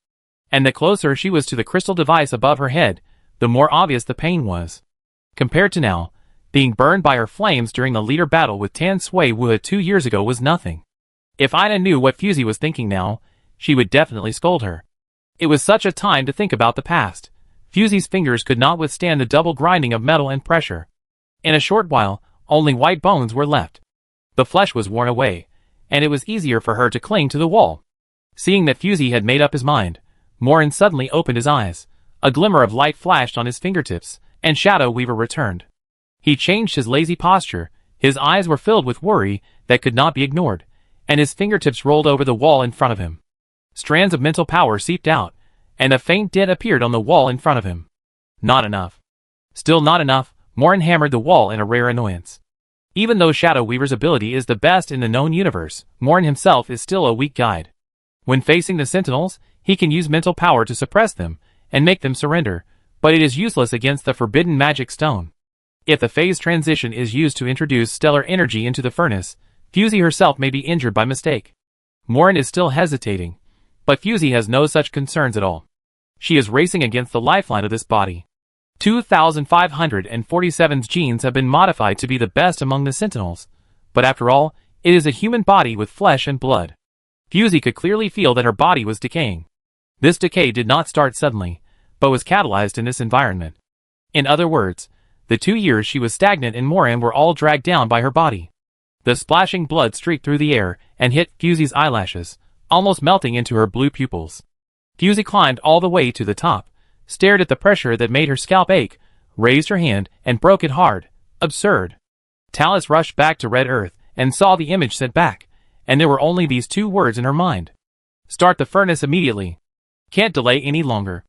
And the closer she was to the crystal device above her head, the more obvious the pain was. Compared to now, being burned by her flames during the leader battle with Tan Sui Wuha 2 years ago was nothing. If Ina knew what Fusey was thinking now, she would definitely scold her. It was such a time to think about the past. Fusey's fingers could not withstand the double grinding of metal and pressure. In a short while, only white bones were left. The flesh was worn away, and it was easier for her to cling to the wall. Seeing that Fusey had made up his mind, Morin suddenly opened his eyes. A glimmer of light flashed on his fingertips, and Shadow Weaver returned. He changed his lazy posture, his eyes were filled with worry that could not be ignored, and his fingertips rolled over the wall in front of him. Strands of mental power seeped out, and a faint dent appeared on the wall in front of him. Not enough. Still not enough, Morin hammered the wall in a rare annoyance. Even though Shadow Weaver's ability is the best in the known universe, Morin himself is still a weak guide. When facing the Sentinels, he can use mental power to suppress them, and make them surrender, but it is useless against the forbidden magic stone. If the phase transition is used to introduce stellar energy into the furnace, Fusey herself may be injured by mistake. Morin is still hesitating, but Fusey has no such concerns at all. She is racing against the lifeline of this body. 2547's genes have been modified to be the best among the Sentinels, but after all, it is a human body with flesh and blood. Fusey could clearly feel that her body was decaying. This decay did not start suddenly, but was catalyzed in this environment. In other words, the 2 years she was stagnant in Morin were all dragged down by her body. The splashing blood streaked through the air and hit Fusey's eyelashes, almost melting into her blue pupils. Fusey climbed all the way to the top, stared at the pressure that made her scalp ache, raised her hand, and broke it hard. Absurd. Talus rushed back to Red Earth and saw the image sent back, and there were only these 2 words in her mind. Start the furnace immediately. Can't delay any longer.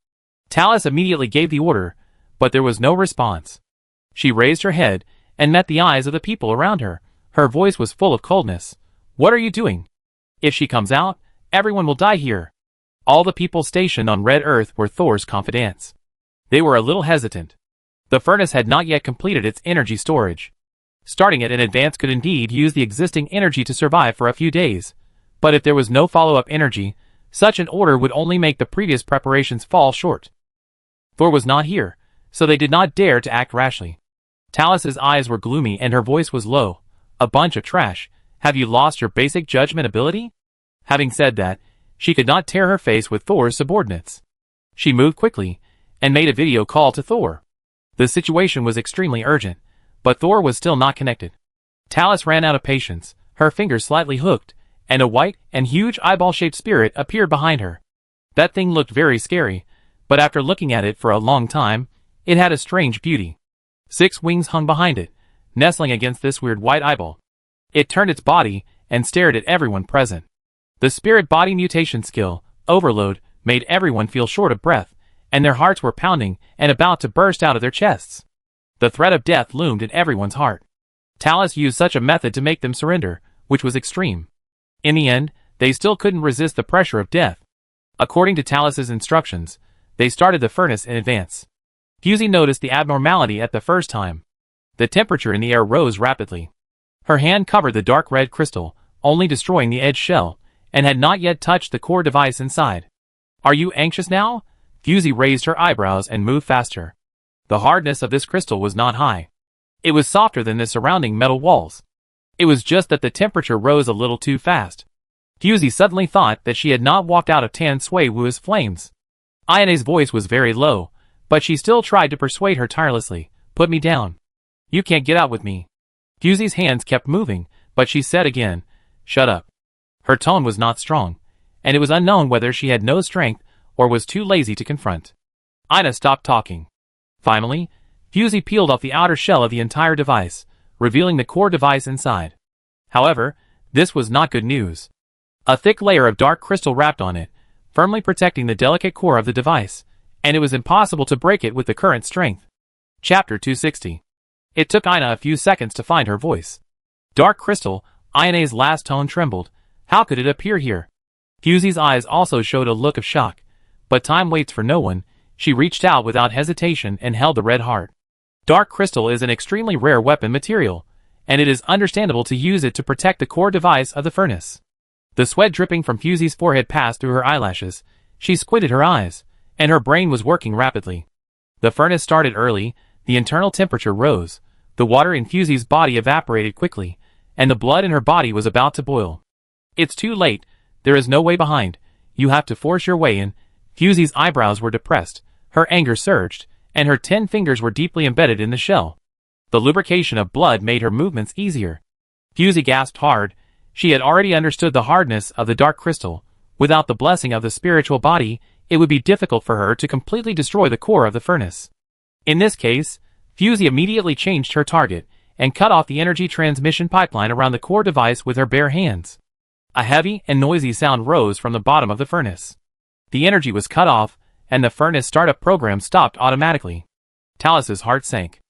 Talus immediately gave the order, but there was no response. She raised her head and met the eyes of the people around her. Her voice was full of coldness. What are you doing? If she comes out, everyone will die here. All the people stationed on Red Earth were Thor's confidants. They were a little hesitant. The furnace had not yet completed its energy storage. Starting it in advance could indeed use the existing energy to survive for a few days, but if there was no follow-up energy, such an order would only make the previous preparations fall short. Thor was not here, so they did not dare to act rashly. Talus's eyes were gloomy and her voice was low. A bunch of trash. Have you lost your basic judgment ability? Having said that, she could not tear her face with Thor's subordinates. She moved quickly, and made a video call to Thor. The situation was extremely urgent, but Thor was still not connected. Talus ran out of patience, her fingers slightly hooked, and a white and huge eyeball-shaped spirit appeared behind her. That thing looked very scary, but after looking at it for a long time, it had a strange beauty. 6 wings hung behind it, nestling against this weird white eyeball. It turned its body and stared at everyone present. The spirit body mutation skill, Overload, made everyone feel short of breath, and their hearts were pounding and about to burst out of their chests. The threat of death loomed in everyone's heart. Talus used such a method to make them surrender, which was extreme. In the end, they still couldn't resist the pressure of death. According to Talus's instructions, they started the furnace in advance. Fusey noticed the abnormality at the first time. The temperature in the air rose rapidly. Her hand covered the dark red crystal, only destroying the edge shell, and had not yet touched the core device inside. "Are you anxious now?" Fusey raised her eyebrows and moved faster. The hardness of this crystal was not high. It was softer than the surrounding metal walls. It was just that the temperature rose a little too fast. Fusey suddenly thought that she had not walked out of Tan Sui Wu's flames. Ayane's voice was very low, but she still tried to persuade her tirelessly. "Put me down. You can't get out with me." Fusey's hands kept moving, but she said again, "Shut up." Her tone was not strong, and it was unknown whether she had no strength or was too lazy to confront. Ina stopped talking. Finally, Fusey peeled off the outer shell of the entire device, revealing the core device inside. However, this was not good news. A thick layer of dark crystal wrapped on it, firmly protecting the delicate core of the device, and it was impossible to break it with the current strength. Chapter 260. It took Ina a few seconds to find her voice. "Dark crystal," Ayane's last tone trembled. "How could it appear here?" Fusey's eyes also showed a look of shock. But time waits for no one. She reached out without hesitation and held the red heart. Dark crystal is an extremely rare weapon material, and it is understandable to use it to protect the core device of the furnace. The sweat dripping from Fusey's forehead passed through her eyelashes. She squinted her eyes, and her brain was working rapidly. The furnace started early, the internal temperature rose, the water in Fusey's body evaporated quickly, and the blood in her body was about to boil. "It's too late, there is no way behind, you have to force your way in." Fusey's eyebrows were depressed, her anger surged, and her 10 fingers were deeply embedded in the shell. The lubrication of blood made her movements easier. Fusey gasped hard. She had already understood the hardness of the dark crystal. Without the blessing of the spiritual body, it would be difficult for her to completely destroy the core of the furnace. In this case, Fusey immediately changed her target, and cut off the energy transmission pipeline around the core device with her bare hands. A heavy and noisy sound rose from the bottom of the furnace. The energy was cut off, and the furnace startup program stopped automatically. Talus's heart sank.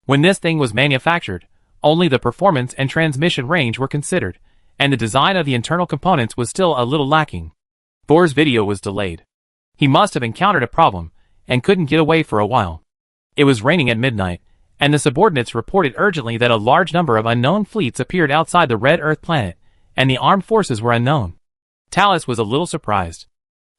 When this thing was manufactured, only the performance and transmission range were considered, and the design of the internal components was still a little lacking. Thor's video was delayed. He must have encountered a problem, and couldn't get away for a while. It was raining at midnight, and the subordinates reported urgently that a large number of unknown fleets appeared outside the Red Earth planet, and the armed forces were unknown. Talus was a little surprised.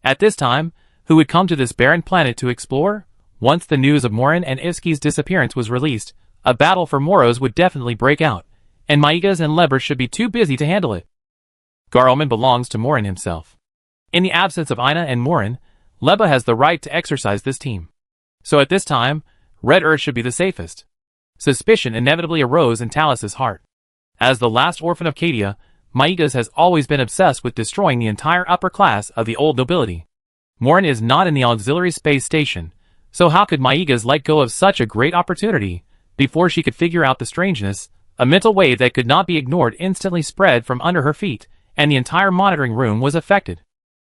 At this time, who would come to this barren planet to explore? Once the news of Morin and Ivsky's disappearance was released, a battle for Moros would definitely break out, and Maigas and Leber should be too busy to handle it. Garelman belongs to Morin himself. In the absence of Ina and Morin, Leba has the right to exercise this team. So at this time, Red Earth should be the safest. Suspicion inevitably arose in Talus's heart. As the last orphan of Cadia, Maigas has always been obsessed with destroying the entire upper class of the old nobility. Morin is not in the auxiliary space station, so how could Maigas let go of such a great opportunity? Before she could figure out the strangeness, a mental wave that could not be ignored instantly spread from under her feet, and the entire monitoring room was affected.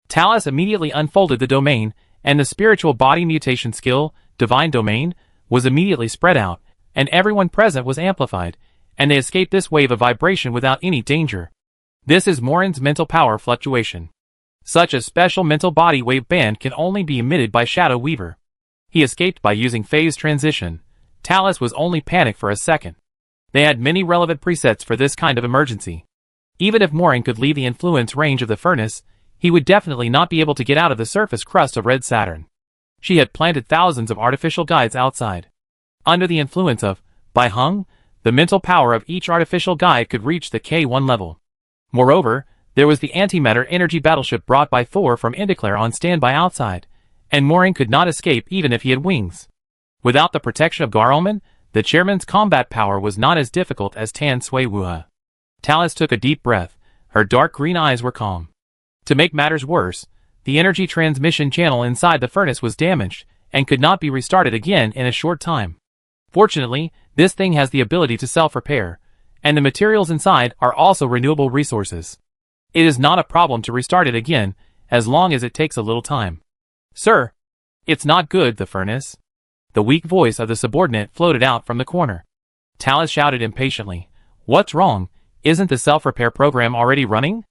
Talus immediately unfolded the domain, and the spiritual body mutation skill, Divine Domain, was immediately spread out, and everyone present was amplified, and they escaped this wave of vibration without any danger. This is Morin's mental power fluctuation. Such a special mental body wave band can only be emitted by Shadow Weaver. He escaped by using phase transition. Talus was only panicked for a second. They had many relevant presets for this kind of emergency. Even if Morin could leave the influence range of the furnace, he would definitely not be able to get out of the surface crust of Red Saturn. She had planted thousands of artificial guides outside. Under the influence of Bai Hung, the mental power of each artificial guide could reach the K1 level. Moreover, there was the antimatter energy battleship brought by Thor from Indiclare on standby outside, and Morin could not escape even if he had wings. Without the protection of Garelman, the chairman's combat power was not as difficult as Tan Sui Wuha. Talus took a deep breath. Her dark green eyes were calm. To make matters worse, the energy transmission channel inside the furnace was damaged, and could not be restarted again in a short time. Fortunately, This thing has the ability to self-repair, and the materials inside are also renewable resources. It is not a problem to restart it again, as long as it takes a little time. Sir, it's not good, the furnace. The weak voice of the subordinate floated out from the corner. Talus shouted impatiently. What's wrong? Isn't the self-repair program already running?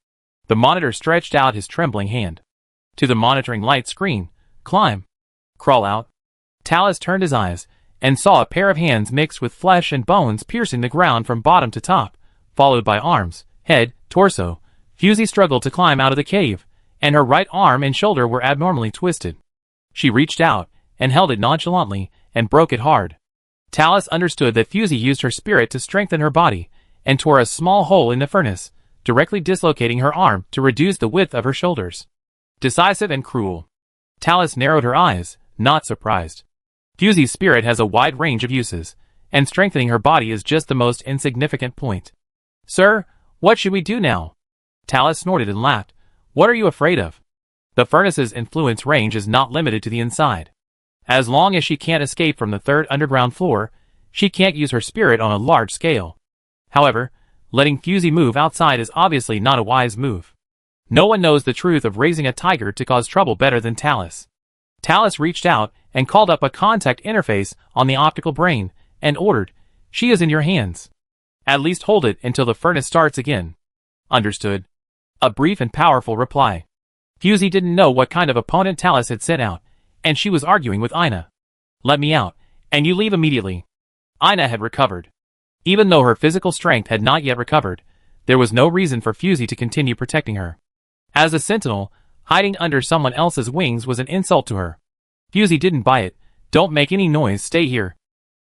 The monitor stretched out his trembling hand. To the monitoring light screen. Climb. Crawl out. Talus turned his eyes, and saw a pair of hands mixed with flesh and bones piercing the ground from bottom to top, followed by arms, head, torso. Fusey struggled to climb out of the cave, and her right arm and shoulder were abnormally twisted. She reached out, and held it nonchalantly, and broke it hard. Talus understood that Fusey used her spirit to strengthen her body, and tore a small hole in the furnace, directly dislocating her arm to reduce the width of her shoulders. Decisive and cruel. Talus narrowed her eyes, not surprised. Fusey's spirit has a wide range of uses, and strengthening her body is just the most insignificant point. Sir, what should we do now? Talus snorted and laughed. What are you afraid of? The furnace's influence range is not limited to the inside. As long as she can't escape from the third underground floor, she can't use her spirit on a large scale. However, letting Fusey move outside is obviously not a wise move. No one knows the truth of raising a tiger to cause trouble better than Talus. Talus reached out and called up a contact interface on the optical brain, and ordered, She is in your hands. At least hold it until the furnace starts again. Understood. A brief and powerful reply. Fusey didn't know what kind of opponent Talus had sent out, and she was arguing with Ina. Let me out, and you leave immediately. Ina had recovered. Even though her physical strength had not yet recovered, there was no reason for Fusey to continue protecting her. As a sentinel, hiding under someone else's wings was an insult to her. Fusey didn't buy it. Don't make any noise, stay here.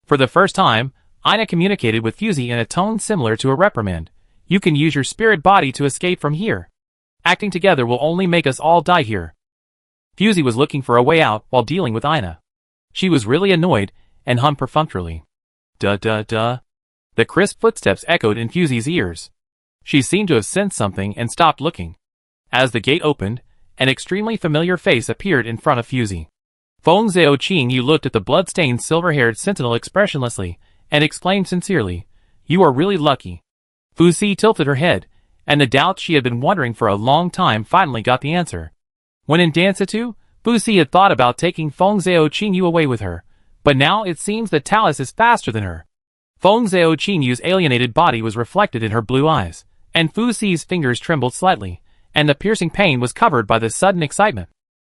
For the first time, Ina communicated with Fusey in a tone similar to a reprimand. You can use your spirit body to escape from here. Acting together will only make us all die here. Fusey was looking for a way out while dealing with Ina. She was really annoyed, and hummed perfunctorily. Duh duh duh. The crisp footsteps echoed in Fusey's ears. She seemed to have sensed something and stopped looking. As the gate opened, an extremely familiar face appeared in front of Fusey. Feng Zhao Qing Yu looked at the blood-stained silver-haired sentinel expressionlessly, and exclaimed sincerely, You are really lucky. Fusey tilted her head, and the doubt she had been wondering for a long time finally got the answer. When in Dancetu, Fusey had thought about taking Feng Zhao Qing Yu away with her, but now it seems that Talus is faster than her. Feng Zhao Qing Yu's alienated body was reflected in her blue eyes, and Fusey's fingers trembled slightly, and the piercing pain was covered by the sudden excitement.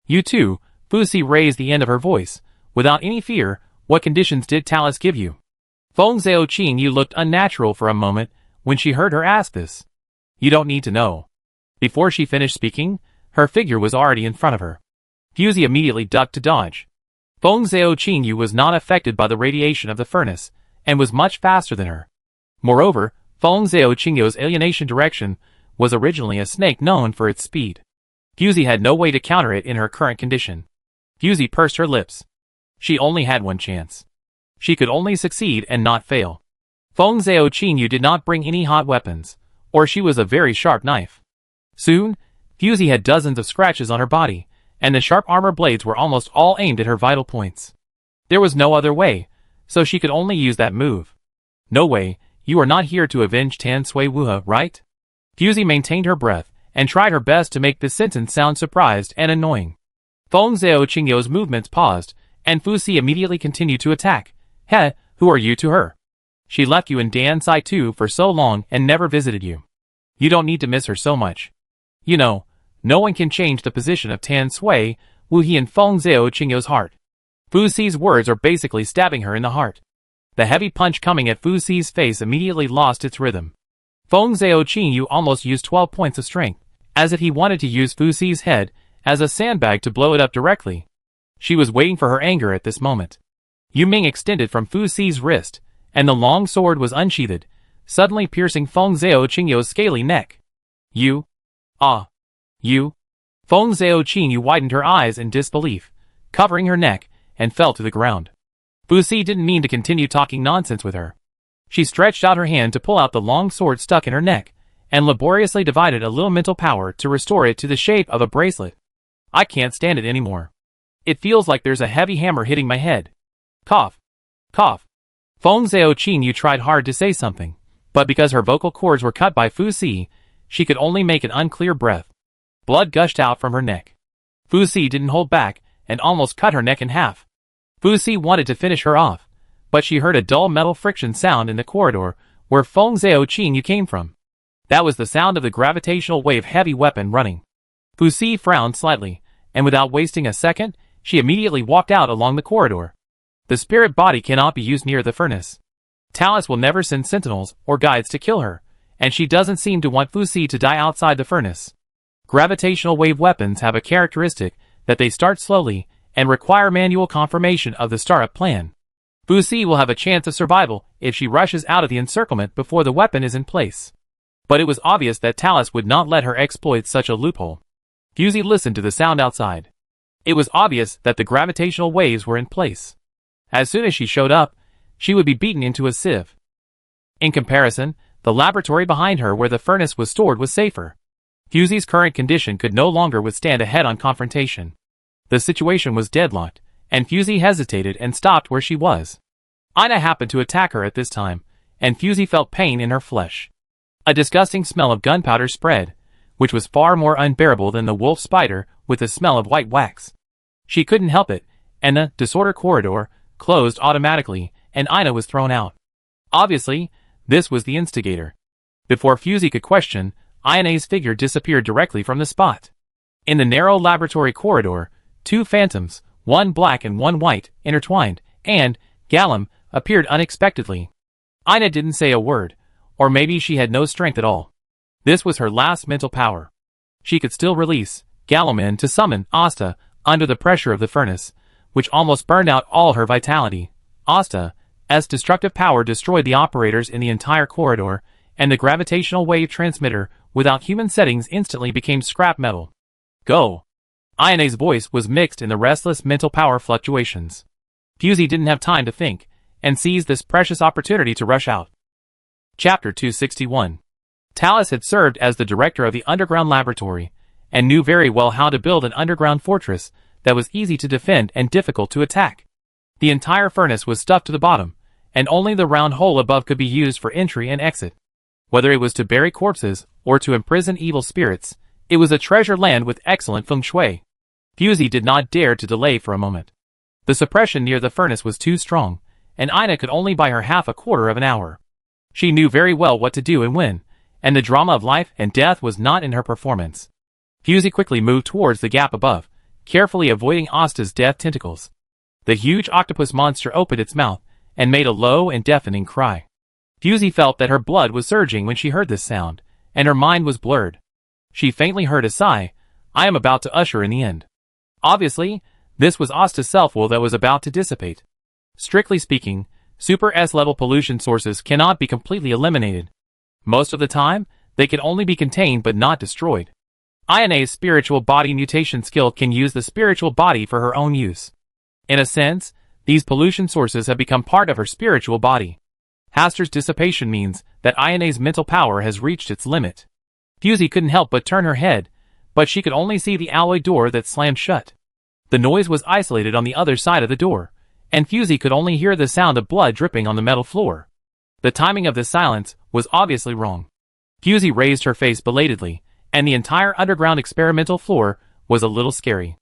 You too, Fusey raised the end of her voice. Without any fear, what conditions did Talus give you? Feng Zhao Qing Yu looked unnatural for a moment when she heard her ask this. You don't need to know. Before she finished speaking, her figure was already in front of her. Fusey immediately ducked to dodge. Feng Zhao Qing Yu was not affected by the radiation of the furnace, and was much faster than her. Moreover, Feng Zhao Qing Yu's alienation direction was originally a snake known for its speed. Fusey had no way to counter it in her current condition. Fusey pursed her lips. She only had one chance. She could only succeed and not fail. Feng Zhao Qing Yu did not bring any hot weapons, or she was a very sharp knife. Soon, Fusey had dozens of scratches on her body, and the sharp armor blades were almost all aimed at her vital points. There was no other way, so she could only use that move. No way, you are not here to avenge Tan Sui Wuha, right? Fusey maintained her breath, and tried her best to make this sentence sound surprised and annoying. Feng Zhao Qing Yu's movements paused, and Fusey immediately continued to attack. Heh, who are you to her? She left you in Dan Sai Tu for so long and never visited you. You don't need to miss her so much. You know, no one can change the position of Tan Sui Wuhi in Feng Zhao Qing Yu's heart. Fusey's words are basically stabbing her in the heart. The heavy punch coming at Fusey's face immediately lost its rhythm. Feng Zhao Qing Yu almost used 12 points of strength, as if he wanted to use Fusey's head as a sandbag to blow it up directly. She was waiting for her anger at this moment. Yu Ming extended from Fusey's wrist, and the long sword was unsheathed, suddenly piercing Feng Zhao Qing Yu's scaly neck. You? Ah. You? Feng Zhao Qing Yu widened her eyes in disbelief, covering her neck, and fell to the ground. Fusey didn't mean to continue talking nonsense with her. She stretched out her hand to pull out the long sword stuck in her neck, and laboriously divided a little mental power to restore it to the shape of a bracelet. I can't stand it anymore. It feels like there's a heavy hammer hitting my head. Cough. Cough. Feng Zhaoqing tried hard to say something, but because her vocal cords were cut by Fu Si, she could only make an unclear breath. Blood gushed out from her neck. Fu Si didn't hold back, and almost cut her neck in half. Fu Si wanted to finish her off, but she heard a dull metal friction sound in the corridor where Feng Zhaoqing came from. That was the sound of the gravitational wave heavy weapon running. Fu Si frowned slightly, and without wasting a second, she immediately walked out along the corridor. The spirit body cannot be used near the furnace. Talus will never send sentinels or guides to kill her, and she doesn't seem to want Fu Si to die outside the furnace. Gravitational wave weapons have a characteristic that they start slowly and require manual confirmation of the startup plan. Fu Si will have a chance of survival if she rushes out of the encirclement before the weapon is in place. But it was obvious that Talus would not let her exploit such a loophole. Fusey listened to the sound outside. It was obvious that the gravitational waves were in place. As soon as she showed up, she would be beaten into a sieve. In comparison, the laboratory behind her where the furnace was stored was safer. Fusey's current condition could no longer withstand a head-on confrontation. The situation was deadlocked, and Fusey hesitated and stopped where she was. Ina happened to attack her at this time, and Fusey felt pain in her flesh. A disgusting smell of gunpowder spread, which was far more unbearable than the wolf spider with the smell of white wax. She couldn't help it, and the disorder corridor closed automatically, and Ina was thrown out. Obviously, this was the instigator. Before Fusey could question, Ina's figure disappeared directly from the spot. In the narrow laboratory corridor, two phantoms, one black and one white, intertwined, and Gallum appeared unexpectedly. Ina didn't say a word, or maybe she had no strength at all. This was her last mental power. She could still release Gallum to summon Asta under the pressure of the furnace, which almost burned out all her vitality. Asta's destructive power destroyed the operators in the entire corridor, and the gravitational wave transmitter without human settings instantly became scrap metal. Go! Ina's voice was mixed in the restless mental power fluctuations. Fusey didn't have time to think, and seized this precious opportunity to rush out. Chapter 261. Talus had served as the director of the underground laboratory, and knew very well how to build an underground fortress that was easy to defend and difficult to attack. The entire furnace was stuffed to the bottom, and only the round hole above could be used for entry and exit. Whether it was to bury corpses or to imprison evil spirits, it was a treasure land with excellent feng shui. Fusey did not dare to delay for a moment. The suppression near the furnace was too strong, and Ina could only buy her half a quarter of an hour. She knew very well what to do and when, and the drama of life and death was not in her performance. Fusey quickly moved towards the gap above, carefully avoiding Asta's death tentacles. The huge octopus monster opened its mouth and made a low and deafening cry. Fusey felt that her blood was surging when she heard this sound, and her mind was blurred. She faintly heard a sigh. I am about to usher in the end. Obviously, this was Asta's self-will that was about to dissipate. Strictly speaking, Super S-level pollution sources cannot be completely eliminated. Most of the time, they can only be contained but not destroyed. Ina's spiritual body mutation skill can use the spiritual body for her own use. In a sense, these pollution sources have become part of her spiritual body. Haster's dissipation means that Ina's mental power has reached its limit. Fusey couldn't help but turn her head, but she could only see the alloy door that slammed shut. The noise was isolated on the other side of the door, and Fusey could only hear the sound of blood dripping on the metal floor. The timing of this silence was obviously wrong. Fusey raised her face belatedly, and the entire underground experimental floor was a little scary.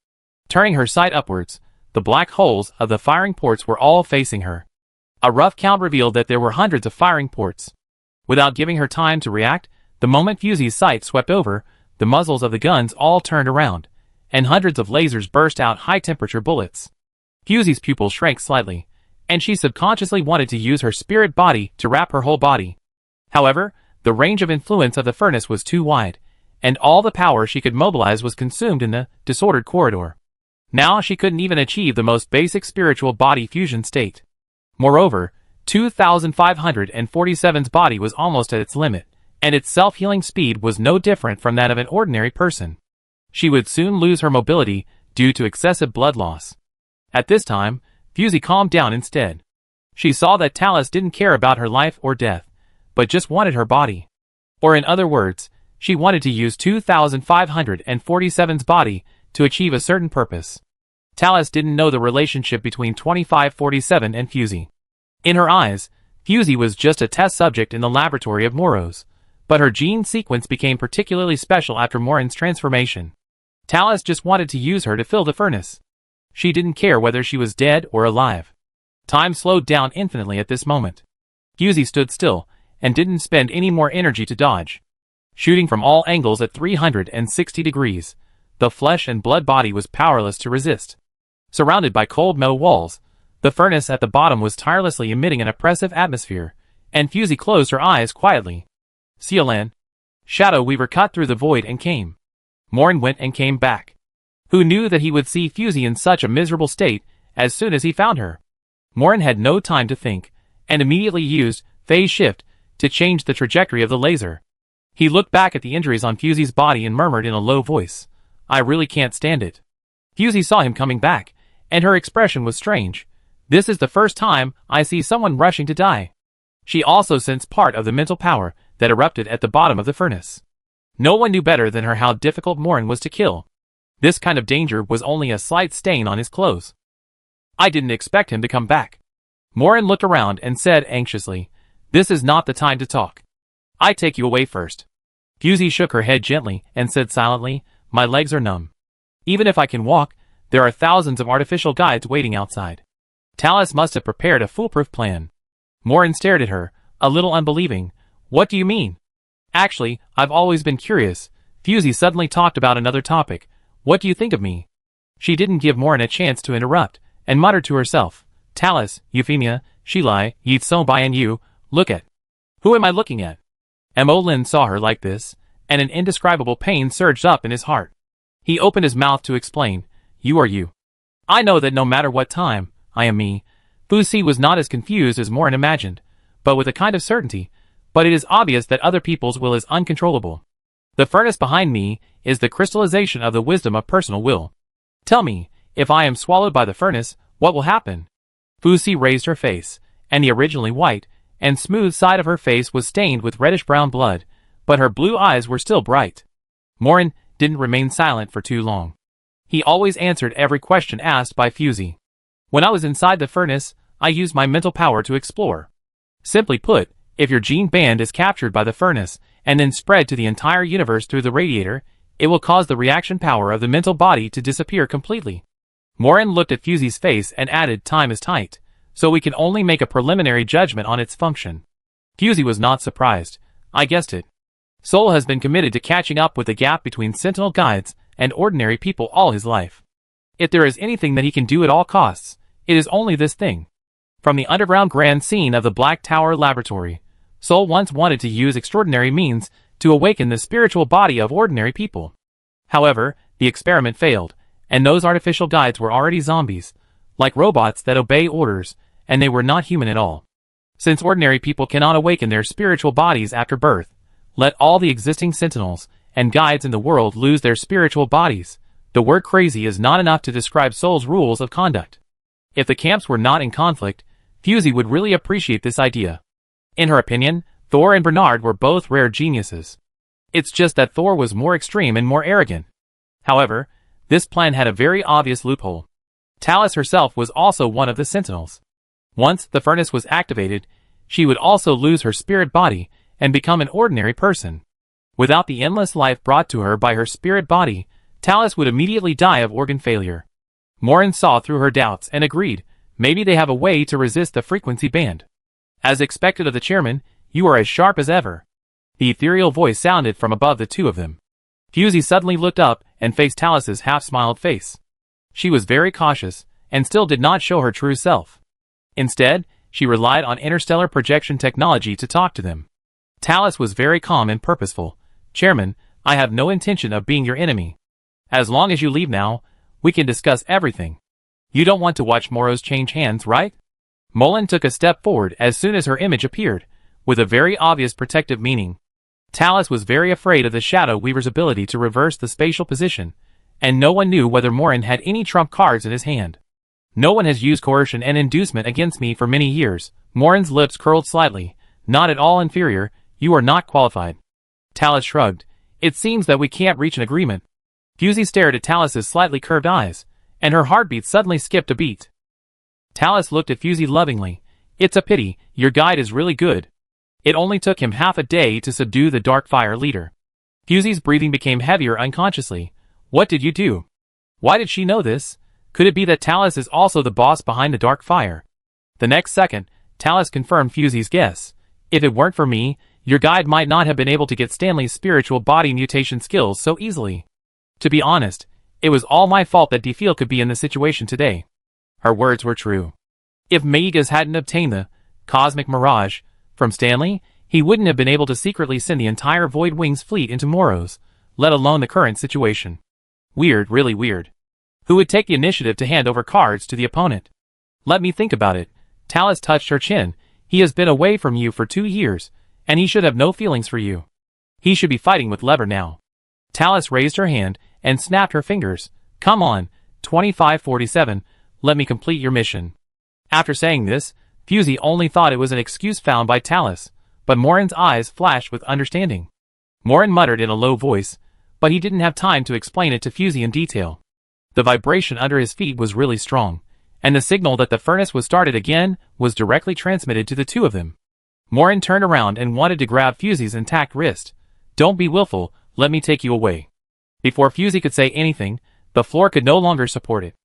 Turning her sight upwards, the black holes of the firing ports were all facing her. A rough count revealed that there were hundreds of firing ports. Without giving her time to react, the moment Fusey's sight swept over, the muzzles of the guns all turned around, and hundreds of lasers burst out high-temperature bullets. Fusey's pupils shrank slightly, and she subconsciously wanted to use her spirit body to wrap her whole body. However, the range of influence of the furnace was too wide, and all the power she could mobilize was consumed in the disordered corridor. Now she couldn't even achieve the most basic spiritual body fusion state. Moreover, 2547's body was almost at its limit, and its self-healing speed was no different from that of an ordinary person. She would soon lose her mobility due to excessive blood loss. At this time, Fusey calmed down instead. She saw that Talus didn't care about her life or death, but just wanted her body. Or in other words, she wanted to use 2547's body to achieve a certain purpose. Talus didn't know the relationship between 2547 and Fusey. In her eyes, Fusey was just a test subject in the laboratory of Moros, but her gene sequence became particularly special after Morin's transformation. Talus just wanted to use her to fill the furnace. She didn't care whether she was dead or alive. Time slowed down infinitely at this moment. Fusey stood still, and didn't spend any more energy to dodge. Shooting from all angles at 360 degrees, the flesh and blood body was powerless to resist. Surrounded by cold metal walls, the furnace at the bottom was tirelessly emitting an oppressive atmosphere, and Fusey closed her eyes quietly. Sealan. Shadow Weaver cut through the void and came. Morin went and came back. Who knew that he would see Fusey in such a miserable state as soon as he found her? Morin had no time to think, and immediately used phase shift to change the trajectory of the laser. He looked back at the injuries on Fusey's body and murmured in a low voice, "I really can't stand it." Fusey saw him coming back, and her expression was strange. "This is the first time I see someone rushing to die." She also sensed part of the mental power that erupted at the bottom of the furnace. No one knew better than her how difficult Morin was to kill. This kind of danger was only a slight stain on his clothes. "I didn't expect him to come back." Morin looked around and said anxiously, "This is not the time to talk. I take you away first." Fusey shook her head gently and said silently, "My legs are numb. Even if I can walk, there are thousands of artificial guides waiting outside." Talus must have prepared a foolproof plan. Morin stared at her, a little unbelieving. "What do you mean?" "Actually, I've always been curious." Fusey suddenly talked about another topic. "What do you think of me?" She didn't give Morin a chance to interrupt, and muttered to herself, "Talus, Euphemia, Shilai, Yitsobai and you, look at. Who am I looking at?" Lin saw her like this, and an indescribable pain surged up in his heart. He opened his mouth to explain, "You are you. I know that no matter what time, I am me." Fusey was not as confused as Morin imagined, but with a kind of certainty. "But it is obvious that other people's will is uncontrollable. The furnace behind me is the crystallization of the wisdom of personal will. Tell me, if I am swallowed by the furnace, what will happen?" Fusey raised her face, and the originally white and smooth side of her face was stained with reddish-brown blood, but her blue eyes were still bright. Morin didn't remain silent for too long. He always answered every question asked by Fusey. "When I was inside the furnace, I used my mental power to explore. Simply put, if your gene band is captured by the furnace and then spread to the entire universe through the radiator, it will cause the reaction power of the mental body to disappear completely." Morin looked at Fusey's face and added, "Time is tight, so we can only make a preliminary judgment on its function." Fusey was not surprised. "I guessed it. Sol has been committed to catching up with the gap between Sentinel guides and ordinary people all his life. If there is anything that he can do at all costs, it is only this thing." From the underground grand scene of the Black Tower Laboratory, Sol once wanted to use extraordinary means to awaken the spiritual body of ordinary people. However, the experiment failed, and those artificial guides were already zombies, like robots that obey orders, and they were not human at all. Since ordinary people cannot awaken their spiritual bodies after birth, let all the existing sentinels and guides in the world lose their spiritual bodies. The word crazy is not enough to describe Sol's rules of conduct. If the camps were not in conflict, Fusey would really appreciate this idea. In her opinion, Thor and Bernard were both rare geniuses. It's just that Thor was more extreme and more arrogant. However, this plan had a very obvious loophole. Talus herself was also one of the sentinels. Once the furnace was activated, she would also lose her spirit body and become an ordinary person. Without the endless life brought to her by her spirit body, Talus would immediately die of organ failure. Morin saw through her doubts and agreed, maybe they have a way to resist the frequency band. "As expected of the chairman, you are as sharp as ever." The ethereal voice sounded from above the two of them. Fusey suddenly looked up and faced Talus's half-smiled face. She was very cautious, and still did not show her true self. Instead, she relied on interstellar projection technology to talk to them. Talus was very calm and purposeful. "Chairman, I have no intention of being your enemy. As long as you leave now, we can discuss everything. You don't want to watch Moros change hands, right?" Mullen took a step forward as soon as her image appeared, with a very obvious protective meaning. Talus was very afraid of the Shadow Weaver's ability to reverse the spatial position, and no one knew whether Morin had any trump cards in his hand. "No one has used coercion and inducement against me for many years." Morin's lips curled slightly. "Not at all inferior, you are not qualified." Talus shrugged. "It seems that we can't reach an agreement." Fusey stared at Talus's slightly curved eyes, and her heartbeat suddenly skipped a beat. Talus looked at Fusey lovingly. It's a pity, your guide is really good. It only took him half a day to subdue the Dark Fire leader. Fusey's breathing became heavier unconsciously. What did you do? Why did she know this? Could it be that Talus is also the boss behind the Dark Fire? The next second, Talus confirmed Fusey's guess. If it weren't for me, your guide might not have been able to get Stanley's spiritual body mutation skills so easily. To be honest, it was all my fault that Defil could be in the situation today. Her words were true. If Maegas hadn't obtained the Cosmic Mirage from Stanley, he wouldn't have been able to secretly send the entire Void Wings fleet into Moros, let alone the current situation. Weird, really weird. Who would take the initiative to hand over cards to the opponent? Let me think about it. Talus touched her chin. He has been away from you for 2 years, and he should have no feelings for you. He should be fighting with Lever now. Talus raised her hand and snapped her fingers. Come on, 2547, let me complete your mission. After saying this, Fusey only thought it was an excuse found by Talus, but Morin's eyes flashed with understanding. Morin muttered in a low voice, but he didn't have time to explain it to Fusey in detail. The vibration under his feet was really strong, and the signal that the furnace was started again was directly transmitted to the two of them. Morin turned around and wanted to grab Fusey's intact wrist. Don't be willful, let me take you away. Before Fusey could say anything, the floor could no longer support it.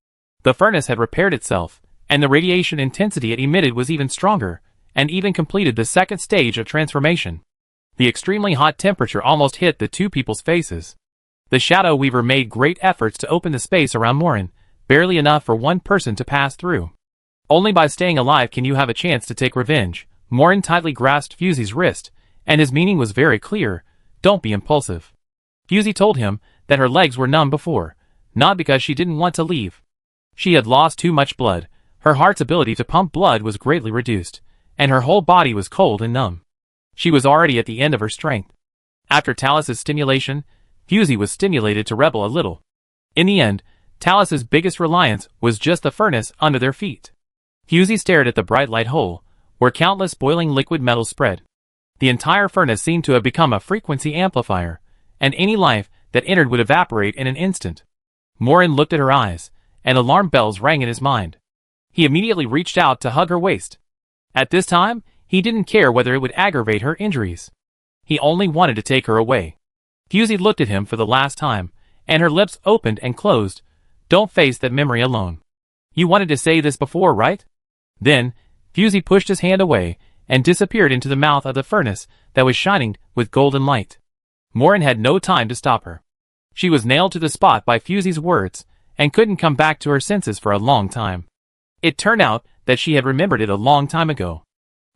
The furnace had repaired itself, and the radiation intensity it emitted was even stronger, and even completed the second stage of transformation. The extremely hot temperature almost hit the two people's faces. The Shadow Weaver made great efforts to open the space around Morin, barely enough for one person to pass through. Only by staying alive can you have a chance to take revenge. Morin tightly grasped Fusey's wrist, and his meaning was very clear. Don't be impulsive. Fusey told him that her legs were numb before, not because she didn't want to leave. She had lost too much blood. Her heart's ability to pump blood was greatly reduced, and her whole body was cold and numb. She was already at the end of her strength. After Talus's stimulation, Fusey was stimulated to rebel a little. In the end, Talus's biggest reliance was just the furnace under their feet. Fusey stared at the bright light hole, where countless boiling liquid metals spread. The entire furnace seemed to have become a frequency amplifier, and any life that entered would evaporate in an instant. Morin looked at her eyes, and alarm bells rang in his mind. He immediately reached out to hug her waist. At this time, he didn't care whether it would aggravate her injuries. He only wanted to take her away. Fusey looked at him for the last time, and her lips opened and closed. Don't face that memory alone. You wanted to say this before, right? Then, Fusey pushed his hand away, and disappeared into the mouth of the furnace that was shining with golden light. Morin had no time to stop her. She was nailed to the spot by Fusey's words, and couldn't come back to her senses for a long time. It turned out that she had remembered it a long time ago.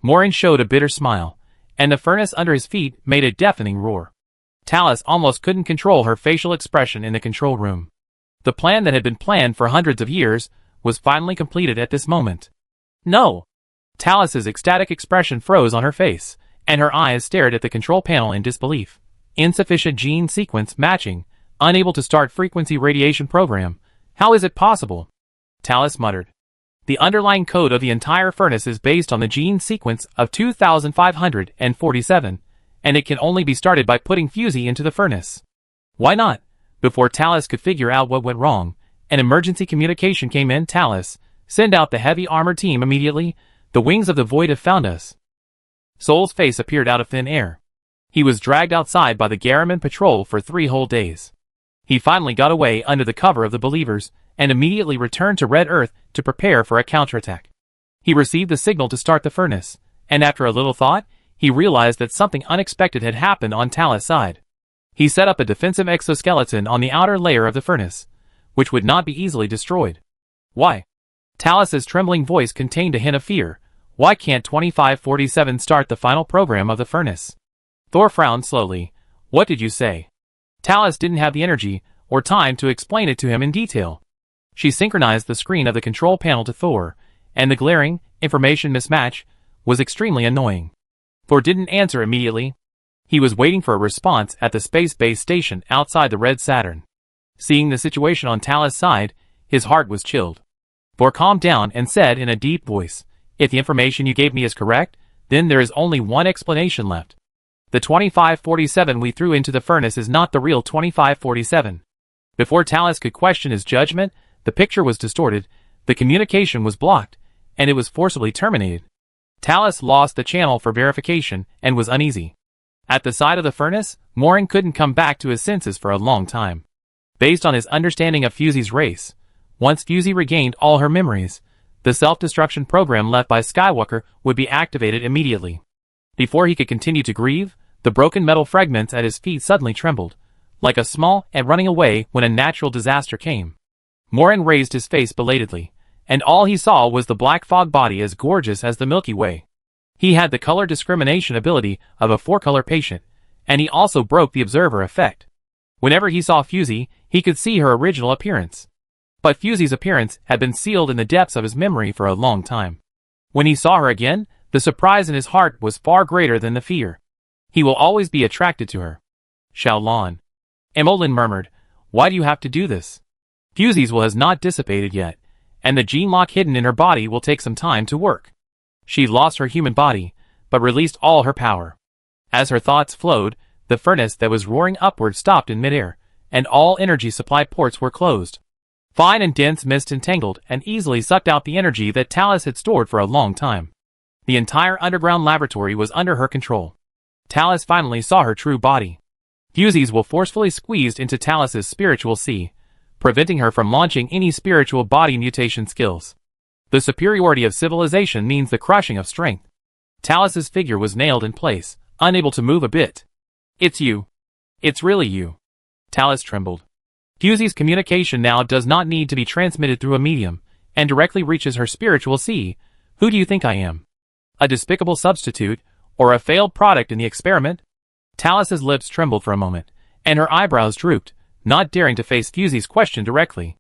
Morin showed a bitter smile, and the furnace under his feet made a deafening roar. Talus almost couldn't control her facial expression in the control room. The plan that had been planned for hundreds of years was finally completed at this moment. No! Talus's ecstatic expression froze on her face, and her eyes stared at the control panel in disbelief. Insufficient gene sequence matching, unable to start frequency radiation program. How is it possible? Talus muttered. The underlying code of the entire furnace is based on the gene sequence of 2547, and it can only be started by putting Fusey into the furnace. Why not? Before Talus could figure out what went wrong, an emergency communication came in. Talus, send out the heavy armored team immediately. The wings of the void have found us. Sol's face appeared out of thin air. He was dragged outside by the Garriman patrol for 3 whole days. He finally got away under the cover of the Believers, and immediately returned to Red Earth to prepare for a counterattack. He received the signal to start the furnace, and after a little thought, he realized that something unexpected had happened on Talus' side. He set up a defensive exoskeleton on the outer layer of the furnace, which would not be easily destroyed. Why? Talus's trembling voice contained a hint of fear. Why can't 2547 start the final program of the furnace? Thor frowned slowly. What did you say? Talus didn't have the energy or time to explain it to him in detail. She synchronized the screen of the control panel to Thor, and the glaring information mismatch was extremely annoying. Thor didn't answer immediately. He was waiting for a response at the space-based station outside the Red Saturn. Seeing the situation on Talus' side, his heart was chilled. Thor calmed down and said in a deep voice, if the information you gave me is correct, then there is only one explanation left. The 2547 we threw into the furnace is not the real 2547. Before Talus could question his judgment, the picture was distorted, the communication was blocked, and it was forcibly terminated. Talus lost the channel for verification and was uneasy. At the side of the furnace, Morin couldn't come back to his senses for a long time. Based on his understanding of Fusey's race, once Fusey regained all her memories, the self-destruction program left by Skywalker would be activated immediately. Before he could continue to grieve, the broken metal fragments at his feet suddenly trembled, like a small ant running away when a natural disaster came. Morin raised his face belatedly, and all he saw was the black fog body as gorgeous as the Milky Way. He had the color discrimination ability of a four-color patient, and he also broke the observer effect. Whenever he saw Fusey, he could see her original appearance. But Fusey's appearance had been sealed in the depths of his memory for a long time. When he saw her again, the surprise in his heart was far greater than the fear. He will always be attracted to her. Xiaolan. Emolin murmured, "Why do you have to do this?" Fusey's will has not dissipated yet, and the gene lock hidden in her body will take some time to work. She lost her human body, but released all her power. As her thoughts flowed, the furnace that was roaring upward stopped in midair, and all energy supply ports were closed. Fine and dense mist entangled and easily sucked out the energy that Talus had stored for a long time. The entire underground laboratory was under her control. Talus finally saw her true body. Fusey's will forcefully squeezed into Talus's spiritual sea, preventing her from launching any spiritual body mutation skills. The superiority of civilization means the crushing of strength. Talus's figure was nailed in place, unable to move a bit. "It's you. It's really you." Talus trembled. Fusey's communication now does not need to be transmitted through a medium, and directly reaches her spiritual sea. "Who do you think I am? A despicable substitute, or a failed product in the experiment?" Talus's lips trembled for a moment, and her eyebrows drooped, not daring to face Fusey's question directly.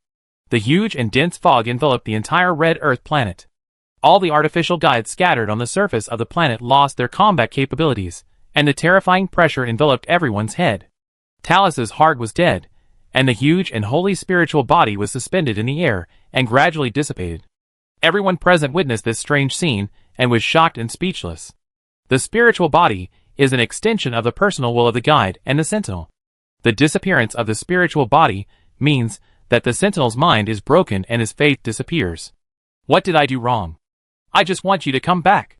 The huge and dense fog enveloped the entire red Earth planet. All the artificial guides scattered on the surface of the planet lost their combat capabilities, and the terrifying pressure enveloped everyone's head. Talus's heart was dead, and the huge and holy spiritual body was suspended in the air and gradually dissipated. Everyone present witnessed this strange scene and was shocked and speechless. The spiritual body is an extension of the personal will of the guide and the sentinel. The disappearance of the spiritual body means that the sentinel's mind is broken and his faith disappears. "What did I do wrong? I just want you to come back."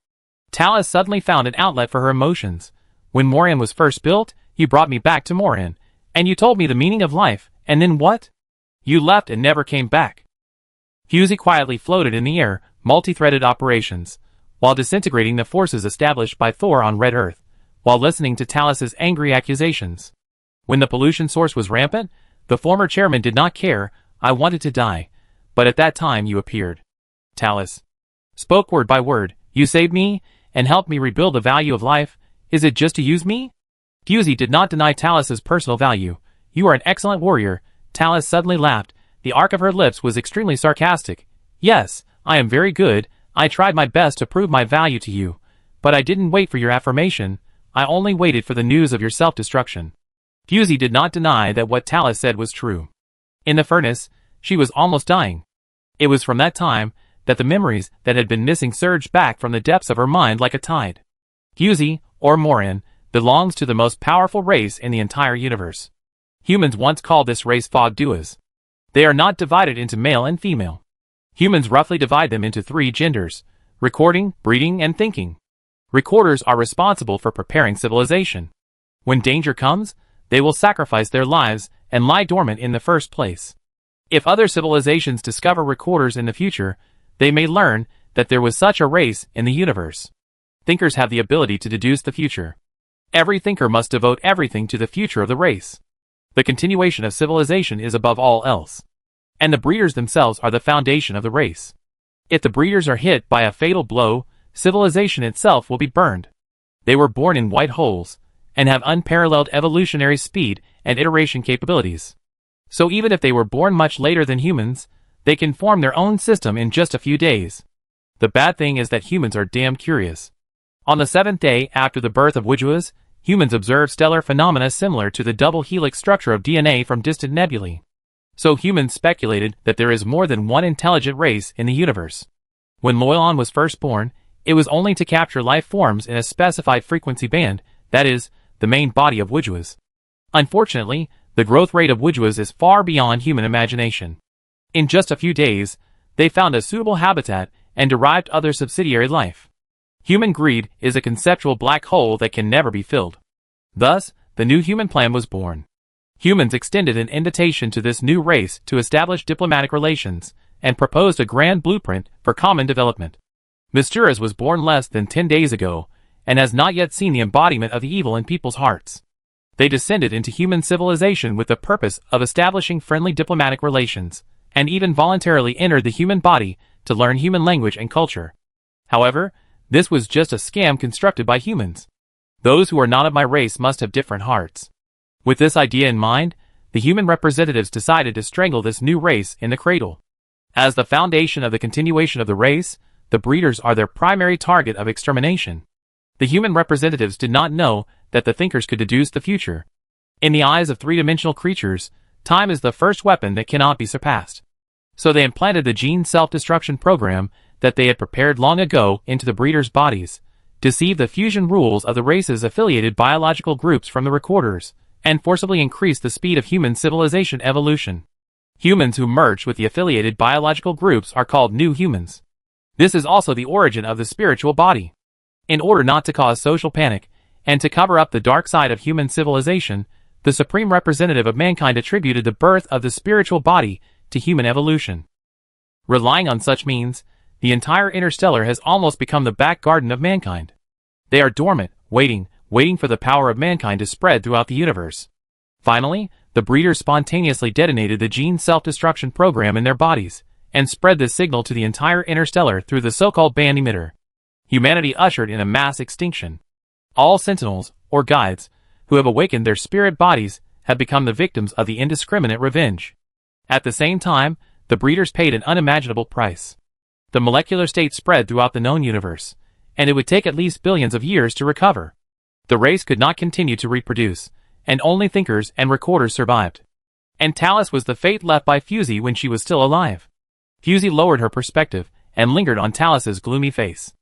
Talus suddenly found an outlet for her emotions. "When Morin was first built, you brought me back to Morin, and you told me the meaning of life, and then what? You left and never came back." Fusey quietly floated in the air, multi-threaded operations, while disintegrating the forces established by Thor on Red Earth, while listening to Talus's angry accusations. When the pollution source was rampant, the former chairman did not care. "I wanted to die, but at that time you appeared." Talus spoke word by word. "You saved me, and helped me rebuild the value of life. Is it just to use me?" Fusey did not deny Talus's personal value. "You are an excellent warrior." Talus suddenly laughed. The arc of her lips was extremely sarcastic. "Yes, I am very good. I tried my best to prove my value to you, but I didn't wait for your affirmation. I only waited for the news of your self-destruction." Fusey did not deny that what Talus said was true. In the furnace, she was almost dying. It was from that time that the memories that had been missing surged back from the depths of her mind like a tide. Fusey, or Morin, belongs to the most powerful race in the entire universe. Humans once called this race Fogduas. They are not divided into male and female. Humans roughly divide them into 3 genders: recording, breeding, and thinking. Recorders are responsible for preparing civilization. When danger comes, they will sacrifice their lives and lie dormant in the first place. If other civilizations discover recorders in the future, they may learn that there was such a race in the universe. Thinkers have the ability to deduce the future. Every thinker must devote everything to the future of the race. The continuation of civilization is above all else. And the breeders themselves are the foundation of the race. If the breeders are hit by a fatal blow, civilization itself will be burned. They were born in white holes, and have unparalleled evolutionary speed and iteration capabilities. So even if they were born much later than humans, they can form their own system in just a few days. The bad thing is that humans are damn curious. On the 7th day after the birth of Wujuas, humans observed stellar phenomena similar to the double helix structure of DNA from distant nebulae. So humans speculated that there is more than one intelligent race in the universe. When Loyalon was first born, it was only to capture life forms in a specified frequency band, that is, the main body of Wujuas. Unfortunately, the growth rate of Wujuas is far beyond human imagination. In just a few days, they found a suitable habitat and derived other subsidiary life. Human greed is a conceptual black hole that can never be filled. Thus, the new human plan was born. Humans extended an invitation to this new race to establish diplomatic relations, and proposed a grand blueprint for common development. Misturas was born less than 10 days ago, and has not yet seen the embodiment of the evil in people's hearts. They descended into human civilization with the purpose of establishing friendly diplomatic relations, and even voluntarily entered the human body to learn human language and culture. However, this was just a scam constructed by humans. Those who are not of my race must have different hearts. With this idea in mind, the human representatives decided to strangle this new race in the cradle. As the foundation of the continuation of the race, the breeders are their primary target of extermination. The human representatives did not know that the thinkers could deduce the future. In the eyes of three-dimensional creatures, time is the first weapon that cannot be surpassed. So they implanted the gene self-destruction program that they had prepared long ago into the breeders' bodies, deceive the fusion rules of the race's affiliated biological groups from the recorders, and forcibly increase the speed of human civilization evolution. Humans who merged with the affiliated biological groups are called new humans. This is also the origin of the spiritual body. In order not to cause social panic, and to cover up the dark side of human civilization, the supreme representative of mankind attributed the birth of the spiritual body to human evolution. Relying on such means, the entire interstellar has almost become the back garden of mankind. They are dormant, waiting for the power of mankind to spread throughout the universe. Finally, the breeders spontaneously detonated the gene self-destruction program in their bodies, and spread this signal to the entire interstellar through the so-called band emitter. Humanity ushered in a mass extinction. All sentinels, or guides, who have awakened their spirit bodies, have become the victims of the indiscriminate revenge. At the same time, the breeders paid an unimaginable price. The molecular state spread throughout the known universe, and it would take at least billions of years to recover. The race could not continue to reproduce, and only thinkers and recorders survived. And Talus was the fate left by Fusey when she was still alive. Fusey lowered her perspective, and lingered on Talus's gloomy face.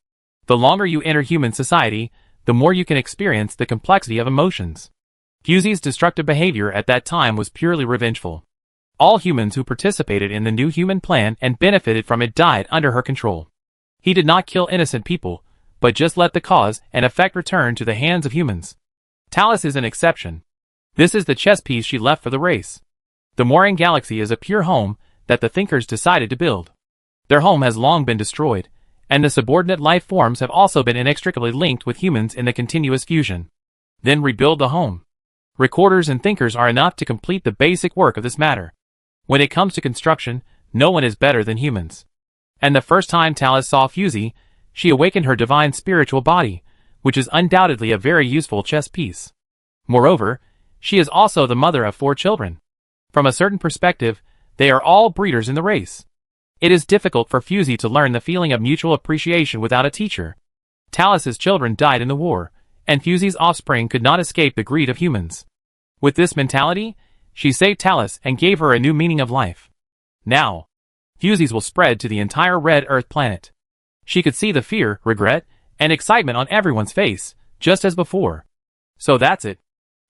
The longer you enter human society, the more you can experience the complexity of emotions. Fusey's destructive behavior at that time was purely revengeful. All humans who participated in the new human plan and benefited from it died under her control. He did not kill innocent people, but just let the cause and effect return to the hands of humans. Talus is an exception. This is the chess piece she left for the race. The Moran Galaxy is a pure home that the thinkers decided to build. Their home has long been destroyed, and the subordinate life forms have also been inextricably linked with humans in the continuous fusion. Then rebuild the home. Recorders and thinkers are enough to complete the basic work of this matter. When it comes to construction, no one is better than humans. And the first time Talus saw Fusey, she awakened her divine spiritual body, which is undoubtedly a very useful chess piece. Moreover, she is also the mother of 4 children. From a certain perspective, they are all breeders in the race. It is difficult for Fusey to learn the feeling of mutual appreciation without a teacher. Talus's children died in the war, and Fusey's offspring could not escape the greed of humans. With this mentality, she saved Talus and gave her a new meaning of life. Now, Fusey's will spread to the entire red Earth planet. She could see the fear, regret, and excitement on everyone's face, just as before. So that's it.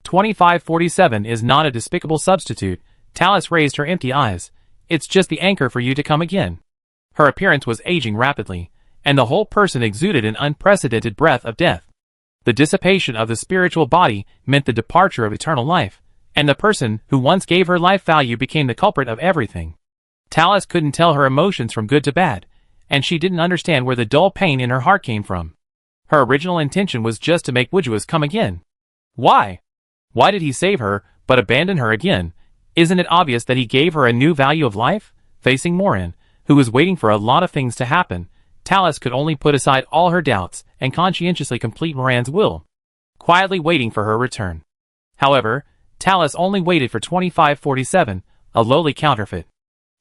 2547 is not a despicable substitute. Talus raised her empty eyes. It's just the anchor for you to come again. Her appearance was aging rapidly, and the whole person exuded an unprecedented breath of death. The dissipation of the spiritual body meant the departure of eternal life, and the person who once gave her life value became the culprit of everything. Talus couldn't tell her emotions from good to bad, and she didn't understand where the dull pain in her heart came from. Her original intention was just to make Wujuas come again. Why? Why did he save her, but abandon her again? Isn't it obvious that he gave her a new value of life? Facing Moran, who was waiting for a lot of things to happen, Talus could only put aside all her doubts and conscientiously complete Moran's will, quietly waiting for her return. However, Talus only waited for 2547, a lowly counterfeit.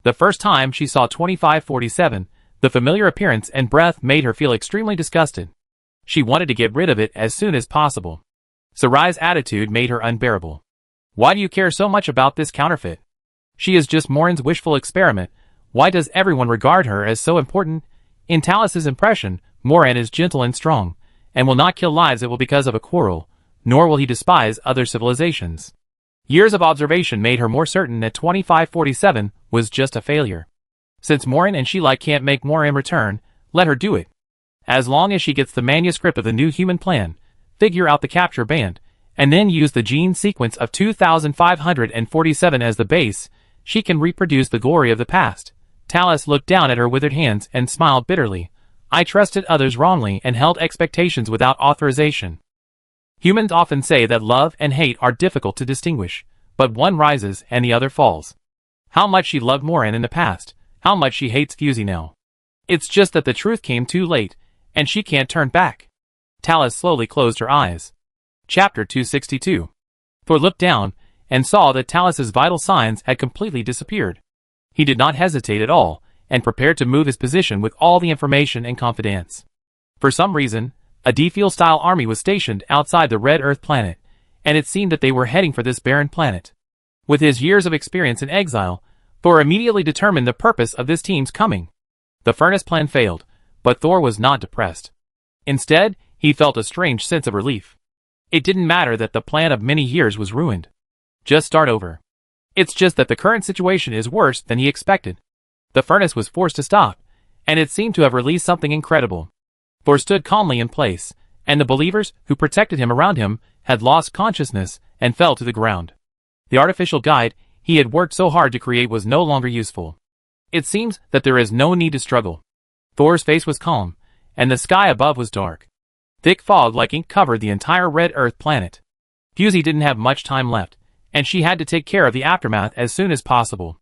The first time she saw 2547, the familiar appearance and breath made her feel extremely disgusted. She wanted to get rid of it as soon as possible. Sarai's attitude made her unbearable. Why do you care so much about this counterfeit? She is just Moran's wishful experiment. Why does everyone regard her as so important? In Talus's impression, Moran is gentle and strong, and will not kill lives it will because of a quarrel, nor will he despise other civilizations. Years of observation made her more certain that 2547 was just a failure. Since Moran and Sheila can't make Moran return, let her do it. As long as she gets the manuscript of the new human plan, figure out the capture band, and then use the gene sequence of 2547 as the base, she can reproduce the glory of the past. Talus looked down at her withered hands and smiled bitterly. I trusted others wrongly and held expectations without authorization. Humans often say that love and hate are difficult to distinguish, but one rises and the other falls. How much she loved Moran in the past, how much she hates Fusey now. It's just that the truth came too late, and she can't turn back. Talus slowly closed her eyes. Chapter 262. Thor looked down and saw that Talus's vital signs had completely disappeared. He did not hesitate at all, and prepared to move his position with all the information and confidence. For some reason, a Defiel-style army was stationed outside the Red Earth planet, and it seemed that they were heading for this barren planet. With his years of experience in exile, Thor immediately determined the purpose of this team's coming. The furnace plan failed, but Thor was not depressed. Instead, he felt a strange sense of relief. It didn't matter that the plan of many years was ruined. Just start over. It's just that the current situation is worse than he expected. The furnace was forced to stop, and it seemed to have released something incredible. Thor stood calmly in place, and the believers who protected him around him had lost consciousness and fell to the ground. The artificial guide he had worked so hard to create was no longer useful. It seems that there is no need to struggle. Thor's face was calm, and the sky above was dark. Thick fog like ink covered the entire Red Earth planet. Fusey didn't have much time left, and she had to take care of the aftermath as soon as possible.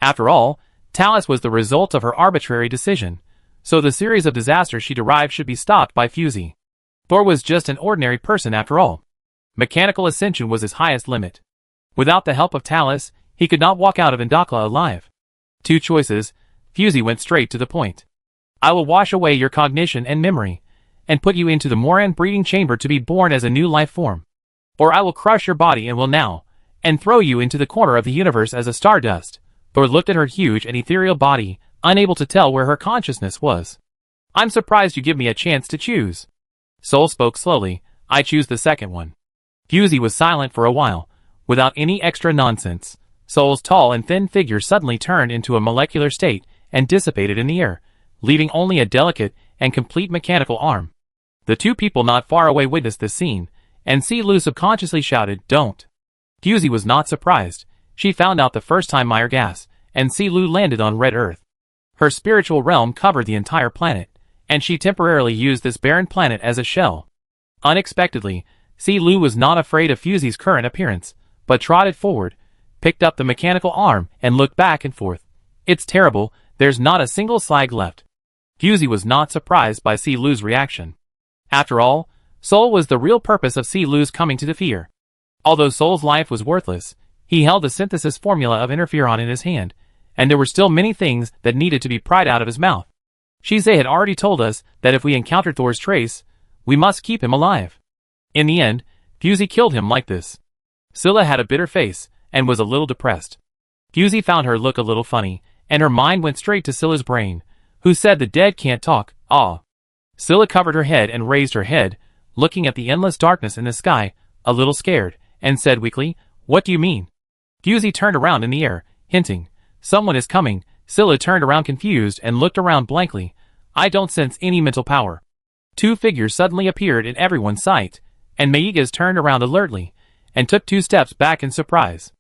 After all, Talus was the result of her arbitrary decision, so the series of disasters she derived should be stopped by Fusey. Thor was just an ordinary person after all. Mechanical ascension was his highest limit. Without the help of Talus, he could not walk out of Indakla alive. Two choices. Fusey went straight to the point. I will wash away your cognition and memory, and put you into the Moran breeding chamber to be born as a new life form. Or I will crush your body and will now, and throw you into the corner of the universe as a stardust. Thor looked at her huge and ethereal body, unable to tell where her consciousness was. I'm surprised you give me a chance to choose. Soul spoke slowly. I choose the second one. Fusey was silent for a while, without any extra nonsense. Soul's tall and thin figure suddenly turned into a molecular state and dissipated in the air, leaving only a delicate and complete mechanical arm. The two people not far away witnessed this scene, and Lu subconsciously shouted, "Don't." Fusey was not surprised. She found out the first time Meyer gas and Lu landed on Red Earth. Her spiritual realm covered the entire planet, and she temporarily used this barren planet as a shell. Unexpectedly, Lu was not afraid of Fusey's current appearance, but trotted forward, picked up the mechanical arm, and looked back and forth. It's terrible, there's not a single slag left. Fusey was not surprised by Lu's reaction. After all, Soul was the real purpose of Lu's coming to Defeer. Although Soul's life was worthless, he held the synthesis formula of interferon in his hand, and there were still many things that needed to be pried out of his mouth. Shize had already told us that if we encountered Thor's trace, we must keep him alive. In the end, Fusey killed him like this. Scylla had a bitter face, and was a little depressed. Fusey found her look a little funny, and her mind went straight to Scylla's brain, who said the dead can't talk. Ah. Scylla covered her head and raised her head, looking at the endless darkness in the sky, a little scared, and said weakly, "What do you mean?" Fusey turned around in the air, hinting, "Someone is coming." Scylla turned around confused and looked around blankly. "I don't sense any mental power." Two figures suddenly appeared in everyone's sight, and Meigas turned around alertly, and took 2 steps back in surprise.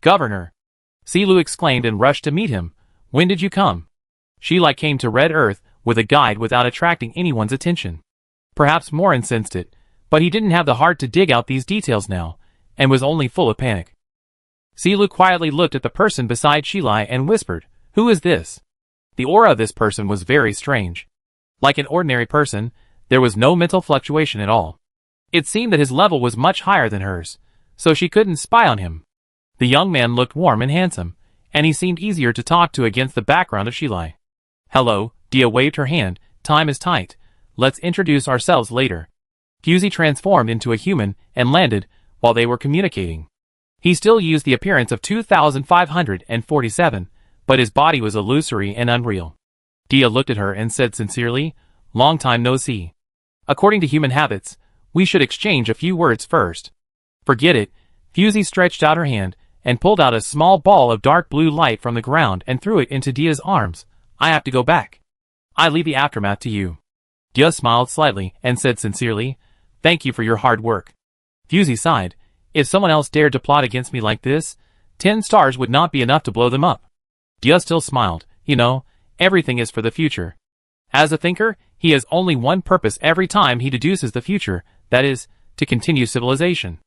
"Governor!" Lu exclaimed and rushed to meet him. "When did you come?" She came to Red Earth with a guide without attracting anyone's attention. Perhaps Moran sensed it, but he didn't have the heart to dig out these details now, and was only full of panic. Lu quietly looked at the person beside Shilai and whispered, "Who is this?" The aura of this person was very strange. Like an ordinary person, there was no mental fluctuation at all. It seemed that his level was much higher than hers, so she couldn't spy on him. The young man looked warm and handsome, and he seemed easier to talk to against the background of Shilai. "Hello," Dia waved her hand, "time is tight. Let's introduce ourselves later." Fusey transformed into a human and landed while they were communicating. He still used the appearance of 2547, but his body was illusory and unreal. Dia looked at her and said sincerely, "Long time no see. According to human habits, we should exchange a few words first." "Forget it." Fusey stretched out her hand and pulled out a small ball of dark blue light from the ground and threw it into Dia's arms. "I have to go back. I leave the aftermath to you." Dia smiled slightly and said sincerely, "Thank you for your hard work." Fusey sighed. "If someone else dared to plot against me like this, 10 stars would not be enough to blow them up." Dia still smiled. "You know, everything is for the future. As a thinker, he has only one purpose every time he deduces the future, that is, to continue civilization.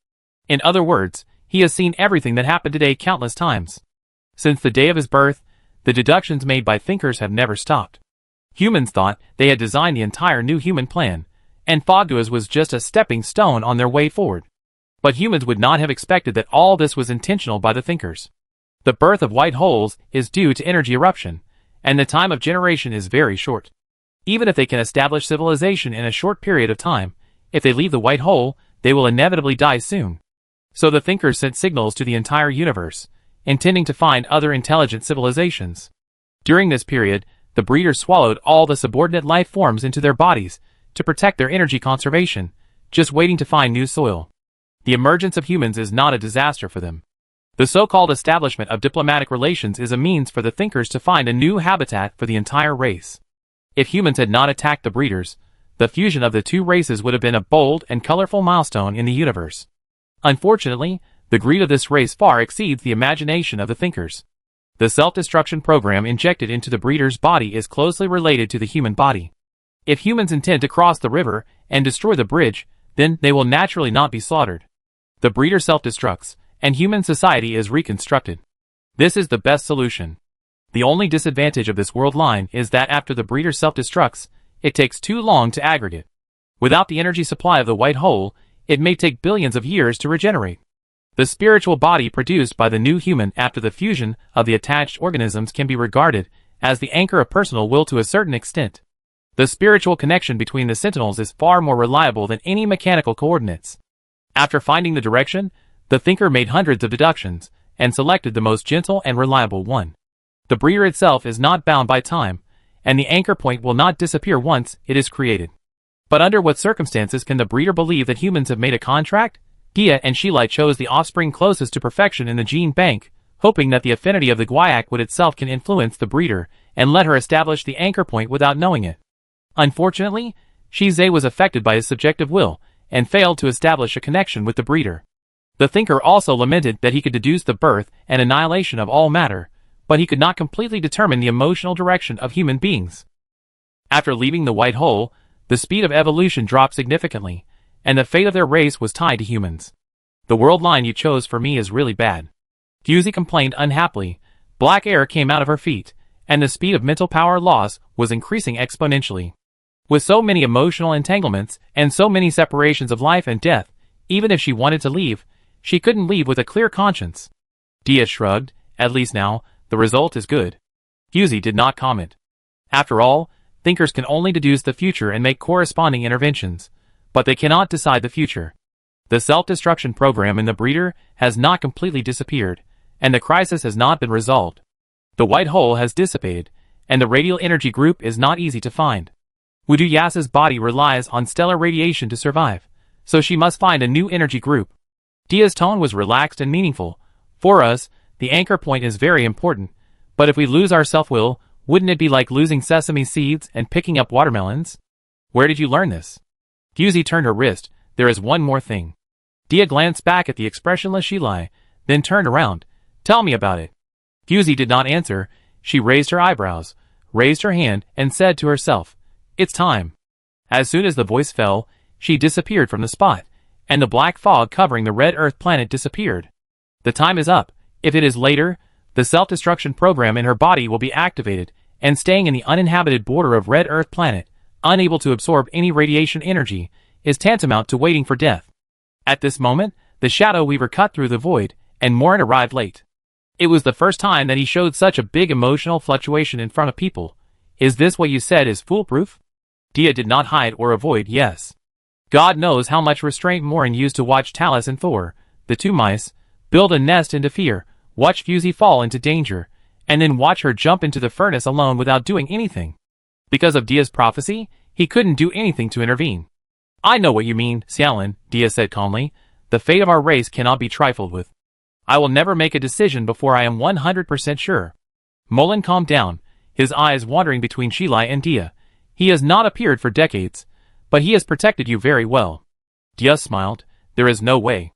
In other words, he has seen everything that happened today countless times. Since the day of his birth, the deductions made by thinkers have never stopped. Humans thought they had designed the entire new human plan, and Fogduas was just a stepping stone on their way forward. But humans would not have expected that all this was intentional by the thinkers. The birth of white holes is due to energy eruption, and the time of generation is very short. Even if they can establish civilization in a short period of time, if they leave the white hole, they will inevitably die soon. So the thinkers sent signals to the entire universe, intending to find other intelligent civilizations. During this period, the breeders swallowed all the subordinate life forms into their bodies to protect their energy conservation, just waiting to find new soil. The emergence of humans is not a disaster for them. The so-called establishment of diplomatic relations is a means for the thinkers to find a new habitat for the entire race. If humans had not attacked the breeders, the fusion of the two races would have been a bold and colorful milestone in the universe. Unfortunately, the greed of this race far exceeds the imagination of the thinkers. The self-destruction program injected into the breeder's body is closely related to the human body. If humans intend to cross the river and destroy the bridge, then they will naturally not be slaughtered. The breeder self-destructs, and human society is reconstructed. This is the best solution. The only disadvantage of this world line is that after the breeder self-destructs, it takes too long to aggregate. Without the energy supply of the white hole, it may take billions of years to regenerate. The spiritual body produced by the new human after the fusion of the attached organisms can be regarded as the anchor of personal will to a certain extent. The spiritual connection between the sentinels is far more reliable than any mechanical coordinates. After finding the direction, the thinker made hundreds of deductions, and selected the most gentle and reliable one. The breeder itself is not bound by time, and the anchor point will not disappear once it is created. But under what circumstances can the breeder believe that humans have made a contract? Dia and Shilai chose the offspring closest to perfection in the gene bank, hoping that the affinity of the guaiac would itself can influence the breeder, and let her establish the anchor point without knowing it. Unfortunately, Shizai was affected by his subjective will, and failed to establish a connection with the breeder. The thinker also lamented that he could deduce the birth and annihilation of all matter, but he could not completely determine the emotional direction of human beings. After leaving the white hole, the speed of evolution dropped significantly, and the fate of their race was tied to humans. "The world line you chose for me is really bad." Fusey complained unhappily. Black air came out of her feet, and the speed of mental power loss was increasing exponentially. With so many emotional entanglements and so many separations of life and death, even if she wanted to leave, she couldn't leave with a clear conscience. Dia shrugged. "At least now, the result is good." Fusey did not comment. After all, thinkers can only deduce the future and make corresponding interventions, but they cannot decide the future. The self-destruction program in the breeder has not completely disappeared, and the crisis has not been resolved. The white hole has dissipated, and the radial energy group is not easy to find. Wudu Yasa's body relies on stellar radiation to survive, so she must find a new energy group. Dia's tone was relaxed and meaningful. "For us, the anchor point is very important, but if we lose our self-will, wouldn't it be like losing sesame seeds and picking up watermelons?" "Where did you learn this?" Fusey turned her wrist. "There is one more thing." Dia glanced back at the expressionless Shilai, then turned around. "Tell me about it." Fusey did not answer. She raised her eyebrows, raised her hand, and said to herself, "It's time." As soon as the voice fell, she disappeared from the spot, and the black fog covering the red Earth planet disappeared. The time is up. If it is later, the self-destruction program in her body will be activated, and staying in the uninhabited border of red Earth planet, unable to absorb any radiation energy, is tantamount to waiting for death. At this moment, the Shadow Weaver cut through the void, and Morin arrived late. It was the first time that he showed such a big emotional fluctuation in front of people. "Is this what you said is foolproof?" Dia did not hide or avoid yes. God knows how much restraint Morin used to watch Talus and Thor, the two mice, build a nest into fear, watch Fusey fall into danger, and then watch her jump into the furnace alone without doing anything. Because of Dia's prophecy, he couldn't do anything to intervene. "I know what you mean, Xiaolin," Dia said calmly. "The fate of our race cannot be trifled with. I will never make a decision before I am 100% sure." Mullen calmed down, his eyes wandering between Shilai and Dia. He has not appeared for decades, but he has protected you very well. Dia smiled. There is no way.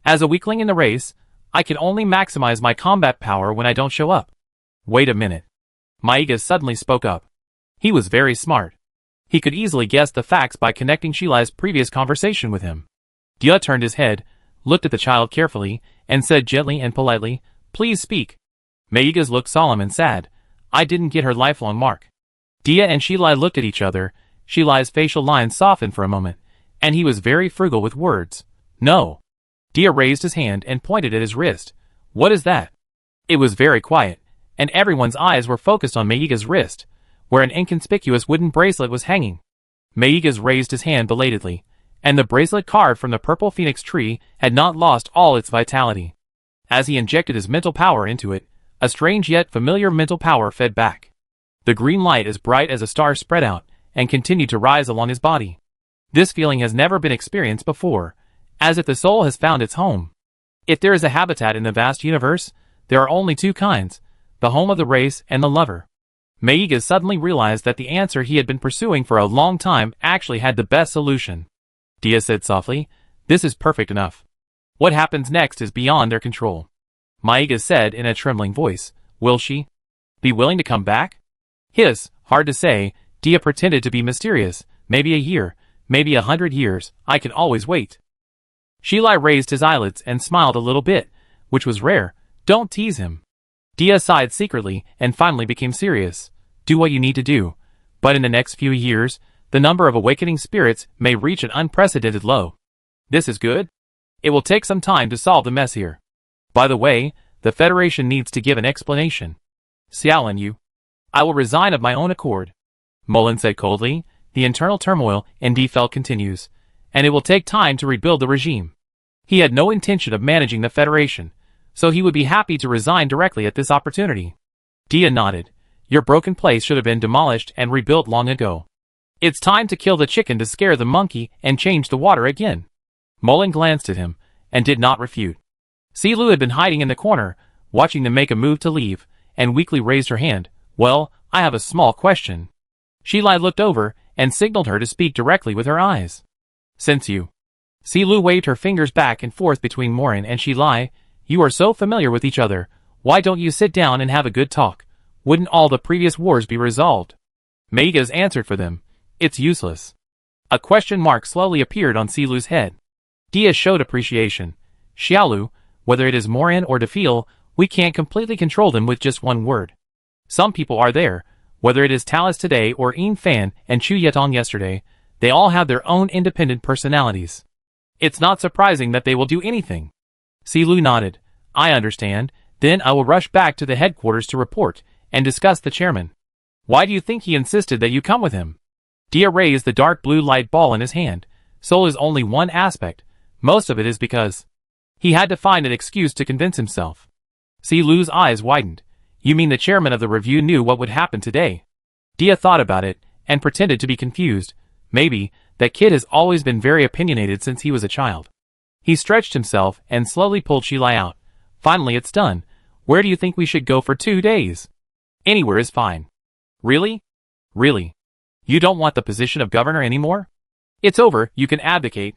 As a weakling in the race, I can only maximize my combat power when I don't show up. Wait a minute. Maiga suddenly spoke up. He was very smart. He could easily guess the facts by connecting Shilai's previous conversation with him. Dia turned his head, looked at the child carefully, and said gently and politely, "Please speak." Maiga's looked solemn and sad. I didn't get her lifelong mark. Dia and Shilai looked at each other. Shilai's facial lines softened for a moment, and he was very frugal with words. No. Dia raised his hand and pointed at his wrist. What is that? It was very quiet, and everyone's eyes were focused on Maiga's wrist, where an inconspicuous wooden bracelet was hanging. Maiga's raised his hand belatedly, and the bracelet carved from the purple phoenix tree had not lost all its vitality. As he injected his mental power into it, a strange yet familiar mental power fed back. The green light as bright as a star spread out and continued to rise along his body. This feeling has never been experienced before, as if the soul has found its home. If there is a habitat in the vast universe, there are only two kinds, the home of the race and the lover. Maiga suddenly realized that the answer he had been pursuing for a long time actually had the best solution. Dia said softly, "This is perfect enough. What happens next is beyond their control." Maiga said in a trembling voice, "Will she be willing to come back?" Hard to say. Dia pretended to be mysterious. Maybe a year, maybe 100 years, I can always wait. Shilai raised his eyelids and smiled a little bit, which was rare. Don't tease him. Dia sighed secretly and finally became serious. Do what you need to do. But in the next few years, the number of awakening spirits may reach an unprecedented low. This is good. It will take some time to solve the mess here. By the way, the Federation needs to give an explanation. Xiao and you. I will resign of my own accord. Mullen said coldly. The internal turmoil in Defeld continues, and it will take time to rebuild the regime. He had no intention of managing the Federation, so he would be happy to resign directly at this opportunity. Dia nodded. Your broken place should have been demolished and rebuilt long ago. It's time to kill the chicken to scare the monkey and change the water again. Mullen glanced at him, and did not refute. Silu had been hiding in the corner, watching them make a move to leave, and weakly raised her hand. Well, I have a small question. Shilai looked over, and signaled her to speak directly with her eyes. Since you. Silu waved her fingers back and forth between Morin and Shilai. You are so familiar with each other, why don't you sit down and have a good talk? Wouldn't all the previous wars be resolved? Maiga's answered for them. It's useless. A question mark slowly appeared on Silu's head. Dia showed appreciation. Xiaolu, whether it is Morin or Defil, we can't completely control them with just one word. Some people are there, whether it is Talus today or Yin Fan and Chu Yetong yesterday, they all have their own independent personalities. It's not surprising that they will do anything. Silu nodded. I understand, then I will rush back to the headquarters to report, and discuss the chairman. Why do you think he insisted that you come with him? Dia raised the dark blue light ball in his hand. Soul is only one aspect. Most of it is because he had to find an excuse to convince himself. Silu's eyes widened. You mean the chairman of the review knew what would happen today? Dia thought about it, and pretended to be confused. Maybe, that kid has always been very opinionated since he was a child. He stretched himself and slowly pulled Shilai out. Finally it's done. Where do you think we should go for 2 days? Anywhere is fine. Really? Really? You don't want the position of governor anymore? It's over, you can abdicate.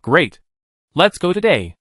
Great. Let's go today.